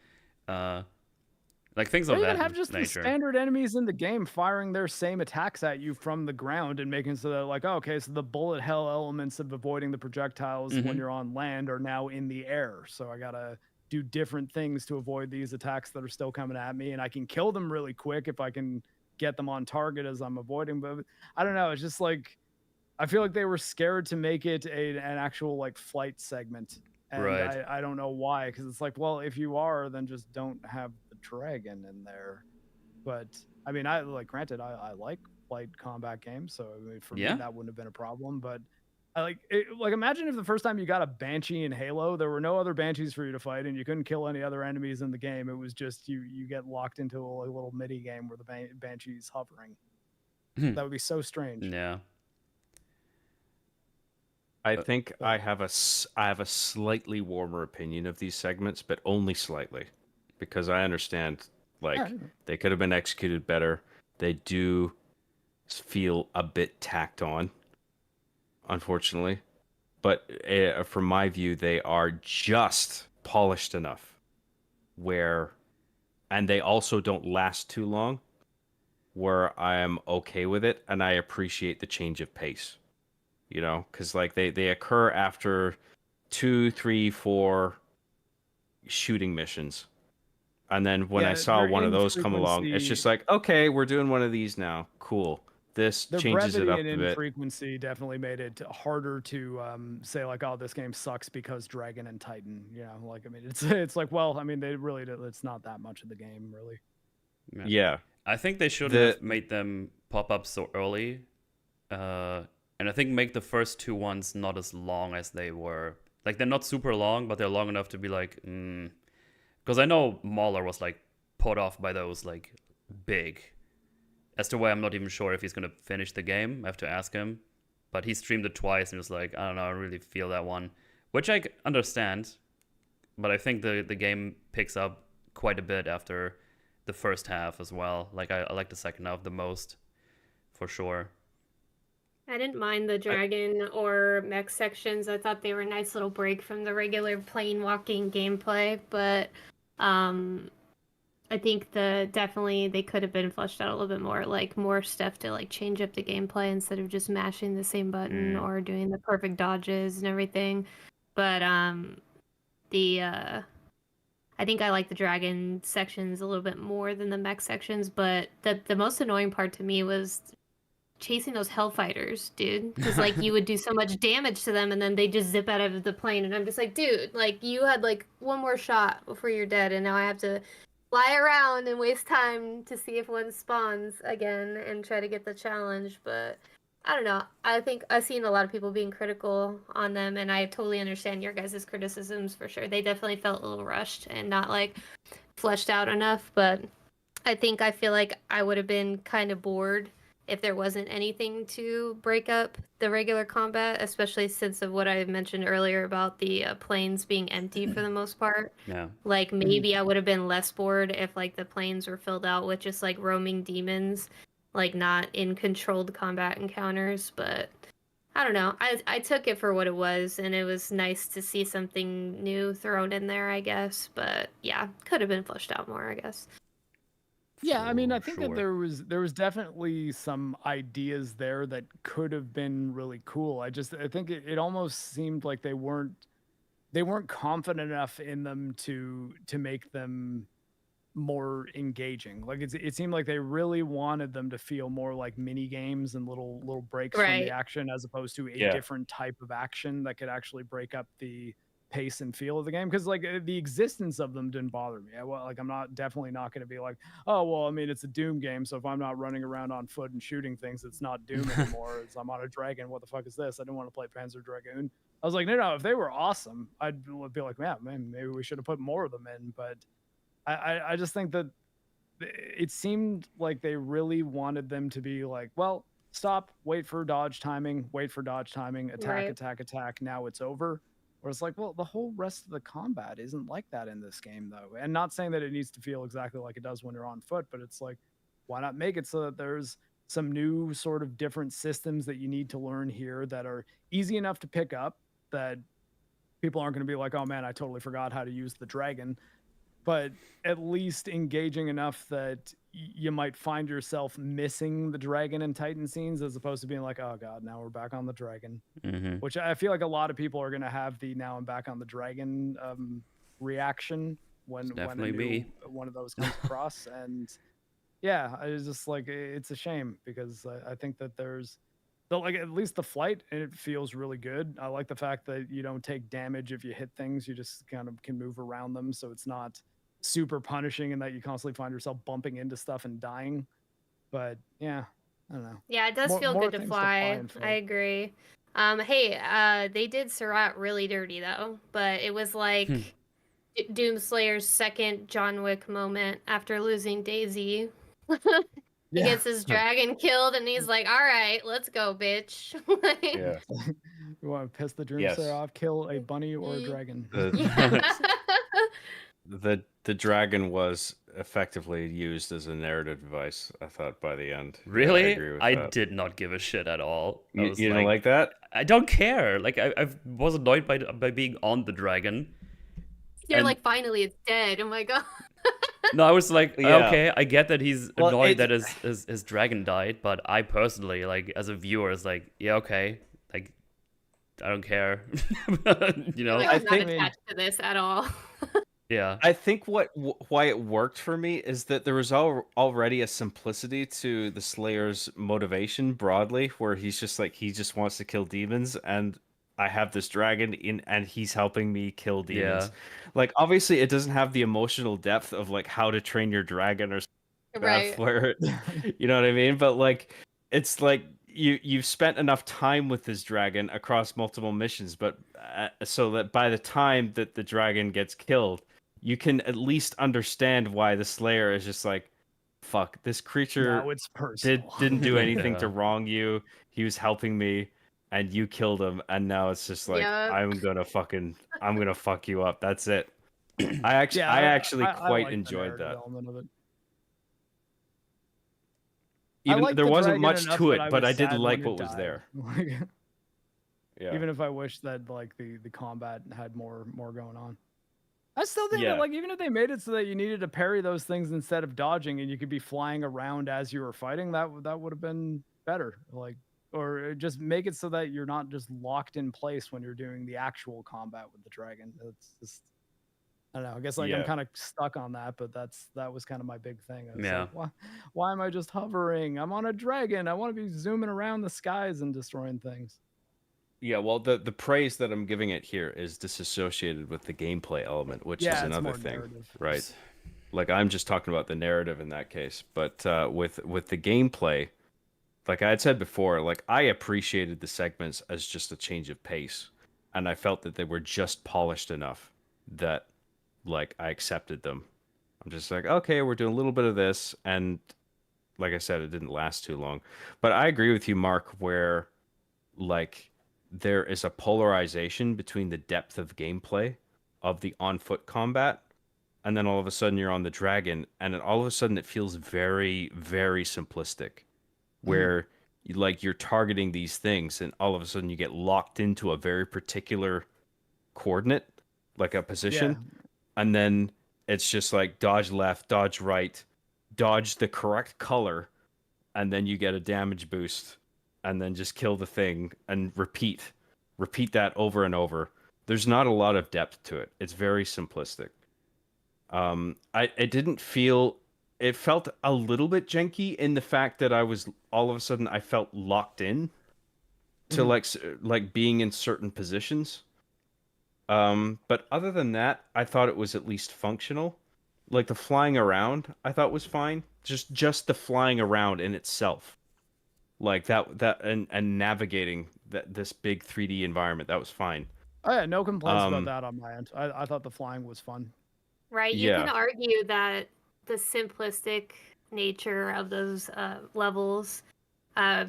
Like things Or of even that have just the nature. standard enemies in the game firing their same attacks at you from the ground and making so that like, oh, okay, so the bullet hell elements of avoiding the projectiles when you're on land are now in the air. So I gotta do different things to avoid these attacks that are still coming at me, and I can kill them really quick if I can get them on target as I'm avoiding. But I don't know. It's just like I feel like they were scared to make it an actual like flight segment. And Right. I don't know why, because it's like, well, if you are, then just don't have the dragon in there. But I mean, I like granted, I like flight combat games, so I mean, for me Yeah. that wouldn't have been a problem. But I like it, like imagine if the first time you got a banshee in Halo, there were no other banshees for you to fight, and you couldn't kill any other enemies in the game. It was just you get locked into a little mini game where the banshee's hovering. That would be so strange. Yeah. I think I have a slightly warmer opinion of these segments, but only slightly, because I understand like they could have been executed better. They do feel a bit tacked on, unfortunately, but from my view, they are just polished enough where, and they also don't last too long, where I am okay with it, and I appreciate the change of pace. You know, because like they occur after 2, 3, 4 shooting missions, and then when I saw one of those come along, it's just like, okay, we're doing one of these now. Cool. This the changes it brevity up and a bit. infrequency definitely made it harder to say like, oh, this game sucks because Dragon and Titan. You know, like I mean, it's like, well, I mean, they really it's not that much of the game, really. Yeah. I think they shouldn't have made them pop up so early. And I think make the first 2 ones not as long as they were. Like, they're not super long, but they're long enough to be like, because I know Mauler was like put off by those like big. As to why I'm not even sure if he's gonna finish the game. I have to ask him. But he streamed it twice and was like, I don't know, I don't really feel that one. Which I understand. But I think the game picks up quite a bit after the first half as well. Like, I like the second half the most, for sure. I didn't mind the dragon or mech sections. I thought they were a nice little break from the regular plane walking gameplay, but I think definitely they could have been fleshed out a little bit more, like more stuff to like change up the gameplay instead of just mashing the same button or doing the perfect dodges and everything. But I think I like the dragon sections a little bit more than the mech sections, but the most annoying part to me was chasing those hellfighters, dude, because like you would do so much damage to them and then they just zip out of the plane, and I'm just like, dude, like you had like one more shot before you're dead, and now I have to fly around and waste time to see if one spawns again and try to get the challenge. But I don't know, I think I've seen a lot of people being critical on them, and I totally understand your guys' criticisms for sure. They definitely felt a little rushed and not like fleshed out enough, but I feel like I would have been kind of bored if there wasn't anything to break up the regular combat, especially since of what I mentioned earlier about the planes being empty for the most part. Yeah. Like maybe I would have been less bored if like the planes were filled out with just like roaming demons, like not in controlled combat encounters. But I don't know. I took it for what it was, and it was nice to see something new thrown in there, I guess. But yeah, could have been fleshed out more, I guess. Yeah, I mean, I think that there was definitely some ideas there that could have been really cool. I think it almost seemed like they weren't confident enough in them to make them more engaging. Like it seemed like they really wanted them to feel more like mini games and little breaks from the action, as opposed to a different type of action that could actually break up the pace and feel of the game. Because like the existence of them didn't bother me. I'm definitely not going to be like, oh well, I mean, it's a Doom game, so if I'm not running around on foot and shooting things, it's not Doom anymore. I'm on a dragon. What the fuck is this? I didn't want to play Panzer Dragoon. I was like, no, if they were awesome, I'd be like, yeah, man, maybe we should have put more of them in. But I just think that it seemed like they really wanted them to be like, well, stop, wait for dodge timing, attack, now it's over. Or it's like, well, the whole rest of the combat isn't like that in this game, though. And not saying that it needs to feel exactly like it does when you're on foot, but it's like, why not make it so that there's some new sort of different systems that you need to learn here that are easy enough to pick up, that people aren't going to be like, oh man, I totally forgot how to use the dragon. But at least engaging enough that you might find yourself missing the dragon and Titan scenes, as opposed to being like, oh god, now we're back on the dragon. Which I feel like a lot of people are going to have the now I'm back on the dragon reaction when one of those comes across. And yeah, I was just like, it's a shame, because I think that there's like at least the flight, and it feels really good. I like the fact that you don't take damage if you hit things. You just kind of can move around them, so it's not super punishing in that you constantly find yourself bumping into stuff and dying. But yeah, I don't know. Yeah, it does feel good to fly. I agree. Hey, they did Surratt really dirty though, but it was like Doomslayer's second John Wick moment after losing Daisy. He gets his dragon killed, and he's like, "All right, let's go, bitch." Yeah. You want to piss the Doomslayer off? Kill a bunny or a dragon. The dragon was effectively used as a narrative device, I thought, by the end. Really? Yeah, I agree with I that. did not give a shit at all. You didn't like that? I don't care. Like I was annoyed by being on the dragon. You're like, finally, it's dead. Oh my god. No, I was like, okay, I get that he's annoyed that his dragon died, but I personally, like, as a viewer, is like, yeah, okay, like, I don't care. You know, I think not attached to this at all. Yeah, I think why it worked for me is that there was already a simplicity to the Slayer's motivation broadly, where he's just like, he just wants to kill demons, and I have this dragon and he's helping me kill demons. Yeah. Like, obviously it doesn't have the emotional depth of like How to Train Your Dragon or Right. where, you know what I mean? But like, it's like you've spent enough time with this dragon across multiple missions, but so that by the time that the dragon gets killed, you can at least understand why the Slayer is just like, fuck, this creature No, it's personal. didn't do anything to wrong you. He was helping me, and you killed him, and now it's just like, I'm gonna fuck you up. That's it. I actually quite like enjoyed that. Of it. Even there the wasn't dragon much enough to that it, I but was I did sad like when it what was died. there. Yeah. Even if I wish that like the combat had more going on. I still think that, like, even if they made it so that you needed to parry those things instead of dodging, and you could be flying around as you were fighting, that would have been better. Like, or just make it so that you're not just locked in place when you're doing the actual combat with the dragon. It's just, I don't know. I guess like I'm kind of stuck on that, but that was kind of my big thing. Like, why am I just hovering? I'm on a dragon. I want to be zooming around the skies and destroying things. Yeah, well, the praise that I'm giving it here is disassociated with the gameplay element, which is another thing, narrative. right? Like, I'm just talking about the narrative in that case, but with the gameplay, like I had said before, like I appreciated the segments as just a change of pace, and I felt that they were just polished enough that, like, I accepted them. I'm just like, okay, we're doing a little bit of this, and like I said, it didn't last too long. But I agree with you, Mark, where like there is a polarization between the depth of gameplay of the on-foot combat, and then all of a sudden you're on the dragon, and then all of a sudden it feels very, very simplistic, where you're targeting these things, and all of a sudden you get locked into a very particular coordinate, like a position, and then it's just like dodge left, dodge right, dodge the correct color, and then you get a damage boost, and then just kill the thing and repeat that over and over. There's not a lot of depth to it. It's very simplistic. It felt a little bit janky in the fact that all of a sudden I felt locked in to like being in certain positions. But other than that, I thought it was at least functional. Like the flying around, I thought was fine. Just the flying around in itself. Like that and navigating this big 3D environment, that was fine. Oh yeah, no complaints about that on my end. I thought the flying was fun. Right, you can argue that the simplistic nature of those levels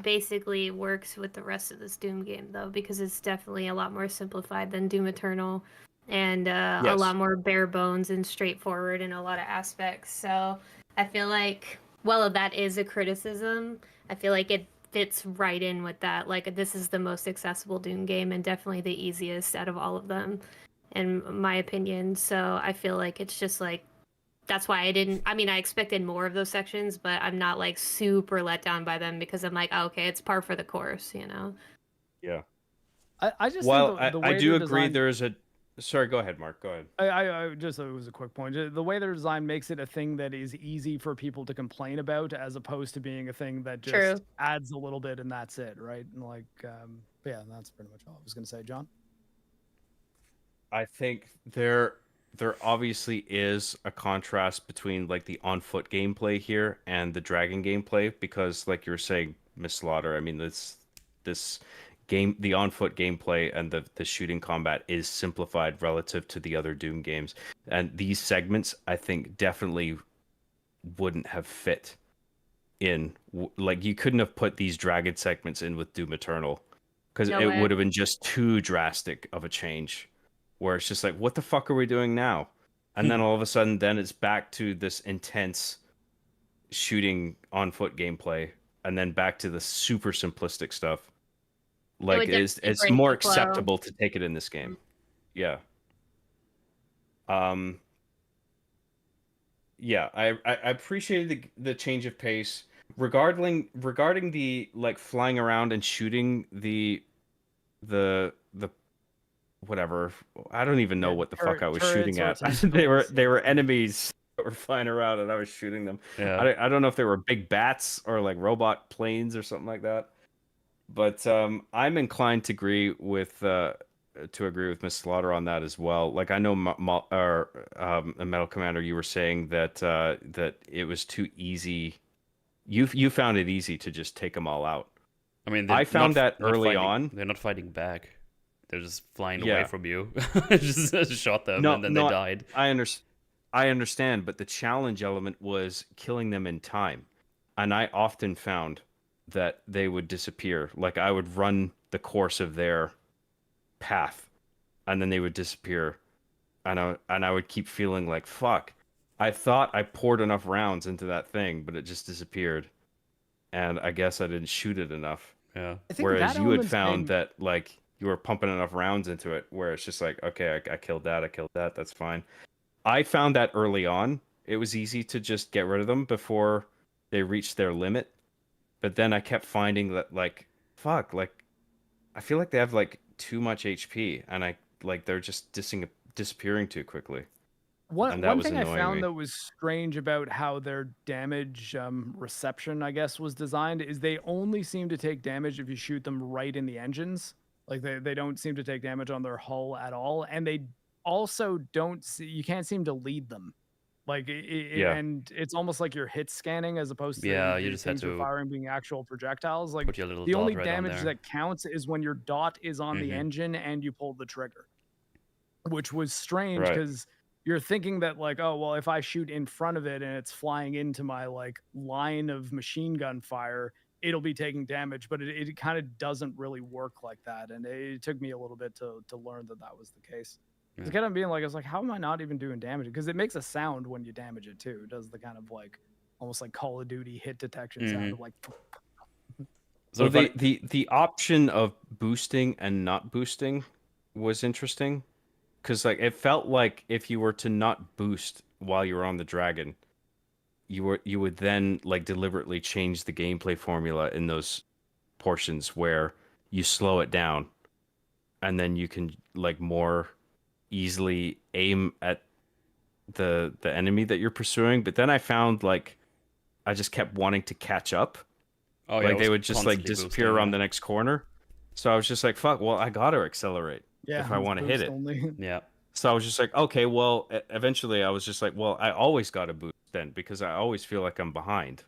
basically works with the rest of this Doom game, though, because it's definitely a lot more simplified than Doom Eternal, and a lot more bare bones and straightforward in a lot of aspects. So I feel like, well, that is a criticism. I feel like it fits right in with that. Like, this is the most accessible Doom game and definitely the easiest out of all of them, in my opinion. So I feel like it's just like, that's why I mean, I expected more of those sections, but I'm not like super let down by them because I'm like, oh, okay, it's par for the course, you know? Yeah. I just Well, think the I way do they're agree. designed, There's a. Sorry, go ahead, Mark. Go ahead. I just, it was a quick point. The way they're designed makes it a thing that is easy for people to complain about, as opposed to being a thing that just True. adds a little bit and that's it, right? And like, yeah, that's pretty much all I was gonna say, John. I think there obviously is a contrast between like the on foot gameplay here and the dragon gameplay, because like you were saying, Miss Slaughter, I mean this game, the on foot gameplay and the shooting combat is simplified relative to the other Doom games, and these segments I think definitely wouldn't have fit in. Like you couldn't have put these dragon segments in with Doom Eternal, because No it way. would have been just too drastic of a change, where it's just like, what the fuck are we doing now? And then all of a sudden, then it's back to this intense shooting on foot gameplay, and then back to the super simplistic stuff. Like would it's definitely break more the flow. acceptable to take it in this game. Yeah. Yeah, I appreciated the change of pace. Regarding the like flying around and shooting the whatever. I don't even know Yeah, what the fuck I was shooting turrets at. or They were tentacles. enemies that were flying around and I was shooting them. Yeah. I don't know if they were big bats or like robot planes or something like that. But I'm inclined to agree with Miss Slaughter on that as well. Like I know Metalcommander, you were saying that that it was too easy. You found it easy to just take them all out. I mean, I found that early fighting, on. they're not fighting back. They're just flying Yeah. away from you. just shot them and then they died. I understand, but the challenge element was killing them in time. And I often found that they would disappear. Like I would run the course of their path and then they would disappear. And I would keep feeling like, fuck. I thought I poured enough rounds into that thing, but it just disappeared. And I guess I didn't shoot it enough. Yeah. I think Whereas that you had element's found made- that like you were pumping enough rounds into it where it's just like, okay, I killed that, that's fine. I found that early on, it was easy to just get rid of them before they reached their limit. But then I kept finding that like, fuck, like I feel like they have like too much HP and I like they're just disappearing too quickly. And that One was thing I annoying found me. that was strange about how their damage reception, I guess, was designed is they only seem to take damage if you shoot them right in the engines. Like they don't seem to take damage on their hull at all, and they also don't. You can't seem to lead them. Like Yeah. and it's almost like you're hit scanning as opposed to Yeah, you the just had things you're to firing being actual projectiles. Like put your little the dot only right on damage there. that counts is when your dot is on the Mhm. engine and you pull the trigger, which was strange Right. because you're thinking that like, oh well, if I shoot in front of it and it's flying into my like line of machine gun fire, it'll be taking damage, but it kind of doesn't really work like that, and it took me a little bit to learn that that was the case. Yeah. It's kind of being like, I was like, how am I not even doing damage? Because it makes a sound when you damage it too. It does the kind of like almost like Call of Duty hit detection sound Mhm. of like. So if I- the option of boosting and not boosting was interesting, because like it felt like if you were to not boost while you were on the dragon, you would then like deliberately change the gameplay formula in those portions where you slow it down, and then you can like more easily aim at the enemy that you're pursuing. But then I found like I just kept wanting to catch up. Oh, yeah, Like I they was would just like constantly disappear boosting, around yeah. the next corner. So I was just like, fuck, well, I got to accelerate Yeah, if I it's want to hit boost it. only. Yeah. So I was just like, okay, well, eventually I was just like, well, I always got to boost then because I always feel like I'm behind.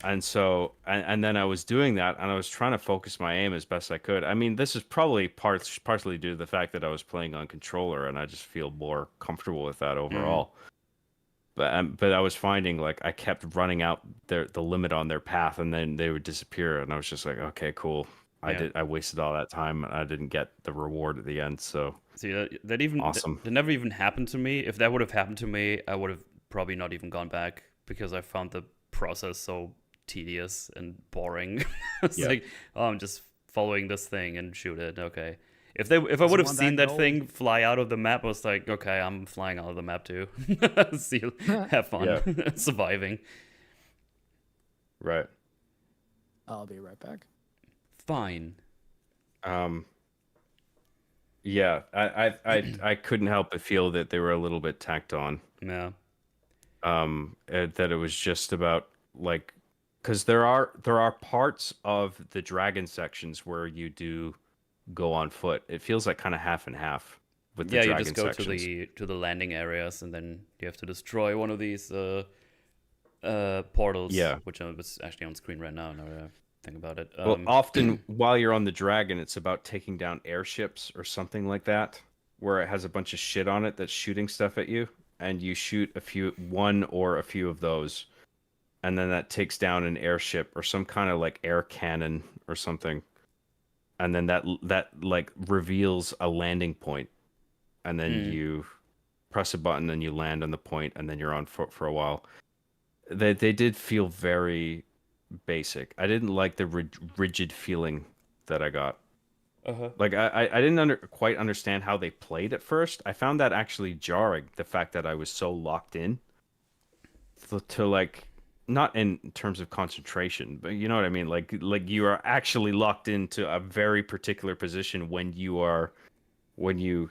And so, and then I was doing that and I was trying to focus my aim as best I could. I mean, this is probably partially due to the fact that I was playing on controller and I just feel more comfortable with that overall. But I was finding like I kept running out the limit on their path and then they would disappear and I was just like, okay, cool. Yeah. I wasted all that time and I didn't get the reward at the end. So See, that even Awesome. that never even happened to me. If that would have happened to me, I would have probably not even gone back because I found the process so tedious and boring. It's Yeah. like, oh, I'm just following this thing and shoot it. Okay. If I Doesn't would have want seen that that gold. thing fly out of the map, I was like, okay, I'm flying out of the map too. See you. Have fun surviving. Right. I'll be right back. Fine. Yeah, I couldn't help but feel that they were a little bit tacked on. Yeah. That it was just about like, because there are parts of the dragon sections where you do go on foot. It feels like kind of half and half with the Yeah, you dragon just go sections. to the landing areas, and then you have to destroy one of these portals. Yeah. Which is actually on screen right now. Now that I think about it. Well, often while you're on the dragon, it's about taking down airships or something like that, where it has a bunch of shit on it that's shooting stuff at you, and you shoot one or a few of those, and then that takes down an airship or some kind of like air cannon or something, and then that like reveals a landing point, and then you press a button and you land on the point, and then you're on foot for a while. They did feel very basic. I didn't like the rigid feeling that I got. Like I didn't quite understand how they played at first. I found that actually jarring, the fact that I was so locked in to like, not in terms of concentration, but you know what I mean? Like you are actually locked into a very particular position when you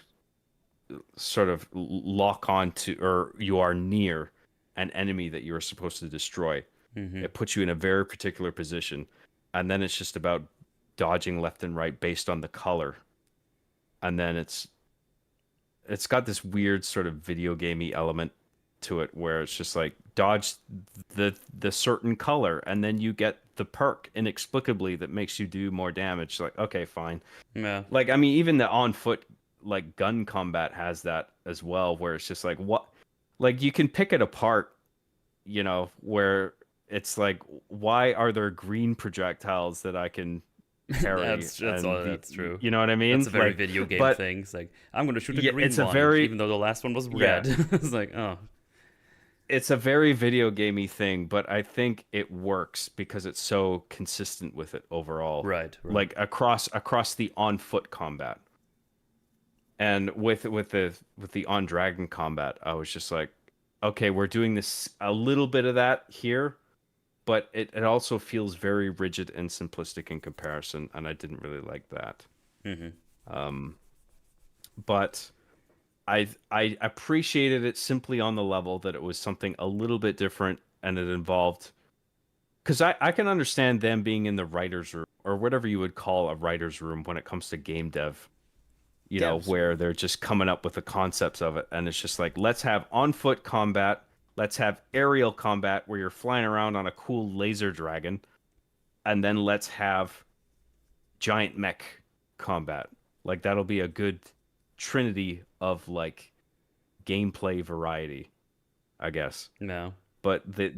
sort of lock on to, or you are near an enemy that you are supposed to destroy. It puts you in a very particular position, and then it's just about dodging left and right based on the color. And then it's got this weird sort of video gamey element to it, where it's just like dodge the certain color, and then you get the perk inexplicably that makes you do more damage. Like, okay, fine. Yeah. Like, I mean, even the on foot like gun combat has that as well, where it's just like, what, like you can pick it apart, you know, where it's like, why are there green projectiles that I can parry? That's true. You know what I mean? That's a very Like, video game but thing. It's like, I'm going to shoot a Yeah, green it's a one, very- even though the last one was Yeah. red. It's like, oh. it's a very video gamey thing, but I think it works because it's so consistent with it overall. Right. Like across the on foot combat. And with the on dragon combat, I was just like, okay, we're doing this a little bit of that here, but it also feels very rigid and simplistic in comparison, and I didn't really like that. But I appreciated it simply on the level that it was something a little bit different, and it involved, because I can understand them being in the writer's room, or whatever you would call a writer's room when it comes to game dev, you know, Devs. where they're just coming up with the concepts of it, and it's just like, let's have on foot combat, let's have aerial combat where you're flying around on a cool laser dragon, and then let's have giant mech combat. Like, that'll be a good trinity of like gameplay variety, I guess. No. But the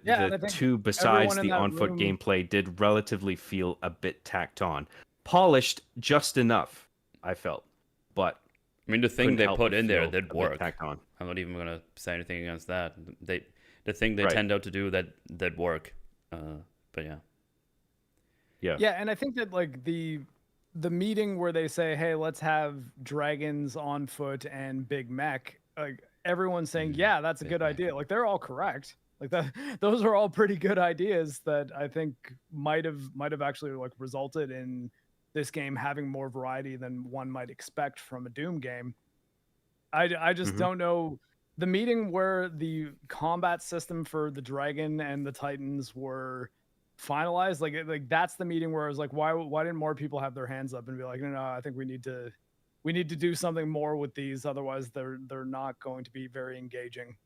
Yeah, and I think two besides everyone in the that on-foot room- gameplay did relatively feel a bit tacked on, polished just enough, I felt. But I mean, the thing couldn't they help put but in there feel did a bit work. tacked on. I'm not even gonna say anything against that. The thing they Right. tend out to do that work. But yeah. Yeah, and I think that like the meeting where they say, "Hey, let's have dragons on foot and big mech," like everyone's saying, "Yeah, that's a big good mech. idea." Like they're all correct. Like that, those are all pretty good ideas that I think might have actually like resulted in this game having more variety than one might expect from a Doom game. I just don't know. The meeting where the combat system for the dragon and the titans were finalized, like that's the meeting where I was like, why didn't more people have their hands up and be like, no, I think we need to do something more with these, otherwise they're not going to be very engaging,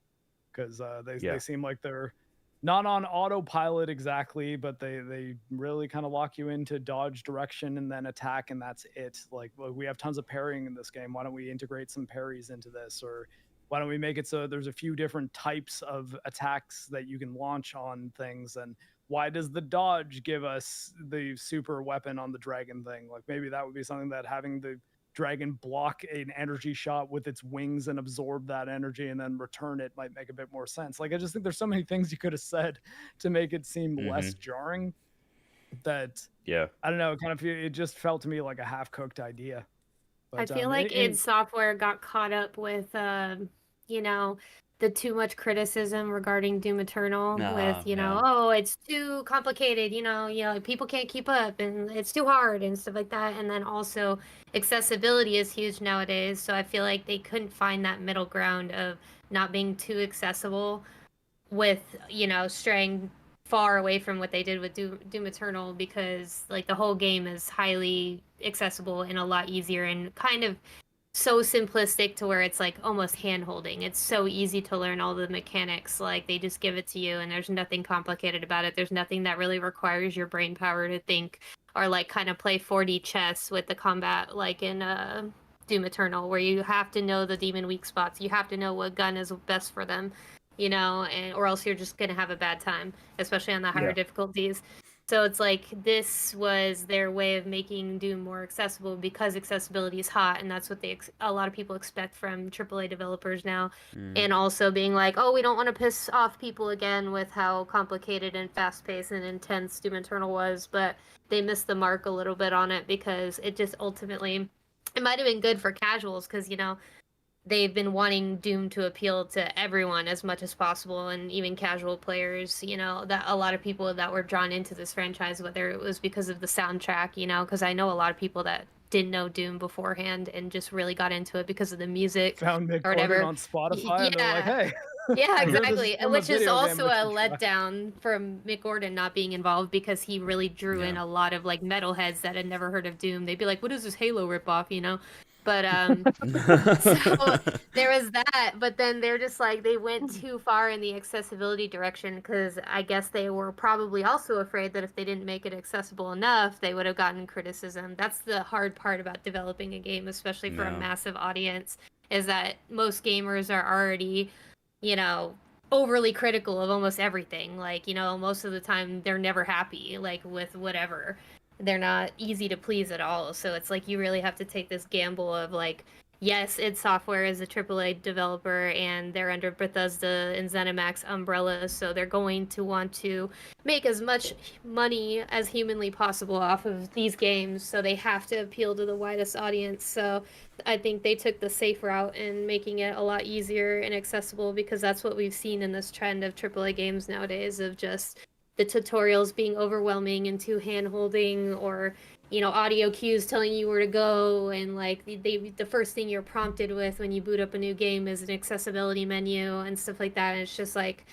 because they seem like they're not on autopilot exactly, but they really kind of lock you into dodge, direction, and then attack, and that's it. Like, we have tons of parrying in this game. Why don't we integrate some parries into this? Or why don't we make it so there's a few different types of attacks that you can launch on things? And why does the dodge give us the super weapon on the dragon thing? Like, maybe that would be something that having the dragon block an energy shot with its wings and absorb that energy and then return it might make a bit more sense. Like, I just think there's so many things you could have said to make it seem less jarring that, Yeah. I don't know, it just felt to me like a half-cooked idea. I But, feel like id Software got caught up with, you know, the too much criticism regarding Doom Eternal with, you know, oh, it's too complicated, you know, people can't keep up and it's too hard and stuff like that. And then also accessibility is huge nowadays. So I feel like they couldn't find that middle ground of not being too accessible with, you know, straying far away from what they did with Doom Eternal, because like the whole game is highly accessible and a lot easier and kind of so simplistic to where it's like almost hand holding. It's so easy to learn all the mechanics. Like they just give it to you and there's nothing complicated about it. There's nothing that really requires your brain power to think or like kind of play 4D chess with the combat like in Doom Eternal, where you have to know the demon weak spots. You have to know what gun is best for them, you know, and or else you're just gonna have a bad time, especially on the higher difficulties. So it's like this was their way of making Doom more accessible because accessibility is hot, and that's what a lot of people expect from AAA developers now. And also being like, oh, we don't want to piss off people again with how complicated and fast-paced and intense Doom Eternal was, but they missed the mark a little bit on it because it just ultimately, it might have been good for casuals because, you know, they've been wanting Doom to appeal to everyone as much as possible, and even casual players, you know, that a lot of people that were drawn into this franchise, whether it was because of the soundtrack, you know, because I know a lot of people that didn't know Doom beforehand and just really got into it because of the music found Mick or whatever on Spotify and they're like, hey. Yeah, exactly. Which is also a try. letdown from Mick Gordon not being involved, because he really drew in a lot of like metalheads that had never heard of Doom. They'd be like, what is this Halo ripoff, you know? But so there was that, but then they're just like, they went too far in the accessibility direction because I guess they were probably also afraid that if they didn't make it accessible enough, they would have gotten criticism. That's the hard part about developing a game, especially for a massive audience, is that most gamers are already, you know, overly critical of almost everything. Like, you know, most of the time they're never happy, like with whatever. They're not easy to please at all. So it's like you really have to take this gamble of like, yes, id Software is a AAA developer and they're under Bethesda and ZeniMax umbrella, so they're going to want to make as much money as humanly possible off of these games, so they have to appeal to the widest audience. So I think they took the safe route in making it a lot easier and accessible, because that's what we've seen in this trend of AAA games nowadays, of just the tutorials being overwhelming and too hand-holding, or, you know, audio cues telling you where to go, and like the first thing you're prompted with when you boot up a new game is an accessibility menu and stuff like that. And it's just like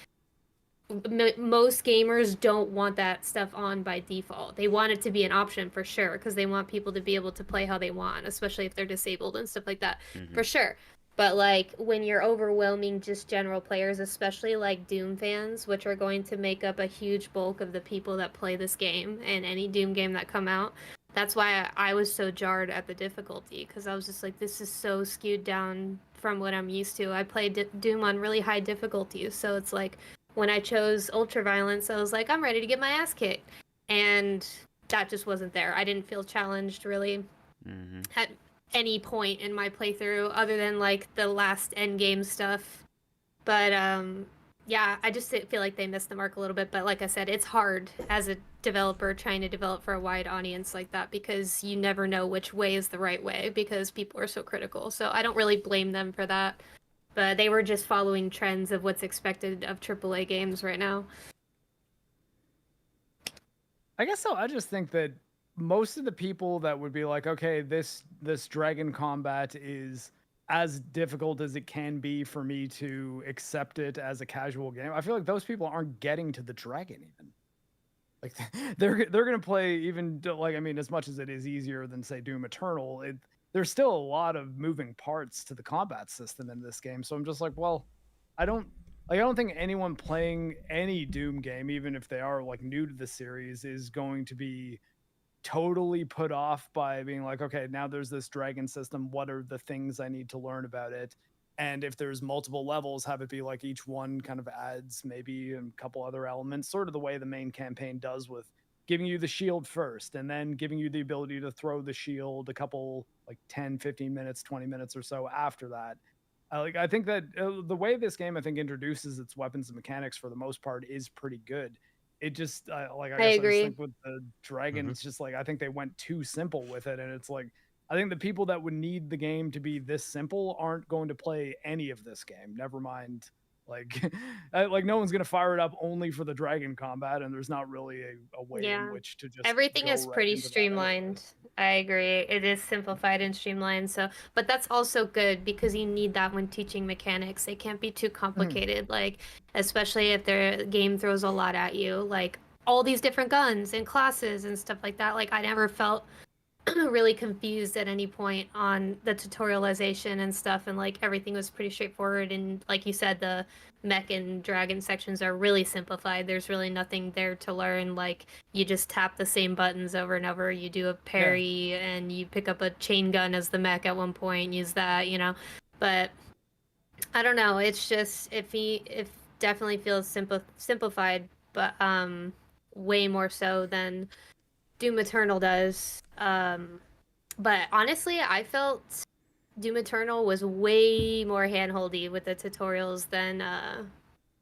most gamers don't want that stuff on by default. They want it to be an option for sure, because they want people to be able to play how they want, especially if they're disabled and stuff like that, for sure. But like when you're overwhelming just general players, especially like Doom fans, which are going to make up a huge bulk of the people that play this game and any Doom game that come out, that's why I was so jarred at the difficulty, because I was just like, this is so skewed down from what I'm used to. I played Doom on really high difficulties, so it's like when I chose ultraviolence, I was like, I'm ready to get my ass kicked, and that just wasn't there. I didn't feel challenged really at any point in my playthrough, other than like the last end game stuff. But yeah, I just feel like they missed the mark a little bit. But like I said, it's hard as a developer trying to develop for a wide audience like that, because you never know which way is the right way, because people are so critical. So I don't really blame them for that, but they were just following trends of what's expected of AAA games right now. I guess so. I just think that most of the people that would be like, okay, this dragon combat is as difficult as it can be for me to accept it as a casual game, I feel like those people aren't getting to the dragon even. Like they're gonna play even like, I mean, as much as it is easier than say Doom Eternal, there's still a lot of moving parts to the combat system in this game. So I'm just like, well, I don't think anyone playing any Doom game, even if they are like new to the series, is going to be totally put off by being like, okay, now there's this dragon system. What are the things I need to learn about it? And if there's multiple levels, have it be like each one kind of adds maybe a couple other elements, sort of the way the main campaign does with giving you the shield first and then giving you the ability to throw the shield a couple like 10, 15 minutes, 20 minutes or so after that. I think that the way this game I think introduces its weapons and mechanics for the most part is pretty good. It just like I I guess I just agree. think with the dragon, it's just like I think they went too simple with it, and it's like I think the people that would need the game to be this simple aren't going to play any of this game. Never mind, like, like no one's gonna fire it up only for the dragon combat, and there's not really a way Yeah. in which to just Everything go is right pretty into that streamlined. I agree. It is simplified and streamlined. So, but that's also good because you need that when teaching mechanics. They can't be too complicated. Like, especially if their game throws a lot at you, like all these different guns and classes and stuff like that. Like, I never felt really confused at any point on the tutorialization and stuff, and like everything was pretty straightforward. And like you said, the mech and dragon sections are really simplified. There's really nothing there to learn. Like, you just tap the same buttons over and over. You do a parry and you pick up a chain gun as the mech at one point, use that, you know. But I don't know, it's just it definitely feels simplified, but way more so than Doom Eternal does. But honestly, I felt Doom Eternal was way more handholdy with the tutorials than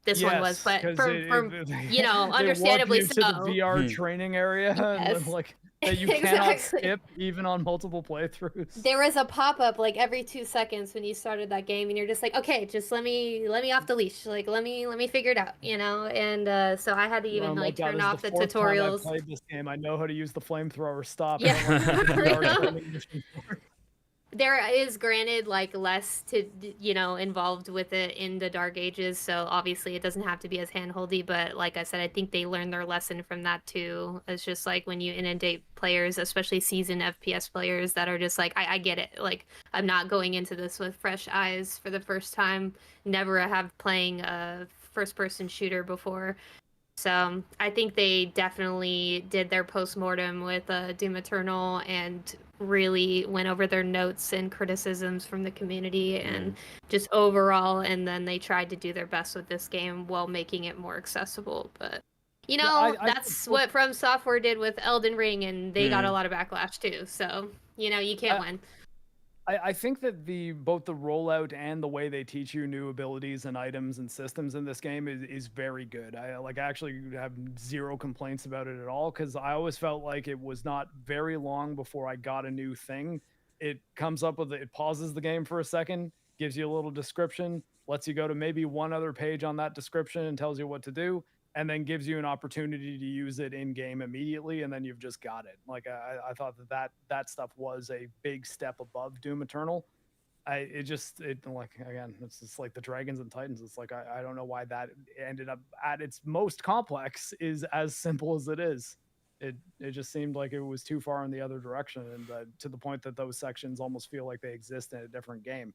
this one was. But from you know, understandably you so. to the VR training area, Yes. and like that you cannot Exactly. skip even on multiple playthroughs. There was a pop-up like every 2 seconds when you started that game, and you're just like, okay, just let me off the leash, like let me figure it out, you know. And so I had to even Oh my like God, turn this is off the fourth time tutorials. I played this game. I know how to use the flamethrower. Stop. Yeah. I don't want to use the VR I know. training mission for it. There is granted like less to you know involved with it in the Dark Ages, so obviously it doesn't have to be as handholdy, but like I said, I think they learned their lesson from that too. It's just like when you inundate players, especially seasoned FPS players that are just like, I get it, like I'm not going into this with fresh eyes for the first time, never have playing a first person shooter before. So I think they definitely did their post-mortem with Doom Eternal and really went over their notes and criticisms from the community and just overall, and then they tried to do their best with this game while making it more accessible. But you know, that's what From Software did with Elden Ring, and they got a lot of backlash too. So you know, you can't win. I think that both the rollout and the way they teach you new abilities and items and systems in this game is very good. I actually have zero complaints about it at all, because I always felt like it was not very long before I got a new thing. It comes up with it pauses the game for a second, gives you a little description, lets you go to maybe one other page on that description and tells you what to do, and then gives you an opportunity to use it in game immediately, and then you've just got it. Like I thought that stuff was a big step above Doom Eternal. It like, again, it's just like the Dragons and Titans. It's like I don't know why that ended up at its most complex is as simple as it is. It just seemed like it was too far in the other direction, and to the point that those sections almost feel like they exist in a different game.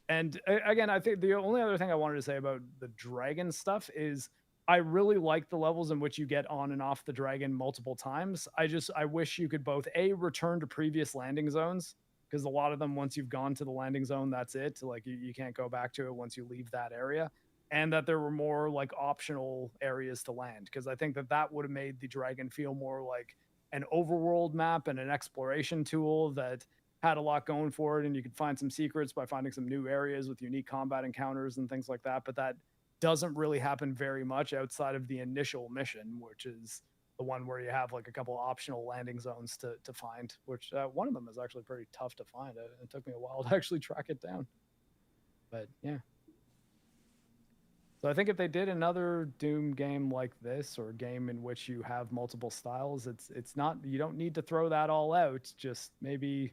And again, I think the only other thing I wanted to say about the dragon stuff is I really like the levels in which you get on and off the dragon multiple times. I wish you could both return to previous landing zones, because a lot of them, once you've gone to the landing zone, that's it. Like you can't go back to it once you leave that area. And that there were more like optional areas to land, because I think that would have made the dragon feel more like an overworld map and an exploration tool that had a lot going for it, and you could find some secrets by finding some new areas with unique combat encounters and things like that. But that doesn't really happen very much outside of the initial mission, which is the one where you have like a couple optional landing zones to find, which one of them is actually pretty tough to find. It took me a while to actually track it down. But yeah. So I think if they did another Doom game like this, or a game in which you have multiple styles, it's not, you don't need to throw that all out. Just maybe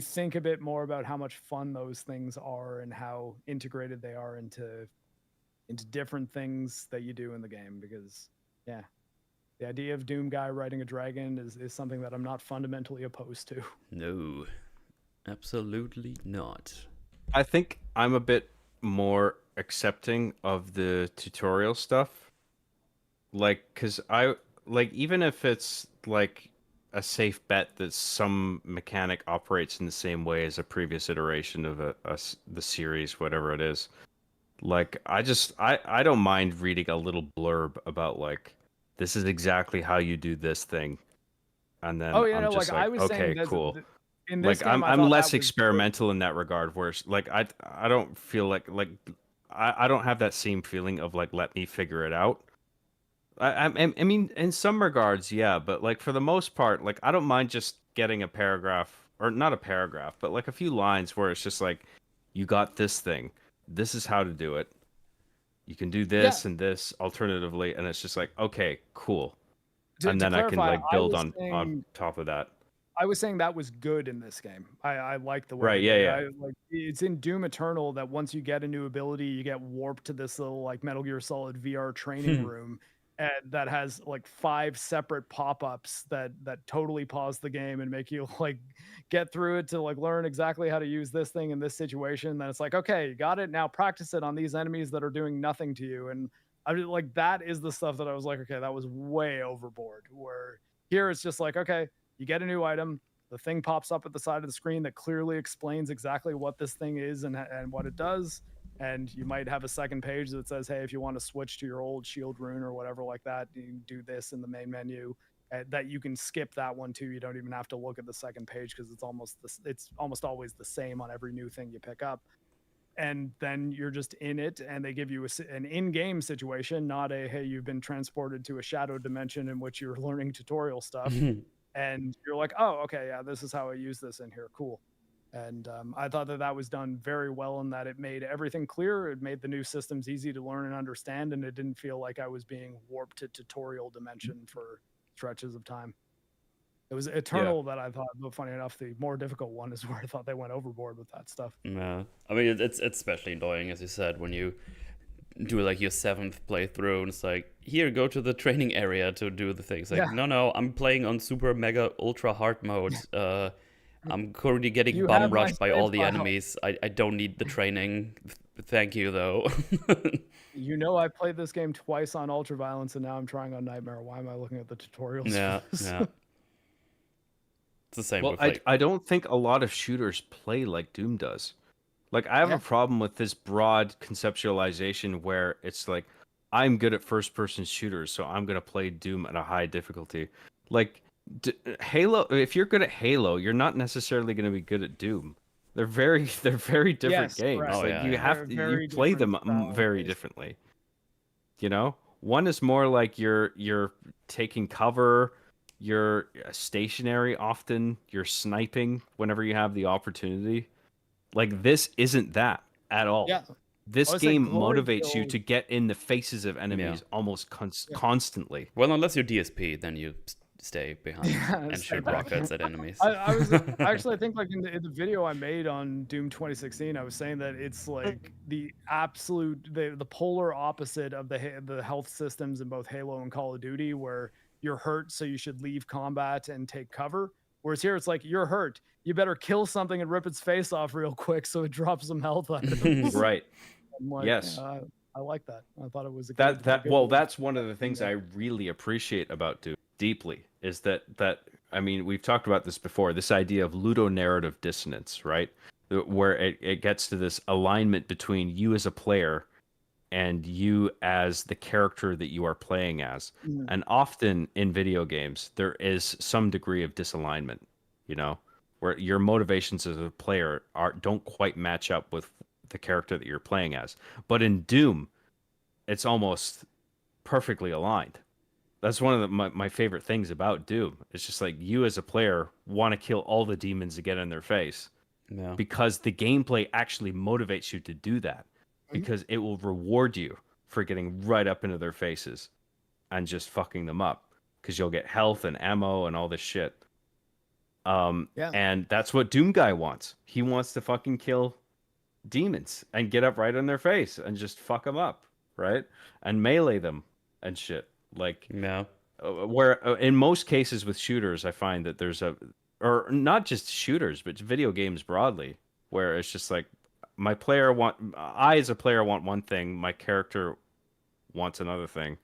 think a bit more about how much fun those things are and how integrated they are into different things that you do in the game. Because yeah, the idea of Doom guy riding a dragon is something that I'm not fundamentally opposed to. No, absolutely not. I think I'm a bit more accepting of the tutorial stuff. Like, because even if it's like a safe bet that some mechanic operates in the same way as a previous iteration of the series, whatever it is. Like, I don't mind reading a little blurb about like this is exactly how you do this thing, and then Oh yeah, I'm no, just like I like, was saying, okay, that's, cool. in this Like game, I I'm thought less that was good. experimental in that regard, where like I don't feel like I don't have that same feeling of like let me figure it out. I mean, in some regards, yeah, but like for the most part, like I don't mind just getting a paragraph, or not a paragraph, but like a few lines where it's just like, you got this thing, this is how to do it. You can do Yeah, this and this alternatively, and it's just like, okay, cool, and to then I can clarify, like build on top of that. I was saying that was good in this game. I like the way Right? they Yeah, did it. yeah. I like it's in Doom Eternal that once you get a new ability, you get warped to this little like Metal Gear Solid VR training room, and that has like 5 separate pop-ups that totally pause the game and make you like get through it to like learn exactly how to use this thing in this situation. Then it's like, okay, you got it. Now practice it on these enemies that are doing nothing to you. And I mean, like that is the stuff that I was like, okay, that was way overboard. Where here it's just like, okay, you get a new item, the thing pops up at the side of the screen that clearly explains exactly what this thing is and what it does. And you might have a second page that says, hey, if you want to switch to your old shield rune or whatever like that, you can do this in the main menu. That you can skip that one too. You don't even have to look at the second page because it's almost always the same on every new thing you pick up. And then you're just in it, and they give you an in-game situation, not a, hey, you've been transported to a shadow dimension in which you're learning tutorial stuff. And you're like, oh, okay, yeah, this is how I use this in here. Cool. And I thought that was done very well in that it made everything clear. It made the new systems easy to learn and understand, and it didn't feel like I was being warped to tutorial dimension for stretches of time. It was Eternal that I thought, but funny enough, the more difficult one is where I thought they went overboard with that stuff. Yeah, I mean it's especially annoying, as you said, when you do like your 7th playthrough and it's like, here, go to the training area to do the things. Like, no, I'm playing on super mega ultra hard mode. I'm currently getting bum rushed by all the enemies. I don't need the training. Thank you though. You know, I played this game twice on ultra violence and now I'm trying on nightmare. Why am I looking at the tutorials? Yeah. It's the same. Well, with, like... I don't think a lot of shooters play like Doom does. Like, I have a problem with this broad conceptualization where it's like, I'm good at first-person shooters, so I'm gonna play Doom at a high difficulty. Like, Halo. If you're good at Halo, you're not necessarily gonna be good at Doom. They're very different games. Correct. Like, you play them very differently. You know, one is more like you're taking cover. You're stationary often. You're sniping whenever you have the opportunity. Like, this isn't that at all. Yeah. This game motivates you to get in the faces of enemies almost constantly. Well, unless you're DSP, then you stay behind and shoot rockets at enemies. I was actually, I think like in the video I made on Doom 2016, I was saying that it's like the absolute, the polar opposite of the health systems in both Halo and Call of Duty, where you're hurt, so you should leave combat and take cover. Whereas here, it's like, you're hurt, you better kill something and rip its face off real quick so it drops some health out of it. Right. Like, yes. I like that. I thought it was a that's one of the things I really appreciate about Doom deeply, is that I mean, we've talked about this before, this idea of ludonarrative dissonance, right? Where it gets to this alignment between you as a player and you as the character that you are playing as. And often in video games, there is some degree of disalignment, you know, where your motivations as a player don't quite match up with the character that you're playing as. But in Doom, it's almost perfectly aligned. That's one of my favorite things about Doom. It's just like, you as a player want to kill all the demons to get in their face. Yeah. Because the gameplay actually motivates you to do that. Because it will reward you for getting right up into their faces and just fucking them up. Because you'll get health and ammo and all this shit. And that's what Doom Guy wants. He wants to fucking kill demons and get up right in their face and just fuck them up, right? And melee them and shit. Like, where in most cases with shooters, I find that there's or not just shooters, but video games broadly, where it's just like, I as a player want one thing, my character wants another thing,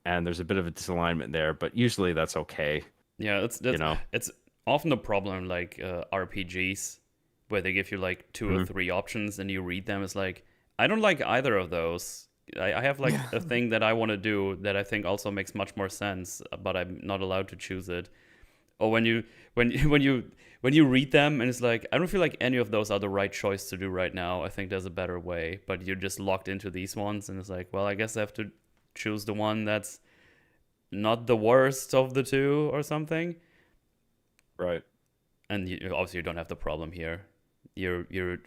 and there's a bit of a disalignment there, but usually that's okay. Yeah, that's you know, it's often a problem like RPGs, where they give you like 2 or 3 options and you read them. It's like, I don't like either of those. I have like a thing that I want to do that I think also makes much more sense, but I'm not allowed to choose it. Or when you read them and it's like, I don't feel like any of those are the right choice to do right now. I think there's a better way, but you're just locked into these ones, and it's like, well, I guess I have to choose the one that's not the worst of the two or something. Right. And obviously you don't have the problem here. You're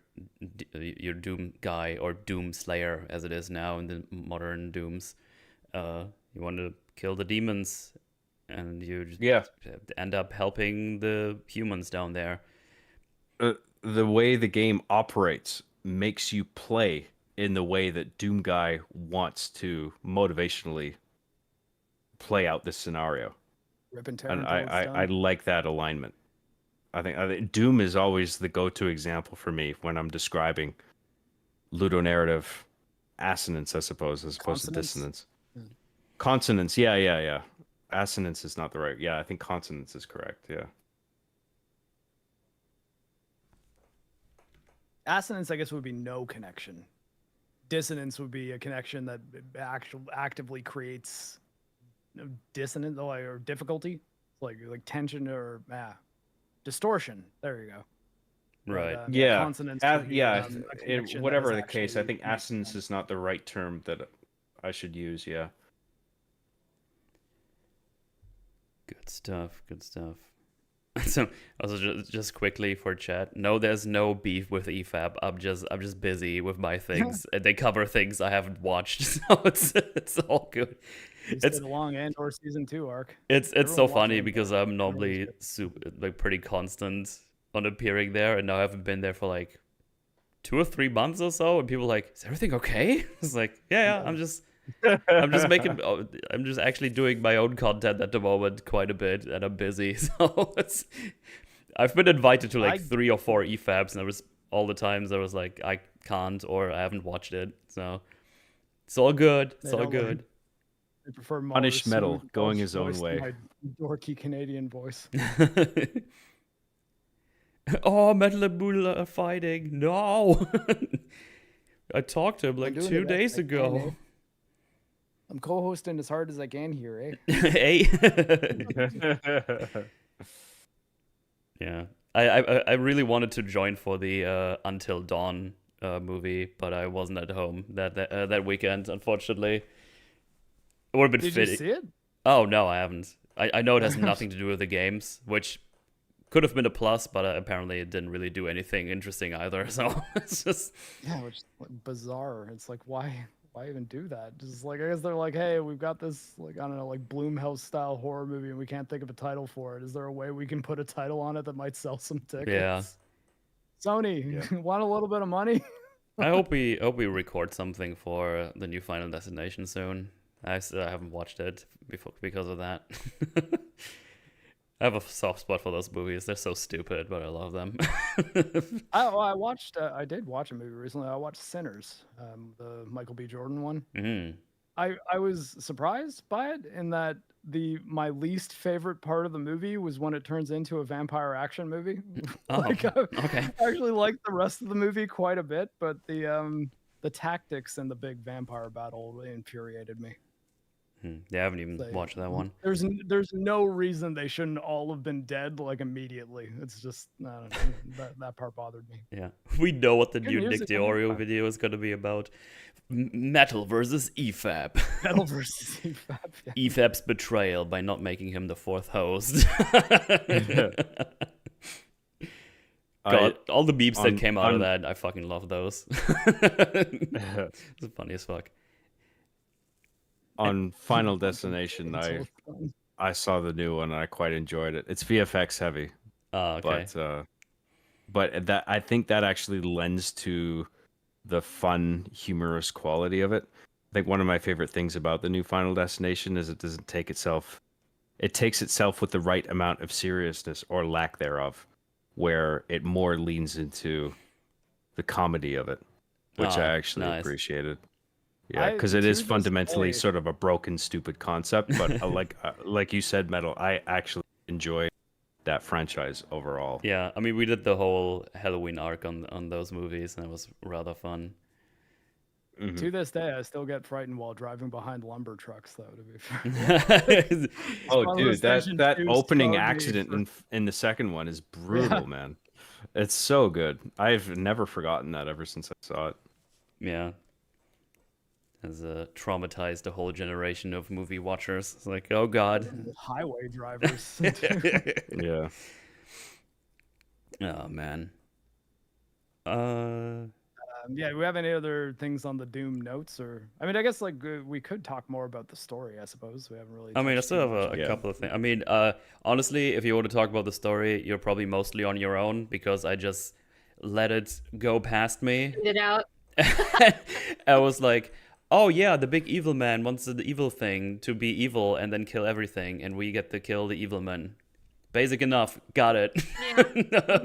Doom guy, or Doom Slayer as it is now in the modern Dooms. You want to kill the demons, and you just end up helping the humans down there. The way the game operates makes you play in the way that Doom guy wants to motivationally play out this scenario. Rip and tear And until it's I done. like that alignment. I think Doom is always the go-to example for me when I'm describing ludonarrative assonance, I suppose, as opposed to Consonance? dissonance. Hmm. Consonance, yeah. Assonance is not the right. Yeah, I think consonance is correct. Yeah. Assonance, I guess, would be no connection. Dissonance would be a connection that actively creates dissonance or difficulty, like tension or distortion. There you go. Right. But, Yeah. consonance would be, a connection that Whatever is the case, I actually think makes assonance sense. is not the right term that I should use. Yeah. Good stuff. So also just quickly for chat. No, there's no beef with EFAP. I'm just busy with my things. And they cover things I haven't watched, so it's all good. You It's said along Andor season 2 arc. it's so Everyone watch funny Andor. because I'm Andor's normally good. pretty constant on appearing there, and now I haven't been there for like 2 or 3 months or so, and people are like, is everything okay? It's like, yeah, I'm just actually doing my own content at the moment quite a bit, and I'm busy. So I've been invited to like 3 or 4 EFABs, and there was all the times I was like, I can't, or I haven't watched it. So it's all good. It's They all don't good. I prefer Punished Mahler's Metal, smooth going Welsh his own voice to way. My dorky Canadian voice. Oh, Metal and Moodle are fighting. No. I talked to him like doing 2 the best days I can, ago. I'm co-hosting as hard as I can here, eh? Hey. Yeah. I really wanted to join for the Until Dawn movie, but I wasn't at home that weekend, unfortunately. It would have been Did fitting. you see it? Oh, no, I haven't. I know it has nothing to do with the games, which could have been a plus, but apparently it didn't really do anything interesting either. So it's just Which is bizarre. It's like, why even do that? Just like, I guess they're like, hey, we've got this, like, I don't know, like Bloomhouse style horror movie, and we can't think of a title for it. Is there a way we can put a title on it that might sell some tickets? Yeah. Sony, want a little bit of money? I hope we record something for the new Final Destination soon. I haven't watched it because of that. I have a soft spot for those movies. They're so stupid, but I love them. I did watch a movie recently. I watched Sinners, the Michael B. Jordan one. Mm. I was surprised by it in that my least favorite part of the movie was when it turns into a vampire action movie. Oh, okay. I actually liked the rest of the movie quite a bit, but the tactics in the big vampire battle infuriated me. Yeah, I haven't even watched that one. There's no reason they shouldn't all have been dead like immediately. It's just I don't know, that part bothered me. Yeah, we know what the Good new Nick music, DeOrio video is going to be about. Metal versus EFAB. Metal versus EFAB. Yeah. EFAB's betrayal by not making him the 4th host. God, all the beeps that came out of that, I fucking love those. It's funny as fuck. On Final Destination, I saw the new one and I quite enjoyed it. It's VFX heavy. Oh, okay. But that I think that actually lends to the fun, humorous quality of it. I think one of my favorite things about the new Final Destination is it doesn't take itself. It takes itself with the right amount of seriousness or lack thereof, where it more leans into the comedy of it, which I actually appreciated. Yeah, because it is fundamentally sort of a broken, stupid concept, but like you said, Metal, I actually enjoy that franchise overall. Yeah, I mean, we did the whole Halloween arc on those movies, and it was rather fun. Mhm. To this day, I still get frightened while driving behind lumber trucks, though, to be fair. Oh, Final dude, that Destination that 2 opening scarred me accident for- in the second one is Yeah. brutal, man. It's so good. I've never forgotten that ever since I saw it. Yeah. Has traumatized a whole generation of movie watchers. It's like, oh god. Highway drivers. Yeah. Oh man. Yeah, do we have any other things on the Doom notes, or I mean, I guess like we could talk more about the story. I suppose we haven't really. I mean, I touched still too have much a on couple of things. I mean, honestly, if you want to talk about the story, you're probably mostly on your own because I just let it go past me. Send it out. I was like, oh yeah, the big evil man wants the evil thing to be evil and then kill everything, and we get to kill the evil man. Basic enough. Got it.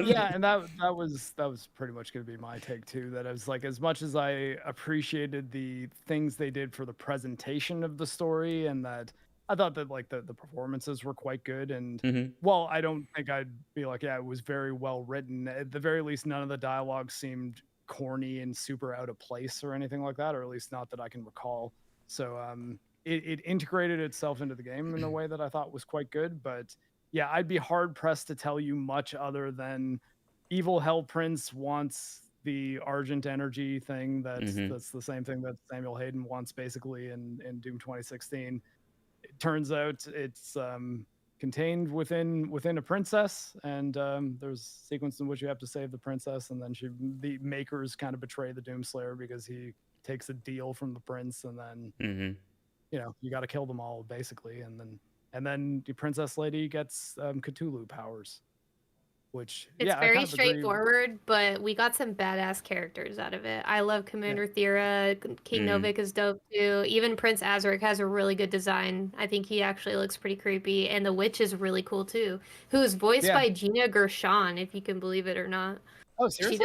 Yeah, and that was pretty much going to be my take too. That I was like, as much as I appreciated the things they did for the presentation of the story, and that I thought that like the performances were quite good. And Mhm. while I don't think I'd be like, yeah, it was very well written. At the very least, none of the dialogue seemed corny and super out of place or anything like that, or at least not that I can recall. So it integrated itself into the game in a way that I thought was quite good. But yeah, I'd be hard pressed to tell you much other than Evil Hell Prince wants the Argent energy thing. That's the same thing that Samuel Hayden wants basically in Doom 2016. It turns out it's contained within a princess, and there's a sequence in which you have to save the princess, and then the makers kind of betray the Doomslayer because he takes a deal from the prince, and then you got to kill them all basically, and then the princess lady gets Cthulhu powers, which It's yeah, I very kind of agree. straightforward, but we got some badass characters out of it. I love Commander Thera. King Novik is dope too. Even Prince Azric has a really good design. I think he actually looks pretty creepy, and the witch is really cool too, who is voiced by Gina Gershon, if you can believe it or not. Oh, seriously?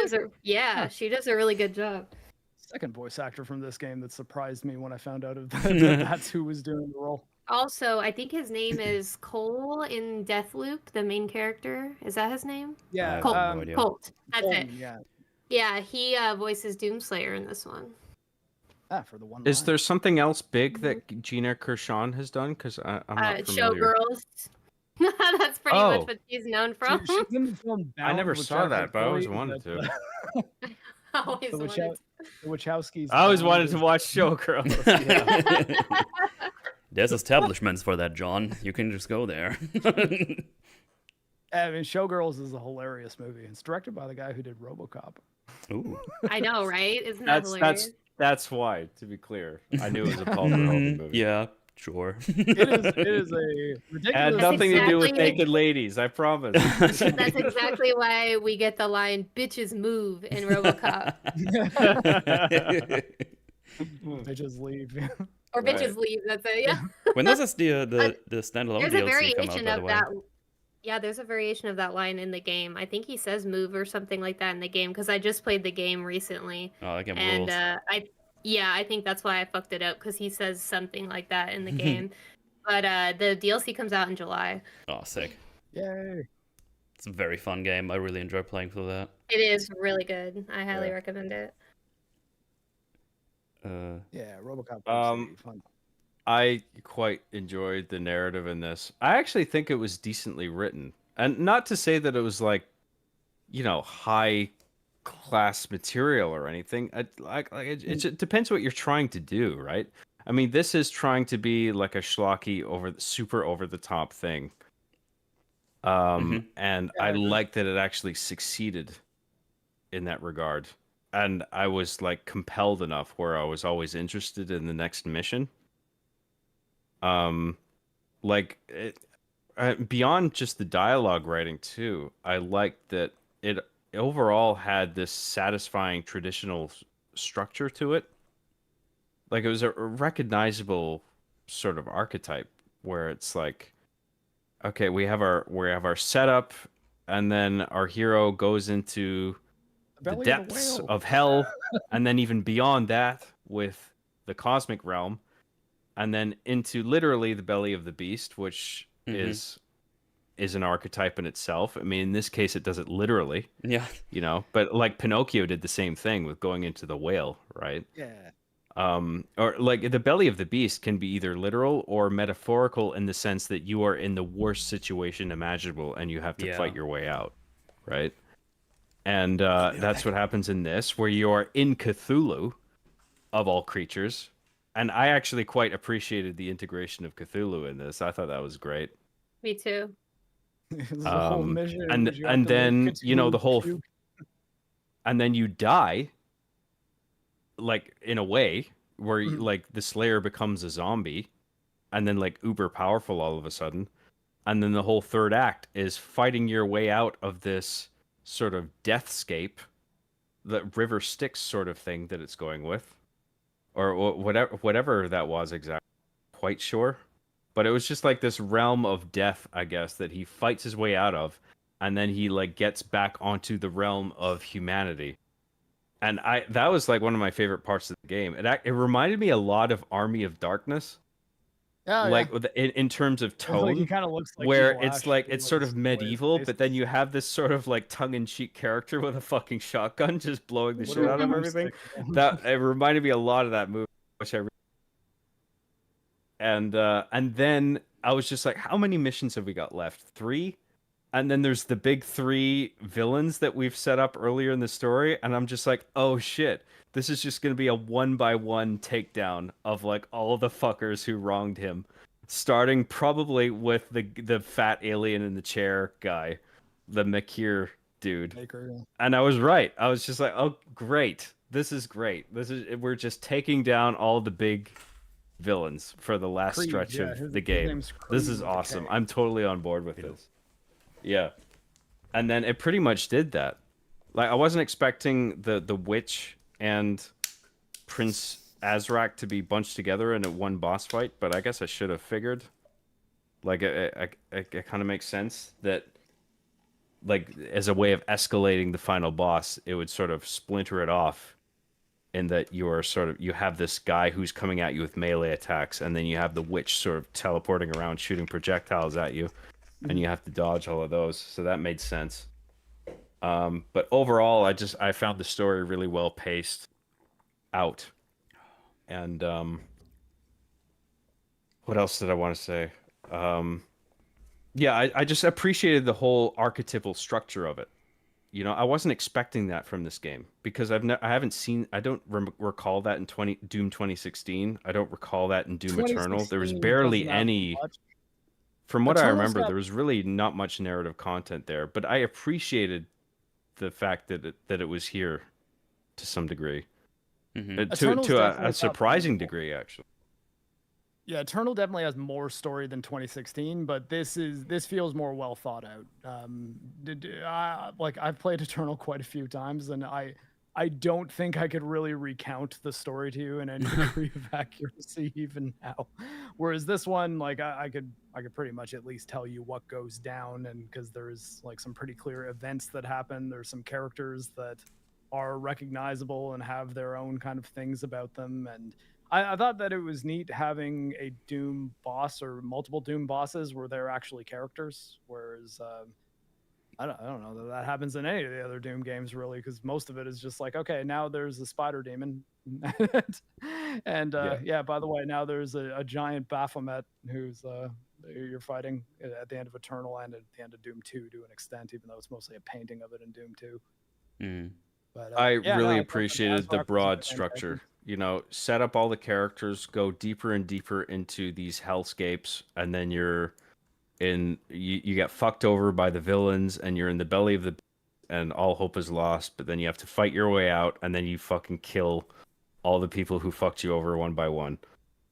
She does a really good job. Second voice actor from this game that surprised me when I found out that that's who was doing the role. Also, I think his name is Cole in Deathloop, the main character. Is that his name? Yeah, Colt. No idea. Colt. That's it. Yeah. Yeah, he voices Doomslayer in this one. For the one. Is line. there something else big that Gina Gershon has done? Because I'm not familiar. Showgirls. That's pretty much what she's known from. She's in the film I Bound never with saw Jennifer that, but I always Tilly, wanted to. the Wachowskis. I always Bound wanted to is- watch Showgirls. Yeah. There's establishments for that, John. You can just go there. I mean, Showgirls is a hilarious movie. It's directed by the guy who did RoboCop. Ooh. I know, right? Isn't that hilarious? That's why. To be clear, I knew it was a Paul Verhoeven movie. Yeah, sure. It is a ridiculous. It had nothing to do with exactly- naked ladies. I promise. That's exactly why we get the line "bitches move" in RoboCop, Bitches leave. or Right. "bitches leave." That's it. Yeah. When does the standalone There's a DLC come out, variation by the of way? that. Yeah, there's a variation of that line in the game. I think he says "move" or something like that in the game because I just played the game recently, Oh, that game and rules. I think that's why I fucked it up because he says something like that in the game. But the DLC comes out in July. Oh, sick. Yay. It's a very fun game. I really enjoy playing through that. It is really good. I highly Yeah. recommend it. Yeah, RoboCop. Fun. I quite enjoyed the narrative in this. I actually think it was decently written, and not to say that it was like, high class material or anything. It depends what you're trying to do, right? I mean, this is trying to be like a schlocky super over the top thing. And I like that it actually succeeded in that regard. And I was like compelled enough where I was always interested in the next mission. Beyond just the dialogue writing too, I liked that it overall had this satisfying traditional structure to it. Like it was a recognizable sort of archetype where it's like, okay, we have our setup, and then our hero goes into the belly of the depths whale. of hell, and then even beyond that with the cosmic realm, and then into literally the belly of the beast, which is an archetype in itself. I mean, in this case, it does it literally, Yeah. but like Pinocchio did the same thing with going into the whale, right? Yeah. Or like the belly of the beast can be either literal or metaphorical in the sense that you are in the worst situation imaginable and you have to fight your way out, right? And that's what happens in this, where you are in Cthulhu, of all creatures. And I actually quite appreciated the integration of Cthulhu in this. I thought that was great. Me too. There's a whole mission in and which you have and to make then you know the Cthulhu whole, puke. and then you die, like in a way where like the Slayer becomes a zombie, and then like uber powerful all of a sudden, and then the whole third act is fighting your way out of this sort of deathscape, the river Styx sort of thing that it's going with, or whatever that was exactly. Quite sure, but it was just like this realm of death, I guess, that he fights his way out of, and then he like gets back onto the realm of humanity. And that was like one of my favorite parts of the game. It reminded me a lot of Army of Darkness, Oh, like yeah. in terms of tone, Like, he kind of looks like where Evil it's Ash, like too, it's like sort his of the way his medieval, face but then is. you have this sort of like tongue-in-cheek character with a fucking shotgun just blowing the shit out of Literally everything. stick. That it reminded me a lot of that movie, which I and then I was just like, how many missions have we got left? 3? And then there's the big 3 villains that we've set up earlier in the story, and I'm just like, oh shit, this is just gonna be a 1-by-1 takedown of like all the fuckers who wronged him, starting probably with the fat alien in the chair guy, the Makir dude. Maker, yeah. And I was right. I was just like, oh great, this is great. We're just taking down all the big villains for the last Creed, stretch yeah, of his the game. name's This Creed is with a awesome. K. I'm totally on board with this. Yeah. And then it pretty much did that. Like I wasn't expecting the witch and Prince Azrak to be bunched together in a one boss fight, but I guess I should have figured. Like it kind of makes sense that like as a way of escalating the final boss, it would sort of splinter it off in that you have this guy who's coming at you with melee attacks, and then you have the witch sort of teleporting around shooting projectiles at you, and you have to dodge all of those. So that made sense. But overall, I found the story really well paced out. And what else did I want to say? Yeah, I just appreciated the whole archetypal structure of it. You know, I wasn't expecting that from this game because I don't recall that in Doom 2016. I don't recall that in Doom Eternal. There was 2016 barely doesn't have any. much. From what I Eternal's remember, got- there was really not much narrative content there. But I appreciated the fact that it was here to some degree, Eternal's to definitely a got surprising more. degrly, actually. Yeah, Eternal definitely has more story than 2016, but this feels more well thought out. Like I've played Eternal quite a few times, and I don't think I could really recount the story to you in any degree of accuracy even now. Whereas this one, like I could pretty much at least tell you what goes down, and because there's like some pretty clear events that happen. There's some characters that are recognizable and have their own kind of things about them, and I thought that it was neat having a Doom boss or multiple Doom bosses where they're actually characters, whereas I don't know that happens in any of the other Doom games really, because most of it is just like, okay, now there's a spider demon, and yeah, by the way, now there's a giant Baphomet who's you're fighting at the end of Eternal and at the end of Doom 2 to an extent, even though it's mostly a painting of it in Doom 2. But, I yeah, really no, appreciated the Azrak was broad fantastic. structure. You know, set up all the characters, go deeper and deeper into these hellscapes, and then you get fucked over by the villains, and you're in the belly of the, and all hope is lost. But then you have to fight your way out, and then you fucking kill all the people who fucked you over one by one.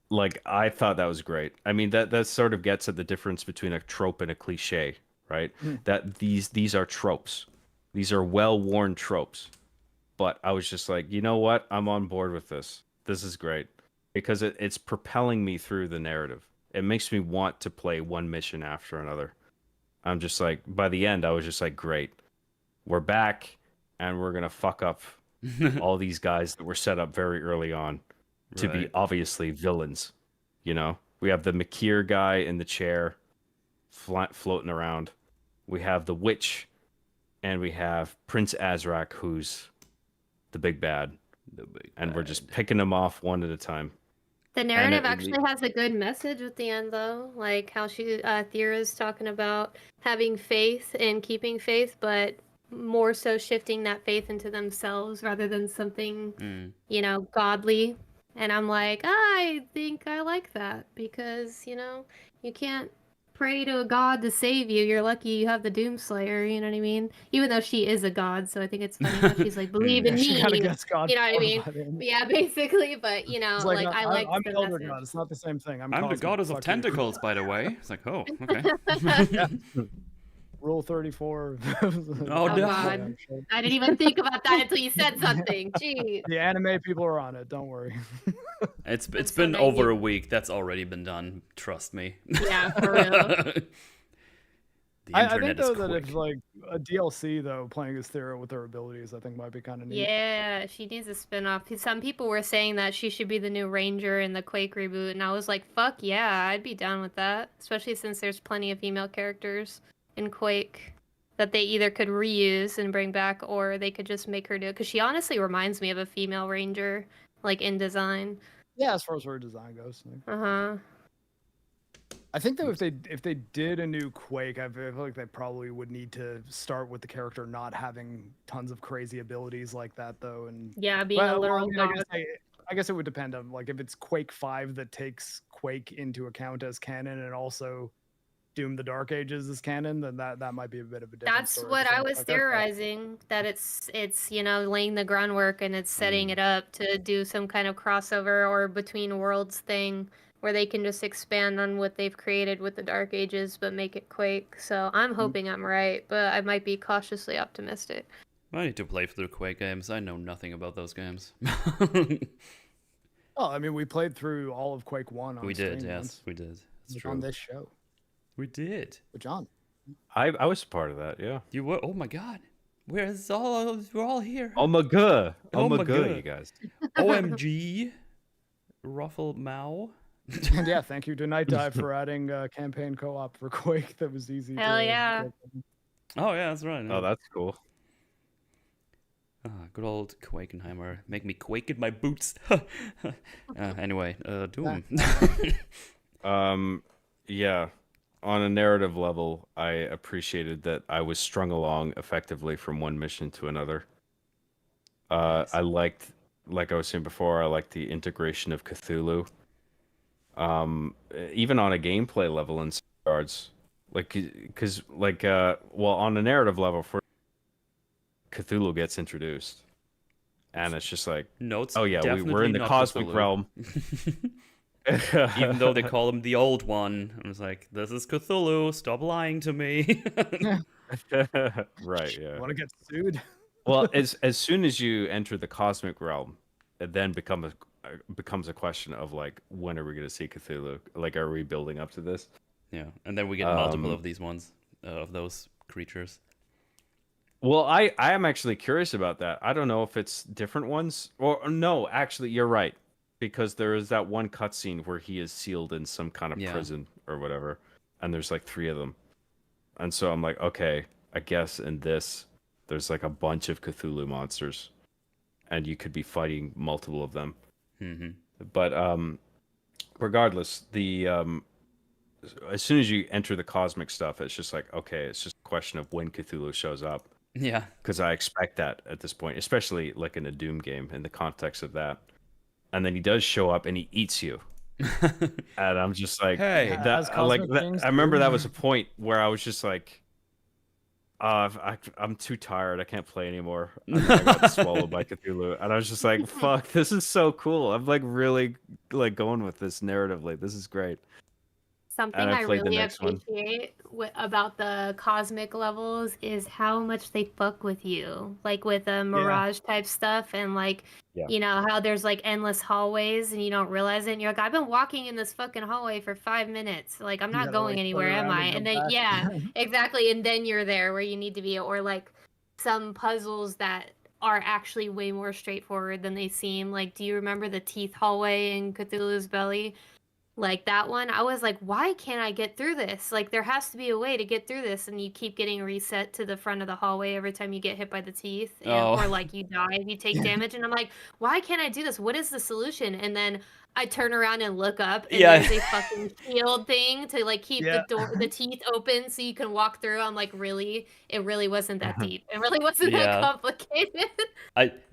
Like I thought that was great. I mean that sort of gets at the difference between a trope and a cliche, right? That these are tropes. These are well-worn tropes. But I was just like, you know what? I'm on board with this. This is great. Because it's propelling me through the narrative. It makes me want to play one mission after another. I'm just like, by the end, I was just like, great. We're back, and we're going to fuck up all these guys that were set up very early on to be obviously villains. You know? We have the Makir guy in the chair floating around. We have the witch, and we have Prince Azrak, who's the big bad. The big and we're just bad. picking them off one at a time. The And narrative it- actually has a good message at the end, though. Like how Thera's talking about having faith and keeping faith, but more so shifting that faith into themselves rather than something, Mm. godly. And I'm like, I think I like that because, you can't pray to a god to save you. You're lucky you have the Doomslayer, you know what I mean? Even though she is a god, so I think it's funny how she's like, believe in She me. kind of gets God. You know what I mean? by the end. Yeah, basically, but It's like I like I'm the Elder message. God. It's not the same thing. I'm I'm the cosmic. goddess of Fuck you. tentacles, by the way. It's like, oh, okay. Rule 34. Oh, Oh no. God, I didn't even think about that until you said something. Jeez. The anime people are on it. Don't worry. It's so been over a naive. week. That's already been done. Trust me. Yeah, for real. The I internet think though is that quick. if like a DLC though playing as Thera with her abilities, I think might be kind of neat. Yeah, she needs a spin-off. Some people were saying that she should be the new Ranger in the Quake reboot, and I was like, fuck yeah, I'd be down with that. Especially since there's plenty of female characters in Quake that they either could reuse and bring back, or they could just make her do it. Because she honestly reminds me of a female Ranger, like in design. Yeah, as far as her design goes. Uh-huh. I think though if they did a new Quake, I feel like they probably would need to start with the character not having tons of crazy abilities like that though, and Yeah, being a literal I god. guess I guess it would depend on like if it's Quake 5 that takes Quake into account as canon and also Doom the Dark Ages as canon, then that might be a bit of a different That's story, what 'cause I I'm was like, okay. theorizing, that it's laying the groundwork and it's setting it up to do some kind of crossover or between worlds thing where they can just expand on what they've created with the Dark Ages but make it Quake. So I'm hoping I'm right, but I might be cautiously optimistic. I need to play through Quake games. I know nothing about those games. Oh, I mean, we played through all of Quake 1 on We did, stream yes, once, we did. It's like, true. on this show We did. with John. I was part of that, yeah. You were. Oh my god. We're all here. Oh my god. Oh my Oh my god, god. you guys. OMG. Ruffle Mao. And yeah, thank you to Night Dive for adding campaign co-op for Quake. That was easy. Hell to yeah. get. Oh yeah, that's right. Oh, that's cool. Good old Quakenheimer. Make me quake in my boots. Anyway, Doom. Yeah. On a narrative level, I appreciated that I was strung along effectively from one mission to another. I liked, like I was saying before, I liked the integration of Cthulhu. Even on a gameplay level in some regards, like, because, like, well, on a narrative level, for Cthulhu gets introduced, and it's just like, Notes. oh yeah, we're definitely in the not cosmic Cthulhu. realm. Even though they call him the old one, I was like, "This is Cthulhu. Stop lying to me." Right, yeah. Want to get sued? Well, as soon as you enter the cosmic realm, it then becomes a question of like, when are we going to see Cthulhu? Like, are we building up to this? Yeah, and then we get multiple of these ones, of those creatures. Well, I am actually curious about that. I don't know if it's different ones, or no, actually, you're right, because there is that one cutscene where he is sealed in some kind of prison or whatever, and there's like 3 of them, and so I'm like, okay, I guess in this there's like a bunch of Cthulhu monsters, and you could be fighting multiple of them. Mm-hmm. But regardless, the as soon as you enter the cosmic stuff, it's just like, okay, it's just a question of when Cthulhu shows up. Yeah. Because I expect that at this point, especially like in a Doom game, in the context of that. And then he does show up and he eats you. And I'm just like, Hey. As cosmic beings I remember do. that was a point where I was just like, I'm too tired. I can't play anymore. And then I got swallowed by Cthulhu, and I was just like, "Fuck, this is so cool." I'm like really like going with this narratively. This is great. Something And I I played the really next one. appreciate about the cosmic levels is how much they fuck with you, like with the Mirage type stuff, and like, Yeah. you know, how there's like endless hallways and you don't realize it. And you're like, I've been walking in this fucking hallway for 5 minutes. Like, I'm You not gotta, going like, anywhere, turn am around I? and And jump then, back. yeah, exactly. And then you're there where you need to be, or like some puzzles that are actually way more straightforward than they seem. Like, do you remember the teeth hallway in Cthulhu's Belly? Like that one, I was like, why can't I get through this? Like there has to be a way to get through this, and you keep getting reset to the front of the hallway every time you get hit by the teeth, Oh. or like you die if you take damage. And I'm like, why can't I do this? What is the solution? And then I turn around and look up, and Yeah. there's a fucking shield thing to like keep Yeah. the teeth open so you can walk through. I'm like, really? It really wasn't that deep. It really wasn't Yeah. that complicated.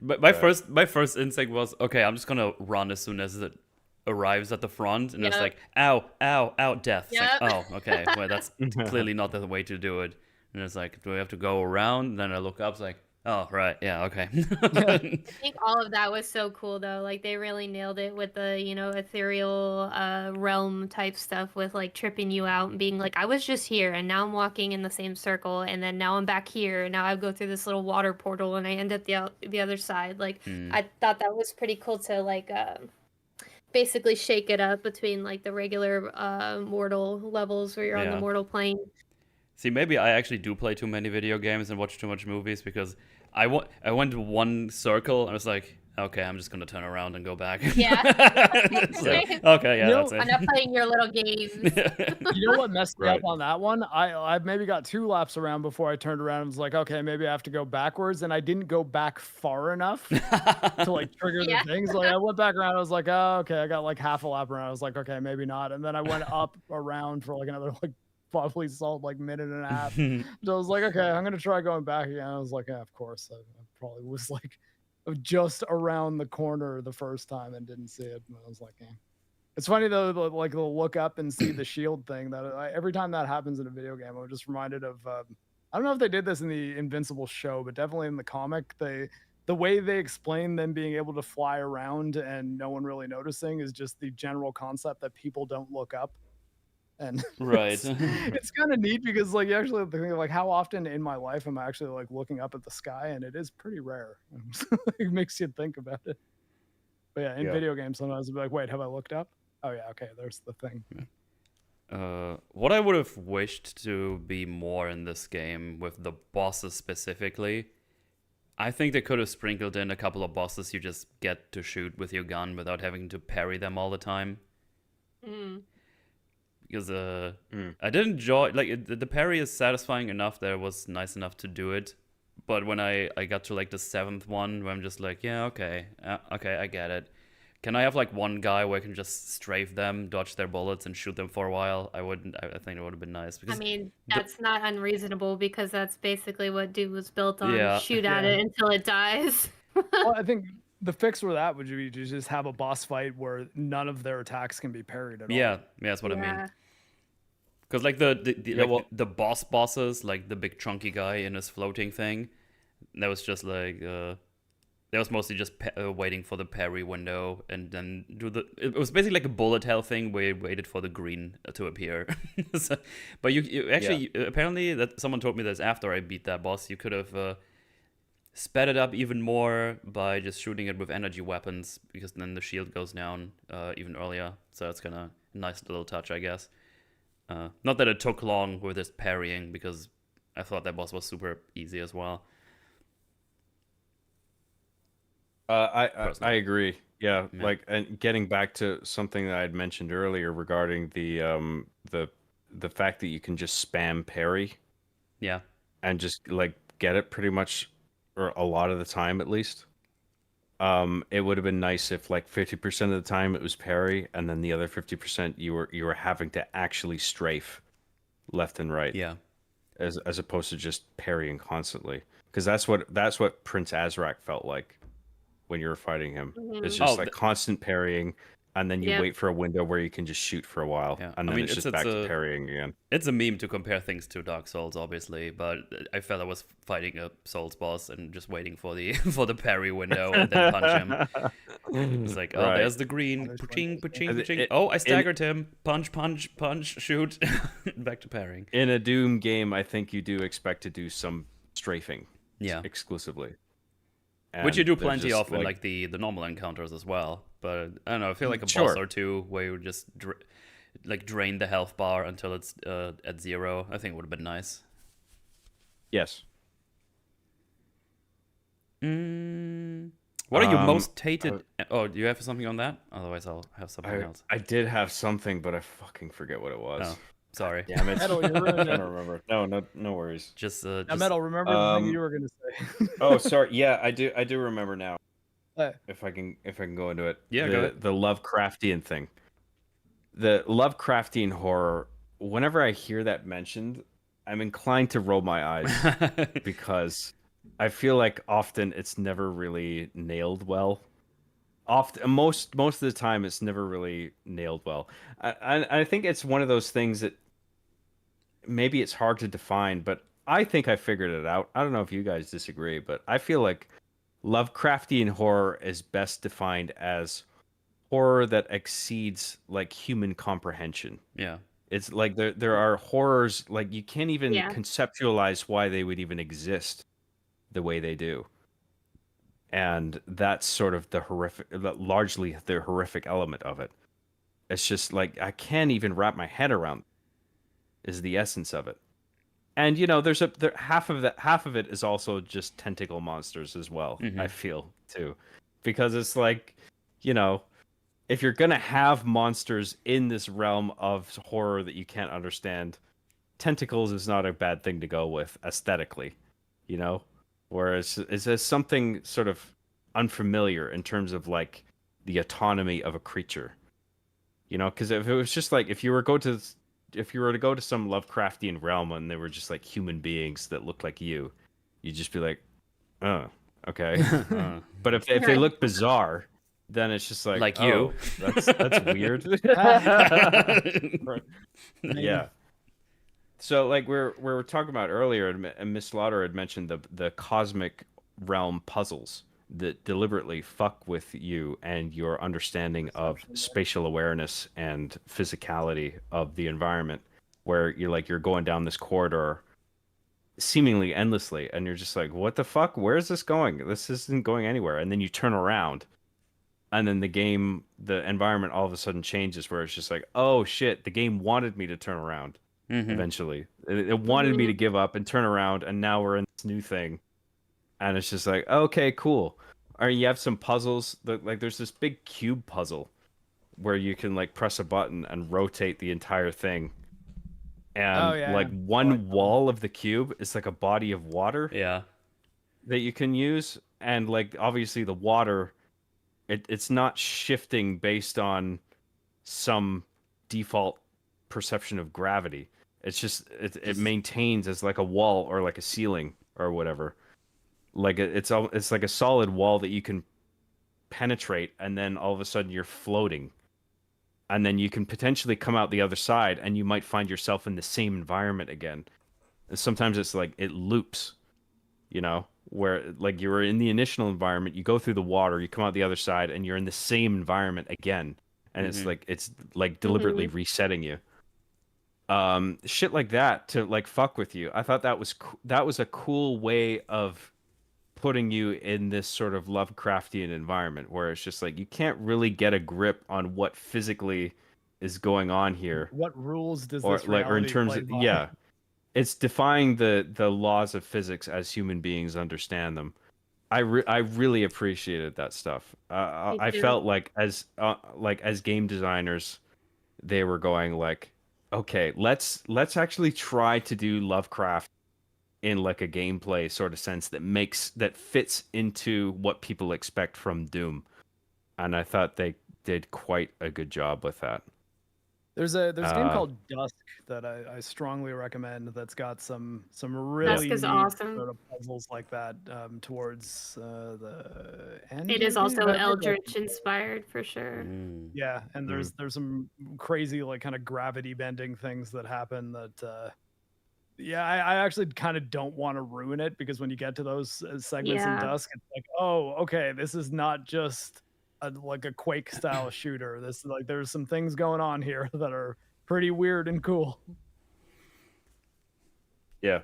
But my first instinct was, okay, I'm just gonna run as soon as it arrives at the front, and it's Yep. like, ow, ow, ow, death. It's Yep. like, oh, okay, well, that's clearly not the way to do it. And it's like, do we have to go around? And then I look up, it's like, oh, right, yeah, okay. I think all of that was so cool though. Like they really nailed it with the, ethereal realm type stuff with like tripping you out and being like, I was just here and now I'm walking in the same circle and then now I'm back here and now I go through this little water portal and I end up the other side. Like I thought that was pretty cool to like basically shake it up between like the regular mortal levels where you're on the Yeah. mortal plane. See, maybe I actually do play too many video games and watch too much movies, because I went to one circle and I was like, okay, I'm just gonna turn around and go back. Yeah. It's like, okay, yeah, that's it. I'm not playing your little games. You know what messed me Right. up on that one? I maybe got 2 laps around before I turned around and was like, okay, maybe I have to go backwards, and I didn't go back far enough to like trigger Yeah. the things. Like I went back around, I was like, oh, okay, I got like half a lap around. I was like, okay, maybe not. And then I went up around for like another like probably solid like minute and a half. So I was like, okay, I'm gonna try going back again. I was like, yeah, of course. I probably was like just around the corner the first time and didn't see it. And I was like, yeah. It's funny though, like the look up and see the shield thing. That every time that happens in a video game, I'm just reminded of. I don't know if they did this in the Invincible show, but definitely in the comic, the way they explain them being able to fly around and no one really noticing is just the general concept that people don't look up. And Right. it's kind of neat because like you actually think like how often in my life am I actually like looking up at the sky, and it is pretty rare. It makes you think about it. But yeah, in Yeah. video games sometimes I'll be like, wait, have I looked up? Oh yeah, okay, there's the thing. What I would have wished to be more in this game with the bosses specifically, I think they could have sprinkled in a couple of bosses you just get to shoot with your gun without having to parry them all the time. Because I did enjoy, like, the parry is satisfying enough that it was nice enough to do it. But when I got to like the 7th one, where I'm just like, yeah, okay, I get it. Can I have like one guy where I can just strafe them, dodge their bullets, and shoot them for a while? I think it would have been nice. Because I mean, that's not unreasonable because that's basically what Dude was built on. Yeah. Shoot at it until it dies. Well, I think the fix for that would be to just have a boss fight where none of their attacks can be parried at all. yeah, that's what I mean. Because like the boss bosses, like the big chunky guy in his floating thing, that was just like that was mostly just waiting for the parry window and then it was basically like a bullet hell thing where you waited for the green to appear. But you actually apparently that someone told me this after I beat that boss, you could have sped it up even more by just shooting it with energy weapons, because then the shield goes down even earlier. So that's kind of a nice little touch, I guess. Not that it took long with this parrying, because I thought that boss was super easy as well. I agree. Yeah, like, and getting back to something that I had mentioned earlier regarding the fact that you can just spam parry. Yeah. And just like get it pretty much, or a lot of the time at least. It would have been nice if like 50% of the time it was parry, and then the other 50% you were having to actually strafe left and right. Yeah. As opposed to just parrying constantly, because that's what Prince Azrak felt like when you were fighting him. It's just like constant parrying, and then you wait for a window where you can just shoot for a while, and then it's just back to parrying again. It's a meme to compare things to Dark Souls, obviously, but I felt I was fighting a Souls boss and just waiting for the parry window and then punch him. It's like, oh, there's the green, paching, paching, paching. Oh, I staggered him. Punch, punch, punch, shoot. Back to parrying. In a Doom game, I think you do expect to do some strafing, exclusively. Which you do plenty of in like the normal encounters as well. But I don't know, I feel like a boss or two where you just drain the health bar until it's at 0, I think would have been nice. Yes. What are you Um, most I, hated? Oh, do you have something on that? Otherwise, I'll have something I, else. I did have something, but I fucking forget what it was. Oh, sorry. Damn it. Metal, you're I'm ruining trying it. to remember. No worries. Just Now, Metal, remember the thing you were gonna say. Oh, sorry. Yeah, I do remember now. Hey, If I can go into it. Yeah, go ahead. The Lovecraftian thing. The Lovecraftian horror, whenever I hear that mentioned, I'm inclined to roll my eyes because I feel like often it's never really nailed well. Often, most of the time, it's never really nailed well. I think it's one of those things that maybe it's hard to define, but I think I figured it out. I don't know if you guys disagree, but I feel like Lovecraftian horror is best defined as horror that exceeds like human comprehension. Yeah. It's like there are horrors like you can't even Yeah. conceptualize why they would even exist the way they do. And that's sort of the largely the horrific element of it. It's just like I can't even wrap my head around is the essence of it. And there's half of it is also just tentacle monsters as well. Mhm. I feel too, because it's like, if you're gonna have monsters in this realm of horror that you can't understand, tentacles is not a bad thing to go with aesthetically, whereas it's just something sort of unfamiliar in terms of like the autonomy of a creature, because if it was just like if you were to go to some Lovecraftian realm and they were just like human beings that look like you'd just be like, oh, okay. But if they Right. look bizarre, then it's just like you. oh, that's weird. Right. Yeah. So like we were talking about earlier, and Miss Slaughter had mentioned the cosmic realm puzzles that deliberately fuck with you and your understanding of spatial awareness and physicality of the environment, where you're going down this corridor seemingly endlessly and you're just like, what the fuck, where is this going? This isn't going anywhere. And then you turn around and then the environment all of a sudden changes, where it's just like, oh shit, the game wanted me to turn around. Mhm. Eventually it wanted me to give up and turn around, and now we're in this new thing. And it's just like, okay, cool. Or you have some puzzles that, like, there's this big cube puzzle where you can like press a button and rotate the entire thing. And like one wall of the cube is like a body of water Yeah. that you can use. And like obviously the water, it's not shifting based on some default perception of gravity. It's just it maintains as like a wall or like a ceiling or whatever. Like it's like a solid wall that you can penetrate, and then all of a sudden you're floating, and then you can potentially come out the other side, and you might find yourself in the same environment again. And sometimes it's like it loops, where like you were in the initial environment, you go through the water, you come out the other side, and you're in the same environment again, and it's like deliberately resetting you. Shit like that to like fuck with you. I thought that was a cool way of putting you in this sort of Lovecraftian environment, where it's just like you can't really get a grip on what physically is going on here, what rules does or this like, or in reality terms play of by? it's defying the laws of physics as human beings understand them. I really appreciated that stuff. Me I too. felt like as game designers, they were going like, okay, let's actually try to do Lovecraft in like a gameplay sort of sense that fits into what people expect from Doom. And I thought they did quite a good job with that. There's a game called Dusk that I strongly recommend, that's got some really is neat awesome. sort of puzzles like that towards the end. It is maybe? also I forget. Eldritch inspired for sure. Mm. Yeah, and there's some crazy like kind of gravity bending things that happen that yeah, I actually kind of don't want to ruin it, because when you get to those segments in Yeah. Dusk, it's like, oh, okay, this is not just like a Quake style shooter. This like there's some things going on here that are pretty weird and cool. Yeah.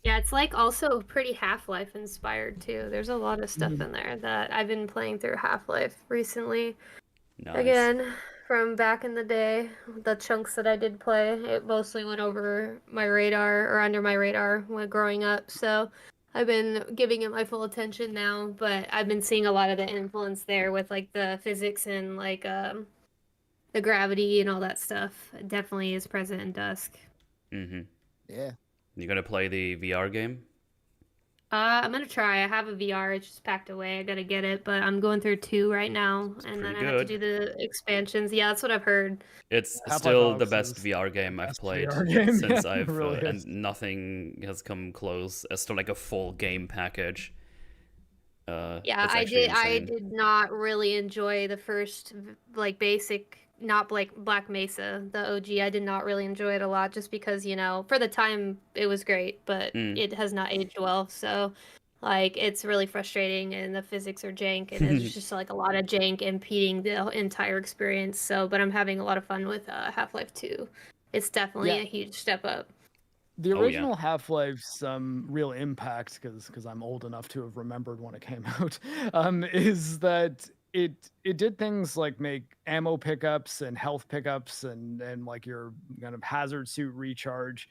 Yeah, it's like also pretty Half-Life inspired too. There's a lot of stuff in there that I've been playing through Half-Life recently. Nice. Again, from back in the day, the chunks that I did play, it mostly went over my radar or under my radar when growing up. So I've been giving it my full attention now, but I've been seeing a lot of the influence there with like the physics and like the gravity and all that stuff. It definitely is present in Dusk. Mm-hmm. Yeah. You gonna play the VR game? I'm gonna try. I have a VR. It's just packed away. I gotta get it, but I'm going through 2 right now, and then pretty I have to good. do the expansions. Yeah, that's what I've heard. It's Half-Life still the Alyx best is VR game the I've best played VR game. since Yeah, it I've really and is. nothing has come close as to like a full game package. Yeah, it's I actually did. I insane. did not really enjoy the first like basic, not like Black Mesa, the OG. I did not really enjoy it a lot, just because for the time it was great, but it has not aged well. So, like, it's really frustrating, and the physics are jank, and it's just like a lot of jank impeding the entire experience. So, but I'm having a lot of fun with Half-Life 2. It's definitely a huge step up. The Oh, yeah. original Half-Life's real impact, because I'm old enough to have remembered when it came out, is that it did things like make ammo pickups and health pickups and like your kind of hazard suit recharge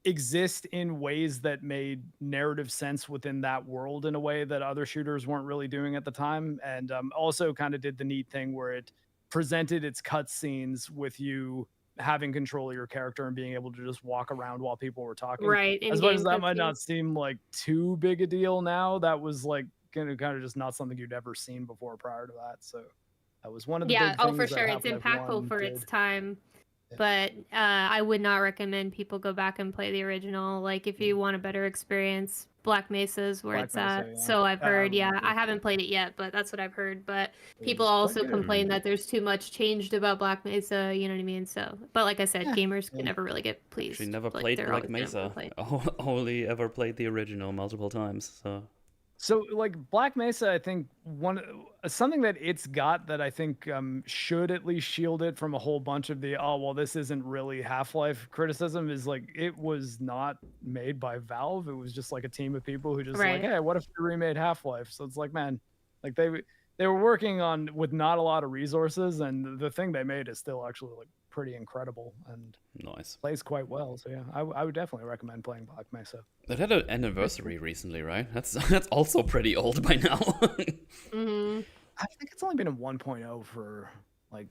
exist in ways that made narrative sense within that world in a way that other shooters weren't really doing at the time, and also kind of did the neat thing where it presented its cutscenes with you having control of your character and being able to just walk around while people were talking. Right, As much as in-game that might cutscenes. not seem like too big a deal now, that was like kind of just not something you'd ever seen before prior to that. So that was one of the Yeah, big oh things for that sure, it's Half-Life impactful 1 for its did. time. Yeah. But I would not recommend people go back and play the original. Like, if you want a better experience, Black Mesa is where Black it's Mesa, at. yeah. So I've heard. Yeah, yeah. I haven't played it yet, but that's what I've heard. But people It's quite also good. complain that there's too much changed about Black Mesa. You know what I mean? So, but like I said, Yeah. gamers Yeah. can never really get pleased. Actually, never Like, played they're Black always gonna Mesa. complain. Only ever played the original multiple times. So like Black Mesa, I think something that it's got that I think should at least shield it from a whole bunch of the this isn't really Half-Life criticism is like it was not made by Valve. It was just like a team of people who just like, Right. hey, what if we remade Half-Life? So it's like, man, like they were working on with not a lot of resources, and the thing they made is still actually like pretty incredible and Nice. plays quite well. So yeah, I would definitely recommend playing Black Mesa. It had an anniversary recently, right? That's also pretty old by now. Mm-hmm. I think it's only been in 1.0 for like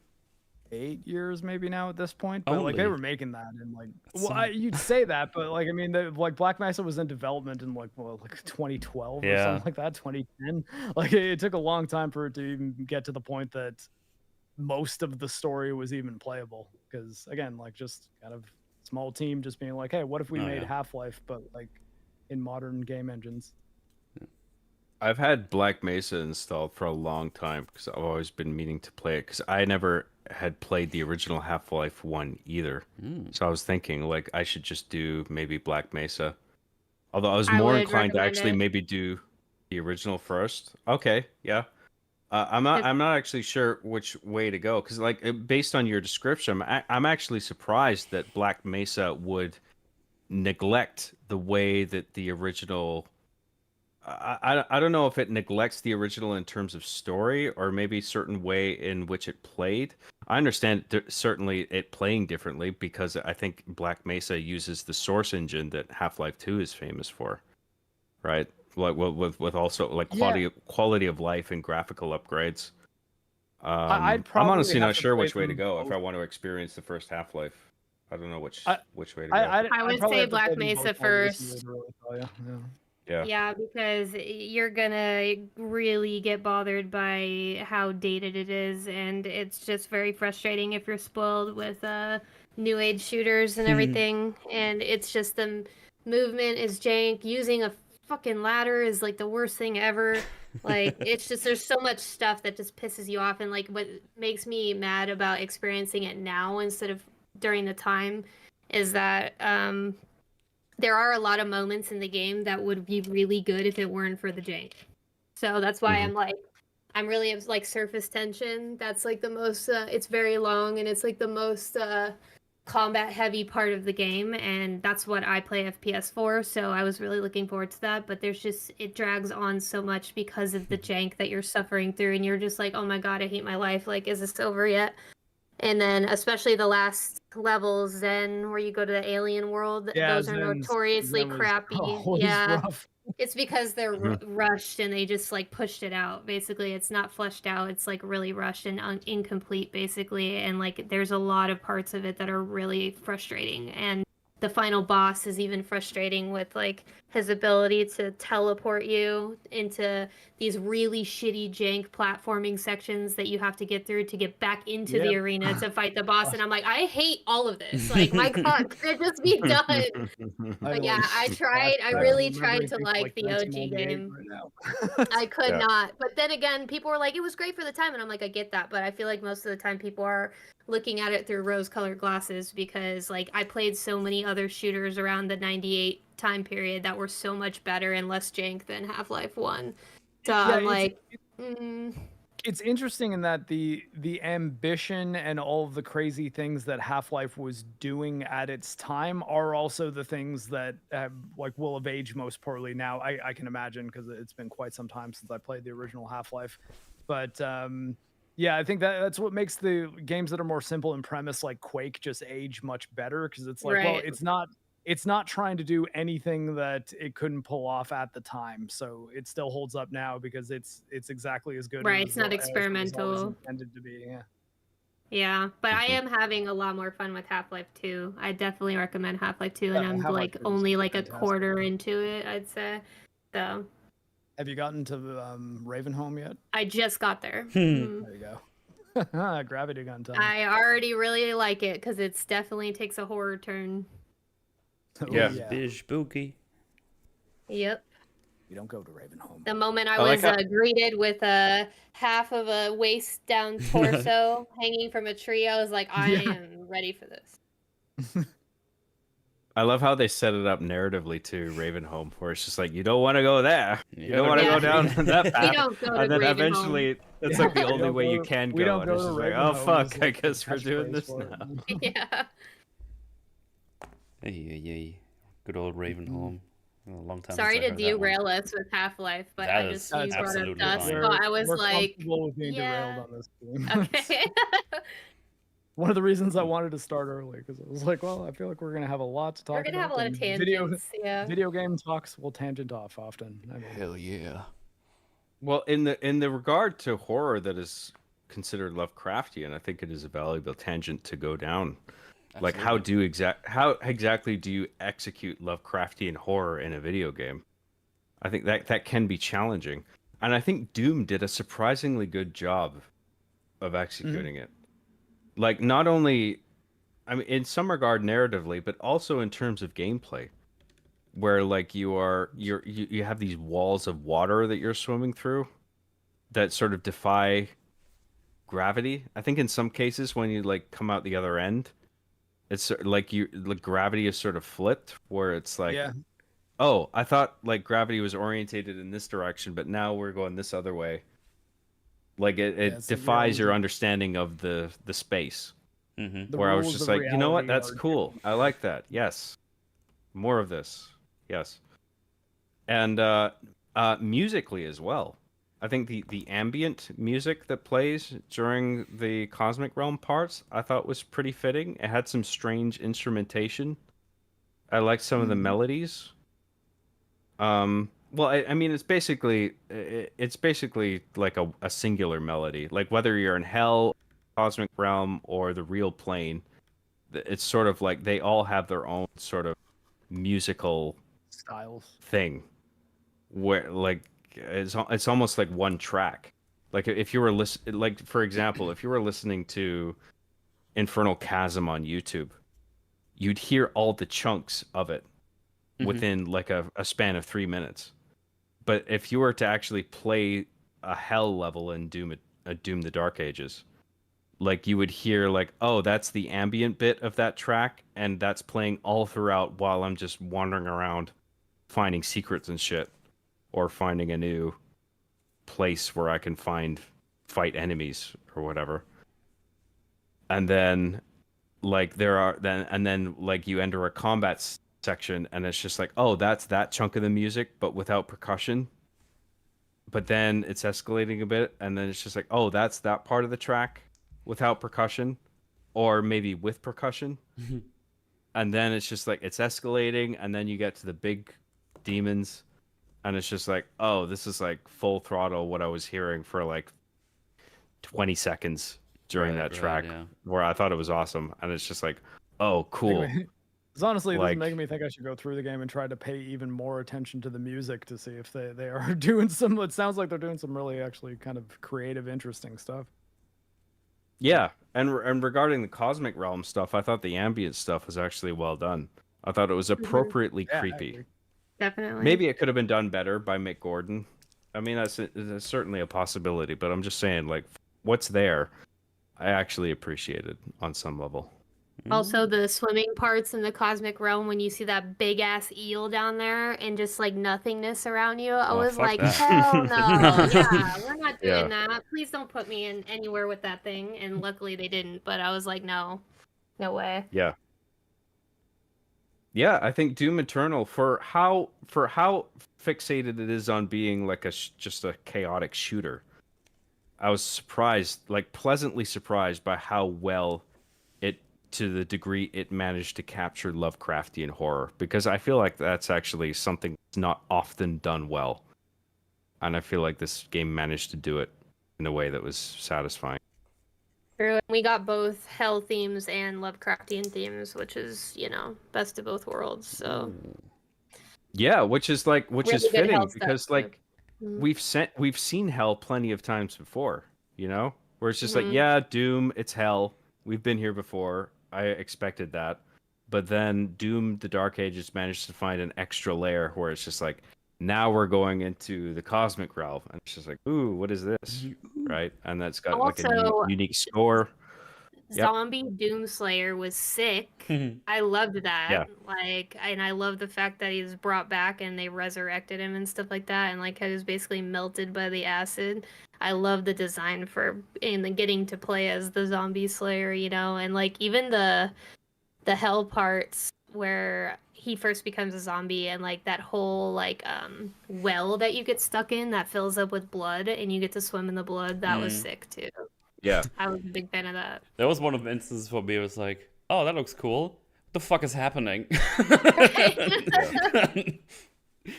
8 years maybe now at this point, but like Only? they were making that in like Some- you'd say that, but like I mean like Black Mesa was in development in like 2012 or Yeah. something like that, 2010. Like it took a long time for it to even get to the point that most of the story was even playable, because again, like just kind of small team just being like, hey, what if we Oh, made yeah. Half-Life but like in modern game engines? I've had Black Mesa installed for a long time because I've always been meaning to play it because I never had played the original Half-Life 1 either. So I was thinking like I should just do maybe Black Mesa. Although I was I more would inclined to recommend actually it. maybe do the original first. Okay, yeah. I'm not. If- I'm not actually sure which way to go because, like, based on your description, I'm actually surprised that Black Mesa would neglect the way that the original. I don't know if it neglects the original in terms of story or maybe certain way in which it played. I understand certainly it playing differently because I think Black Mesa uses the source engine that Half-Life 2 is famous for, right? Like with also like quality of life and graphical upgrades. I'd I'm probably honestly have not to sure play which way to through go if both. I want to experience the first Half-Life. I don't know which way to go. I would probably say have to play Black through Mesa both levels to first. really tell you, yeah. Yeah. Yeah, because you're gonna really get bothered by how dated it is, and it's just very frustrating if you're spoiled with new age shooters and everything. And it's just the movement is jank. Using a fucking ladder is like the worst thing ever. Like it's just there's so much stuff that just pisses you off, and like what makes me mad about experiencing it now instead of during the time is that there are a lot of moments in the game that would be really good if it weren't for the jank. So that's why I'm really like surface tension. That's like the most. It's very long and it's like the most combat heavy part of the game, and that's what I play FPS for. So I was really looking forward to that. But there's just it drags on so much because of the jank that you're suffering through, and you're just like, oh my god, I hate my life. Like, is this over yet? And then especially the last levels, Zen, where you go to the alien world, Yeah, those are Zen notoriously was crappy. always Yeah. rough. It's because they're rushed and they just like pushed it out. Basically, it's not fleshed out. It's like really rushed and incomplete, basically. And like, there's a lot of parts of it that are really frustrating. And the final boss is even frustrating with like his ability to teleport you into these really shitty jank platforming sections that you have to get through to get back into the arena to fight the boss. And I'm like, I hate all of this. Like, my God, can it just be done? But yeah, I tried. I really tried to like the OG game. Right now. I could Yeah. not. But then again, people were like, it was great for the time. And I'm like, I get that. But I feel like most of the time people are looking at it through rose-colored glasses because like I played so many other shooters around the 98 time period that were so much better and less jank than Half-Life 1. So I'm like, it's interesting in that the ambition and all of the crazy things that Half-Life was doing at its time are also the things that like will have aged most poorly now. I can imagine, because it's been quite some time since I played the original Half-Life. But yeah, I think that's what makes the games that are more simple in premise, like Quake, just age much better, because it's like, well, it's not trying to do anything that it couldn't pull off at the time, so it still holds up now because it's exactly as good. Right, as it's not as it was experimental. always intended to be. Yeah. Yeah, but I am having a lot more fun with Half-Life 2. I definitely recommend Half-Life 2, and I'm Half-Life like 2 is only like a fantastic. quarter into it, I'd say. So Have you gotten to Ravenholm yet? I just got there. There you go. Gravity gun time. I already really like it because it's definitely takes a horror turn. Yeah. Big spooky. Yep. You don't go to Ravenholm. The moment I like was how- greeted with a half of a waist down torso hanging from a tree, I was like, I am ready for this. I love how they set it up narratively too, Ravenholm, where it's just like, you don't want to go there. You don't want to go down that path. We don't go to And then Ravenholm. eventually, it's like the We only don't way go you to- can we go. don't And go it's to just like, oh Ravenholm is fuck, I like the guess we're doing catchphrase this for it. now. Yeah. Hey. Good old Ravenholm. A long time. Sorry since I to heard that one. derail us with Half-Life, but That I is just you brought up absolutely Dust, fine. so I was we're like, comfortable with being yeah. derailed on this game. Okay. One of the reasons I wanted to start early, because it was like, well, I feel like we're gonna have a lot to talk We're about. gonna have a lot of and tangents. Yeah. Video game talks will tangent off often. I mean, Hell yeah. Well, in the regard to horror that is considered Lovecraftian, I think it is a valuable tangent to go down. Like, how exactly do you execute Lovecraftian horror in a video game? I think that can be challenging, and I think Doom did a surprisingly good job of executing it. Like, not only, I mean, in some regard narratively, but also in terms of gameplay, where like you have these walls of water that you're swimming through that sort of defy gravity. I think in some cases when you like come out the other end, it's like gravity is sort of flipped, where it's like, yeah, oh, I thought like gravity was orientated in this direction, but now we're going this other way. Like it defies your understanding of the space. Mm-hmm. Where I was just like, you know what, that's cool. I like that. Yes, more of this. Yes, and musically as well. I think the ambient music that plays during the Cosmic Realm parts, I thought was pretty fitting. It had some strange instrumentation. I liked some of the melodies. Well, I mean, it's basically like a singular melody. Like whether you're in Hell, Cosmic Realm, or the real plane, it's sort of like they all have their own sort of musical styles thing, where like it's almost like one track. Like if you were like for example, if you were listening to Infernal Chasm on YouTube, you'd hear all the chunks of it within like a span of 3 minutes. But if you were to actually play a Hell level in Doom the Dark Ages, like you would hear like, oh, that's the ambient bit of that track, and that's playing all throughout while I'm just wandering around finding secrets and shit, or finding a new place where I can fight enemies or whatever. And then like then like you enter a combat section and it's just like, oh, that's that chunk of the music but without percussion. But then it's escalating a bit and then it's just like, oh, that's that part of the track without percussion, or maybe with percussion. And then it's just like it's escalating, and then you get to the big demons, and it's just like, oh, this is like full throttle what I was hearing for like 20 seconds during that track, yeah. where I thought it was awesome, and it's just like, oh, cool. It's honestly, this is Like- making me think I should go through the game and try to pay even more attention to the music to see if they are doing some. It sounds like they're doing some really actually kind of creative, interesting stuff. Yeah, and regarding the Cosmic Realm stuff, I thought the ambient stuff was actually well done. I thought it was appropriately Yeah, I creepy. agree. Definitely. Maybe it could have been done better by Mick Gordon. I mean, that's certainly a possibility, but I'm just saying, like, what's there, I actually appreciated on some level. Also, the swimming parts in the Cosmic Realm, when you see that big ass eel down there and just like nothingness around you, I Oh, was fuck like, that. hell no. Yeah, we're not Yeah. doing that. Please don't put me in anywhere with that thing. And luckily they didn't, but I was like, no, no way. Yeah. Yeah, I think Doom Eternal, for how fixated it is on being like just a chaotic shooter, I was surprised, like pleasantly surprised by how well it, to the degree it managed to capture Lovecraftian horror, because I feel like that's actually something that's not often done well. And I feel like this game managed to do it in a way that was satisfying. True. And we got both hell themes and Lovecraftian themes, which is, best of both worlds. So Yeah, which is really good fitting, hell stuff, because too. like Mhm. we've seen hell plenty of times before, where it's just like, Mhm. yeah, Doom, it's hell. We've been here before. I expected that. But then Doom the Dark Ages managed to find an extra layer where it's just like, now we're going into the cosmic realm, and it's just like, ooh, what is this? Right? And that's got like a Also, unique score. Yep. Zombie Doomslayer was sick. I loved that. Yeah. And I love the fact that he's brought back and they resurrected him and stuff like that, and like how he was basically melted by the acid. I love the design and then getting to play as the Zombie Slayer, and like even the hell parts where he first becomes a zombie, and like that whole like well that you get stuck in that fills up with blood and you get to swim in the blood. That was sick too. Yeah. I was a big fan of that. That was one of the instances for me. It was like, oh, that looks cool. What the fuck is happening?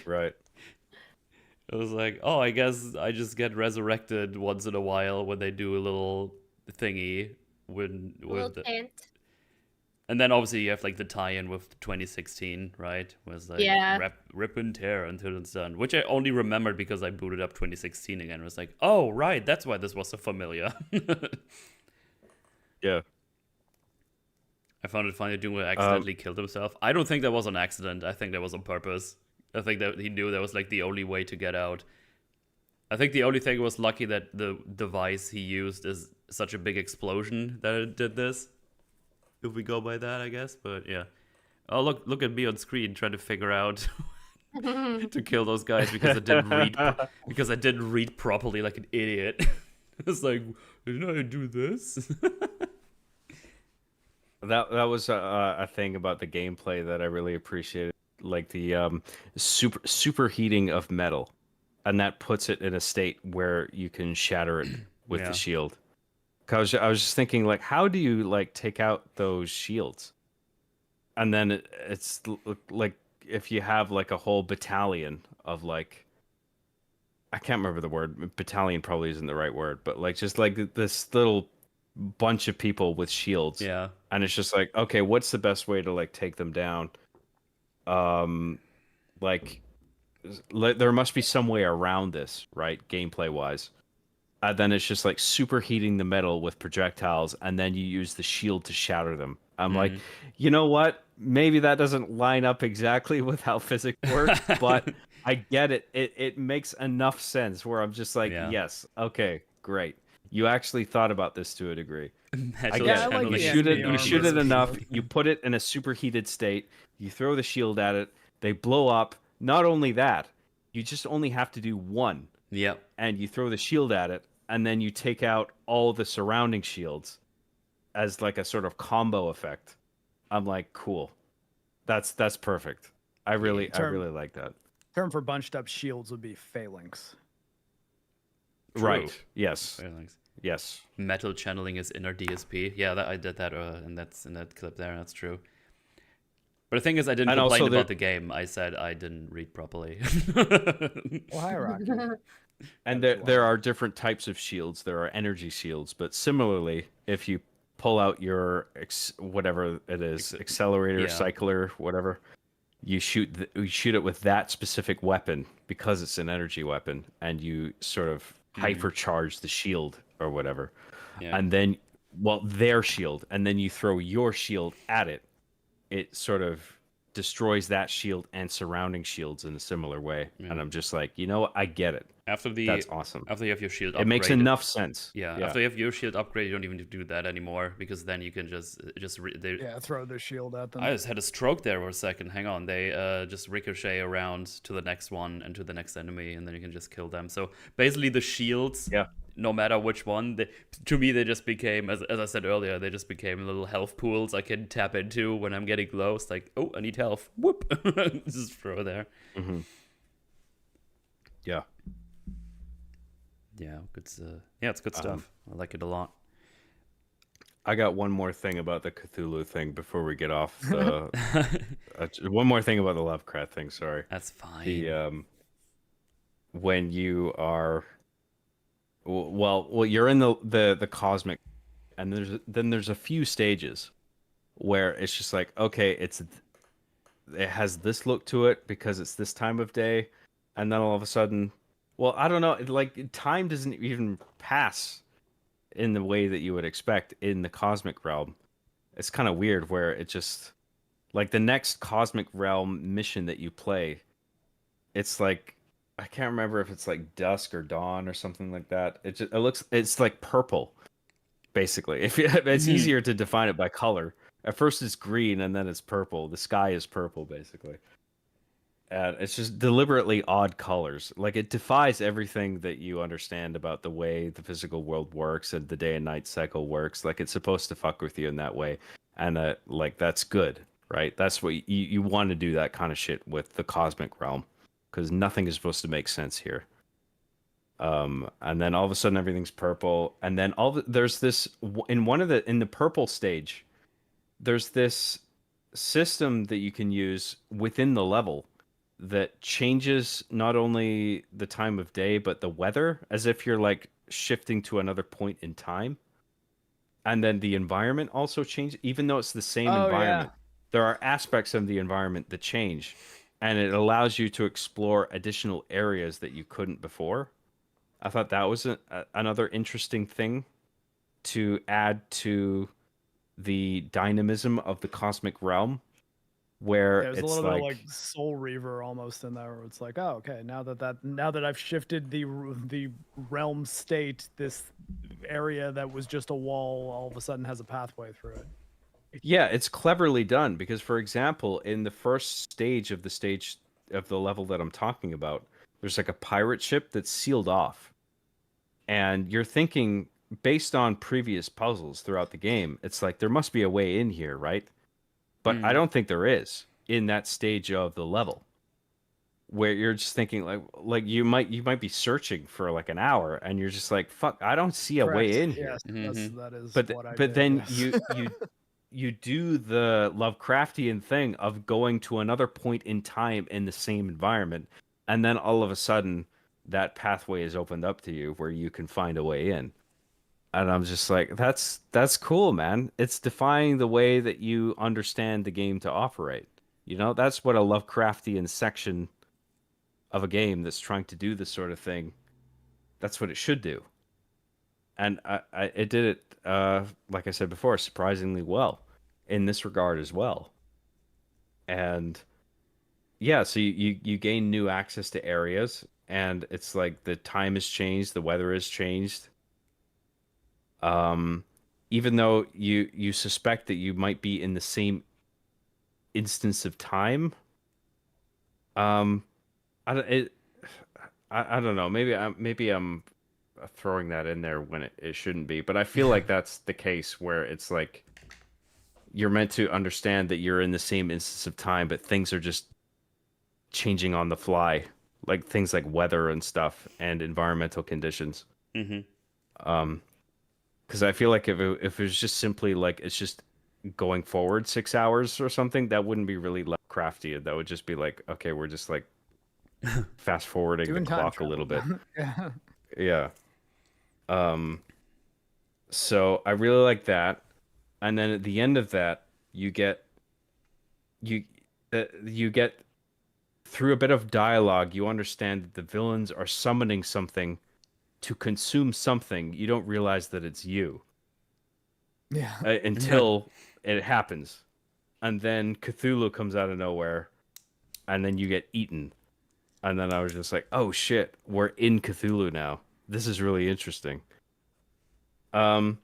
Right. It was like, oh, I guess I just get resurrected once in a while when they do a little thingy Little tent. and then obviously you have like the tie-in with 2016, right? Was like Yeah. rip and tear until it's done, which I only remembered because I booted up 2016 again. It was like, oh right, that's why this was so familiar. Yeah. I found it funny that Doom accidentally killed himself. I don't think that was an accident. I think that was on purpose. I think that he knew that was like the only way to get out. I think the only thing was lucky that the device he used is such a big explosion that it did this. If we go by that, I guess. But yeah. Oh, look at me on screen trying to figure out to kill those guys because I didn't read properly like an idiot. It's like, didn't I do this? That was a thing about the gameplay that I really appreciated, like the superheating of metal, and that puts it in a state where you can shatter it with Yeah. the shield. Cause I was just thinking, like, how do you like take out those shields? And then it's like if you have like a whole battalion of like, I can't remember the word. Battalion probably isn't the right word, but like just like this little bunch of people with shields. Yeah. And it's just like, okay, what's the best way to like take them down? Like there must be some way around this, right? Gameplay wise. Then it's just like superheating the metal with projectiles, and then you use the shield to shatter them. I'm like, you know what? Maybe that doesn't line up exactly with how physics work, but I get it. It makes enough sense where I'm just like, Yeah. yes, okay, great. You actually thought about this to a degree. I Actually, get I it. like You the shoot it. enemy You shoot it armor. enough. You put it in a superheated state. You throw the shield at it. They blow up. Not only that, you just only have to do one, Yep. and you throw the shield at it, and then you take out all the surrounding shields as like a sort of combo effect. I'm like, cool. That's perfect. I really like that. Term for bunched up shields would be phalanx. True. Right. Yes. Phalanx. Yes. Metal channeling his inner DSP. Yeah, I did that in that clip there. That's true. But the thing is, I didn't And complain also about the game. I said I didn't read properly. Well, hierarchy. And That's there why. are different types of shields. There are energy shields, but similarly, if you pull out your whatever it is, accelerator, yeah. cycler, whatever, you shoot it with that specific weapon because it's an energy weapon, and you sort of hypercharge the shield or whatever, Yeah. and then their shield, and then you throw your shield at it. It sort of destroys that shield and surrounding shields in a similar way. Yeah. And I'm just like, you know what? I get it. That's awesome. After you have your shield It makes upgraded- enough sense. Yeah, after you have your shield upgrade, you don't even need to do that anymore because then you can just Throw the shield at them. I just had a stroke there for a second. Hang on, they just ricochet around to the next one and to the next enemy, and then you can just kill them. So basically, the shields, no matter which one, to me they just became, as I said earlier, they just became little health pools I can tap into when I'm getting low. It's like, oh, I need health. Whoop, just throw there. Mm-hmm. Yeah. Yeah, it's good stuff. I like it a lot. I got one more thing about the Cthulhu thing before we get off. One more thing about the Lovecraft thing. Sorry. That's fine. The when you are, well, you're in the cosmic, and there's a few stages where it's just like, okay, it has this look to it because it's this time of day, and then all of a sudden, well, I don't know, like time doesn't even pass in the way that you would expect in the cosmic realm. It's kind of weird where it just, like the next cosmic realm mission that you play, it's like, I can't remember if it's like dusk or dawn or something like that. It's like purple, basically. It's easier to define it by color. At first it's green and then it's purple. The sky is purple, basically. And it's just deliberately odd colors. Like it defies everything that you understand about the way the physical world works and the day and night cycle works. Like it's supposed to fuck with you in that way. And like that's good, right? That's what you want to do, that kind of shit with the cosmic realm, because nothing is supposed to make sense here. And then all of a sudden everything's purple, and then there's this in the purple stage, there's this system that you can use within the level that changes not only the time of day but the weather, as if you're like shifting to another point in time. And then the environment also changes, even though it's the same environment. There are aspects of the environment that change, and it allows you to explore additional areas that you couldn't before. I thought that was another interesting thing to add to the dynamism of the cosmic realm, where There's a it's little bit of like Soul Reaver almost in there, where it's like, oh, okay, now that I've shifted the realm state, this area that was just a wall all of a sudden has a pathway through it. Yeah, it's cleverly done because, for example, in the first stage of the level that I'm talking about, there's like a pirate ship that's sealed off. And you're thinking, based on previous puzzles throughout the game, it's like there must be a way in here, right? But I don't think there is in that stage of the level, where you're just thinking like you might be searching for like an hour and you're just like, fuck, I don't see a way in here. Yes, that is But what I but did, then yes. you do the Lovecraftian thing of going to another point in time in the same environment, and then all of a sudden that pathway is opened up to you where you can find a way in. And I'm just like, that's cool, man. It's defying the way that you understand the game to operate. You know, that's what a Lovecraftian section of a game that's trying to do this sort of thing, that's what it should do. And it did it, like I said before, surprisingly well in this regard as well. And yeah, so you gain new access to areas, and it's like the time has changed, the weather has changed. Even though you suspect that you might be in the same instance of time, I don't know. Maybe I'm throwing that in there when it shouldn't be, but I feel like that's the case where it's like you're meant to understand that you're in the same instance of time, but things are just changing on the fly, like things like weather and stuff and environmental conditions. Because I feel like if it was just simply like it's just going forward 6 hours or something, that wouldn't be really Lovecraftian. That would just be like, okay, we're just like fast forwarding the Doing time clock a little bit. Yeah. Yeah. So I really like that. And then at the end of that, you get through a bit of dialogue, you understand that the villains are summoning something to consume something. You don't realize that it's you Yeah. until it happens. And then Cthulhu comes out of nowhere, and then you get eaten. And then I was just like, oh shit, we're in Cthulhu now. This is really interesting. When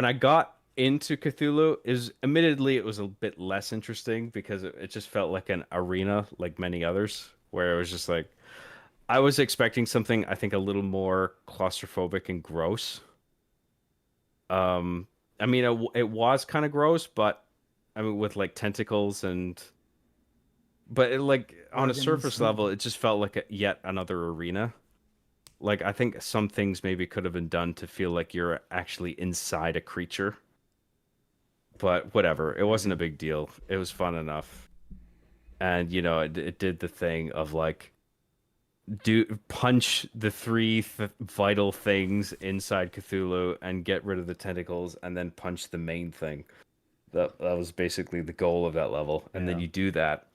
I got into Cthulhu, admittedly it was a bit less interesting because it just felt like an arena like many others, where it was just like I was expecting something I think a little more claustrophobic and gross. I mean it was kind of gross, but I mean with like tentacles but like on a surface level it just felt like yet another arena. Like I think some things maybe could have been done to feel like you're actually inside a creature. But whatever, it wasn't a big deal. It was fun enough. And you know, it did the thing of like punch the three vital things inside Cthulhu and get rid of the tentacles and then punch the main thing. That was basically the goal of that level. And then you do that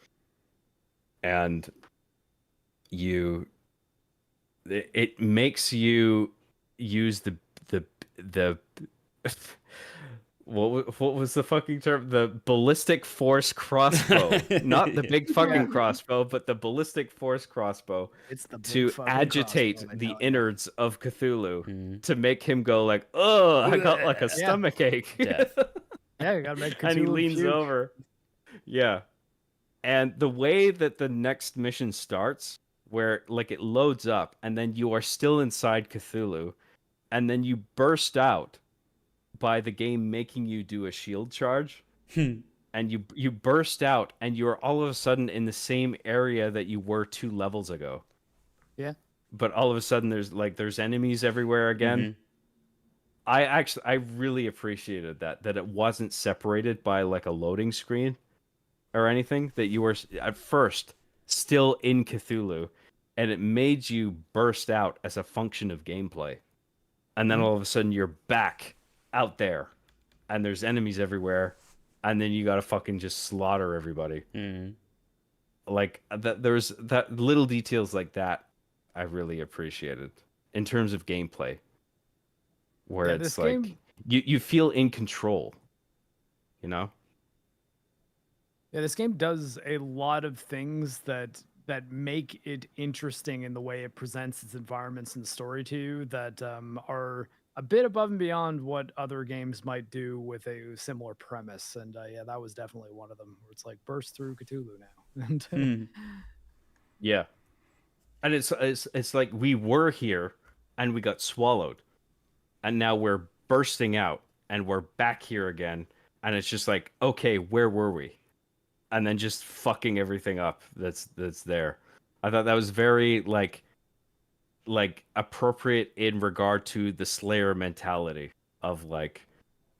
and it makes you use the what was the fucking term? The ballistic force crossbow, not the big fucking crossbow, but the ballistic force crossbow. It's the to agitate crossbow, the innards of Cthulhu to make him go like, "Oh, I got like a stomach ache." Yeah, you gotta make Cthulhu And he leans puke. over. Yeah. And the way that the next mission starts, where like it loads up and then you are still inside Cthulhu, and then you burst out by the game making you do a shield charge. And you burst out and you're all of a sudden in the same area that you were 2 levels ago. Yeah. But all of a sudden there's enemies everywhere again. I really appreciated that it wasn't separated by like a loading screen or anything, that you were at first still in Cthulhu and it made you burst out as a function of gameplay. And then all of a sudden you're back out there and there's enemies everywhere and then you gotta fucking just slaughter everybody. Like there's that little details like that I really appreciated in terms of gameplay, where it's like game... you feel in control, you know. Yeah, this game does a lot of things that make it interesting in the way it presents its environments and story to you, that are a bit above and beyond what other games might do with a similar premise. And yeah, that was definitely one of them, where it's like burst through Cthulhu now. Yeah, and it's like we were here and we got swallowed, and now we're bursting out and we're back here again, and it's just like, okay, where were we? And then just fucking everything up that's there. I thought that was very like appropriate in regard to the Slayer mentality of like,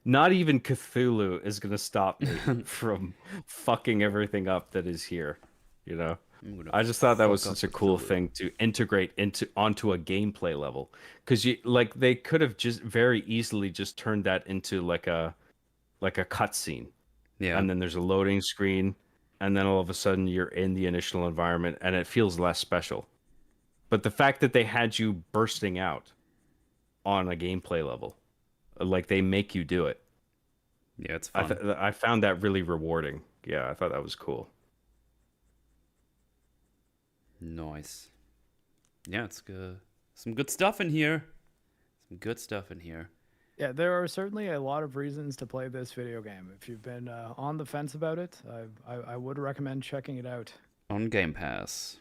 not even Cthulhu is gonna stop me from fucking everything up that is here, you know. I just thought that was such a cool thing to integrate onto a gameplay level, because they could have just very easily just turned that into like a cutscene. Yeah. And then there's a loading screen, and then all of a sudden you're in the initial environment, and it feels less special. But the fact that they had you bursting out on a gameplay level, like they make you do it. Yeah, it's fun. I found that really rewarding. Yeah, I thought that was cool. Nice. Yeah, it's good. Some good stuff in here. Yeah, there are certainly a lot of reasons to play this video game. If you've been on the fence about it, I would recommend checking it out. On Game Pass,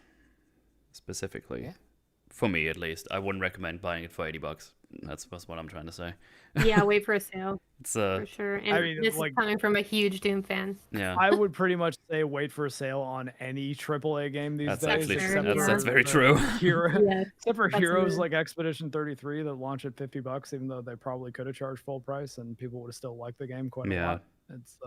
specifically. Yeah. For me, at least. I wouldn't recommend buying it for $80. That's what I'm trying to say. Yeah, wait for a sale. It's for sure. And I mean, this like, is coming from a huge Doom fan. Yeah. I would pretty much say wait for a sale on any AAA game these That's days. actually except true. for That's very the true. Yeah, except for that's heroes amazing. like Expedition 33 that launch at $50, even though they probably could have charged full price and people would have still liked the game quite a Yeah. lot. It's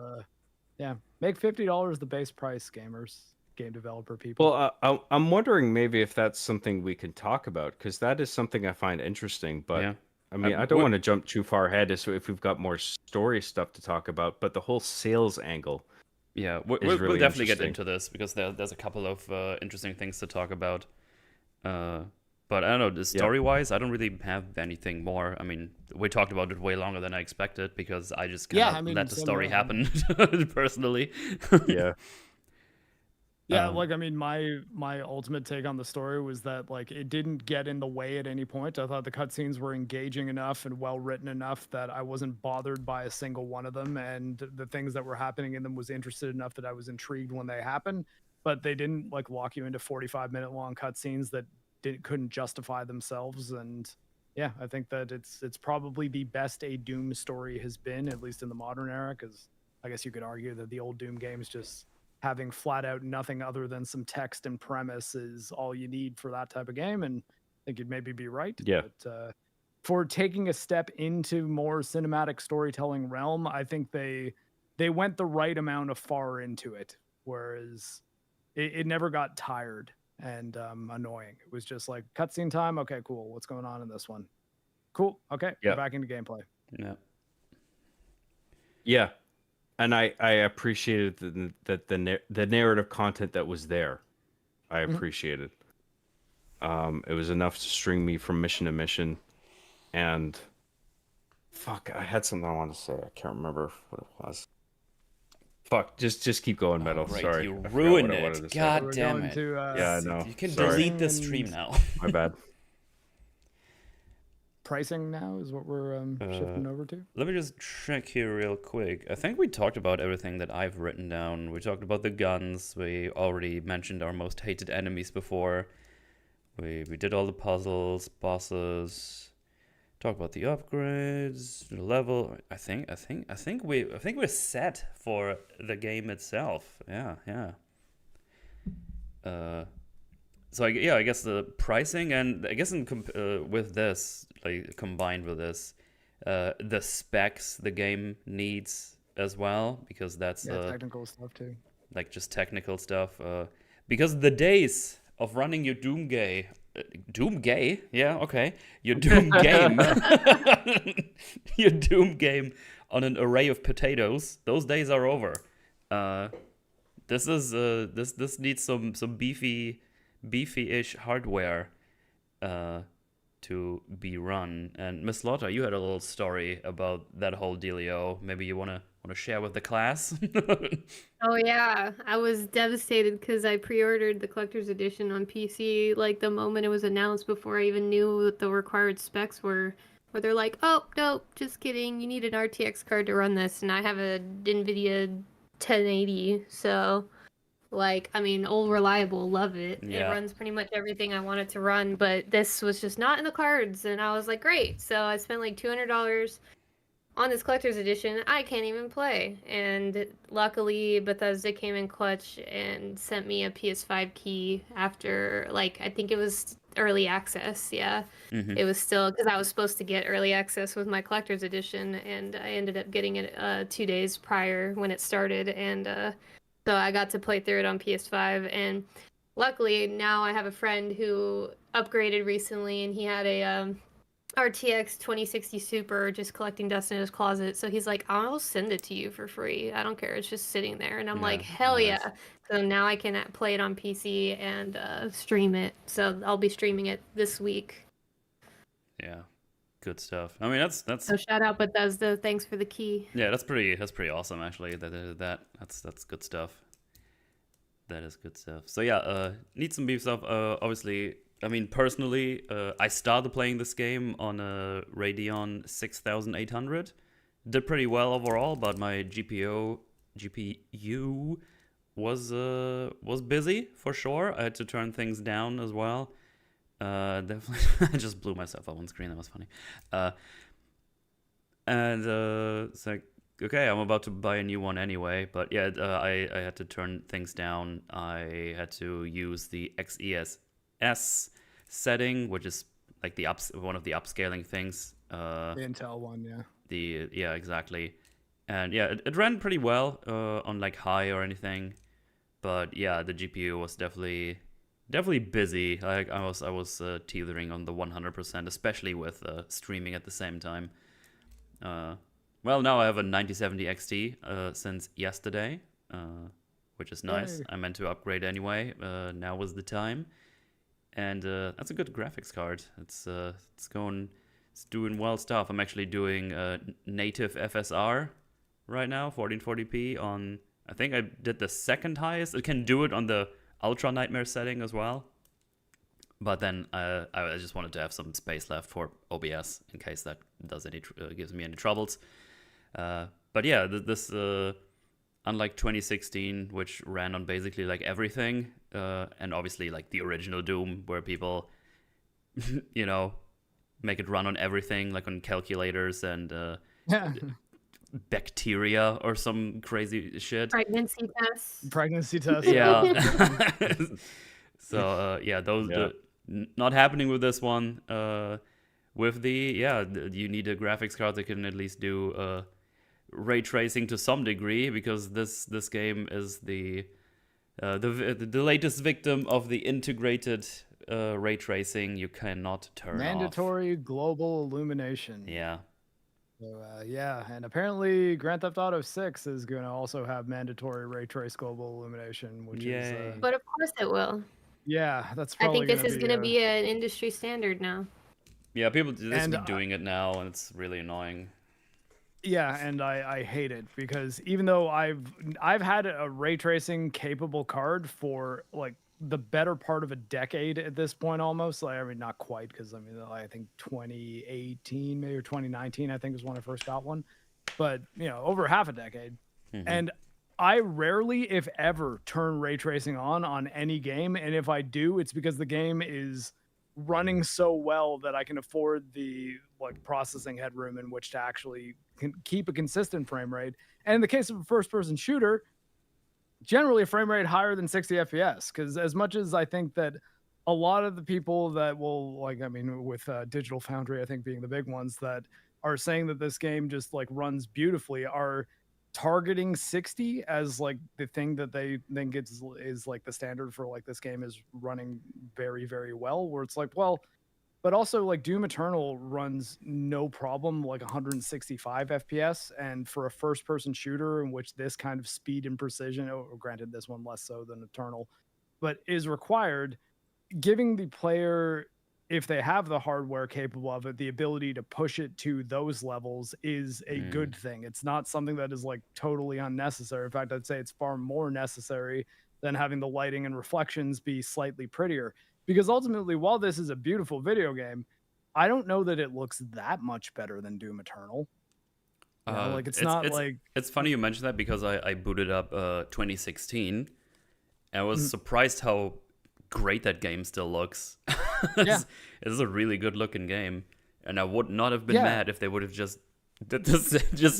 yeah, make $50 the base price, gamers, game developer people. Well, I'm wondering maybe if that's something we can talk about, because that is something I find interesting. But Yeah. I mean, I don't want to jump too far ahead if we've got more story stuff to talk about. But the whole sales angle, Yeah, is we'll really definitely get interesting. into this because there's a couple of interesting things to talk about. But I don't know, the story-wise, I don't really have anything more. I mean, we talked about it way longer than I expected because I just kind of let the story happen personally. Yeah. Yeah, like I mean, my ultimate take on the story was that like it didn't get in the way at any point. I thought the cutscenes were engaging enough and well written enough that I wasn't bothered by a single one of them, and the things that were happening in them was interested enough that I was intrigued when they happened. But they didn't like lock you into 45-minute long cutscenes that couldn't justify themselves. And yeah, I think that it's probably the best a Doom story has been, at least in the modern era, because I guess you could argue that the old Doom games just having flat out nothing other than some text and premise is all you need for that type of game. And I think you'd maybe be right. Yeah. But for taking a step into more cinematic storytelling realm, I think they went the right amount of far into it, whereas it never got tired and annoying. It was just like cutscene time. Okay, cool. What's going on in this one? Cool. Okay, Yeah. we're back into gameplay. Yeah. Yeah. And I appreciated the narrative content that was there. I appreciated. It was enough to string me from mission to mission, and fuck, I had something I wanted to say. I can't remember what it was. Fuck, just keep going, Metal. Right, Sorry, you I forgot ruined what I wanted it. to say. God We're damn going it. to, Yeah, I know. You can Sorry. delete the stream now. My bad. Pricing now is what we're shifting over to. Let me just check here real quick. I think we talked about everything that I've written down. We talked about the guns. We already mentioned our most hated enemies before. We did all the puzzles, bosses. Talk about the upgrades, the level. I think we're set for the game itself. Yeah. So I guess the pricing, and I guess with this, like combined with this, the specs the game needs as well, because that's technical stuff too. like just technical stuff. Because the days of running your Doom game, yeah, okay, your Doom game, your Doom game on an array of potatoes, those days are over. This needs some beefy-ish hardware to be run. And Miss Lotta, you had a little story about that whole dealio. Maybe you wanna share with the class? Oh yeah, I was devastated because I pre-ordered the collector's edition on PC like the moment it was announced, before I even knew what the required specs were. Where they're like, "Oh no, just kidding. You need an RTX card to run this," and I have a NVIDIA 1080, so. Like, I mean, old reliable, love it. Yeah. It runs pretty much everything I want it to run, but this was just not in the cards, and I was like, great. So I spent like $200 on this collector's edition. I can't even play. And luckily, Bethesda came in clutch and sent me a PS5 key after, like, I think it was early access. Yeah. Mhm. It was still, because I was supposed to get early access with my collector's edition, and I ended up getting it 2 days prior when it started, and so I got to play through it on PS5, and luckily now I have a friend who upgraded recently, and he had a RTX 2060 Super just collecting dust in his closet. So he's like, "I'll send it to you for free. I don't care. It's just sitting there." And I'm like, "Hell nice. yeah!" So now I can play it on PC and stream it. So I'll be streaming it this week. Yeah, good stuff. I mean, that's So shout out Bethesda. Thanks for the key. yeah, that's pretty awesome actually. That's good stuff. That is good stuff. So yeah, need some beef stuff. Obviously, I mean personally, I started playing this game on a Radeon 6800. Did pretty well overall, but my GPU was busy for sure. I had to turn things down as well. Definitely, I just blew myself up on screen. That was funny. And it's like, okay, I'm about to buy a new one anyway. But yeah, I had to turn things down. I had to use the XESS setting, which is like the one of the upscaling things. The Intel one, yeah. Yeah, exactly. And yeah, it ran pretty well on like high or anything. But yeah, the GPU was definitely busy. Like I was teetering on the 100%, especially with streaming at the same time. Well, now I have a 9070 XT since yesterday, which is nice. Yay. I meant to upgrade anyway. Now was the time, and that's a good graphics card. It's doing well stuff. I'm actually doing native FSR right now, 1440p on. I think I did the second highest. It can do it on the Ultra Nightmare setting as well. But then I just wanted to have some space left for OBS in case that does gives me any troubles. But yeah, this unlike 2016, which ran on basically like everything, and obviously like the original Doom, where people, you know, make it run on everything, like on calculators and bacteria or some crazy shit. Pregnancy tests. Pregnancy test. Yeah. So yeah, those not happening with this one. With you need a graphics card that can at least do ray tracing to some degree, because this game is the latest victim of the integrated ray tracing. You cannot turn Mandatory global illumination. Yeah. So, yeah, and apparently Grand Theft Auto 6 is going to also have mandatory ray trace global illumination, which is But of course it will. yeah, that's I probably think this is going to be an industry standard now. Yeah, people just be doing it now, and it's really annoying. Yeah, and I hate it because even though I've had a ray tracing capable card for like the better part of a decade at this point, almost. Like, I mean, not quite, because I mean, I think 2018 maybe or 2019, I think was when I first got one, but you know, over half a decade. And I rarely, if ever, turn ray tracing on any game, and if I do, it's because the game is running so well that I can afford the like processing headroom in which to actually keep a consistent frame rate. And in the case of a first-person shooter, generally a frame rate higher than 60 FPS, because as much as I think that a lot of the people that will, like, I mean, with Digital Foundry, I think being the big ones that are saying that this game just like runs beautifully, are targeting 60 as like the thing that they think is like the standard for like this game is running very, very well, where it's like, well, but also like Doom Eternal runs no problem like 165 FPS, and for a first person shooter in which this kind of speed and precision, granted this one less so than Eternal, but is required, giving the player, if they have the hardware capable of it, the ability to push it to those levels is a good thing. It's not something that is like totally unnecessary. In fact, I'd say it's far more necessary than having the lighting and reflections be slightly prettier. Because ultimately, while this is a beautiful video game, I don't know that it looks that much better than Doom Eternal. You know, like it's funny you mentioned that, because I booted up 2016 and I was surprised how great that game still looks. It's a really good looking game, and I would not have been mad if they would have just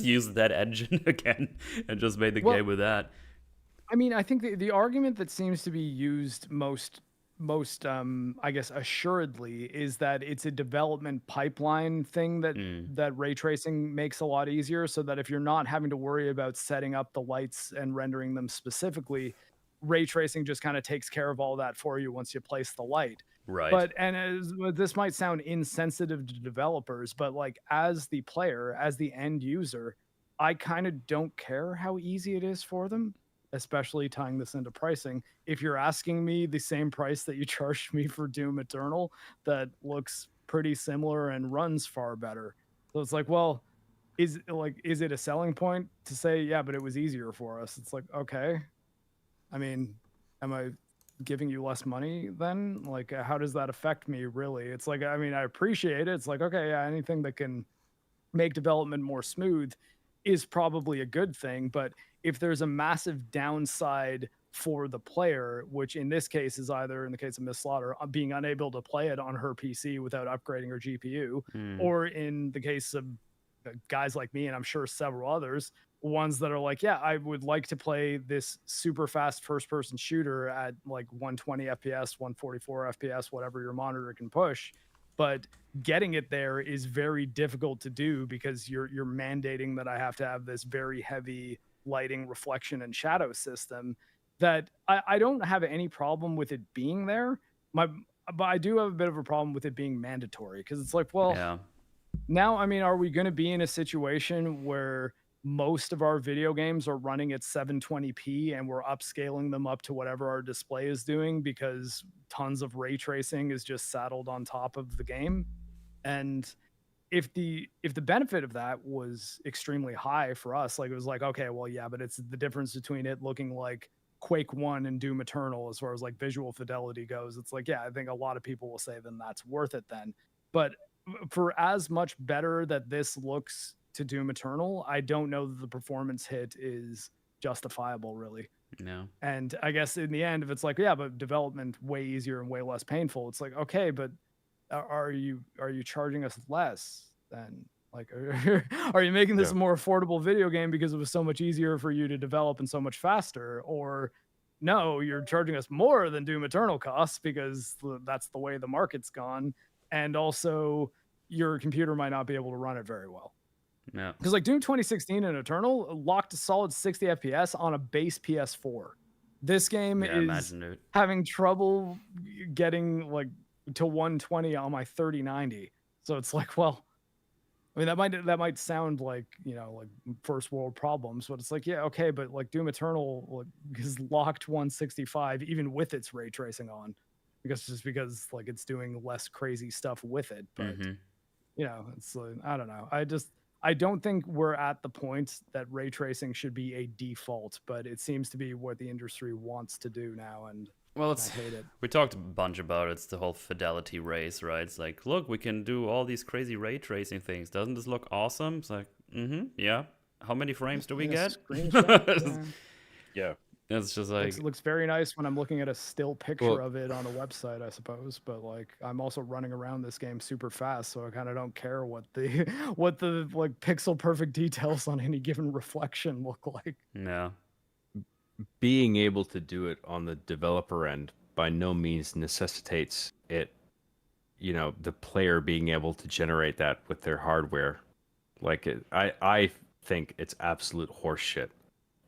used that engine again and just made the game with that. I mean, I think the argument that seems to be used most I guess assuredly is that it's a development pipeline thing that ray tracing makes a lot easier, so that if you're not having to worry about setting up the lights and rendering them specifically, ray tracing just kind of takes care of all that for you once you place the light. Right. But this might sound insensitive to developers, but like as the player, as the end user, I kind of don't care how easy it is for them, especially tying this into pricing. If you're asking me the same price that you charged me for Doom Eternal, that looks pretty similar and runs far better. So it's like, well, is it a selling point to say, yeah, but it was easier for us? It's like, okay. I mean, am I giving you less money then? Like, how does that affect me, really? It's like, I mean, I appreciate it. It's like, okay, yeah, anything that can make development more smooth is probably a good thing. But if there's a massive downside for the player, which in this case is either, in the case of Miss Slaughter, being unable to play it on her PC without upgrading her GPU, or in the case of guys like me, and I'm sure several others, ones that are like, yeah, I would like to play this super fast first person shooter at like 120 FPS, 144 FPS, whatever your monitor can push. but getting it there is very difficult to do because you're mandating that I have to have this very heavy lighting, reflection, and shadow system that I don't have any problem with it being there. But I do have a bit of a problem with it being mandatory because it's like, well, Yeah. now, I mean, are we going to be in a situation where most of our video games are running at 720p and we're upscaling them up to whatever our display is doing because tons of ray tracing is just saddled on top of the game? And if the benefit of that was extremely high for us, like it was like, okay, well, yeah, but it's the difference between it looking like Quake 1 and Doom Eternal as far as like visual fidelity goes. It's like, yeah, I think a lot of people will say then that's worth it then. But for as much better that this looks to Doom Eternal, I don't know that the performance hit is justifiable, really. No. And I guess in the end, if it's like, yeah, but development way easier and way less painful, it's like, okay, but are you charging us less then? Like, are you making this a more affordable video game because it was so much easier for you to develop and so much faster? Or no, you're charging us more than Doom Eternal costs because that's the way the market's gone. And also, your computer might not be able to run it very well. Yeah. Because like Doom 2016 and Eternal locked a solid 60 FPS on a base PS4. This game is having trouble getting like to 120 on my 3090. So it's like, well, I mean, that might sound like, you know, like first world problems, but it's like, yeah, okay, but like Doom Eternal is locked 165 even with its ray tracing on, because like it's doing less crazy stuff with it. But you know, it's like, I don't know. I don't think we're at the point that ray tracing should be a default, but it seems to be what the industry wants to do now, and well, I hate it. We talked a bunch about it. It's the whole fidelity race, right? It's like, look, we can do all these crazy ray tracing things. Doesn't this look awesome? It's like, yeah. How many frames do we get? Yeah. It's just like, it looks very nice when I'm looking at a still picture of it on a website, I suppose. But like, I'm also running around this game super fast, so I kind of don't care what the like pixel perfect details on any given reflection look like. Yeah. Being able to do it on the developer end by no means necessitates it, you know, the player being able to generate that with their hardware. Like I think it's absolute horseshit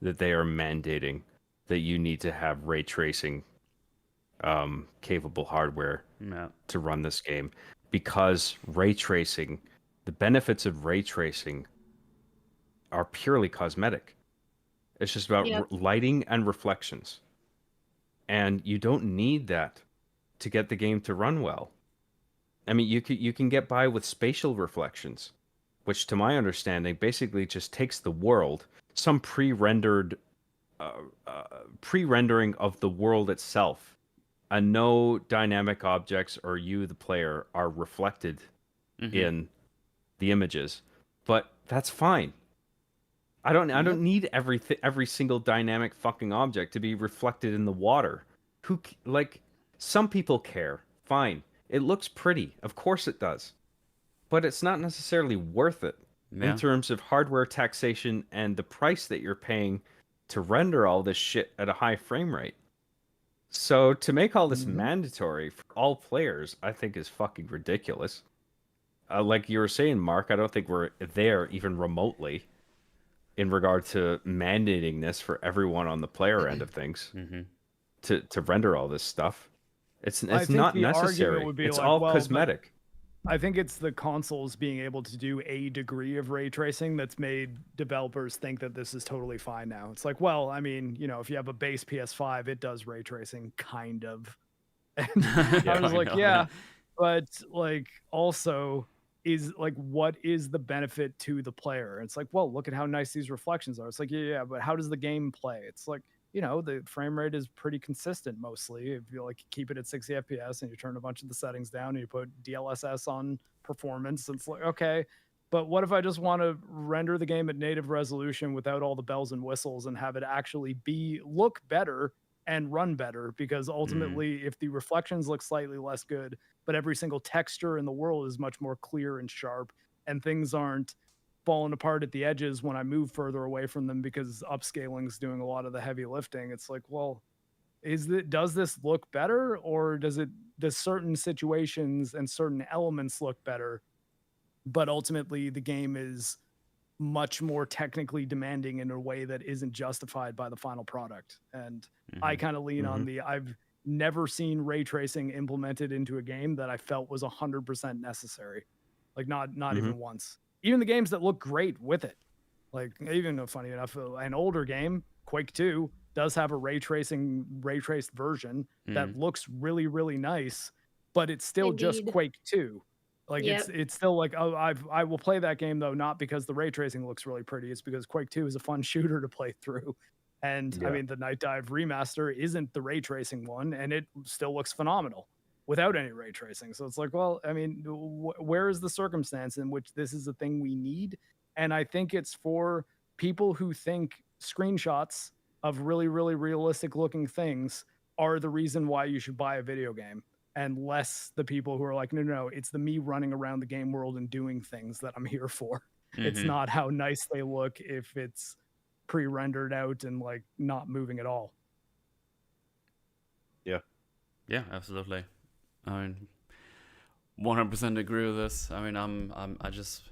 that they are mandating that you need to have ray tracing capable hardware to run this game, because ray tracing, the benefits of ray tracing are purely cosmetic. It's just about lighting and reflections. And you don't need that to get the game to run well. I mean, you can get by with spatial reflections, which to my understanding basically just takes the world, some pre-rendering of the world itself, and no dynamic objects or you, the player, are reflected in the images. But that's fine. I don't need every single dynamic fucking object to be reflected in the water. Some people care. Fine. It looks pretty. Of course it does. But it's not necessarily worth it in terms of hardware taxation and the price that you're paying to render all this shit at a high frame rate. So to make all this mandatory for all players, I think is fucking ridiculous. Like you were saying, Mark, I don't think we're there even remotely in regard to mandating this for everyone on the player end of things to render all this stuff. It's not necessary. It's all cosmetic. I think it's the consoles being able to do a degree of ray tracing that's made developers think that this is totally fine now. It's like, well, I mean, you know, if you have a base PS5, it does ray tracing, kind of. And I was like, yeah, but like also is like, what is the benefit to the player? It's like, well, look at how nice these reflections are. It's like, yeah, but how does the game play? It's like, you know, the frame rate is pretty consistent mostly. If you like keep it at 60 FPS and you turn a bunch of the settings down and you put DLSS on performance, it's like, okay, but what if I just want to render the game at native resolution without all the bells and whistles and have it actually look better and run better? Because ultimately, if the reflections look slightly less good, but every single texture in the world is much more clear and sharp, and things aren't falling apart at the edges when I move further away from them because upscaling is doing a lot of the heavy lifting. It's like, well, does this look better, or does certain situations and certain elements look better, but ultimately the game is much more technically demanding in a way that isn't justified by the final product? And I kind of lean on I've never seen ray tracing implemented into a game that I felt was 100% necessary. Like not even once. Even the games that look great with it. Like, even though, funny enough, an older game, Quake 2, does have a ray traced version that looks really, really nice, but it's still just Indeed. Quake 2. Like, Yep. it's still like, oh, I will play that game though, not because the ray tracing looks really pretty. It's because Quake 2 is a fun shooter to play through. And I Yeah. mean, the Night Dive remaster isn't the ray tracing one, and it still looks phenomenal without any ray tracing. So it's like, well, I mean, where is the circumstance in which this is a thing we need? And I think it's for people who think screenshots of really, really realistic looking things are the reason why you should buy a video game, and less the people who are like, no, it's the me running around the game world and doing things that I'm here for. It's not how nice they look if it's pre-rendered out and like not moving at all. Yeah, absolutely. I mean, 100% agree with this. I mean, I just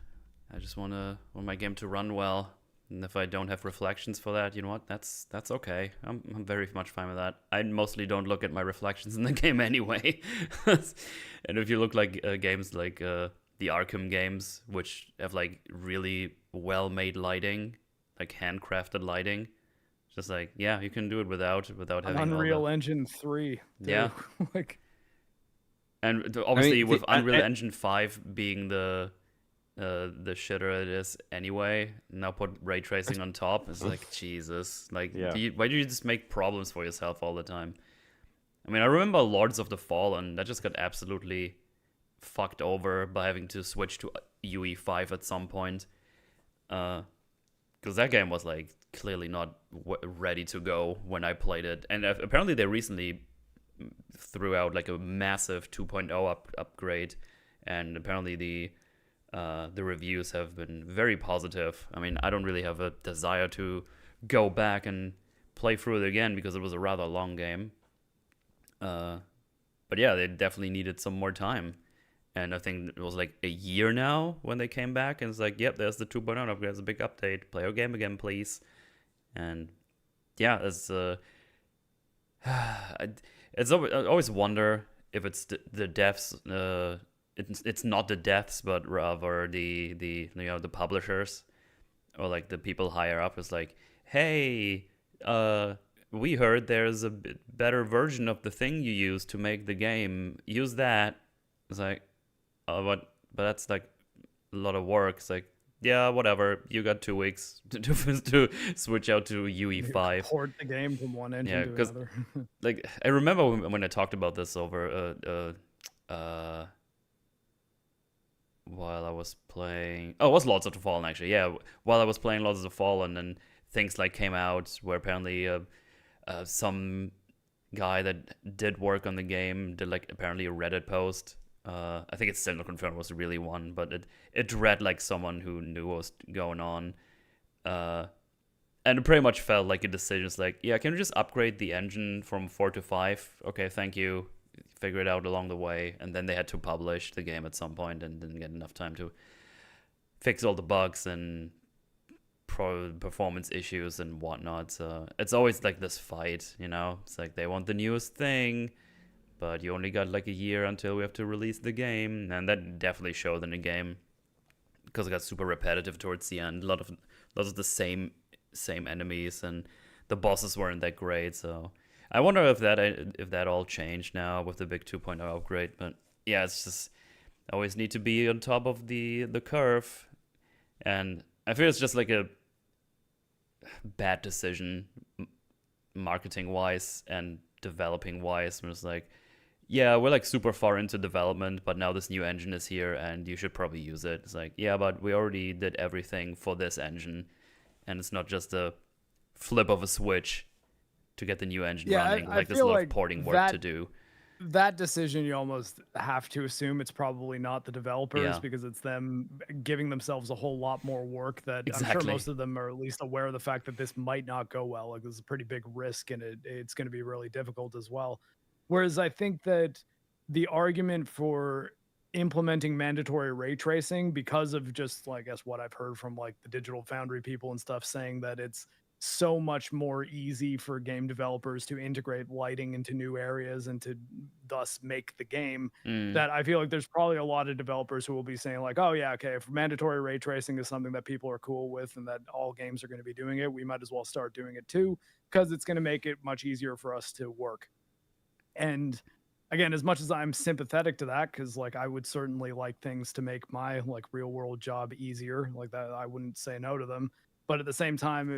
want my game to run well, and if I don't have reflections for that, you know what? That's okay. I'm very much fine with that. I mostly don't look at my reflections in the game anyway. And if you look like games like the Arkham games, which have like really well-made lighting, like handcrafted lighting, just like, yeah, you can do it without having Unreal Engine 3. Yeah. Like, and obviously with Unreal and- Engine 5 being the shitter it is anyway, now put ray tracing on top. It's like, Jesus, like, Yeah. why do you just make problems for yourself all the time? I mean, I remember Lords of the Fallen, that just got absolutely fucked over by having to switch to UE5 at some point, because that game was like clearly not ready to go when I played it. And apparently they recently threw out like a massive 2.0 upgrade, and apparently the reviews have been very positive. I mean, I don't really have a desire to go back and play through it again because it was a rather long game. But yeah, they definitely needed some more time. And I think it was like a year now when they came back, and it's like, yep, there's the 2.0 upgrade, there's a big update. Play our game again, please. And yeah, it's I always wonder if it's the devs. It's not the devs, but rather the publishers, or like the people higher up. Is like, hey, we heard there's a better version of the thing you use to make the game. Use that. It's like, but that's like a lot of work. It's like, yeah, whatever. You got 2 weeks to switch out to UE5. Port the game from one engine to another. Like, I remember when I talked about this over while I was playing. Oh, it was Lords of the Fallen actually. Yeah, while I was playing Lords of the Fallen, and things like came out where apparently some guy that did work on the game did like apparently a Reddit post. I think it's still not confirmed it was really one, but it read like someone who knew what was going on. And it pretty much felt like a decision. It's like, yeah, can you just upgrade the engine from 4 to 5? Okay, thank you. Figure it out along the way. And then they had to publish the game at some point and didn't get enough time to fix all the bugs and performance issues and whatnot. So it's always like this fight, you know? It's like they want the newest thing, but you only got like a year until we have to release the game. And that definitely showed in the game, because it got super repetitive towards the end. Lots of the same enemies, and the bosses weren't that great. So I wonder if that all changed now with the big 2.0 upgrade. But yeah, it's just always need to be on top of the curve, and I feel it's just like a bad decision marketing wise and developing wise. When it's like, yeah, we're like super far into development, but now this new engine is here and you should probably use it. It's like, yeah, but we already did everything for this engine, and it's not just a flip of a switch to get the new engine running. Like, there's a lot of porting work to do. that decision, you almost have to assume it's probably not the developers Yeah. because it's them giving themselves a whole lot more work that I'm sure Exactly. most of them are at least aware of the fact that this might not go well. Like, this is a pretty big risk and it's going to be really difficult as well. Whereas I think that the argument for implementing mandatory ray tracing, because of just, like, I guess what I've heard from like the Digital Foundry people and stuff, saying that it's so much more easy for game developers to integrate lighting into new areas and to thus make the game, Mm. that I feel like there's probably a lot of developers who will be saying like, oh yeah, okay, if mandatory ray tracing is something that people are cool with and that all games are going to be doing it, we might as well start doing it too, because it's going to make it much easier for us to work. And again, as much as I'm sympathetic to that, because like I would certainly like things to make my like real world job easier, like that, I wouldn't say no to them. But at the same time,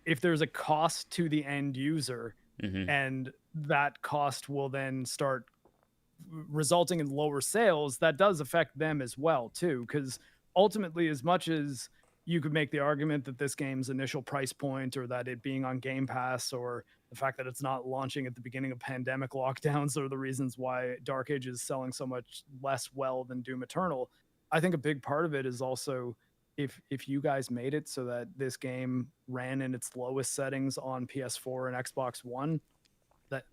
if there's a cost to the end user, Hmm. and that cost will then start resulting in lower sales, that does affect them as well too. Because ultimately, as much as you could make the argument that this game's initial price point, or that it being on Game Pass, or the fact that it's not launching at the beginning of pandemic lockdowns are the reasons why Dark Age is selling so much less well than Doom Eternal, I think a big part of it is also, if you guys made it so that this game ran in its lowest settings on PS4 and Xbox One,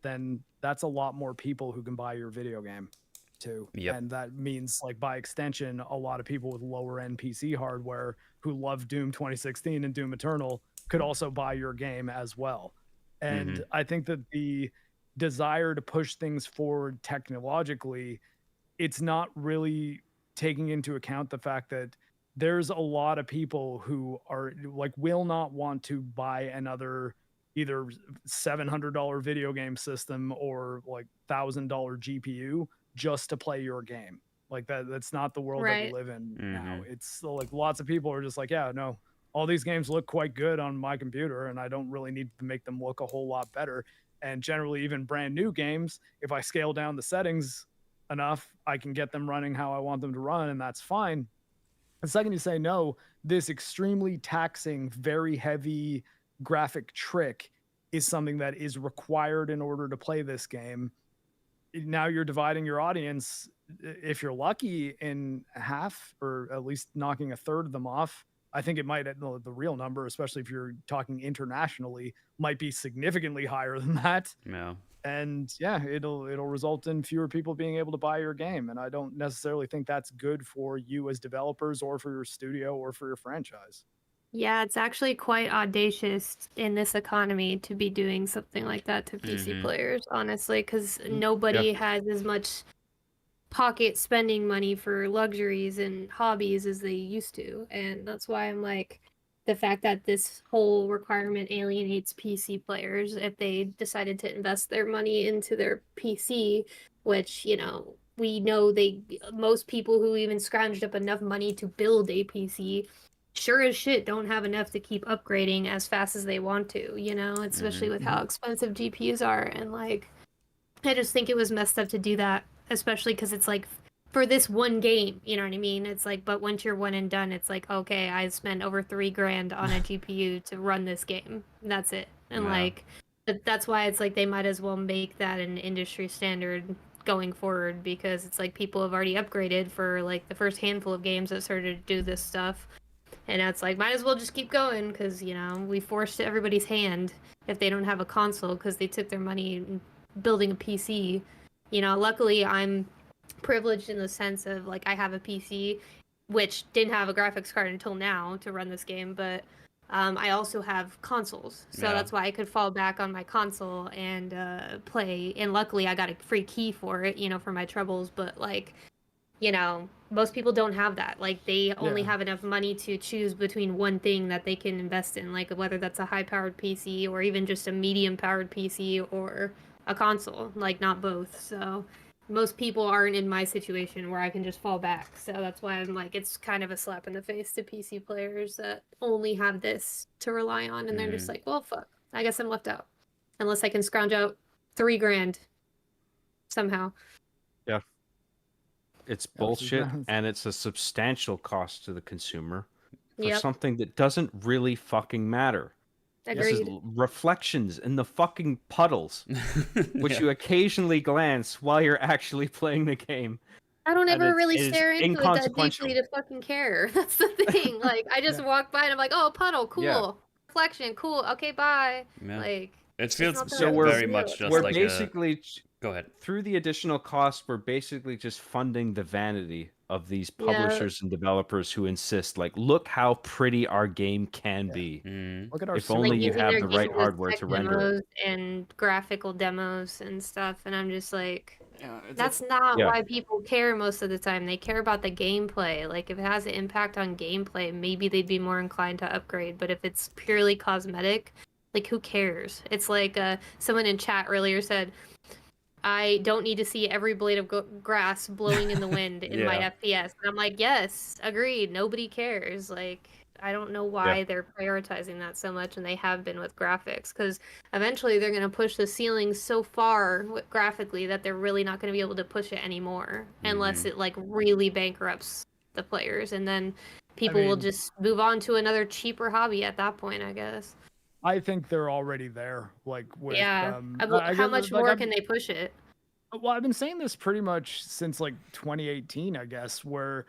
then that's a lot more people who can buy your video game too. Yep. And that means, like, by extension, a lot of people with lower end PC hardware who love Doom 2016 and Doom Eternal could also buy your game as well. And Mhm. I think that the desire to push things forward technologically, it's not really taking into account the fact that there's a lot of people who are like, will not want to buy another either $700 video game system or like $1,000 GPU just to play your game. Like that's not the world that we Right. live in now. Mhm. It's like lots of people are just like, yeah, no, all these games look quite good on my computer and I don't really need to make them look a whole lot better. And generally, even brand new games, if I scale down the settings enough, I can get them running how I want them to run, and that's fine. The second you say no, this extremely taxing, very heavy graphic trick is something that is required in order to play this game. Now you're dividing your audience, if you're lucky, in half, or at least knocking a third of them off. I think it might, the real number, especially if you're talking internationally, might be significantly higher than that. Yeah. And yeah, it'll result in fewer people being able to buy your game, and I don't necessarily think that's good for you as developers or for your studio or for your franchise. Yeah, it's actually quite audacious in this economy to be doing something like that to PC Mhm. players, honestly, because Yeah. nobody has as much pocket spending money for luxuries and hobbies as they used to. And that's why I'm like, the fact that this whole requirement alienates PC players if they decided to invest their money into their PC, which, we know most people who even scrounged up enough money to build a PC sure as shit don't have enough to keep upgrading as fast as they want to, especially Mhm. with how expensive GPUs are. And like, I just think it was messed up to do that, especially because it's like for this one game, you know what I mean? It's like, but once you're one and done, it's like, okay, I spent over $3,000 on a GPU to run this game. That's it. And Yeah. like, that's why it's like they might as well make that an industry standard going forward, because it's like people have already upgraded for like the first handful of games that started to do this stuff. And it's like, might as well just keep going because, we forced everybody's hand if they don't have a console because they took their money building a PC. Luckily I'm privileged in the sense of like I have a PC which didn't have a graphics card until now to run this game, but I also have consoles, so Yeah. that's why I could fall back on my console and play. And luckily I got a free key for it, for my troubles. But like, most people don't have that. Like, they only Yeah. have enough money to choose between one thing that they can invest in, like whether that's a high-powered PC or even just a medium-powered PC or a console, like not both. So most people aren't in my situation where I can just fall back. So that's why I'm like, it's kind of a slap in the face to PC players that only have this to rely on, and they're just Mhm. like, well, fuck, I guess I'm left out unless I can scrounge out $3,000 somehow. Yeah. It's Yeah, which is bullshit, and it's a substantial cost to the consumer for Yep. something that doesn't really fucking matter. This is Agreed. reflections in the fucking puddles, which you occasionally glance while you're actually playing the game. I don't And ever really it is stare into it that inconsequential. deeply to fucking care. That's the thing. Like, I just walk by and I'm like, oh, puddle, cool. Yeah. Reflection, cool. Okay, bye. Yeah. Like, It it's feels not that So big we're- very a deal. much just We're like basically Go ahead. through the additional cost, we're basically just funding the vanity of these publishers and developers who insist, like, look how pretty our game can be. Mm. Look at our If only like you using have their the right games as hardware tech to render it. demos and graphical demos and stuff, and I'm just like, Yeah, that's not Yeah. why people care most of the time. They care about the gameplay. Like, if it has an impact on gameplay, maybe they'd be more inclined to upgrade. But if it's purely cosmetic, like, who cares? It's like someone in chat earlier said, I don't need to see every blade of grass blowing in the wind in my Yeah. FPS. And I'm like, yes, agreed. Nobody cares. Like, I don't know why they're prioritizing that so much, and they have been with graphics, because eventually they're going to push the ceiling so far graphically that they're really not going to be able to push it anymore unless it like really bankrupts the players, and then people will mean- just move on to another cheaper hobby at that point, I guess. I think they're already there. Like with Yeah. I How get- much like, more I'm- can they push it? Well, I've been saying this pretty much since like 2018, I guess, where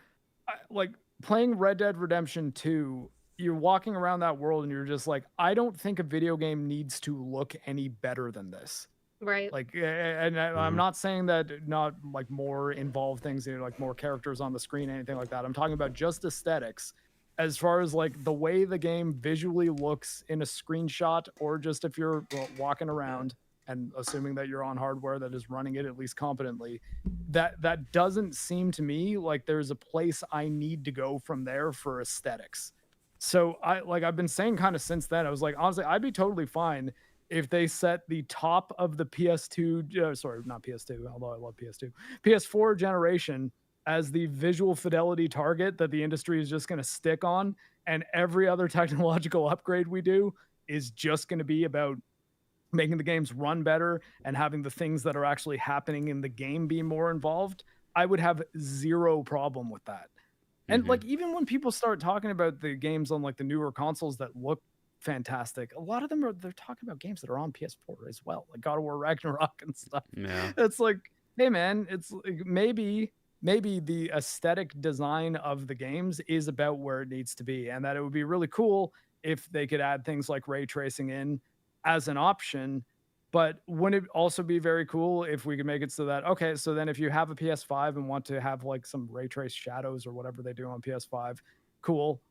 like playing Red Dead Redemption 2, you're walking around that world and you're just like, I don't think a video game needs to look any better than this. Right. Like, and I'm not saying that not like more involved things, you know, like more characters on the screen, anything like that. I'm talking about just aesthetics. As far as like the way the game visually looks in a screenshot, or just if you're walking around and assuming that you're on hardware that is running it at least competently, that doesn't seem to me like there's a place I need to go from there for aesthetics. So I've been saying kind of since then, I was like, honestly, I'd be totally fine if they set the top of the PS2, sorry, not PS2, although I love PS2, PS4 generation as the visual fidelity target that the industry is just going to stick on, and every other technological upgrade we do is just going to be about making the games run better and having the things that are actually happening in the game be more involved. I would have zero problem with that. And like, even when people start talking about the games on like the newer consoles that look fantastic, a lot of them they're talking about games that are on PS4 as well, like God of War Ragnarok and stuff. Yeah. It's like, hey man, it's like maybe the aesthetic design of the games is about where it needs to be, and that it would be really cool if they could add things like ray tracing in as an option. But wouldn't it also be very cool if we could make it so that, okay, so then if you have a PS5 and want to have like some ray trace shadows or whatever they do on PS5, cool.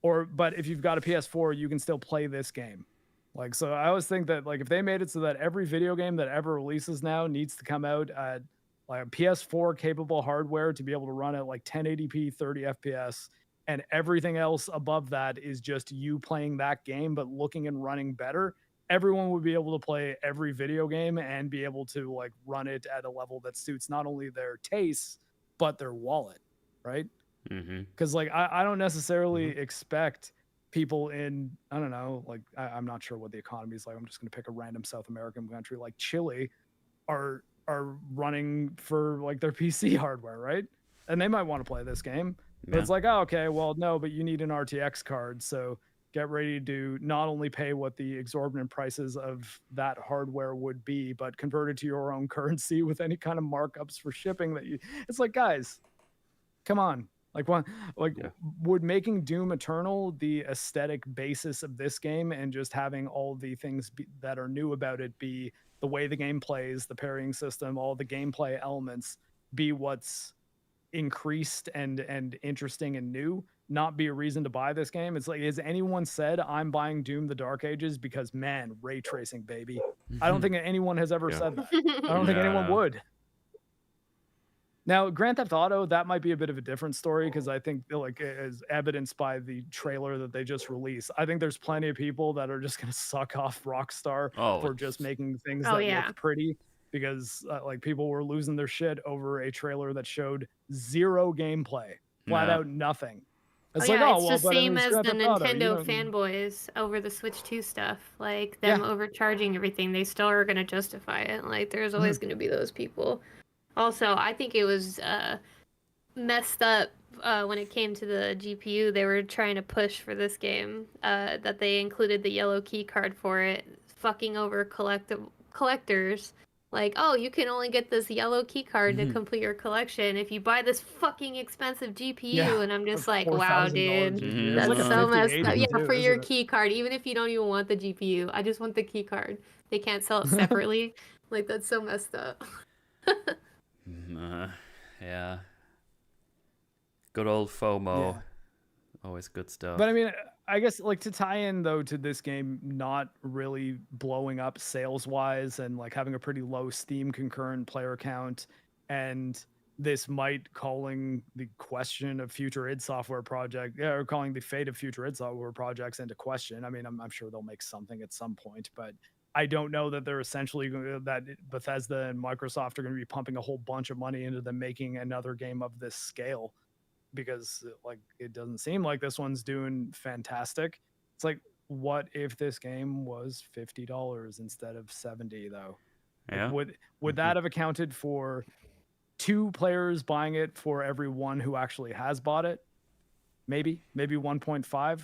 But if you've got a PS4, you can still play this game. Like, so I always think that like if they made it so that every video game that ever releases now needs to come out at like a PS4 capable hardware to be able to run at like 1080p 30 FPS, and everything else above that is just you playing that game but looking and running better, everyone would be able to play every video game and be able to like run it at a level that suits not only their tastes but their wallet, right? Because like I don't necessarily expect people in, I don't know, like I'm not sure what the economy is like, I'm just going to pick a random South American country like Chile are running for like their PC hardware, right? And they might want to play this game, but it's like, oh, okay, well, no, but you need an RTX card, so get ready to not only pay what the exorbitant prices of that hardware would be, but convert it to your own currency with any kind of markups for shipping that you, it's like, guys, come on. Like, would making Doom Eternal the aesthetic basis of this game and just having all the things that are new about it be the way the game plays, the parrying system, all the gameplay elements be what's increased and interesting and new, not be a reason to buy this game? It's like, has anyone said I'm buying Doom the Dark Ages because, man, ray tracing, baby? I don't think anyone has ever said that. I don't think anyone would. Now, Grand Theft Auto, that might be a bit of a different story, because I think, like, as evidenced by the trailer that they just released, I think there's plenty of people that are just going to suck off Rockstar for just making things that look pretty, because like people were losing their shit over a trailer that showed zero gameplay, flat out nothing. It's the same as the Nintendo fanboys over the Switch 2 stuff, like them overcharging everything. They still are going to justify it. Like, there's always going to be those people. Also, I think it was messed up when it came to the GPU. They were trying to push for this game that they included the yellow key card for it, fucking over collectors. Like, oh, you can only get this yellow key card to complete your collection if you buy this fucking expensive GPU. Yeah, And I'm just like, $4,000 wow, dude, GPU. that's It's like a so messed 5080 up. Yeah, too, for your isn't it? key card, even if you don't even want the GPU, I just want the key card. They can't sell it separately. Like, that's so messed up. Yeah. Good old FOMO. Yeah. Always good stuff. But I mean, I guess like to tie in though to this game not really blowing up sales wise and like having a pretty low Steam concurrent player count, and this might calling the question of future id Software project, or calling the fate of future id Software projects into question. I mean, I'm sure they'll make something at some point, but I don't know that they're essentially that Bethesda and Microsoft are going to be pumping a whole bunch of money into them making another game of this scale, because like it doesn't seem like this one's doing fantastic. It's like, what if this game was $50 instead of 70 though? Yeah. Like, would that have accounted for 2 players buying it for every one who actually has bought it? Maybe 1.5.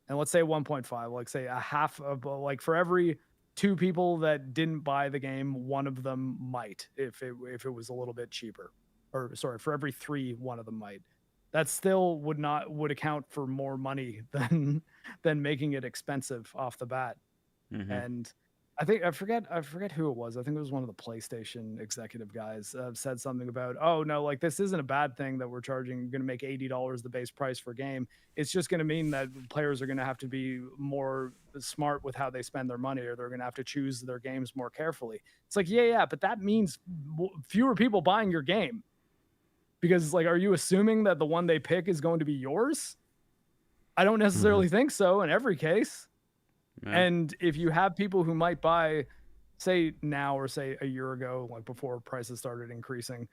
And let's say 1.5, like say a half of, like for every 2 people that didn't buy the game, one of them might, if it was a little bit cheaper. Or sorry, for every 3, one of them might. That still would account for more money than making it expensive off the bat. And I think I forget who it was. I think it was one of the PlayStation executive guys said something about, oh no, like this isn't a bad thing that we're going to make $80 the base price for a game. It's just going to mean that players are going to have to be more smart with how they spend their money, or they're going to have to choose their games more carefully. It's like, yeah, but that means fewer people buying your game. Because like, are you assuming that the one they pick is going to be yours? I don't necessarily think so in every case. Yeah. And if you have people who might buy, say now or say a year ago, like before prices started increasing,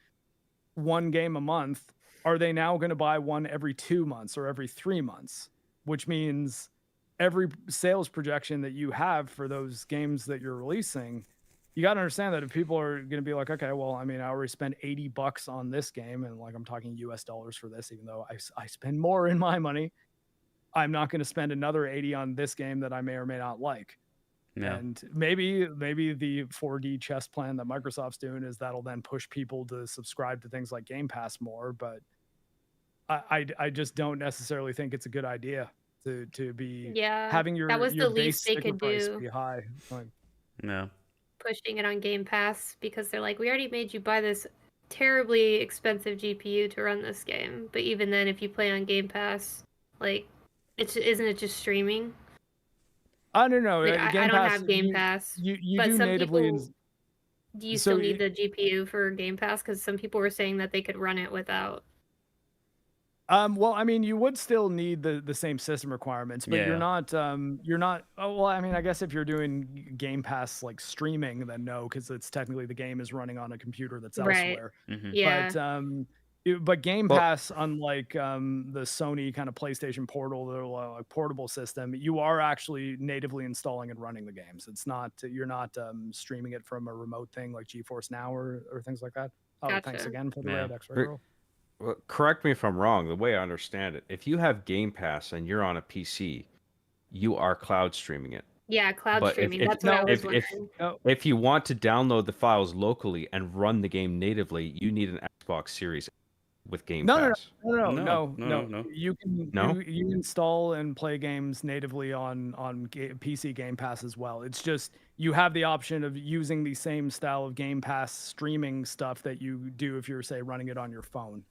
1 game a month, are they now going to buy one every 2 months or every 3 months? Which means every sales projection that you have for those games that you're releasing, you got to understand that if people are going to be like, okay, well, I mean, I already spent $80 on this game, and like I'm talking US dollars for this, even though I spend more in my money, I'm not going to spend another 80 on this game that I may or may not like. Yeah. And maybe the 4D chess plan that Microsoft's doing is that'll then push people to subscribe to things like Game Pass more. But I just don't necessarily think it's a good idea to be having your that was your the base least they could price do. Be high. Like, yeah. Pushing it on Game Pass, because they're like, we already made you buy this terribly expensive GPU to run this game. But even then, if you play on Game Pass, like, isn't it just streaming? I don't know. Like, I don't have Game Pass. You but do some natively. People, do you still need the GPU for Game Pass? Because some people were saying that they could run it without. Well, I mean, you would still need the same system requirements, but you're not. Oh, well, I mean, I guess if you're doing Game Pass like streaming, then no, because it's technically the game is running on a computer that's elsewhere. Yeah. But Game Pass, unlike the Sony kind of PlayStation Portal, the like portable system, you are actually natively installing and running the games. It's not, you're not streaming it from a remote thing like GeForce Now or things like that. Oh, gotcha. Thanks again for the Red X-Ray Girl. Well, correct me if I'm wrong. The way I understand it, if you have Game Pass and you're on a PC, you are cloud streaming it. Yeah, cloud streaming. That's what I was wondering. If you want to download the files locally and run the game natively, you need an Xbox Series with Game Pass. No. You can you install and play games natively on PC Game Pass as well. It's just you have the option of using the same style of Game Pass streaming stuff that you do if you're, say, running it on your phone.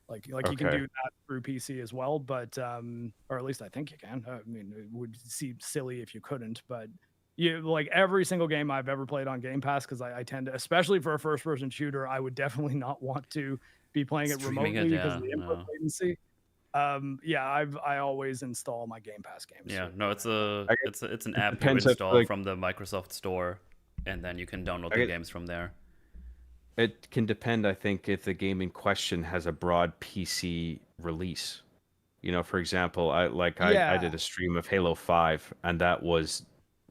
Like you can do that through PC as well, but or at least I think you can. I mean, it would seem silly if you couldn't, but like every single game I've ever played on Game Pass, because I tend to, especially for a first-person shooter, I would definitely not want to be playing it remotely because of the input latency. I always install my Game Pass games. Yeah, no, it's an app you install from the Microsoft Store, and then you can download the games from there. It can depend, I think, if the game in question has a broad PC release. You know, for example, I did a stream of Halo 5, and that was,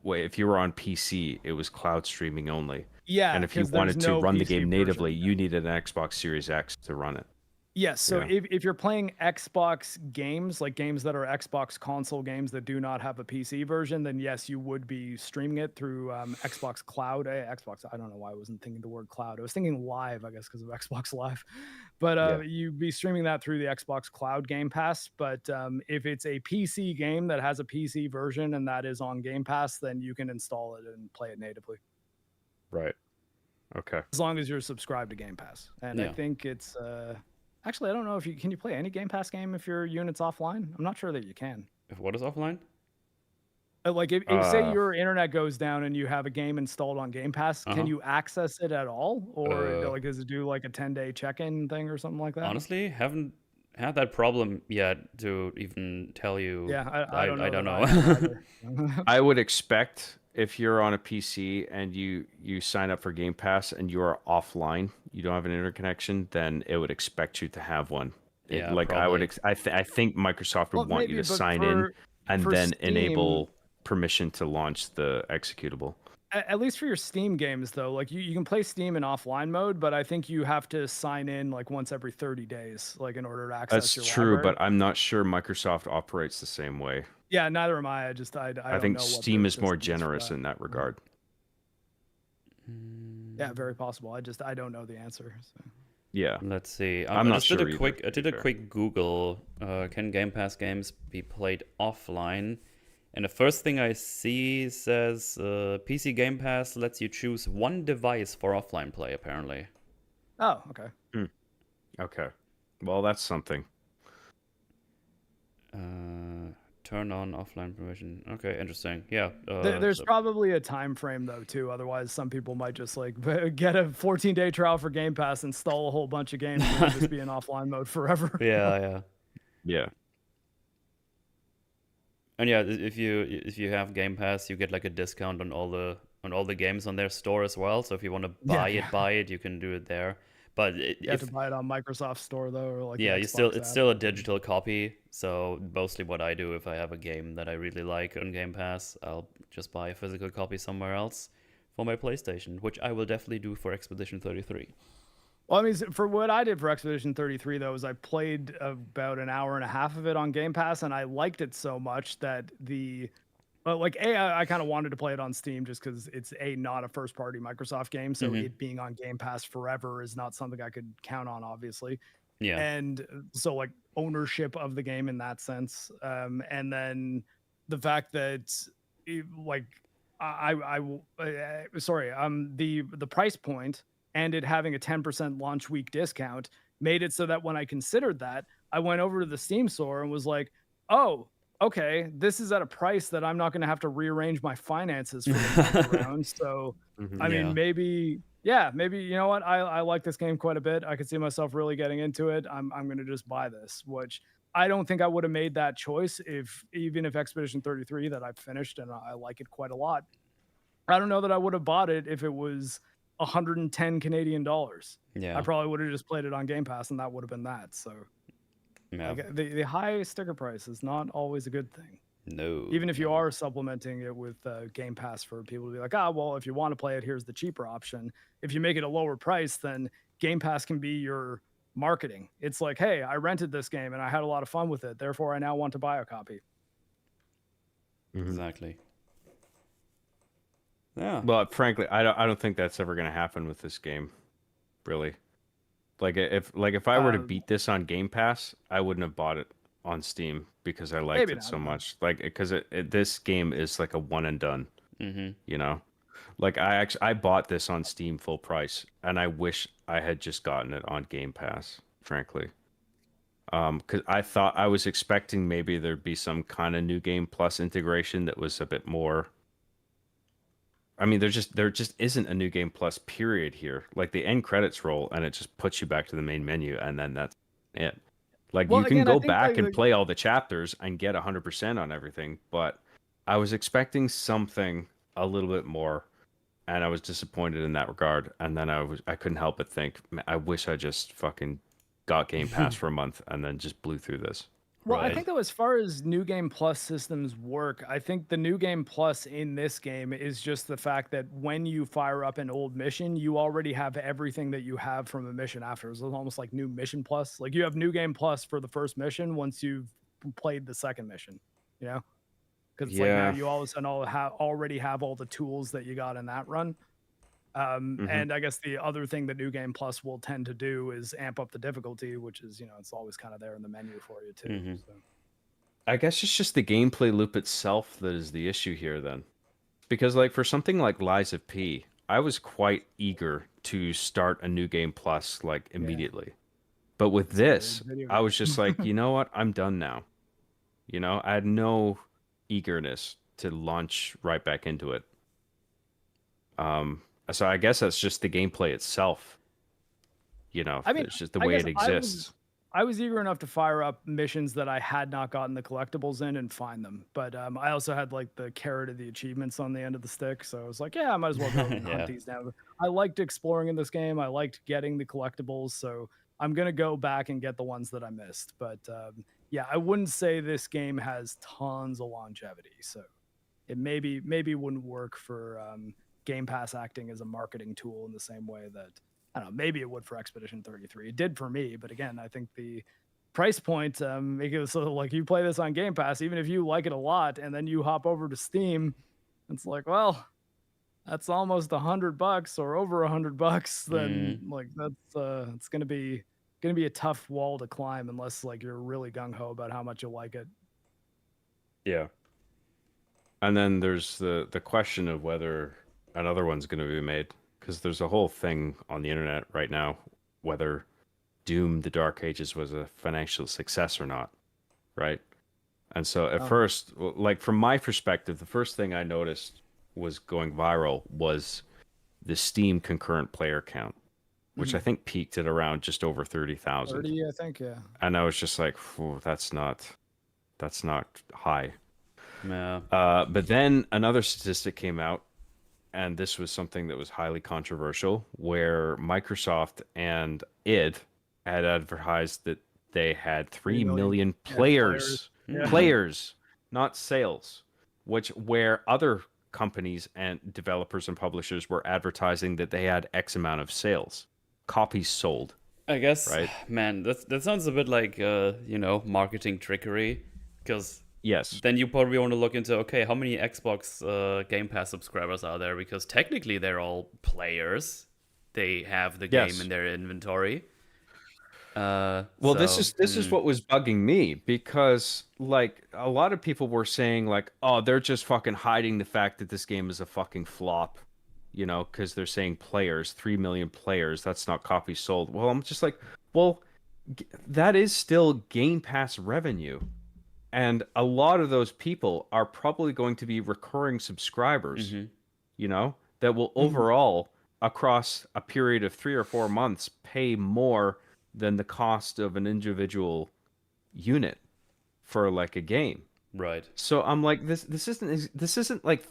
if you were on PC, it was cloud streaming only. Yeah, and if you wanted to run the game natively, you needed an Xbox Series X to run it. Yes, so Yeah. if you're playing Xbox games, like games that are Xbox console games that do not have a PC version, then yes, you would be streaming it through Xbox Cloud. Xbox, I don't know why I wasn't thinking the word cloud. I was thinking live, I guess, because of Xbox Live. But Yeah. you'd be streaming that through the Xbox Cloud Game Pass. But if it's a PC game that has a PC version and that is on Game Pass, then you can install it and play it natively. Right. Okay. As long as you're subscribed to Game Pass. And I Yeah. think it's actually I don't know if you can play any Game Pass game if your unit's offline. I'm not sure that you can. If what is offline? Like if say Uh, your internet goes down and you have a game installed on Game Pass, Uh-huh. can you access it at all? Or Uh, like does it do like a 10-day check-in thing or something like that? Honestly, haven't had that problem yet to even tell you. Yeah, I don't know. I don't that know. have either. I would expect if you're on a PC and you sign up for Game Pass and you are offline, you don't have an interconnection, then it would expect you to have one. Yeah, Like I would, probably. I think Microsoft would Well, want you maybe, to but sign in and for then Steam, enable permission to launch the executable. at least for your Steam games though, like you can play Steam in offline mode, but I think you have to sign in like once every 30 days, like in order to access That's your true, library. but I'm not sure Microsoft operates the same way. Yeah, neither am I. I I don't think know what Steam their is more system is for generous that. in that regard. Yeah, very possible. I don't know the answer. So. Yeah. Let's see. I'm I not just did sure a either, quick. to I be did a fair. quick Google. Can Game Pass games be played offline? And the first thing I see says PC Game Pass lets you choose one device for offline play. Apparently. Oh, okay. Okay. Well, that's something. Turn on offline permission. Okay, interesting. Yeah. There's So- probably a time frame though too. Otherwise, some people might just like get a 14-day trial for Game Pass, install a whole bunch of games, and then just be in offline mode forever. yeah, yeah. Yeah. And yeah, if you have Game Pass, you get like a discount on all the games on their store as well. So if you want to buy it, you can do it there. But You have to buy it on Microsoft Store though, or like the yeah, Xbox it's app. still a digital copy. So mostly what I do if I have a game that I really like on Game Pass, I'll just buy a physical copy somewhere else for my PlayStation, which I will definitely do for Expedition 33. Well, I mean, for what I did for Expedition 33 though, is I played about an hour and a half of it on Game Pass, and I liked it so much that I kind of wanted to play it on Steam just because it's not a first-party Microsoft game, so Mhm. it being on Game Pass forever is not something I could count on, obviously. Yeah. And so like ownership of the game in that sense, and then the fact that the price point and it having a 10% launch week discount made it so that when I considered that, I went over to the Steam store and was like, oh, okay, this is at a price that I'm not going to have to rearrange my finances for the next round. So, I mean, Yeah. maybe, you know what? I like this game quite a bit. I could see myself really getting into it. I'm going to just buy this, which I don't think I would have made that choice even if Expedition 33 that I've finished and I like it quite a lot. I don't know that I would have bought it if it was 110 Canadian dollars. Yeah. I probably would have just played it on Game Pass and that would have been that. So Yeah. like, the high sticker price is not always a good thing. No. Even if you are supplementing it with Game Pass for people to be like, well, if you want to play it, here's the cheaper option. If you make it a lower price, then Game Pass can be your marketing. It's like, hey, I rented this game and I had a lot of fun with it. Therefore, I now want to buy a copy. Exactly. Yeah. Well, frankly, I don't think that's ever going to happen with this game. Really. Like if I were to beat this on Game Pass, I wouldn't have bought it on Steam because I liked Maybe it not, so no. much. Like because this game is like a one and done, Mm-hmm. you know? Like I bought this on Steam full price and I wish I had just gotten it on Game Pass, frankly. Cuz I was expecting maybe there'd be some kind of New Game Plus integration that was a bit more. I mean, there just isn't a New Game Plus period here. Like the end credits roll and it just puts you back to the main menu and then that's it. Like Well, you can again, I go think, back like, and the- play all the chapters and get 100% on everything, but I was expecting something a little bit more and I was disappointed in that regard. And then I couldn't help but think, "Man, I wish I just fucking got Game Pass for a month and then just blew through this." Well, I Right. think though, as far as new game plus systems work, I think the new game plus in this game is just the fact that when you fire up an old mission, you already have everything that you have from a mission after. It's almost like new mission plus. Like you have new game plus for the first mission once you've played the second mission, you know? Because it's like now Yeah. you all of a sudden already have all the tools that you got in that run. Mhm. And I guess the other thing that New Game Plus will tend to do is amp up the difficulty, which is, it's always kind of there in the menu for you too. Mhm. So. I guess it's just the gameplay loop itself that is the issue here then. Because like for something like Lies of P, I was quite eager to start a new game plus like immediately. But with this, video I was game. just like, you know what? I'm done now. I had no eagerness to launch right back into it. So I guess that's just the gameplay itself. I mean, it's just the I way guess it exists. I was eager enough to fire up missions that I had not gotten the collectibles in and find them. But I also had like the carrot of the achievements on the end of the stick. So I was like, yeah, I might as well go and Yeah. hunt these down. I liked exploring in this game. I liked getting the collectibles. So I'm going to go back and get the ones that I missed. But yeah, I wouldn't say this game has tons of longevity. So it maybe wouldn't work for Game Pass acting as a marketing tool in the same way that, I don't know, maybe it would for Expedition 33. It did for me, but again, I think the price point make it so like you play this on Game Pass, even if you like it a lot, and then you hop over to Steam, it's like, well, that's almost $100 or over $100. Then like that's it's gonna be a tough wall to climb unless like you're really gung ho about how much you like it. Yeah. And then there's the question of whether another one's going to be made, because there's a whole thing on the internet right now whether Doom: The Dark Ages was a financial success or not, right? And so at first, like from my perspective, the first thing I noticed was going viral was the Steam concurrent player count, which I think peaked at around just over 30,000. 30, I think, yeah. And I was just like, that's not high. Yeah. But then another statistic came out, and this was something that was highly controversial, where Microsoft and id had advertised that they had 3 million players, players, not sales, where other companies and developers and publishers were advertising that they had X amount of sales, copies sold. I guess, right? Man, that sounds a bit like marketing trickery, because yes, then you probably want to look into, okay, how many Xbox Game Pass subscribers are there? Because technically they're all players. They have the game in their inventory. Well, this is what was bugging me, because like a lot of people were saying like, oh, they're just fucking hiding the fact that this game is a fucking flop, because they're saying players, 3 million players, that's not copies sold. Well, I'm just like, well, that is still Game Pass revenue. And a lot of those people are probably going to be recurring subscribers, that will overall, across a period of 3 or 4 months, pay more than the cost of an individual unit for like a game. Right. So I'm like, this isn't like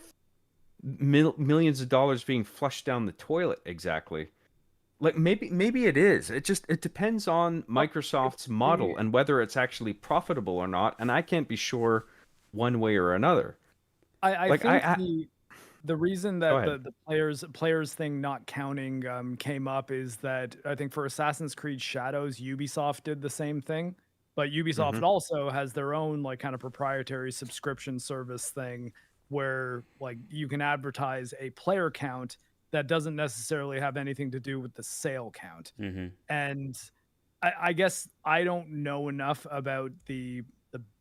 millions of dollars being flushed down the toilet exactly. Like maybe it is. It depends on Microsoft's model and whether it's actually profitable or not, and I can't be sure one way or another. I think the reason that the players thing not counting came up is that I think for Assassin's Creed Shadows, Ubisoft did the same thing, but Ubisoft also has their own like kind of proprietary subscription service thing where like you can advertise a player count that doesn't necessarily have anything to do with the sale count. And I guess I don't know enough about the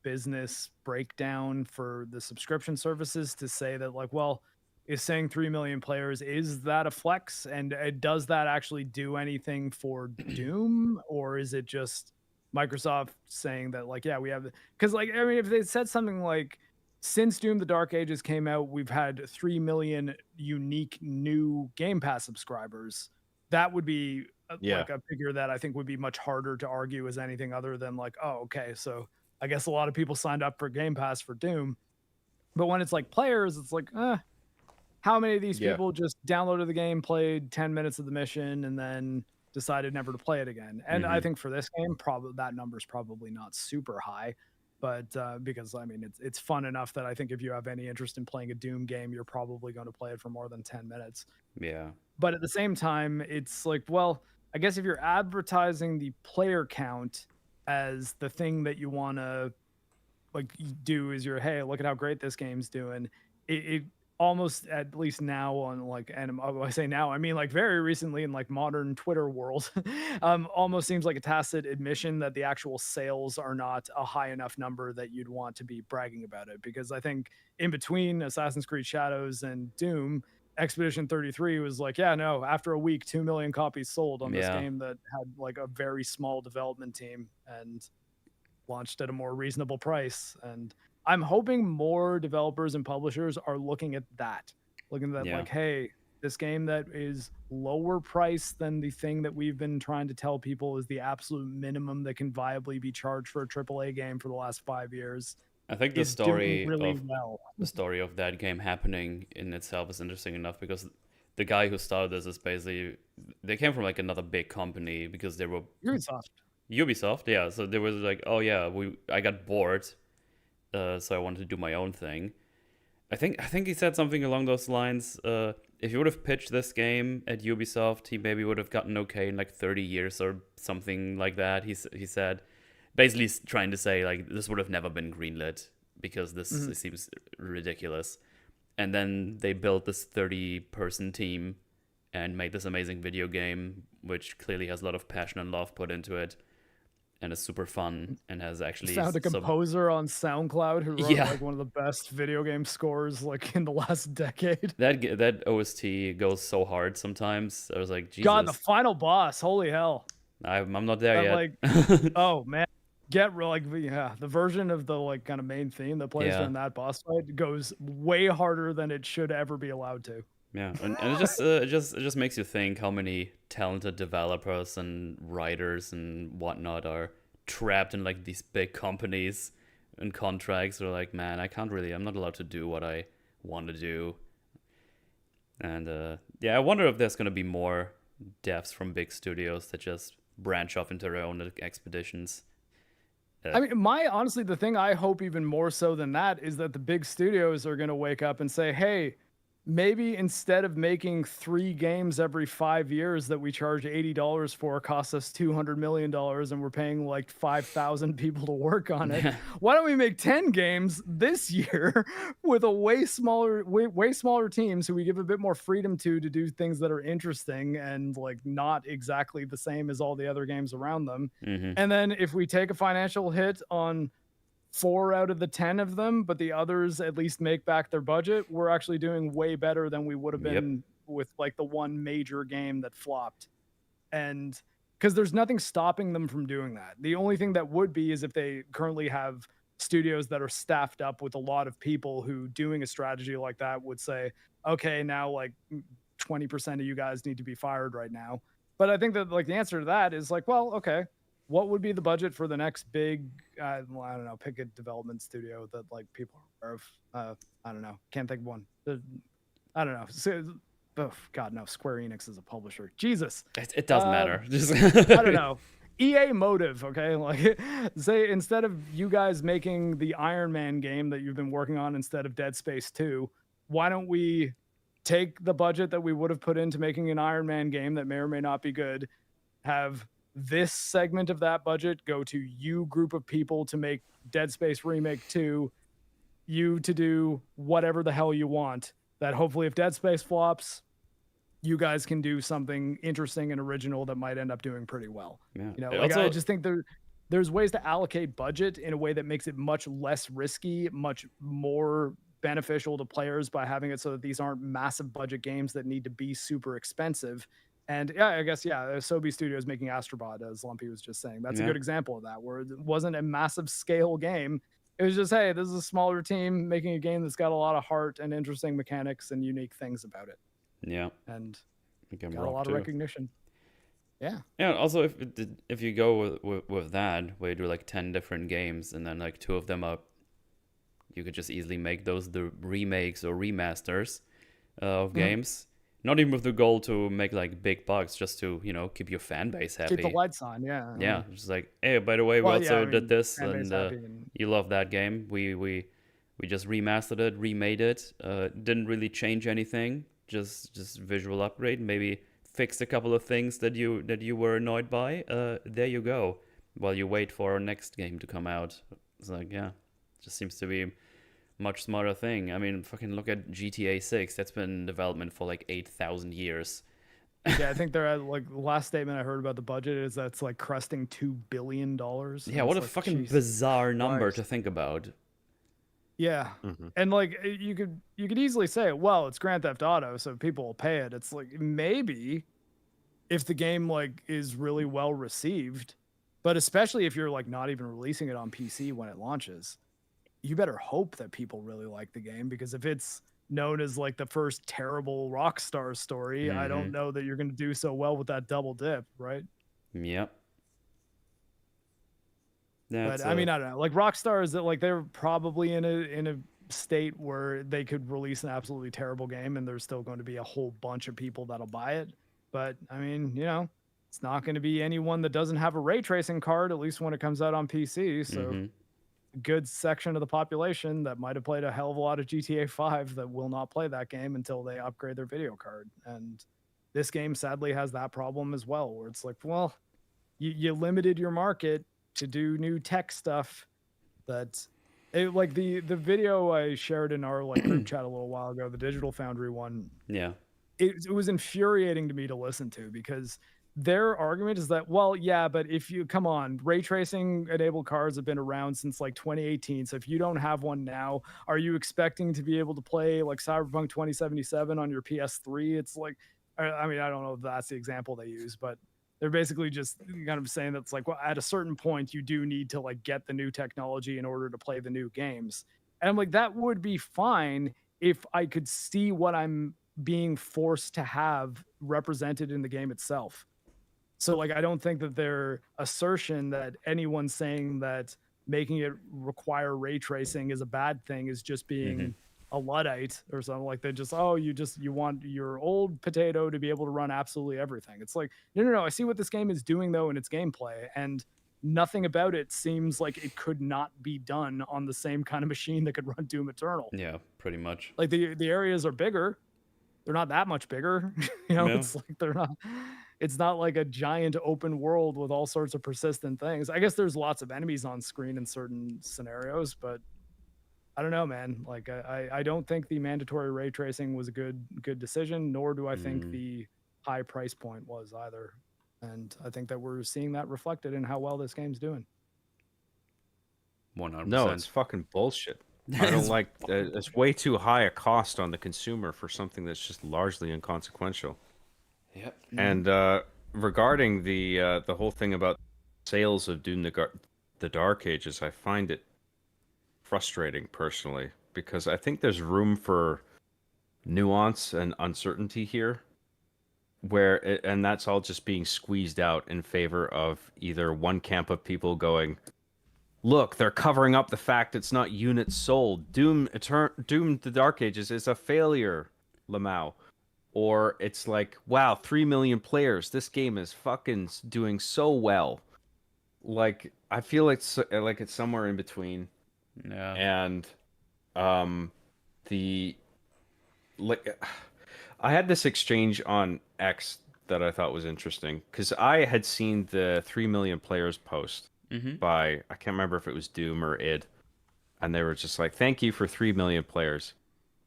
business breakdown for the subscription services to say that like, well, is saying 3 million players, is that a flex? And does that actually do anything for Doom? Or is it just Microsoft saying that like, yeah, we have, because like, I mean, if they said something like, since Doom: The Dark Ages came out, we've had 3 million unique new Game Pass subscribers. That would be like a figure that I think would be much harder to argue as anything other than like, oh, okay, so I guess a lot of people signed up for Game Pass for Doom. But when it's like players, it's like, how many of these people just downloaded the game, played 10 minutes of the mission, and then decided never to play it again? And I think for this game, probably that number's probably not super high. But because I mean, it's fun enough that I think if you have any interest in playing a Doom game, you're probably going to play it for more than 10 minutes. Yeah. But at the same time, it's like, well, I guess if you're advertising the player count as the thing that you want to like do is you're, hey, look at how great this game's doing. It almost, at least now on like, and when I say now, I mean like very recently in like modern Twitter world, almost seems like a tacit admission that the actual sales are not a high enough number that you'd want to be bragging about it. Because I think in between Assassin's Creed Shadows and Doom, Expedition 33 was like, yeah, no, after a week, 2 million copies sold on this Yeah. game that had like a very small development team and launched at a more reasonable price. And I'm hoping more developers and publishers are looking at that, looking at that, Yeah. like, hey, this game that is lower price than the thing that we've been trying to tell people is the absolute minimum that can viably be charged for a AAA game for the last 5 years. I think the Is doing story really of well. the story of that game happening in itself is interesting enough because the guy who started this is basically they came from like another big company because they were Ubisoft, yeah. So there was like, oh yeah, I got bored, so I wanted to do my own thing. I think he said something along those lines. If he would have pitched this game at Ubisoft, he maybe would have gotten okay in like 30 years or something like that. He said, basically trying to say like this would have never been greenlit because this seems ridiculous. And then they built this 30-person team and made this amazing video game, which clearly has a lot of passion and love put into it. And is super fun and has actually Found a composer on SoundCloud who wrote like one of the best video game scores like in the last decade. That OST goes so hard sometimes. I was like, Jesus. God, the final boss, holy hell! I'm not there yet. Like, oh man, get real. Like, yeah, the version of the like kind of main theme that plays during that boss fight goes way harder than it should ever be allowed to. Yeah, and it just makes you think how many talented developers and writers and whatnot are trapped in like these big companies and contracts. They're like, man, I'm not allowed to do what I want to do. And yeah, I wonder if there's gonna be more devs from big studios that just branch off into their own expeditions. I mean, honestly, the thing I hope even more so than that is that the big studios are gonna wake up and say, hey, maybe instead of making 3 games every 5 years that we charge $80 for, costs us $200 million, and we're paying like 5,000 people to work on it. Why don't we make 10 games this year with a way smaller teams who we give a bit more freedom to do things that are interesting and like not exactly the same as all the other games around them. And then if we take a financial hit on 4 out of the 10 of them, but the others at least make back their budget, we're actually doing way better than we would have been with like the one major game that flopped. And because there's nothing stopping them from doing that. The only thing that would be is if they currently have studios that are staffed up with a lot of people who doing a strategy like that would say, okay, now like 20% of you guys need to be fired right now. But I think that like the answer to that is like, well, okay, what would be the budget for the next big, I don't know, pick a development studio that like people are aware of. I don't know. Can't think of one. I don't know. Oh, God, no. Square Enix is a publisher. Jesus. It doesn't matter. Just I don't know. EA Motive, okay? Like, say instead of you guys making the Iron Man game that you've been working on instead of Dead Space 2, why don't we take the budget that we would have put into making an Iron Man game that may or may not be good, have this segment of that budget go to you group of people to make Dead Space Remake 2, you to do whatever the hell you want, that hopefully if Dead Space flops, you guys can do something interesting and original that might end up doing pretty well. Yeah. You know, like, I just think there's ways to allocate budget in a way that makes it much less risky, much more beneficial to players by having it so that these aren't massive budget games that need to be super expensive. And yeah, I guess, yeah, Asobi Studios making Astrobot, as Lumpy was just saying. That's a good example of that, where it wasn't a massive scale game. It was just, hey, this is a smaller team making a game that's got a lot of heart and interesting mechanics and unique things about it. Yeah. And got a lot of recognition. Yeah. Yeah, also, if you go with that, where you do like 10 different games, and then like 2 of them are, you could just easily make those the remakes or remasters of games. not even with the goal to make like big bucks, just to keep your fan base happy. Keep the lights on, yeah. Yeah, just like, hey, by the way, we Well, also yeah, I did mean, this, fan base and happy and you love that game. We just remastered it, remade it. Didn't really change anything, just visual upgrade. Maybe fixed a couple of things that you were annoyed by. There you go. While you wait for our next game to come out, it's like, yeah, just seems to be much smarter thing. I mean, fucking look at GTA 6. That's been in development for like 8,000 years. yeah, I think they're at like the last statement I heard about the budget is that's like cresting $2 billion. Yeah, what a like, fucking Jesus bizarre number Christ. to think about. Yeah, Mhm. and like you could easily say, well, it's Grand Theft Auto, so people will pay it. It's like maybe if the game like is really well received, but especially if you're like not even releasing it on PC when it launches, you better hope that people really like the game, because if it's known as like the first terrible Rockstar story, I don't Mhm. know that you're going to do so well with that double dip, right? Yep. But I mean, I don't know. Like Rockstar is that like they're probably in a state where they could release an absolutely terrible game and there's still going to be a whole bunch of people that'll buy it. But I mean, it's not going to be anyone that doesn't have a ray tracing card, at least when it comes out on PC. So Mhm. a good section of the population that might have played a hell of a lot of GTA 5 that will not play that game until they upgrade their video card. And this game sadly has that problem as well, where it's like, well, you limited your market to do new tech stuff that like the video I shared in our like group chat a little while ago, the Digital Foundry one, Yeah. it was infuriating to me to listen to, because their argument is that, well, yeah, but if you come on, ray tracing enabled cards have been around since like 2018. So if you don't have one now, are you expecting to be able to play like Cyberpunk 2077 on your PS3? It's like, I mean, I don't know if that's the example they use, but they're basically just kind of saying that it's like, well, at a certain point, you do need to like get the new technology in order to play the new games. And I'm like, that would be fine if I could see what I'm being forced to have represented in the game itself. So like, I don't think that their assertion that anyone saying that making it require ray tracing is a bad thing is just being a Luddite or something. Like they just, oh, you want your old potato to be able to run absolutely everything. It's like, no. I see what this game is doing though in its gameplay, and nothing about it seems like it could not be done on the same kind of machine that could run Doom Eternal. Yeah, pretty much. Like the areas are bigger. They're not that much bigger. Yeah. It's like it's not like a giant open world with all sorts of persistent things. I guess there's lots of enemies on screen in certain scenarios, but I don't know, man. Like I don't think the mandatory ray tracing was a good decision, nor do I think the high price point was either. And I think that we're seeing that reflected in how well this game's doing. 100%. No, it's fucking bullshit. I don't like it's way too high a cost on the consumer for something that's just largely inconsequential. Yep. And regarding the whole thing about sales of Doom the Dark Ages, I find it frustrating personally, because I think there's room for nuance and uncertainty here, and that's all just being squeezed out in favor of either one camp of people going, look, they're covering up the fact it's not units sold. Doom the Dark Ages is a failure, Lamau. Or it's like, wow, 3 million players. This game is fucking doing so well. Like, I feel like it's somewhere in between. Yeah. And I had this exchange on X that I thought was interesting, because I had seen the 3 million players post by, I can't remember if it was Doom or id, and they were just like, thank you for 3 million players.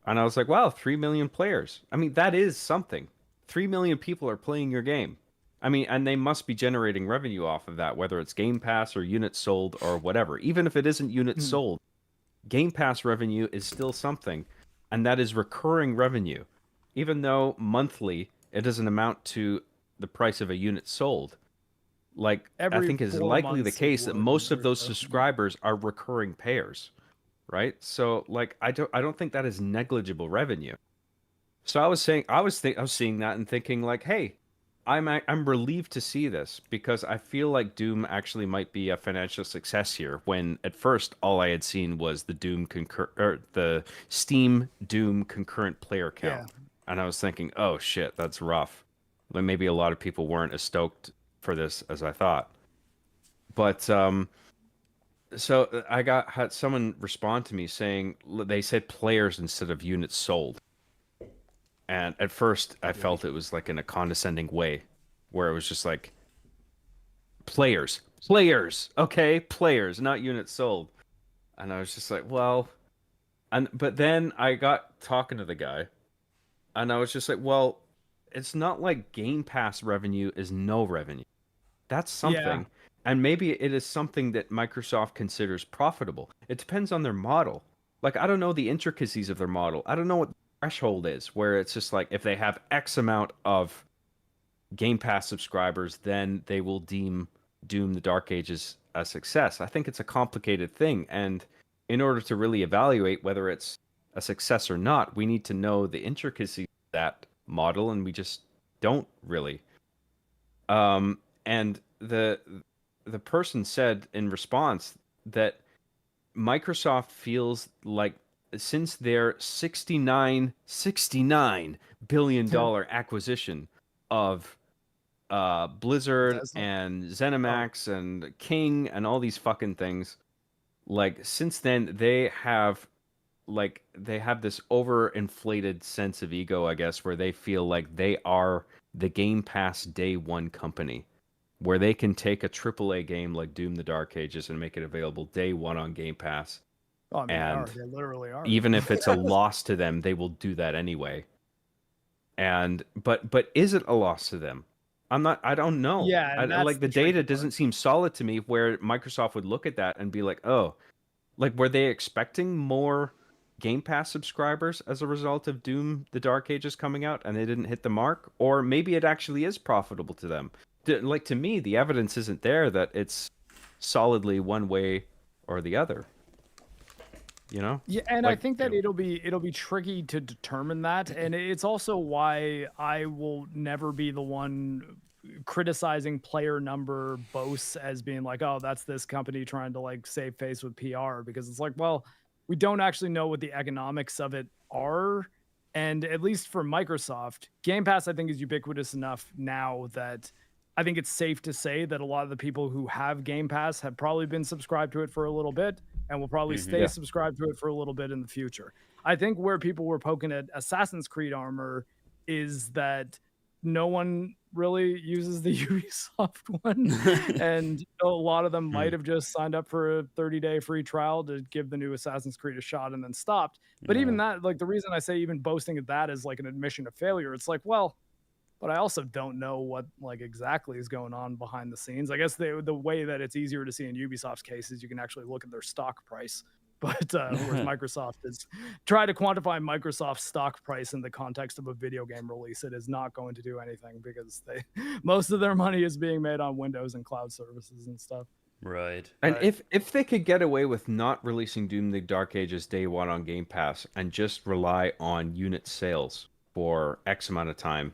And I was like, wow, 3 million players. I mean, that is something. 3 million people are playing your game. I mean, and they must be generating revenue off of that, whether it's Game Pass or units sold or whatever. Even if it isn't units sold, Game Pass revenue is still something, and that is recurring revenue. Even though monthly it doesn't amount to the price of a unit sold. Like, I think it's likely the case that most of those subscribers are recurring payers, right? So, like, I don't think that is negligible revenue. So I was seeing that and thinking like, hey, I'm relieved to see this, because I feel like Doom actually might be a financial success here, when at first all I had seen was the Steam Doom concurrent player count. and I was thinking, oh shit, that's rough. Like maybe a lot of people weren't as stoked for this as I thought. But so had someone respond to me saying they said players instead of units sold. And at first I felt it was like in a condescending way, where it was just like players, okay, players, not units sold. And I was just like, well, but then I got talking to the guy, and I was just like, well, it's not like Game Pass revenue is no revenue. That's something. Yeah. And maybe it is something that Microsoft considers profitable. It depends on their model. Like, I don't know the intricacies of their model. I don't know what the threshold is, where it's just like if they have X amount of Game Pass subscribers, then they will deem Doom the Dark Ages a success. I think it's a complicated thing. And in order to really evaluate whether it's a success or not, we need to know the intricacies of that model, and we just don't really. And the person said in response that Microsoft feels like since their $69 billion acquisition of Blizzard and ZeniMax and King and all these fucking things, like since then they have this overinflated sense of ego, I guess, where they feel like they are the Game Pass day one company, where they can take a AAA game like Doom the Dark Ages and make it available day one on Game Pass. Oh, I mean, And they literally are. even if it's a loss to them, they will do that anyway. And but is it a loss to them? I don't know. Yeah, like the tricky data part. doesn't seem solid to me, where Microsoft would look at that and be like, oh, like were they expecting more Game Pass subscribers as a result of Doom the Dark Ages coming out and they didn't hit the mark? Or maybe it actually is profitable to them. Like, to me, the evidence isn't there that it's solidly one way or the other. You know? Yeah, and Like, I think that it'll be tricky to determine that, and it's also why I will never be the one criticizing player number boasts as being like, oh, that's this company trying to like save face with PR, because it's like, well, we don't actually know what the economics of it are. And at least for Microsoft, Game Pass, I think, is ubiquitous enough now that I think it's safe to say that a lot of the people who have Game Pass have probably been subscribed to it for a little bit and will probably stay subscribed to it for a little bit in the future. I think where people were poking at Assassin's Creed armor is that no one really uses the Ubisoft one. And a lot of them might have just signed up for a 30-day free trial to give the new Assassin's Creed a shot and then stopped. But even that, like the reason I say even boasting of that is like an admission of failure. It's like, well, but I also don't know what like exactly is going on behind the scenes. I guess the way that it's easier to see in Ubisoft's case is you can actually look at their stock price. But whereas Microsoft is try to quantify Microsoft's stock price in the context of a video game release, it is not going to do anything because most of their money is being made on Windows and cloud services and stuff. Right. And if they could get away with not releasing Doom the Dark Ages day one on Game Pass and just rely on unit sales for X amount of time,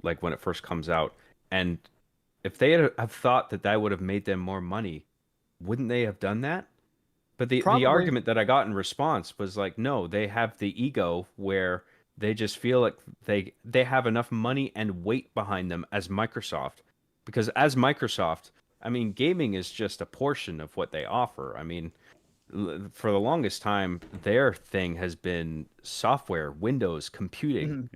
like when it first comes out, and if they have thought that that would have made them more money, wouldn't they have done that? But the argument that I got in response was like, no, they have the ego where they just feel like they have enough money and weight behind them as Microsoft. Because as Microsoft, I mean, gaming is just a portion of what they offer. I mean, for the longest time, their thing has been software, Windows, computing.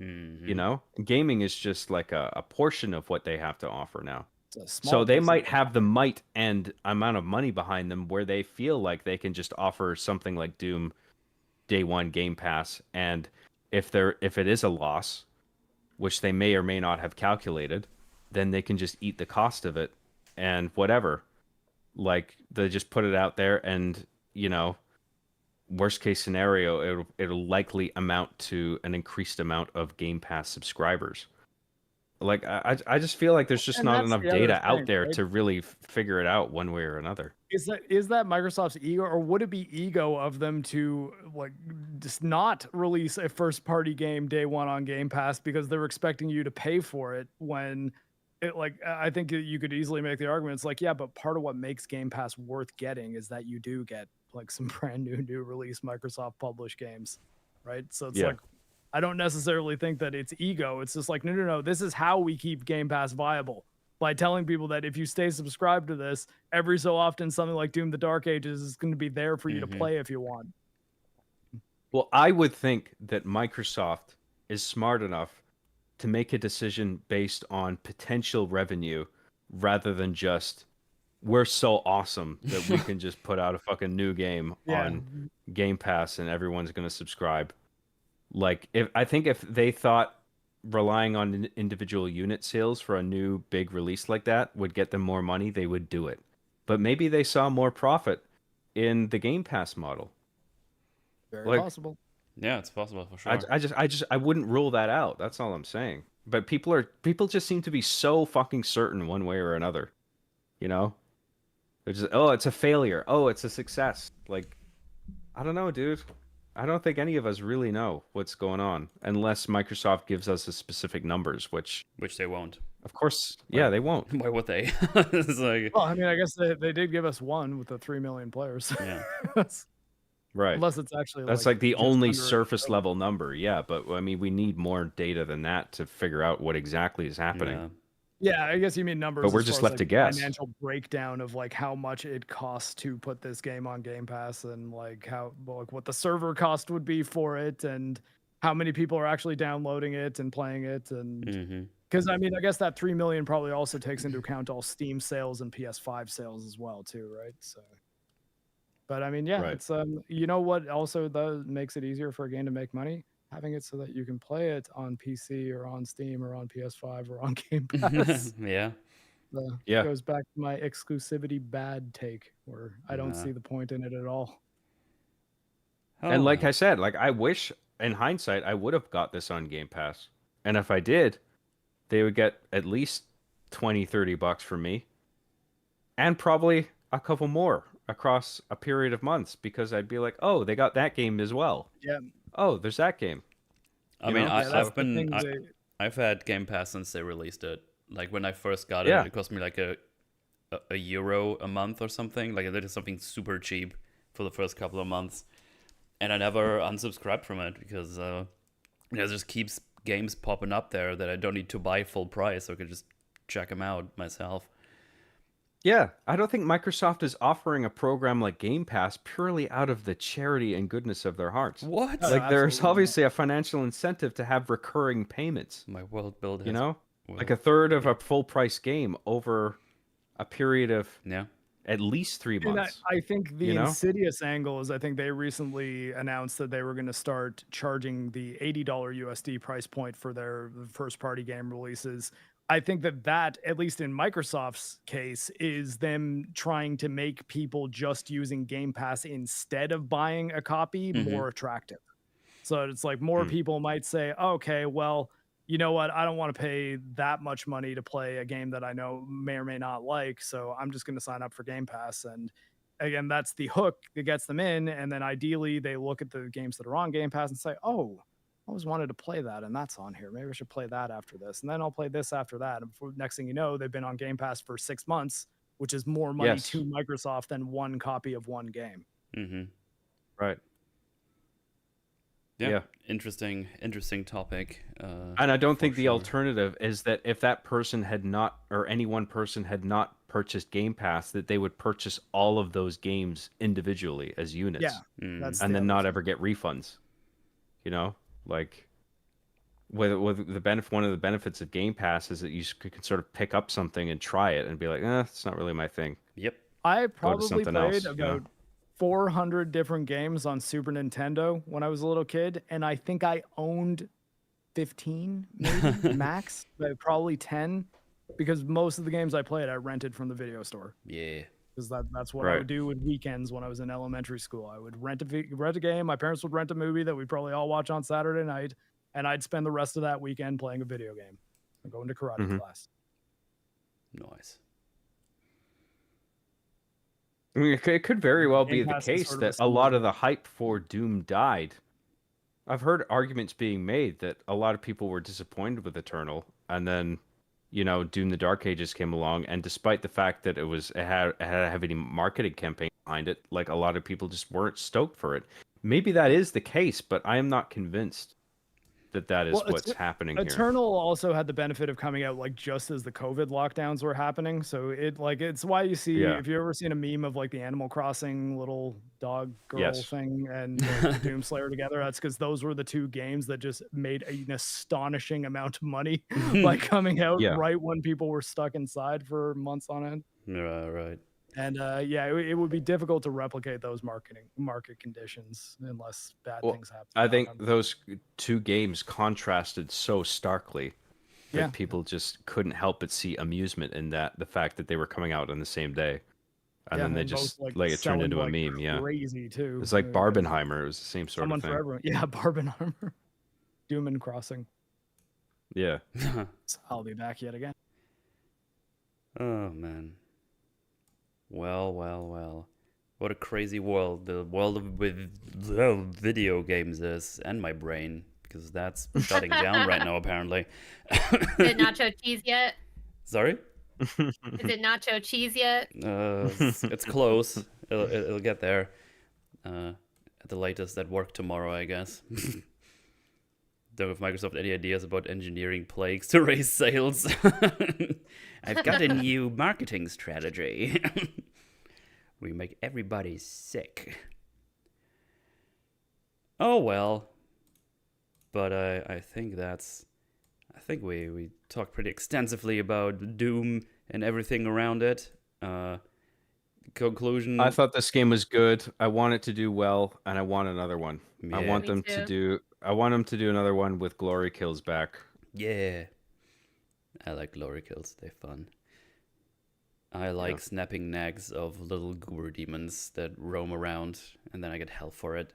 You know, gaming is just like a portion of what they have to offer now. So they might have the might and amount of money behind them where they feel like they can just offer something like Doom day one Game Pass, and if it is a loss, which they may or may not have calculated, then they can just eat the cost of it and whatever. Like they just put it out there, and you know, worst case scenario, it'll likely amount to an increased amount of Game Pass subscribers. Like I just feel like there's just not enough data out there to really figure it out one way or another. Is that Microsoft's ego, or would it be ego of them to like just not release a first party game day one on Game Pass because they're expecting you to pay for it when it, like, I think you could easily make the argument. It's like, yeah, but part of what makes Game Pass worth getting is that you do get like some brand new release Microsoft published games, right? So it's like, I don't necessarily think that it's ego. It's just like, no. This is how we keep Game Pass viable, by telling people that if you stay subscribed to this, every so often something like Doom: The Dark Ages is going to be there for you to play if you want. Well, I would think that Microsoft is smart enough to make a decision based on potential revenue rather than just we're so awesome that we can just put out a fucking new game on Game Pass and everyone's going to subscribe. Like, if they thought relying on individual unit sales for a new big release like that would get them more money, they would do it. But maybe they saw more profit in the Game Pass model. Very possible. Yeah, it's possible for sure. I wouldn't rule that out. That's all I'm saying. But people just seem to be so fucking certain one way or another. You know? They're just, oh, it's a failure. Oh, it's a success. Like, I don't know, dude. I don't think any of us really know what's going on unless Microsoft gives us the specific numbers, which they won't. Of course, yeah, they won't. Why would they? It's like... Well, I mean, I guess they did give us one with the 3 million players. Yeah. Right. Unless it's actually that's like the only surface level number. Yeah, but I mean, we need more data than that to figure out what exactly is happening. Yeah, I guess you mean numbers. But we're just left to guess. Financial breakdown of like how much it costs to put this game on Game Pass, and like what the server cost would be for it, and how many people are actually downloading it and playing it, and because I mean, I guess that 3 million probably also takes into account all Steam sales and PS5 sales as well, too, right? So. But I mean, yeah, it's you know what also makes it easier for a game to make money? Having it so that you can play it on PC or on Steam or on PS5 or on Game Pass. Yeah. Goes back to my exclusivity bad take, where I don't see the point in it at all. And like I said, like I wish in hindsight I would have got this on Game Pass. And if I did, they would get at least $20-$30 from me. And probably a couple more across a period of months, because I'd be like, oh, they got that game as well. Yeah. Oh, there's that game. I mean, I've had Game Pass since they released it. Like when I first got it, it cost me like a euro a month or something. Like I did something super cheap for the first couple of months, and I never unsubscribed from it because it just keeps games popping up there that I don't need to buy full price, so I could just check them out myself. Yeah, I don't think Microsoft is offering a program like Game Pass purely out of the charity and goodness of their hearts. What? Like, there's obviously a financial incentive to have recurring payments. My world build has... You know? Like a third of a full-price game over a period of at least 3 months. I think the insidious angle is I think they recently announced that they were going to start charging the $80 USD price point for their first-party game releases. I think that, at least in Microsoft's case, is them trying to make people just using Game Pass instead of buying a copy more attractive. So it's like more people might say, okay, well, you know what? I don't want to pay that much money to play a game that I know may or may not like, so I'm just going to sign up for Game Pass. And again, that's the hook that gets them in. And then ideally, they look at the games that are on Game Pass and say, oh, I always wanted to play that, and that's on here. Maybe I should play that after this, and then I'll play this after that. And before, next thing you know, they've been on Game Pass for 6 months, which is more money to Microsoft than one copy of one game. Right. Yeah. Interesting topic. And I don't think the alternative is that if that person had not, or any one person had not purchased Game Pass, that they would purchase all of those games individually as units. Yeah. And then not ever get refunds. You know? Like, with the benefit, one of the benefits of Game Pass is that you can sort of pick up something and try it and be like, it's not really my thing. Yep. I probably played about 400 different games on Super Nintendo when I was a little kid, and I think I owned 15, maybe max, but probably 10, because most of the games I played I rented from the video store. Yeah. Because that's what I would do with weekends when I was in elementary school. I would rent a game. My parents would rent a movie that we'd probably all watch on Saturday night, and I'd spend the rest of that weekend playing a video game and going to karate class. Nice. I mean, it could very well be the case that a lot of the hype for Doom died. I've heard arguments being made that a lot of people were disappointed with Eternal, and then Doom: The Dark Ages came along, and despite the fact that it had a heavy marketing campaign behind it, like a lot of people just weren't stoked for it. Maybe that is the case, but I am not convinced. that is Well, what's happening here. Eternal also had the benefit of coming out like just as the COVID lockdowns were happening. So it's why you see, Yeah. if you ever seen a meme of like the Animal Crossing little dog girl Yes. thing and the Doomslayer together, that's because those were the two games that just made an astonishing amount of money by coming out Yeah. right when people were stuck inside for months on end. Right. And it would be difficult to replicate those market conditions unless bad Well, things happen. I think around them. those two games contrasted so starkly that Yeah. people just couldn't help but see amusement in that, the fact that they were coming out on the same day. And then they and both, just like it turned selling into a like meme. Yeah. crazy too. It's like Yeah. Barbenheimer. It was the same sort Someone of thing. for everyone. Yeah, Barbenheimer. Doom and Crossing. Yeah. So I'll be back yet again. Oh man. Well. What a crazy world the world with video games is, and my brain, because that's shutting down right now apparently. Is it nacho cheese yet? Sorry? Is it nacho cheese yet? It's close. It'll get there. At the latest at work tomorrow, I guess. Don't know if Microsoft any ideas about engineering plagues to raise sales. I've got a new marketing strategy. We make everybody sick. Oh well. But I think we talked pretty extensively about Doom and everything around it. Conclusion. I thought this game was good. I want it to do well, and I want another one. I Yeah. want Me them too. to do. I want them to do another one with glory kills back. Yeah. I like glory kills. They're fun. I like snapping nags of little goober demons that roam around, and then I get hell for it.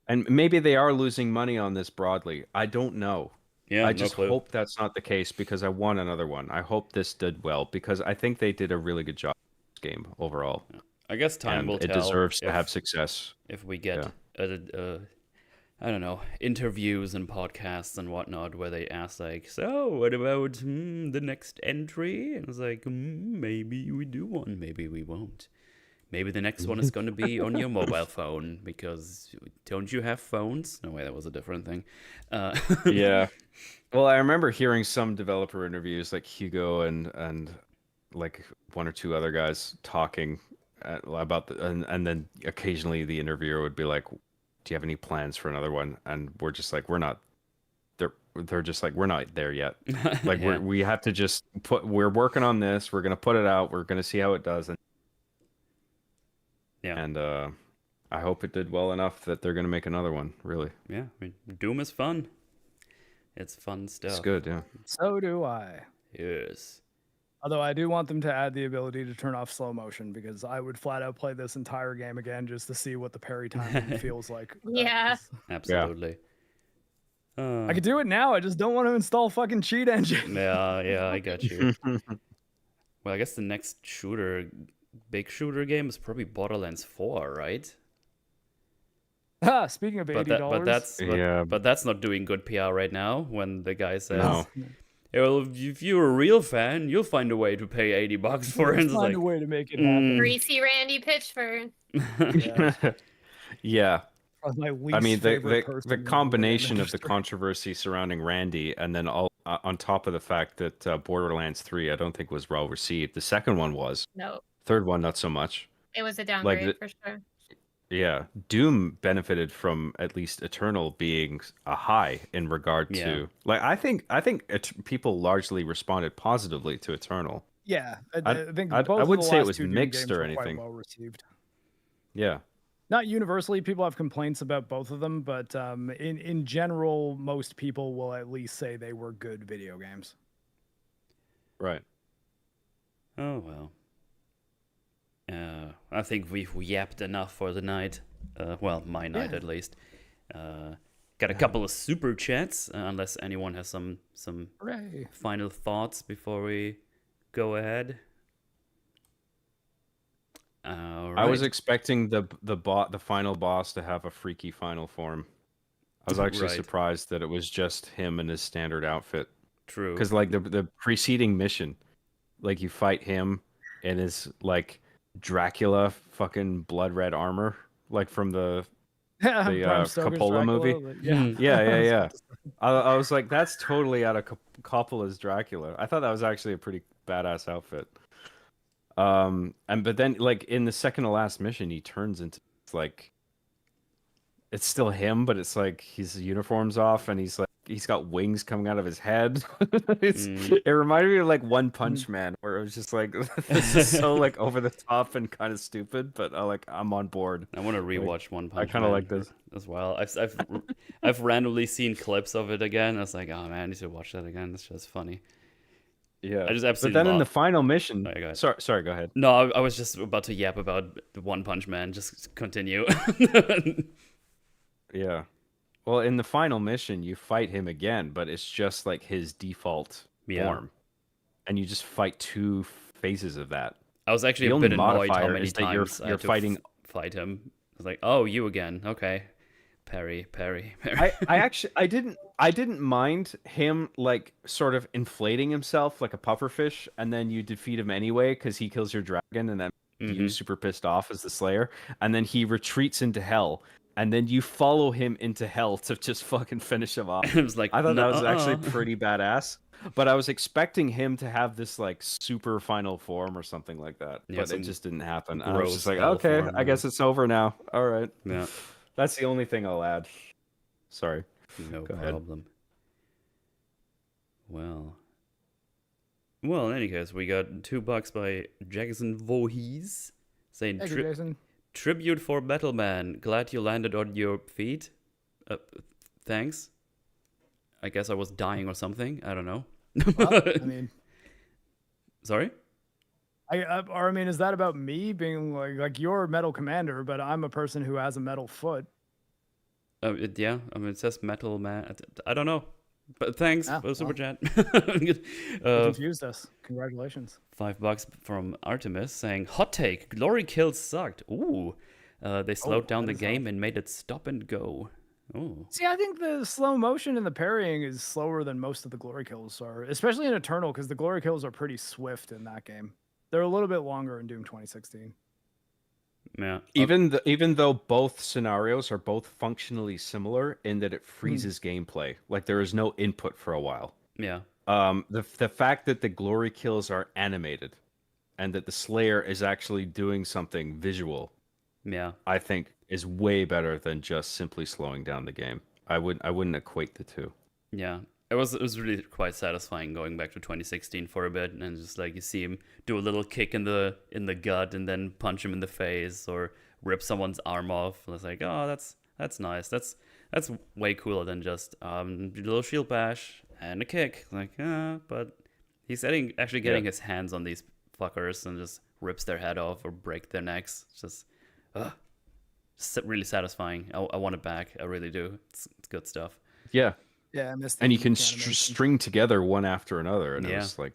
And maybe they are losing money on this broadly. I don't know. Yeah, I no just clue. hope that's not the case, because I want another one. I hope this did well, because I think they did a really good job with this game overall. I guess time And will it tell. deserves to if- have success. if we get I don't know, interviews and podcasts and whatnot where they ask like, so what about the next entry? And it's like, maybe we do one, maybe we won't. Maybe the next one is going to be on your mobile phone, because don't you have phones? No way, that was a different thing. Yeah. Well, I remember hearing some developer interviews, like Hugo and like one or two other guys talking about and then occasionally the interviewer would be like, do you have any plans for another one? And we're just like, we're not. They're just like, we're not there yet. Like Yeah. we have to just we're working on this. We're gonna put it out. We're gonna see how it does. And I hope it did well enough that they're gonna make another one. Really, Yeah, I mean, Doom is fun. It's fun stuff. it's good. Yeah. So do I. Yes. Although I do want them to add the ability to turn off slow motion, because I would flat out play this entire game again just to see what the parry time feels like. Yeah. Absolutely. I could do it now. I just don't want to install fucking cheat engine. Yeah, I got you. Well, I guess the next big shooter game is probably Borderlands 4, right? Speaking of But $80, but that's not doing good PR right now. When the guy says, No. "Yeah, well, if you're a real fan, you'll find a way to pay $80 for it." It's find like, a way to make it happen. Greasy Randy Pitchford. Yeah. Yeah. My least I mean, favorite person the in combination of the industry. controversy surrounding Randy, and then all on top of the fact that Borderlands 3, I don't think was well received. The second one was. No, Third one, not so much. it was a downgrade the- for sure. Yeah, Doom benefited from at least Eternal being a high in regard Yeah. to like I think people largely responded positively to Eternal. Yeah, I think I both of wouldn't the say it last was two Doom mixed games or were quite anything. well received. Yeah, Not universally, people have complaints about both of them, but in general, most people will at least say they were good video games. right. oh well. I think we've yapped enough for the night. Well, my night Yeah. at least. Got a couple of super chats, unless anyone has some Hooray! final thoughts before we go ahead. I was expecting the final boss to have a freaky final form. I was actually Right. surprised that it was just him in his standard outfit. True. Because like the preceding mission, like you fight him in his like Dracula fucking blood red armor, like from the The Bram Stoker's Coppola Dracula, movie? but yeah. Mhm. Yeah, yeah, I was yeah. about to say. I was like, that's totally out of Coppola's Dracula. I thought that was actually a pretty badass outfit. But then like in the second to last mission, he turns into like it's still him, but it's like his uniform's off and he's got wings coming out of his head. Mm. It reminded me of like One Punch Man, where it was just like this is so like over the top and kind of stupid, but I'm on board. I want to rewatch One Punch kinda Man like this. as well. I've randomly seen clips of it again. I was like, oh man, I need to watch that again. It's just funny. Yeah, I just but absolutely then in the love. final mission, Sorry, go ahead. sorry, go ahead. No, I was just about to yap about the One Punch Man. Just continue. Yeah. Well, in the final mission, you fight him again, but it's just like his default Yeah. form, and you just fight two phases of that. I was actually The a only bit annoyed how modifier many is that you're times I had to fighting. fight him. I was like, oh, you again? Okay, parry, parry, parry. I didn't mind him like sort of inflating himself like a pufferfish, and then you defeat him anyway because he kills your dragon, and then you super pissed off as the Slayer, and then he retreats into hell, and then you follow him into hell to just fucking finish him off. I was like, I thought that was "Nuh-uh." actually pretty badass. But I was expecting him to have this like super final form or something like that. Yeah, But some it just didn't happen. I was gross just like, hell okay, form, I guess it's over now. All right. Yeah, That's the only thing I'll add. Sorry. no Go ahead. problem. Well, in any case, we got $2 by Jackson Voorhees saying Thank you, Jason. tribute for Metal Man. Glad you landed on your feet. Thanks. I guess I was dying or something. I don't know. Well, I mean, Sorry? or I mean, is that about me being like you're Metal Commander, but I'm a person who has a metal foot? Yeah, I mean, it says Metal Man. I don't know. But thanks Ah, for the super well. chat. You confused us. Congratulations. $5 from Artemis saying, hot take, glory kills sucked. Ooh. They slowed down that the is game and made it stop and go. Oh. See, I think the slow motion and the parrying is slower than most of the glory kills are, especially in Eternal, because the glory kills are pretty swift in that game. They're a little bit longer in Doom 2016. Yeah. Even though both scenarios are both functionally similar in that it freezes gameplay, like there is no input for a while. Yeah. The fact that the glory kills are animated, and that the Slayer is actually doing something visual, Yeah. I think is way better than just simply slowing down the game. I wouldn't equate the two. Yeah. It was really quite satisfying going back to 2016 for a bit, and just like you see him do a little kick in the gut and then punch him in the face or rip someone's arm off. And it's like, oh, that's nice. That's way cooler than just a little shield bash and a kick. Like, but he's actually getting his hands on these fuckers and just rips their head off or break their necks. It's just really satisfying. I want it back. I really do. It's good stuff. Yeah. Yeah, I missed. And you can string together one after another, and it Yeah. was like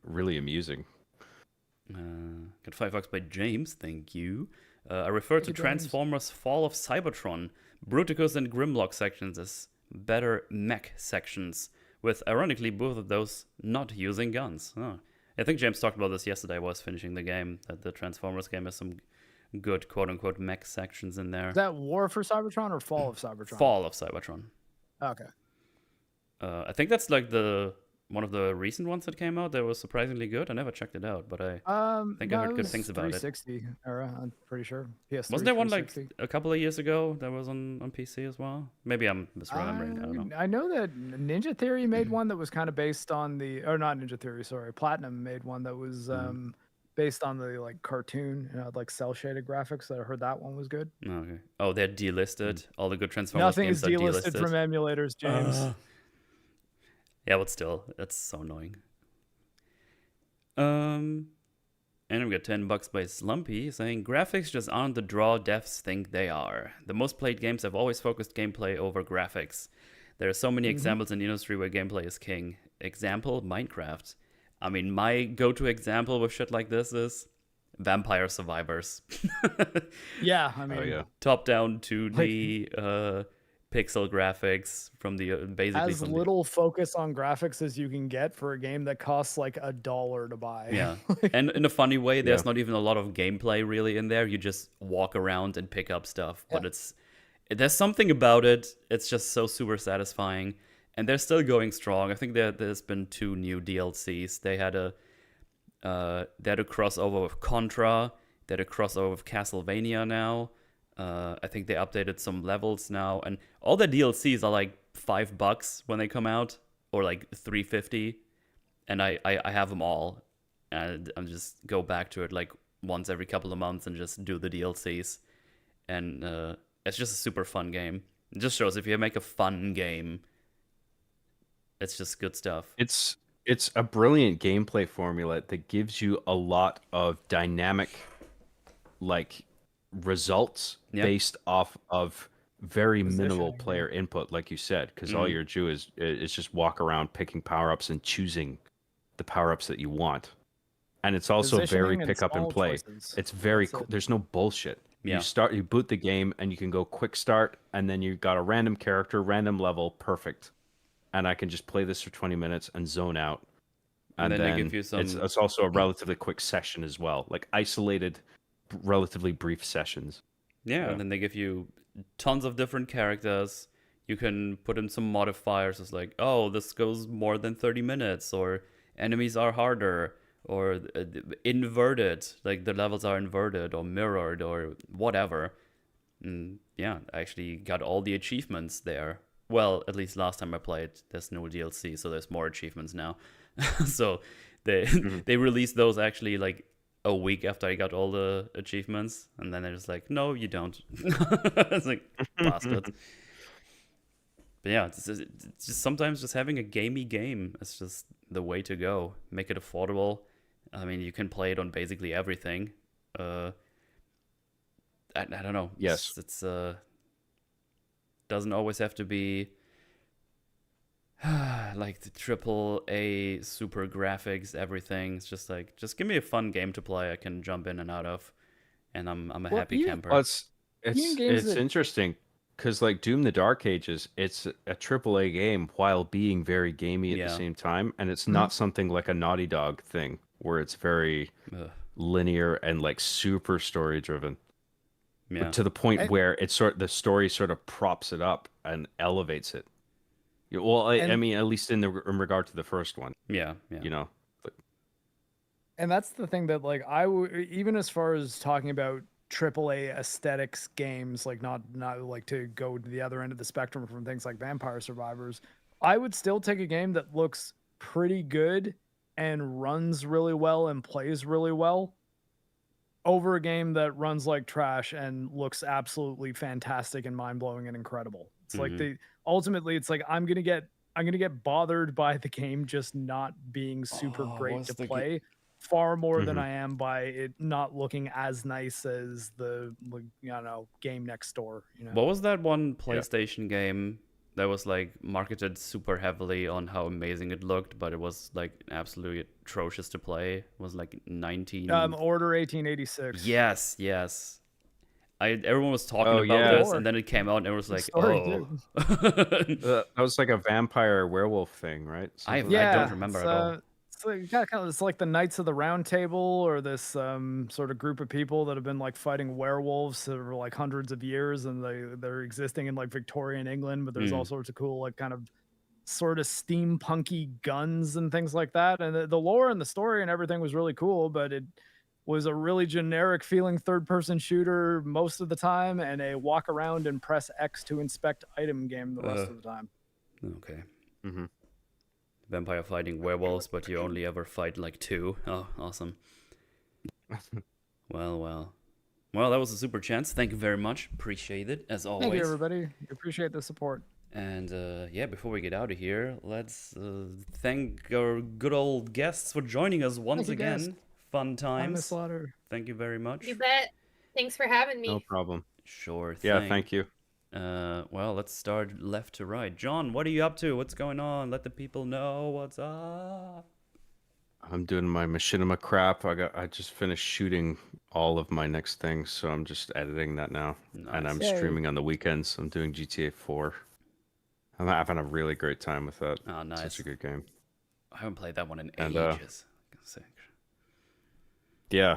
really amusing. Got $5 by James, thank you. I refer to you, James. Transformers Fall of Cybertron, Bruticus and Grimlock sections as better mech sections, with ironically both of those not using guns. Oh. I think James talked about this yesterday. I was finishing the game, that the Transformers game has some good quote-unquote mech sections in there. Is that War for Cybertron or Fall of Cybertron? Fall of Cybertron. Okay. I think that's like one of the recent ones that came out that was surprisingly good. I never checked it out, but I think I heard it good was things about it. 360 era, I'm pretty sure. PS3, Wasn't there one like 360. a couple of years ago that was on PC as well? Maybe I'm misremembering. I don't know. I know that Ninja Theory made one that was kind of based on or not Ninja Theory, sorry, Platinum made one that was based on the like cartoon, like cell shaded graphics. I heard that one was good. Okay. Oh, they're delisted. All the good Transformers Nothing games is are delisted from emulators, James. Yeah, but still, that's so annoying. And we got $10 by Slumpy saying graphics just aren't the draw devs think they are. The most played games have always focused gameplay over graphics. There are so many examples in the industry where gameplay is king. Example, Minecraft. I mean, my go-to example with shit like this is Vampire Survivors. Yeah, I mean, Top-down 2D pixel graphics from the basically as little focus on graphics as you can get for a game that costs like $1 to buy. Yeah, and in a funny way, there's not even a lot of gameplay really in there. You just walk around and pick up stuff, but there's something about it. It's just so super satisfying, and they're still going strong. I think there's been 2 new DLCs. They had a crossover with Contra. They had a crossover with Castlevania now. I think they updated some levels now, and all the DLCs are like $5 when they come out, or like $3.50, and I have them all, and I'm just go back to it like once every couple of months and just do the DLCs, and it's just a super fun game. It just shows if you make a fun game, it's just good stuff. It's a brilliant gameplay formula that gives you a lot of dynamic like results based off of very minimal Positioning, player input, like you said, because all you're doing is just walk around picking power-ups and choosing the power-ups that you want. And it's also very Positioning and pick up and small play. choices. It's very That's it. there's no bullshit. Yeah. You boot the game and you can go quick start, and then you got a random character, random level, perfect. And I can just play this for 20 minutes and zone out. And then they give you some. It's also a relatively quick session as well, like isolated, relatively brief sessions. Yeah, and then they give you tons of different characters. You can put in some modifiers. It's like, oh, this goes more than 30 minutes, or enemies are harder, or inverted, like the levels are inverted or mirrored or whatever. And yeah, I actually got all the achievements there. Well, at least last time I played, there's no DLC, so there's more achievements now. So they they released those actually like a week after I got all the achievements, and then they're just like, no, you don't. It's like, bastards. But yeah, it's just sometimes just having a gamey game is just the way to go. Make it affordable. I mean, you can play it on basically everything. I don't know. Yes. It's doesn't always have to be like the AAA super graphics, everything. It's just like, just give me a fun game to play I can jump in and out of, and I'm a Well, happy camper. Well, it's games that- interesting because like Doom: The Dark Ages, it's a AAA game while being very gamey at Yeah. the same time, and it's not something like a Naughty Dog thing where it's very linear and like super story driven. Yeah. To the point where it's the story sort of props it up and elevates it. Well, I mean, at least in regard to the first one, Yeah. you know. And that's the thing that like even as far as talking about AAA aesthetics games, like not like to go to the other end of the spectrum from things like Vampire Survivors, I would still take a game that looks pretty good and runs really well and plays really well over a game that runs like trash and looks absolutely fantastic and mind-blowing and incredible. It's like ultimately it's like I'm gonna get bothered by the game just not being super great to play far more than I am by it not looking as nice as the game next door. What was that one PlayStation game that was like marketed super heavily on how amazing it looked, but it was like absolutely atrocious to play? It was like 19 Order 1886. Yes. Everyone was talking about this, and then it came out, and it was like, That was like a vampire werewolf thing, right? I don't remember at all. It's like the Knights of the Round Table, or this sort of group of people that have been like fighting werewolves for like hundreds of years, and they're existing in like Victorian England, but there's all sorts of cool like kind of sort of steampunky guns and things like that, and the lore and the story and everything was really cool, but it was a really generic feeling third-person shooter most of the time, and a walk around and press X to inspect item game the rest of the time. Okay. Vampire fighting werewolves, but you only ever fight like 2. Oh, awesome. Well, that was a super chance. Thank you very much. Appreciate it, as always. Thank you, everybody. Appreciate the support. And before we get out of here, let's thank our good old guests for joining us once again. Guest. Fun times. Miss Slaughter. Thank you very much. You bet. Thanks for having me. No problem. Sure thing. Yeah, thank you. Well, let's start left to right. John, what are you up to? What's going on? Let the people know what's up. I'm doing my machinima crap. I just finished shooting all of my next things, so I'm just editing that now. Nice. And I'm Yay. streaming on the weekends. I'm doing GTA 4. I'm having a really great time with that. Oh, nice. Such a good game. I haven't played that one in And, ages. Yeah.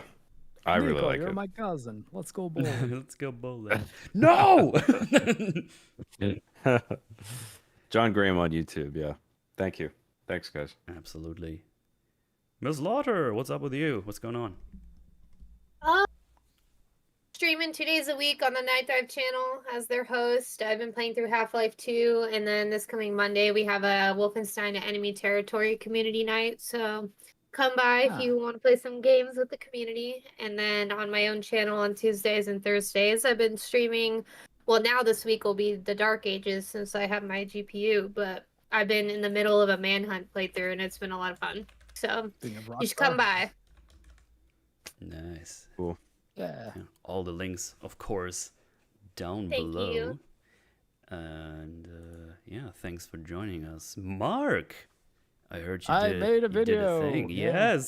I really Nico, like you're it. my cousin. Let's go bowling. Let's go bowling. No! John Graham on YouTube. Yeah. Thank you. Thanks, guys. Absolutely. Miss Laughter, what's up with you? What's going on? Streaming 2 days a week on the Night Dive channel as their host. I've been playing through Half-Life 2, and then this coming Monday we have a Wolfenstein Enemy Territory community night. So come by if you want to play some games with the community. And then on my own channel on Tuesdays and Thursdays, I've been streaming. Well, now this week will be the Dark Ages since I have my GPU, but I've been in the middle of a Manhunt playthrough, and it's been a lot of fun. So you should come by. Nice. Cool. Yeah. Yeah, all the links, of course, down Thank below. you. And yeah, thanks for joining us, Marc. I heard you I did. made a you did video, thing. yeah.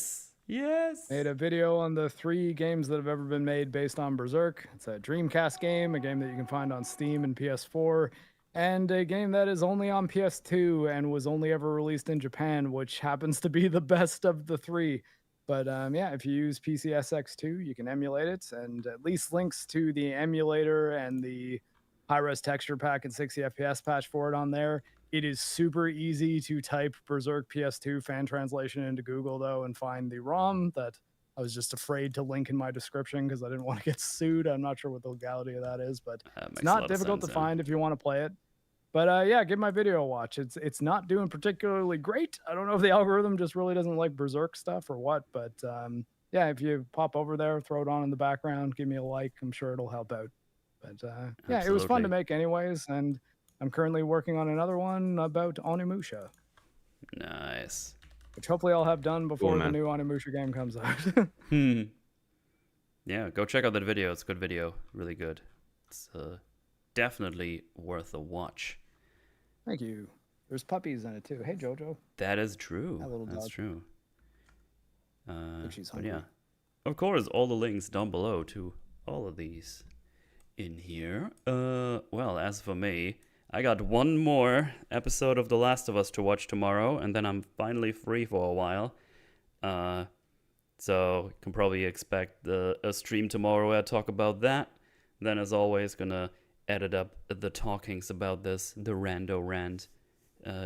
Yes. Made a video on the 3 games that have ever been made based on Berserk. It's a Dreamcast game, a game that you can find on Steam and PS4, and a game that is only on PS2 and was only ever released in Japan, which happens to be the best of the 3. But yeah, if you use PCSX2, you can emulate it, and at least links to the emulator and the high-res texture pack and 60 FPS patch for it on there. It is super easy to type Berserk PS2 fan translation into Google, though, and find the ROM that I was just afraid to link in my description because I didn't want to get sued. I'm not sure what the legality of that is, but it's not difficult to find if you want to play it. But yeah, give my video a watch. It's not doing particularly great. I don't know if the algorithm just really doesn't like Berserk stuff or what, but yeah, if you pop over there, throw it on in the background, give me a like, I'm sure it'll help out. But yeah, it was fun to make anyways, and I'm currently working on another one about Onimusha. Nice. Which hopefully I'll have done before Cool, the man. new Onimusha game comes out. Yeah, go check out that video. It's a good video. Really good. It's definitely worth a watch. Thank you. There's puppies in it too. Hey, Jojo. That is true. That little That's dog. true. think she's But hungry. yeah, of course, all the links down below to all of these in here. Well, as for me, I got one more episode of The Last of Us to watch tomorrow, and then I'm finally free for a while. So you can probably expect a stream tomorrow where I talk about that. Then, as always, gonna edit up the talkings about this, the rando rant,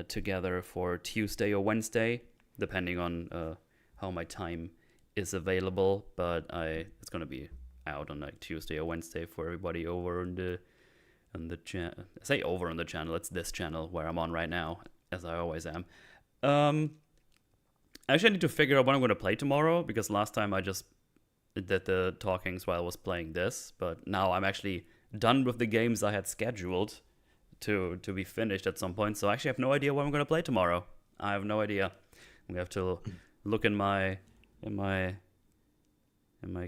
together for Tuesday or Wednesday, depending on how my time is available. But it's gonna be out on like Tuesday or Wednesday for everybody over on the channel. I say over on the channel. It's this channel where I'm on right now, as I always am. Actually, I need to figure out what I'm going to play tomorrow, because last time I just did the talkings while I was playing this, but now I'm actually done with the games I had scheduled to be finished at some point, so I actually have no idea what I'm going to play tomorrow. I have no idea. We have to look in my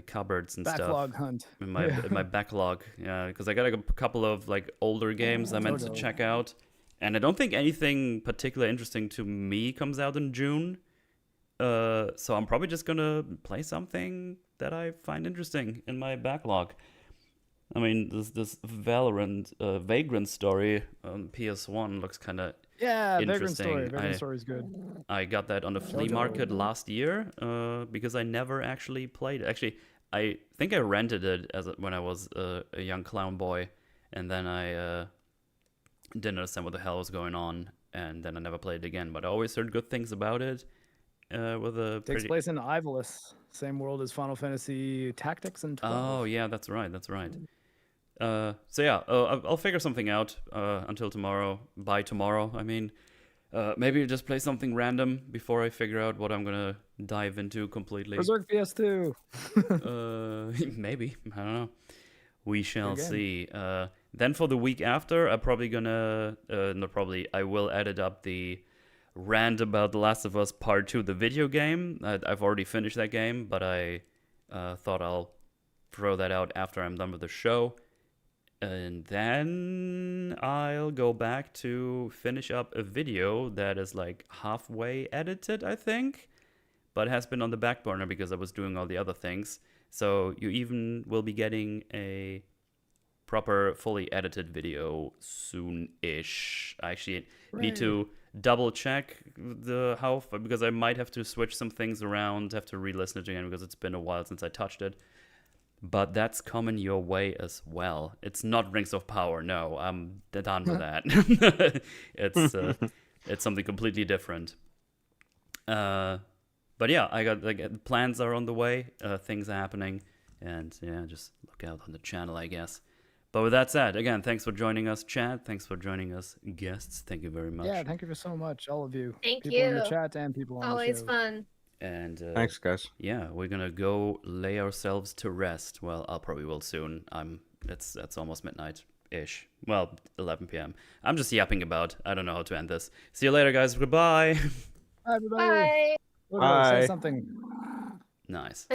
cupboards and Backlog stuff. hunt. In my backlog, yeah, because I got a couple of like older games I meant to check out, and I don't think anything particularly interesting to me comes out in June. So I'm probably just gonna play something that I find interesting in my backlog. I mean, this Vagrant story on PS1 looks kind of interesting. Vagrant Story is good. I got that on the flea market last year because I never actually played it. Actually, I think I rented it when I was a young clown boy, and then I didn't understand what the hell was going on, and then I never played it again. But I always heard good things about it. Takes place in Ivalice, same world as Final Fantasy Tactics and 12. Oh yeah, that's right. So yeah, I'll figure something out until tomorrow. By tomorrow, I mean, maybe just play something random before I figure out what I'm gonna dive into completely. Berserk PS2. Maybe, I don't know. We shall see. Then for the week after, I'm probably gonna I will edit up the rant about The Last of Us Part 2, the video game. I've already finished that game, but I thought I'll throw that out after I'm done with the show. And then I'll go back to finish up a video that is like halfway edited, I think, but has been on the back burner because I was doing all the other things. So you even will be getting a proper, fully edited video soon-ish. I actually need to double check because I might have to switch some things around, have to re-listen it again because it's been a while since I touched it. but that's coming your way as well. It's not Rings of Power. No, I'm done with that. It's something completely different. But yeah, I got like plans are on the way. Things are happening, and yeah, just look out on the channel, I guess. But with that said, again, thanks for joining us, chat. Thanks for joining us, guests. Thank you very much. Yeah, thank you so much, all of you. Thank people in the you. chat and people on Always the show. fun. And Thanks, guys. yeah, we're gonna go lay ourselves to rest. Well, I'll probably will soon. It's almost midnight ish. Well, 11 p.m. I'm just yapping about. I don't know how to end this. See you later, guys. Goodbye. Bye, everybody. Bye. Literally, say Bye. something. Nice.